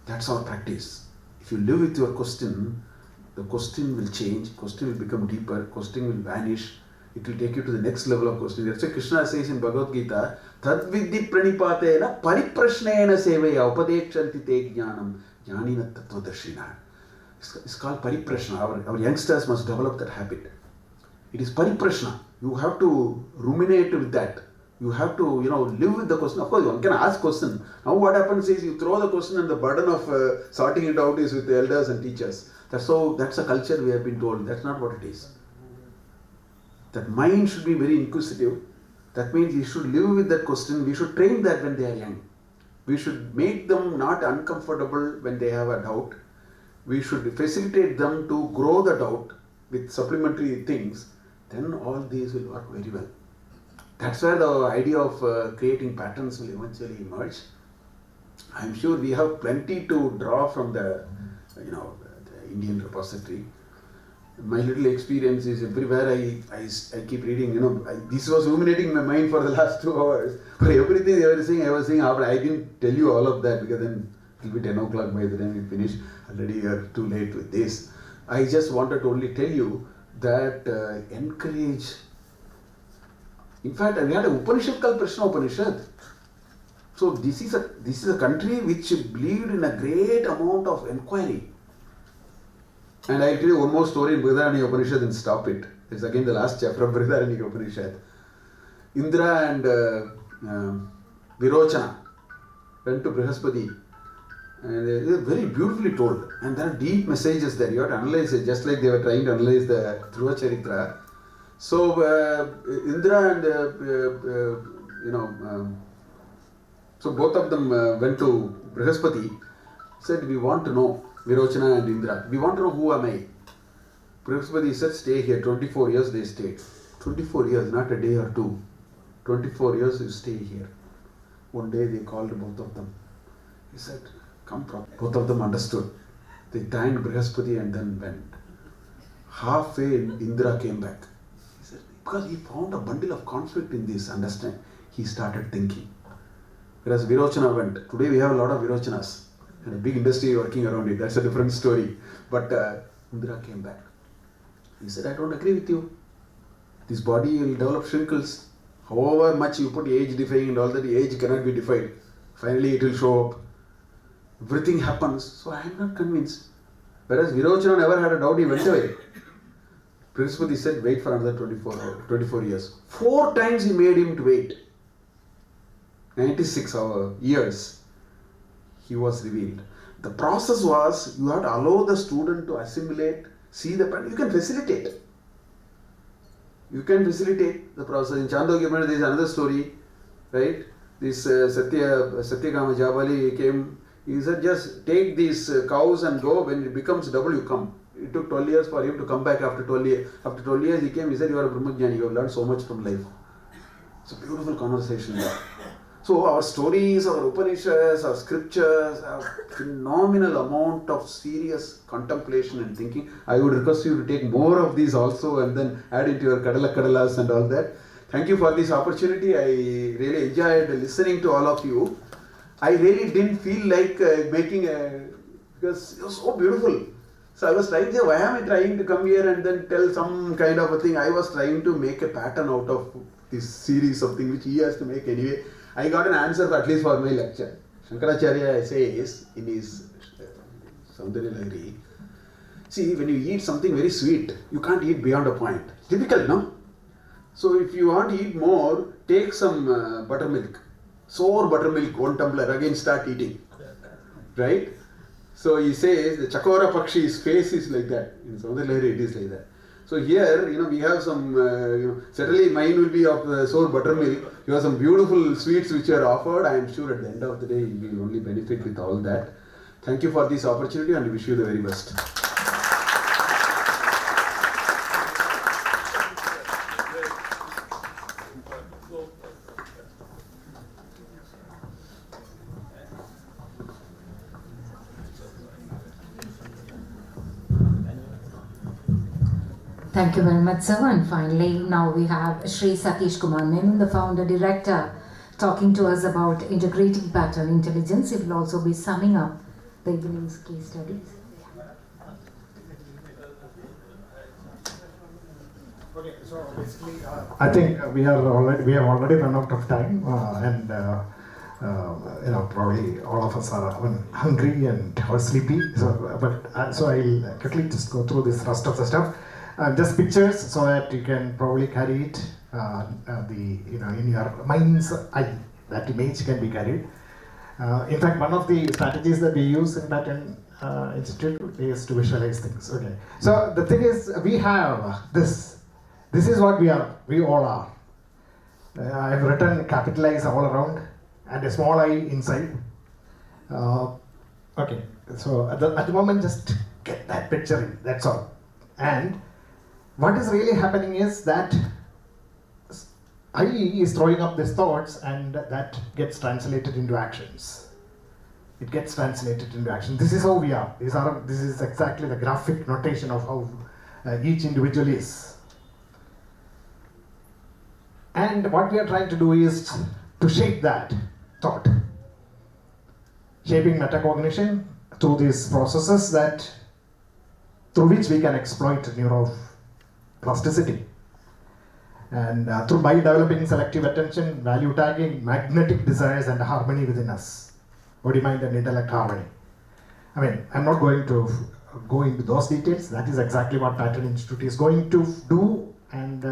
[SPEAKER 12] That's our practice. If you live with your question, the question will change, question will become deeper, question will vanish. It will take you to the next level of question. That's why Krishna says in Bhagavad Gita, Tad vidhi pranipatena pariprashnena sevaya upadekshanti te jnanam jnanina tattvadarshina. It's called pariprashna. Our youngsters must develop that habit. It is pariprashna. You have to ruminate with that. You have to, live with the question. Of course, one can ask question. Now what happens is you throw the question and the burden of sorting it out is with the elders and teachers. That's a culture we have been told. That's not what it is. That mind should be very inquisitive. That means we should live with that question. We should train that when they are young. We should make them not uncomfortable when they have a doubt. We should facilitate them to grow the doubt with supplementary things. Then all these will work very well. That's where the idea of creating patterns will eventually emerge. I'm sure we have plenty to draw from the Indian repository. My little experience is everywhere I keep reading, this was ruminating my mind for the last 2 hours. For everything they were saying, I was saying, I didn't tell you all of that because then it will be 10 o'clock by the time we finish. Already you are too late with this. I just wanted to only tell you that encourage In fact, we had a Upanishad called Prashna Upanishad. So this is a country which believed in a great amount of inquiry. And I'll tell you one more story in Brihadaranyaka Upanishad and stop it. It's again the last chapter of Brihadaranyaka Upanishad. Indra and Virochana went to Brihaspati, and it is very beautifully told. And there are deep messages there. You have to analyze it, just like they were trying to analyze the Dhruva Charitra. So Indra and so both of them went to Brihaspati. Said, we want to know, Virochana and Indra, we want to know who am I. Brihaspati said, stay here. 24 years they stayed. 24 years, not a day or two. 24 years you stay here. One day they called both of them. He said, come from. Both of them understood. They thanked Brihaspati and then went. Halfway Indra came back. He said, because he found a bundle of conflict in this understanding, he started thinking. Whereas Virochana went. Today we have a lot of Virochanas and a big industry working around it. That's a different story. But Indra came back. He said, I don't agree with you. This body will develop wrinkles. However much you put age defying and all that, the age cannot be defied. Finally it will show up. Everything happens. So I am not convinced. Whereas Virochana never had a doubt, he went away. Brihaspati said, wait for another 24 years. 4 times he made him to wait. 96 years. He was revealed. The process was, you have to allow the student to assimilate, see the pattern. You can facilitate. You can facilitate the process. In Chandogya, there is another story, right? This Satyakama Jabali came, he said, just take these cows and go. When it becomes double, you come. It took 12 years for him to come back after 12 years. After 12 years, he came, he said, you are a Brahmajnani, you have learned so much from life. It's a beautiful conversation there. So our stories, our Upanishads, our scriptures have phenomenal amount of serious contemplation and thinking. I would request you to take more of these also and then add into your Kadalas and all that. Thank you for this opportunity. I really enjoyed listening to all of you. I really didn't feel like because it was so beautiful. So I was trying to say, why am I trying to come here and then tell some kind of a thing? I was trying to make a pattern out of this series of things which he has to make anyway. I got an answer at least for my lecture. Shankaracharya says in his Saundarya Lahari, see, when you eat something very sweet, you can't eat beyond a point. Typical, no? So if you want to eat more, take some buttermilk. Sour buttermilk, 1 tumbler, again start eating. Right? So he says, the Chakora Pakshi's face is like that. In Saundarya Lahari it is like that. So here, we have some, certainly mine will be of sour buttermilk. You have some beautiful sweets which are offered. I am sure at the end of the day, you will only benefit with all that. Thank you for this opportunity and wish you the very best.
[SPEAKER 1] Thank you very much, sir. And finally, now we have Shri Satish Kumar Menon, the founder director, talking to us about integrating pattern intelligence. He will also be summing up the evening's case studies.
[SPEAKER 4] Okay, so basically, I think we have already run out of time, and probably all of us are hungry and or sleepy. So, so I'll quickly just go through this rest of the stuff. Just pictures so that you can probably carry it in your mind's eye. That image can be carried. In fact, one of the strategies that we use in Pattern Institute is to visualize things. Okay. So the thing is, we have this. This is what we are. We all are. I've written capitalize all around and a small I inside. Okay. So at the moment, just get that picture in. That's all. And what is really happening is that I is throwing up these thoughts and that gets translated into actions. It gets translated into action. This is how we are. This is exactly the graphic notation of how each individual is. And what we are trying to do is to shape that thought. Shaping metacognition through these processes through which we can exploit neuroplasticity. And by developing selective attention, value tagging, magnetic desires, and harmony within us, body, mind, and intellect harmony. I mean, I'm not going to go into those details. That is exactly what Pattern Institute is going to do and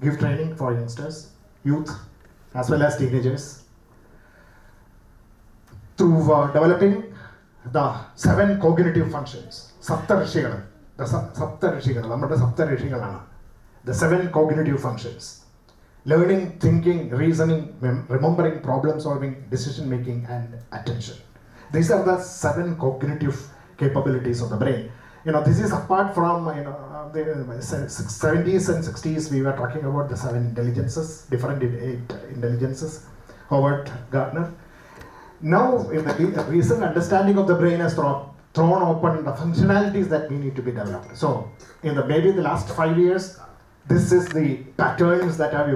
[SPEAKER 4] give training for youngsters, youth, as well as teenagers, through developing the 7 cognitive functions. Saptarishikal. The Saptarishikal. The 7 cognitive functions: learning, thinking, reasoning, remembering, problem solving, decision making, and attention. These are the 7 cognitive capabilities of the brain. This is apart from the 70s and 60s. We were talking about the 7 intelligences, different 8 intelligences. Howard Gardner. Now, in the recent understanding of the brain has thrown open the functionalities that we need to be developed. So, in maybe the last 5 years, this is the patterns that have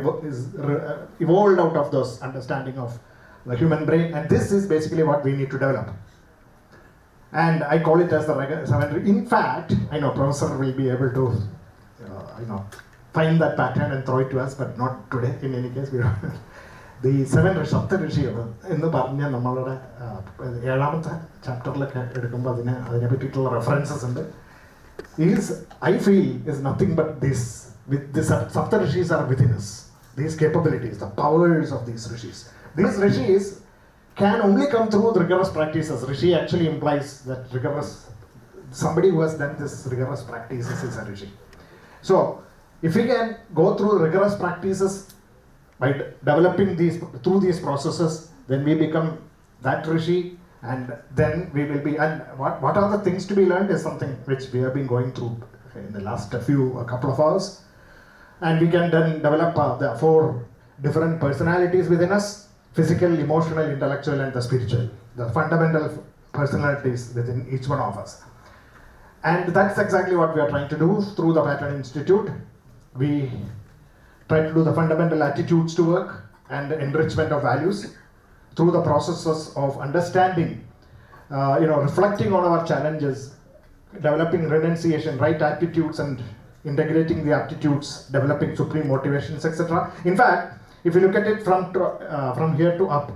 [SPEAKER 4] evolved out of those understanding of the human brain, and this is basically what we need to develop. And I call it as the 7. In fact, I know Professor will be able to, find that pattern and throw it to us, but not today. In any case, the 7 Saptarishikal in the Barnya Namalada 7th chapter references is, I feel, is nothing but this. With these Saptarishis are within us. These capabilities, the powers of these rishis. These rishis can only come through rigorous practices. Rishi actually implies that somebody who has done this rigorous practices is a rishi. So, if we can go through rigorous practices by developing through these processes, then we become that rishi, and then we will be. And what are the things to be learned is something which we have been going through in the last couple of hours. And we can then develop the 4 different personalities within us: physical, emotional, intellectual, and the spiritual. The fundamental personalities within each one of us. And that's exactly what we are trying to do through the Pattern Institute. We try to do the fundamental attitudes to work and the enrichment of values through the processes of understanding, reflecting on our challenges, developing renunciation, right attitudes, and integrating the aptitudes, developing supreme motivations, etc. In fact, if you look at it from here to up,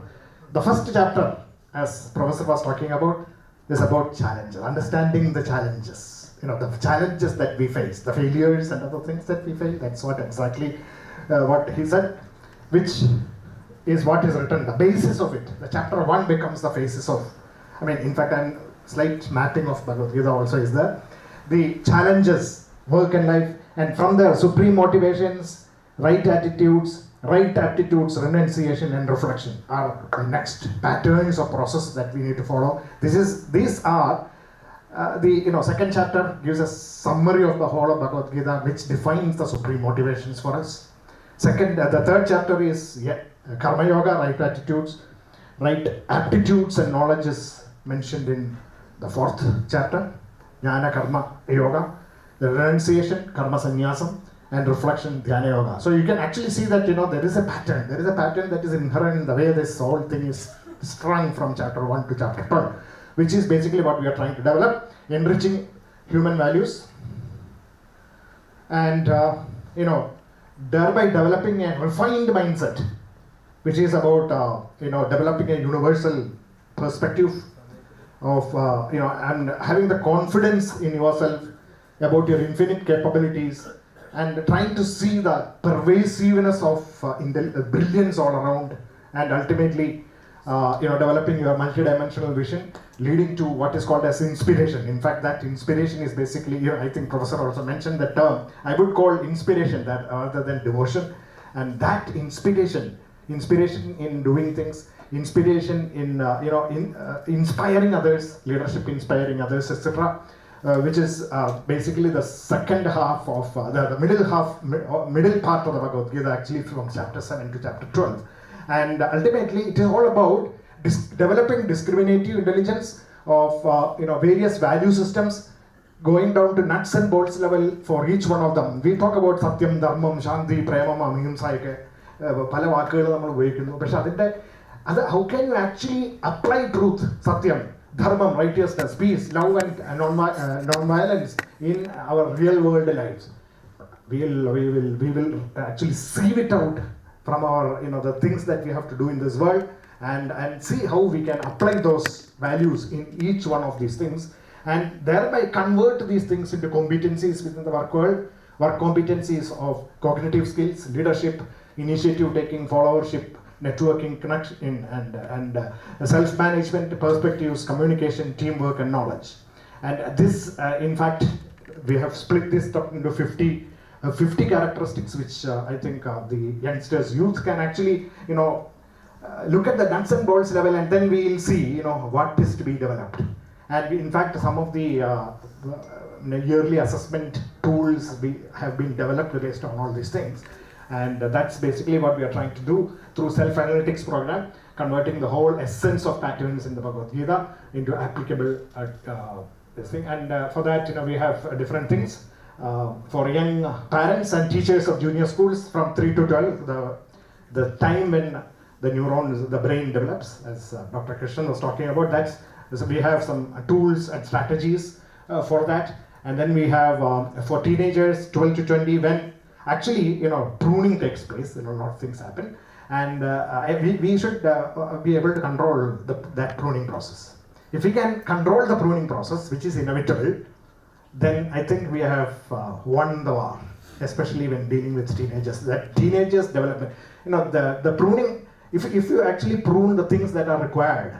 [SPEAKER 4] the first chapter, as Professor was talking about, is about challenges, understanding the challenges. The challenges that we face, the failures and other things that we face. That's what exactly what he said, which is what is written, the basis of it. The chapter 1 becomes the basis of. In fact, a slight mapping of Bhagavad Gita also is there. The challenges, work and life, and from there, supreme motivations, right attitudes, right aptitudes, renunciation, and reflection are the next patterns or process that we need to follow. These are the second chapter gives a summary of the whole of Bhagavad Gita, which defines the supreme motivations for us. The third chapter is Karma Yoga, right attitudes, right aptitudes and knowledge is mentioned in the 4th chapter, Jnana Karma Yoga, the renunciation, Karma Sannyasam, and reflection, Dhyana Yoga. So you can actually see that there is a pattern. There is a pattern that is inherent in the way this whole thing is strung from chapter 1 to chapter 12, which is basically what we are trying to develop, enriching human values, and thereby developing a refined mindset, which is about developing a universal perspective of and having the confidence in yourself about your infinite capabilities, and trying to see the pervasiveness of brilliance all around, and ultimately developing your multidimensional vision, leading to what is called as inspiration. In fact, that inspiration is basically, I think Professor also mentioned the term, I would call inspiration that rather than devotion. And that inspiration in doing things, inspiration in inspiring others, leadership inspiring others, etc., which is basically the second half of the middle part of the Bhagavad Gita, actually from chapter 7 to chapter 12. And ultimately, it is all about developing discriminative intelligence of various value systems, going down to nuts and bolts level for each one of them. We talk about Satyam, Dharmam, Shanti, Premam, Ahimsa, പല വാക്കുകൾ നമ്മൾ ഉപയോഗിക്കുന്നു. പക്ഷെ how can you actually apply truth, Satyam, Dharmam, righteousness, peace, love, and non-violence in our real world lives? we will actually sieve it out from our, the things that we have to do in this world, and see how we can apply those values in each one of these things, and thereby convert these things into competencies within the work world, work competencies of cognitive skills, leadership, initiative taking, followership, networking, connection, and self-management, perspectives, communication, teamwork, and knowledge. And this, in fact, we have split this up into 50 characteristics, which I think the youngsters, youth can actually, look at the nuts and bolts level, and then we will see, what is to be developed. And in fact, some of the yearly assessment tools have been developed based on all these things. And that's basically what we are trying to do through self-analytics program, converting the whole essence of patterns in the Bhagavad Gita into applicable this thing. And for that, we have different things. For young parents and teachers of junior schools from 3 to 12, the time when the neurons, the brain develops, as Dr. Krishnan was talking about, so we have some tools and strategies for that. And then we have for teenagers 12 to 20, when actually pruning takes place, a lot of things happen, and we should be able to control that pruning process. If we can control the pruning process, which is inevitable, then I think we have won the war, especially when dealing with teenagers. That teenagers' development, the pruning, if you actually prune the things that are required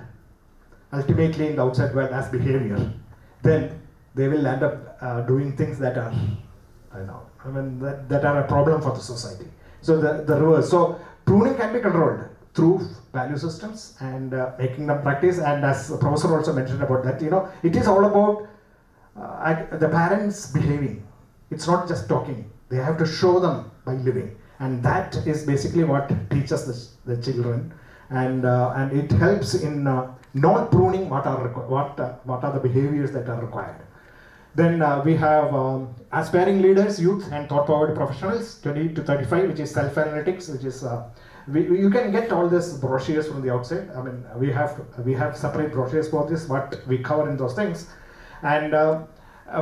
[SPEAKER 4] ultimately in the outside world as behavior, then they will end up doing things that are, that are a problem for the society. So the reverse. So pruning can be controlled through value systems and making them practice. And as the professor also mentioned about that, it is all about the parents behaving. It's not just talking. They have to show them by living, and that is basically what teaches the children, and it helps in not pruning what are the behaviors that are required. Then we have aspiring leaders, youth, and thought-powered professionals, 20 to 35, which is self-analytics, which is you can get all these brochures from the outside. We have separate brochures for this, what we cover in those things. And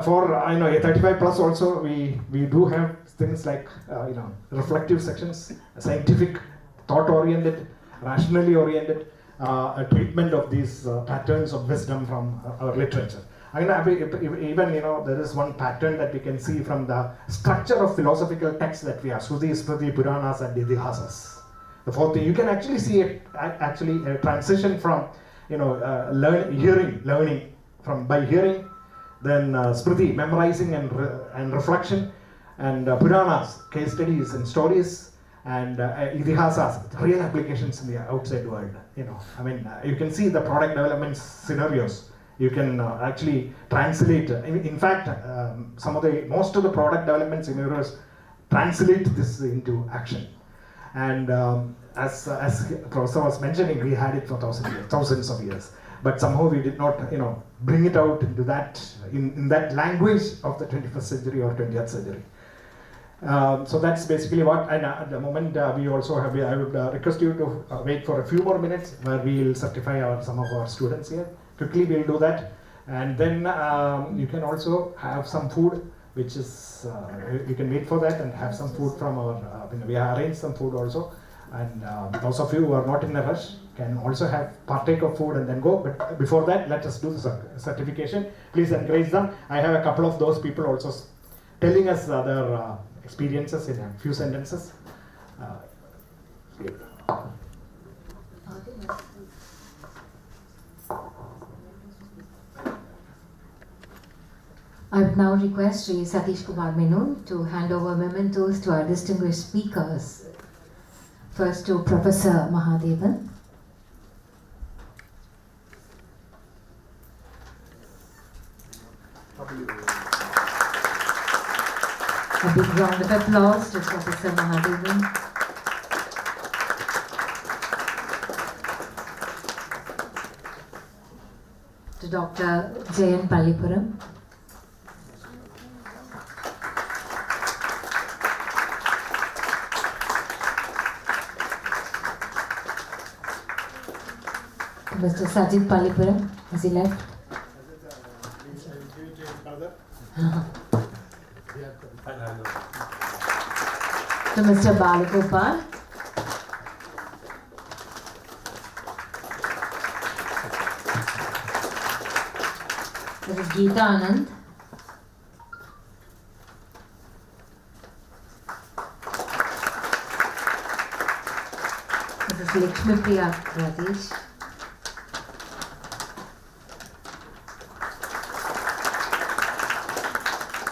[SPEAKER 4] for a 35 plus also, we do have things like reflective sections, scientific, thought-oriented, rationally oriented treatment of these patterns of wisdom from our literature. Even there is one pattern that we can see from the structure of philosophical texts that we have, Shruti, Smriti, Puranas, and Idihasas. The fourth thing, you can actually see a transition from learning by hearing, then Smriti, memorizing and reflection, and Puranas, case studies and stories, and Idihasas, real applications in the outside world. You can see the product development scenarios. You can actually translate. In fact, most of the product development scenarios translate this into action. And as Professor was mentioning, we had it for thousands of years. But somehow we did not, bring it out into that in that language of the 21st century or 20th century. So that's basically what. And at the moment, we also have. I would request you to wait for a few more minutes, where we will certify some of our students here. Quickly, we'll do that, and then you can also have some food, which is you can wait for that and have some food from our. We have arranged some food also, and those of you who are not in a rush can also partake of food and then go. But before that, let us do the certification. Please encourage them. I have a couple of those people also telling us their experiences in a few sentences.
[SPEAKER 1] I would now request Sri Satish Kumar Menon to hand over mementos to our distinguished speakers. First to Professor Mahadevan. A big round of applause to Professor Mahadevan. To Dr. Jayan Pallipuram. Mr. Sajid Pallipuram, has he left?
[SPEAKER 10] Mr. Balagopal. This is Geeta Anand. This is Lakshmi Priya Rajesh.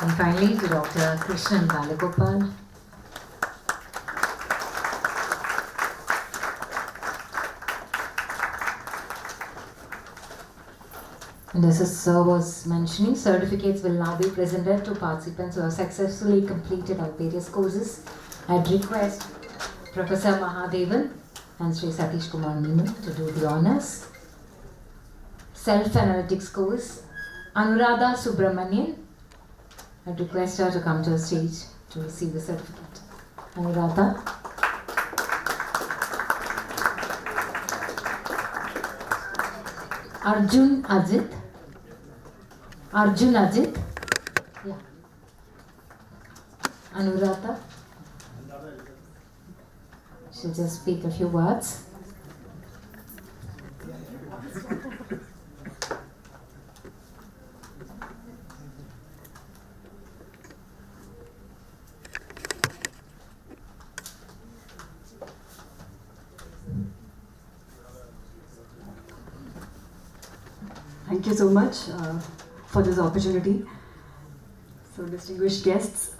[SPEAKER 10] And finally to Dr. Krishnan Balagopal. And as Sir was mentioning, certificates will now be presented to participants who have successfully completed our various courses. I'd request Professor Mahadevan and Sri Satish Kumar Meenu to do the honors. Self-analytics course, Anuradha Subramanian. I'd request her to come to the stage to receive the certificate. Anuradha. Arjun Ajit. Yeah. Anuradha. She'll just speak a few words.
[SPEAKER 13] Thank you so much for this opportunity. So distinguished guests,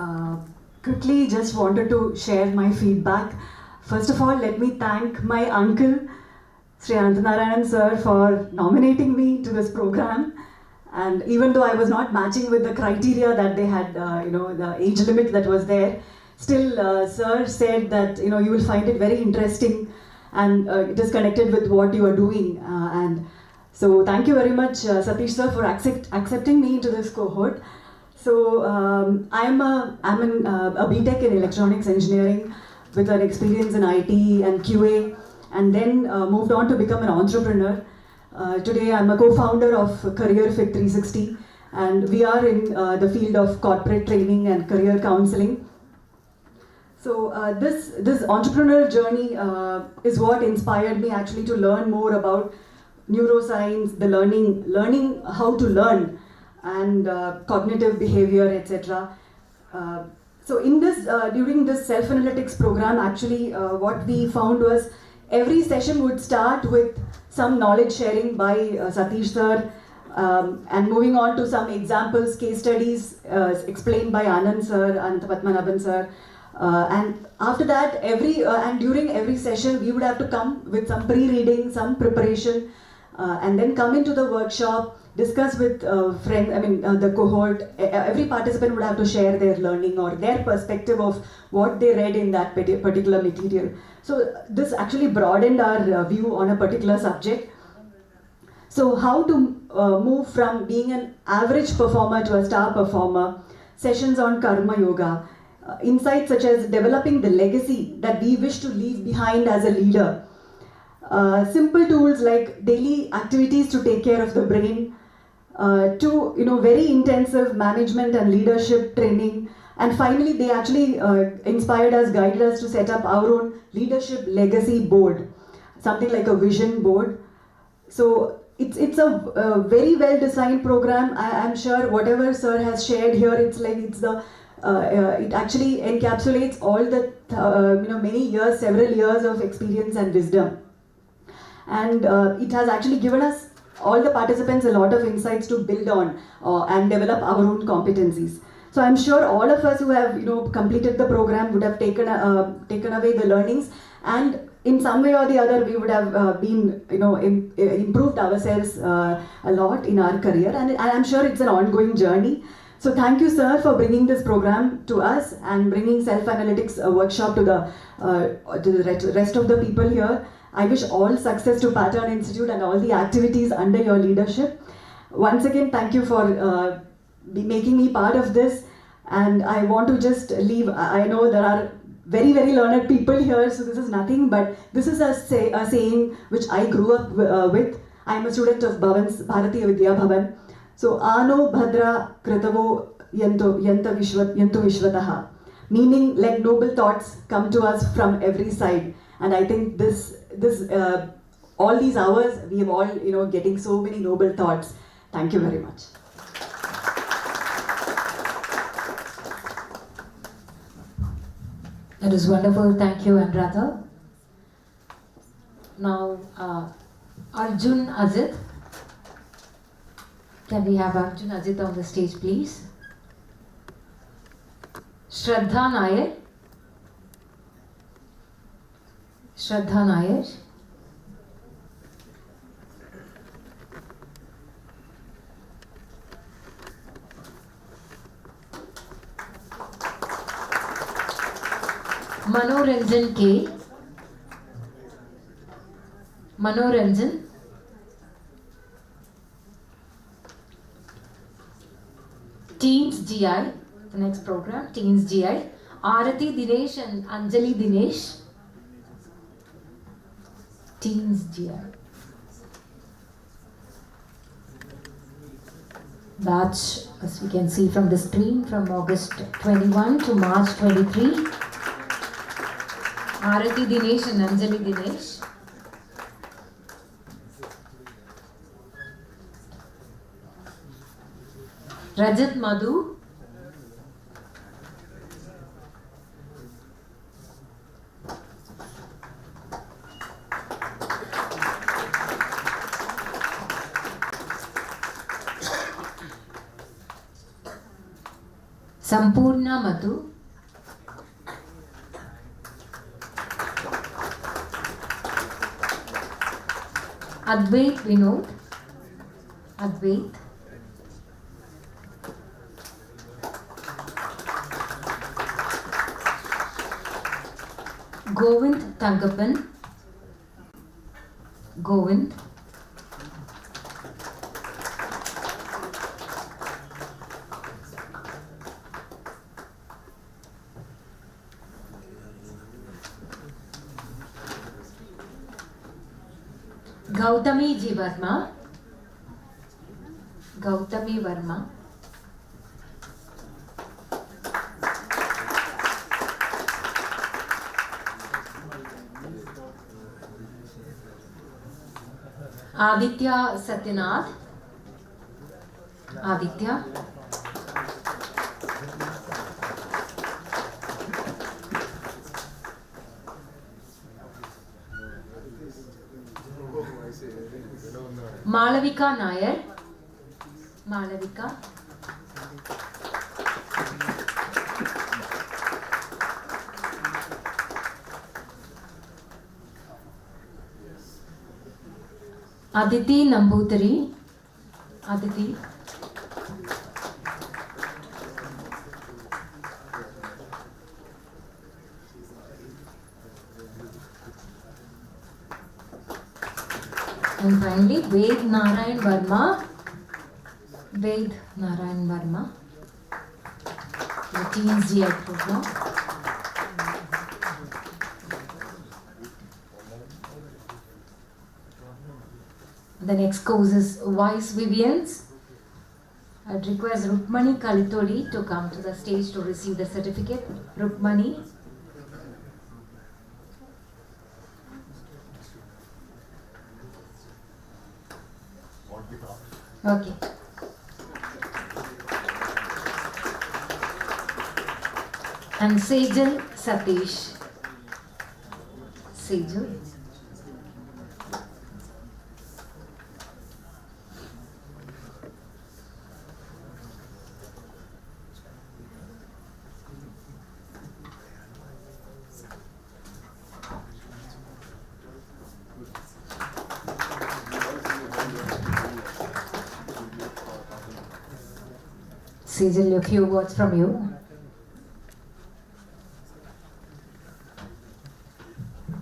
[SPEAKER 13] quickly just wanted to share my feedback. First of all, let me thank my uncle, Sri Anantanarayanan sir, for nominating me to this program. And even though I was not matching with the criteria that they had, the age limit that was there, still sir said that, you will find it very interesting and it is connected with what you are doing. And so thank you very much, Satish sir, for accepting me into this cohort. So I'm a BTech in electronics engineering with an experience in IT and QA, and then moved on to become an entrepreneur. Today I'm a co-founder of Career Fit 360, and we are in the field of corporate training and career counseling. So this entrepreneurial journey is what inspired me actually to learn more about neuroscience, the learning how to learn, and cognitive behavior, etc. So in this, during this self-analytics program, actually what we found was every session would start with some knowledge sharing by Satish sir, and moving on to some examples, case studies explained by Anand sir and Padmanabhan sir. And after that, and during every session, we would have to come with some pre-reading, some preparation, and then come into the workshop, discuss with friends, the cohort. Every participant would have to share their learning or their perspective of what they read in that particular material. So this actually broadened our view on a particular subject. So how to move from being an average performer to a star performer, sessions on karma yoga, insights such as developing the legacy that we wish to leave behind as a leader. Simple tools like daily activities to take care of the brain, to very intensive management and leadership training, and finally they actually inspired us, guided us to set up our own leadership legacy board, something like a vision board. So it's a very well designed program. I'm sure whatever sir has shared here, it actually encapsulates all the many years, several years of experience and wisdom. And it has actually given us, all the participants, a lot of insights to build on and develop our own competencies. So I'm sure all of us who have completed the program would have taken away the learnings, and in some way or the other we would have been improved ourselves a lot in our career, and I'm sure it's an ongoing journey. So thank you, sir, for bringing this program to us and bringing self-analytics workshop to the rest of the people here. I wish all success to Pattern Institute and all the activities under your leadership. Once again, thank you for making me part of this. And I want to just leave, I know there are very, very learned people here, so this is nothing, but this is a saying which I grew up with. I am a student of Bharatiya Vidya Bhavan. So, Ano Bhadra Kritavo Yanto Vishwataha. meaning like noble thoughts come to us from every side. And I think all these hours, we have all, getting so many noble thoughts. Thank you very much.
[SPEAKER 1] That is wonderful. Thank you, Anuradha. Now, Arjun Ajit. Can we have Arjun Ajit on the stage, please? Shraddha Nair. Shraddha Nair. Manoranjan K. Manoranjan. Teens GI, the next program, Teens GI. Arati Dinesh and Anjali Dinesh. Teens GI. Batch, as we can see from the screen, from August 21 to March 23. Arati Dinesh and Anjali Dinesh. Rajat Madhu. Sampurna Madhu. Advait Vinod. Advait. Govind Tangapan. Govind. Gautami Ji Verma. Gautami Verma. Aditya Satyanath. Aditya. Malavika Nair. Malavika. Aditi Nambutari. Aditi. And finally, Ved Narayan Verma. Ved Narayan Verma. The Teens GI program. The next course is Vice Vivians. I'd request Rukmani Kalitoli to come to the stage to receive the certificate. Rukmani. Okay. And Sejal Satish. Sejal. Sejal, a few words from you.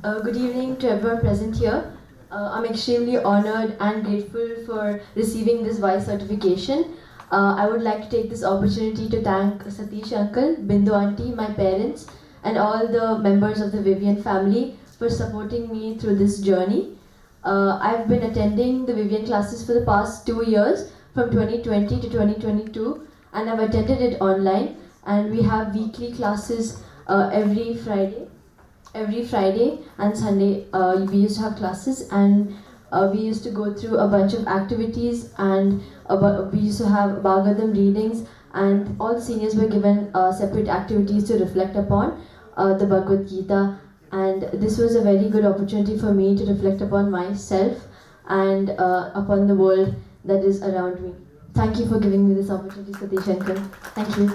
[SPEAKER 14] Good evening to everyone present here. I'm extremely honored and grateful for receiving this Vice certification. I would like to take this opportunity to thank Satish Uncle, Bindu Auntie, my parents, and all the members of the Vivian family for supporting me through this journey. I've been attending the Vivian classes for the past 2 years, from 2020 to 2022, and I've attended it online. and we have weekly classes every Friday. Every Friday and Sunday we used to have classes, and we used to go through a bunch of activities, and we used to have Bhagavatam readings, and all the seniors were given separate activities to reflect upon the Bhagavad Gita. And this was a very good opportunity for me to reflect upon myself and upon the world that is around me. Thank you for giving me this opportunity, Satish Uncle. Thank you.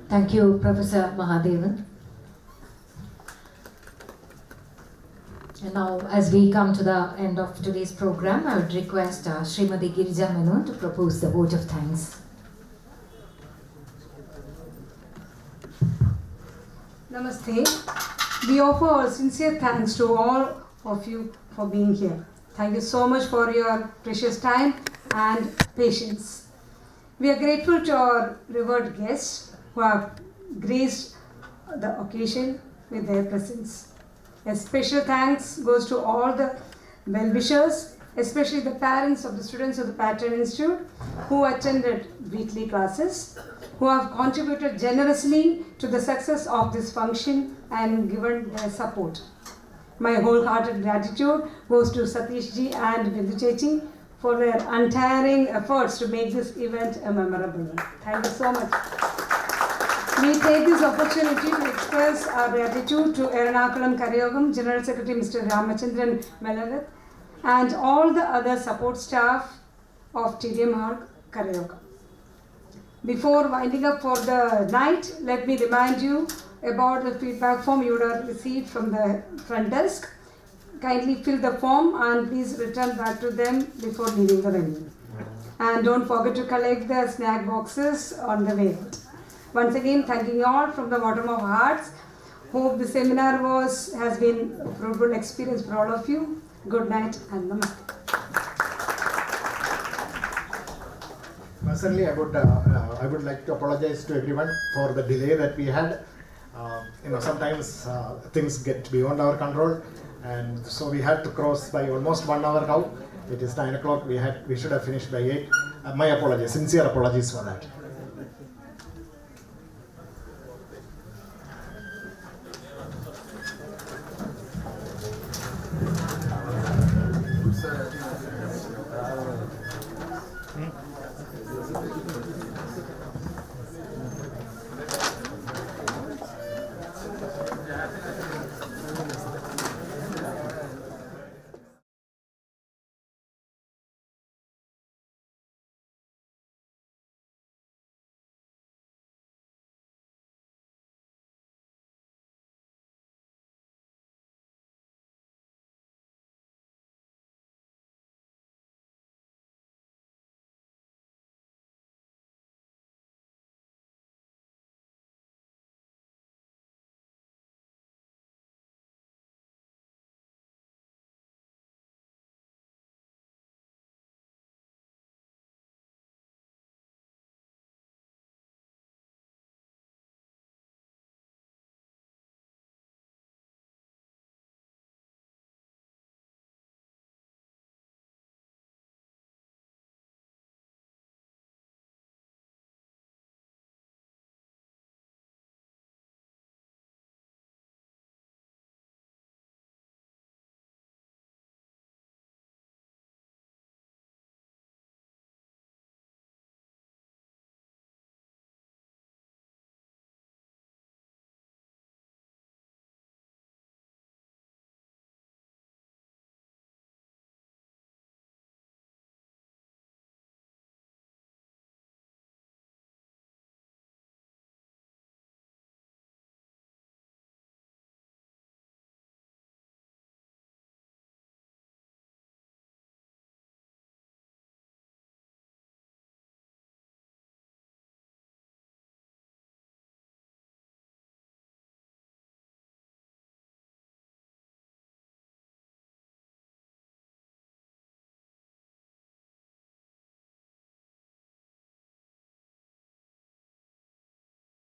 [SPEAKER 1] Thank you, Professor Mahadevan. And now, as we come to the end of today's program, I would request Srimati Girija Menon to propose the vote of thanks.
[SPEAKER 2] Namaste. We offer our sincere thanks to all of you for being here. Thank you so much for your precious time and patience. We are grateful to our revered guests who have graced the occasion with their presence. A special thanks goes to all the well-wishers, especially the parents of the students of the Pattern Institute who attended weekly classes, who have contributed generously to the success of this function and given their support. My wholehearted gratitude goes to Satish ji and Bindu Chechi for their untiring efforts to make this event a memorable one. Thank you so much. We take this opportunity to express our gratitude to Ernakulam Karayogam General Secretary Mr. Ramachandran Melagath and all the other support staff of TDM Hall Karayogam. Before winding up for the night, let me remind you about the feedback form you would have received from the front desk. Kindly fill the form and please return back to them before leaving the venue. And don't forget to collect the snack boxes on the way out. Once again, thanking you all from the bottom of our hearts. Hope the seminar has been a fruitful experience for all of you. Good night and namaste.
[SPEAKER 4] Personally, I would like to apologize to everyone for the delay that we had. Sometimes things get beyond our control, and so we had to cross by almost 1 hour now. It is 9 o'clock. We should have finished by 8. My apologies, sincere apologies for that.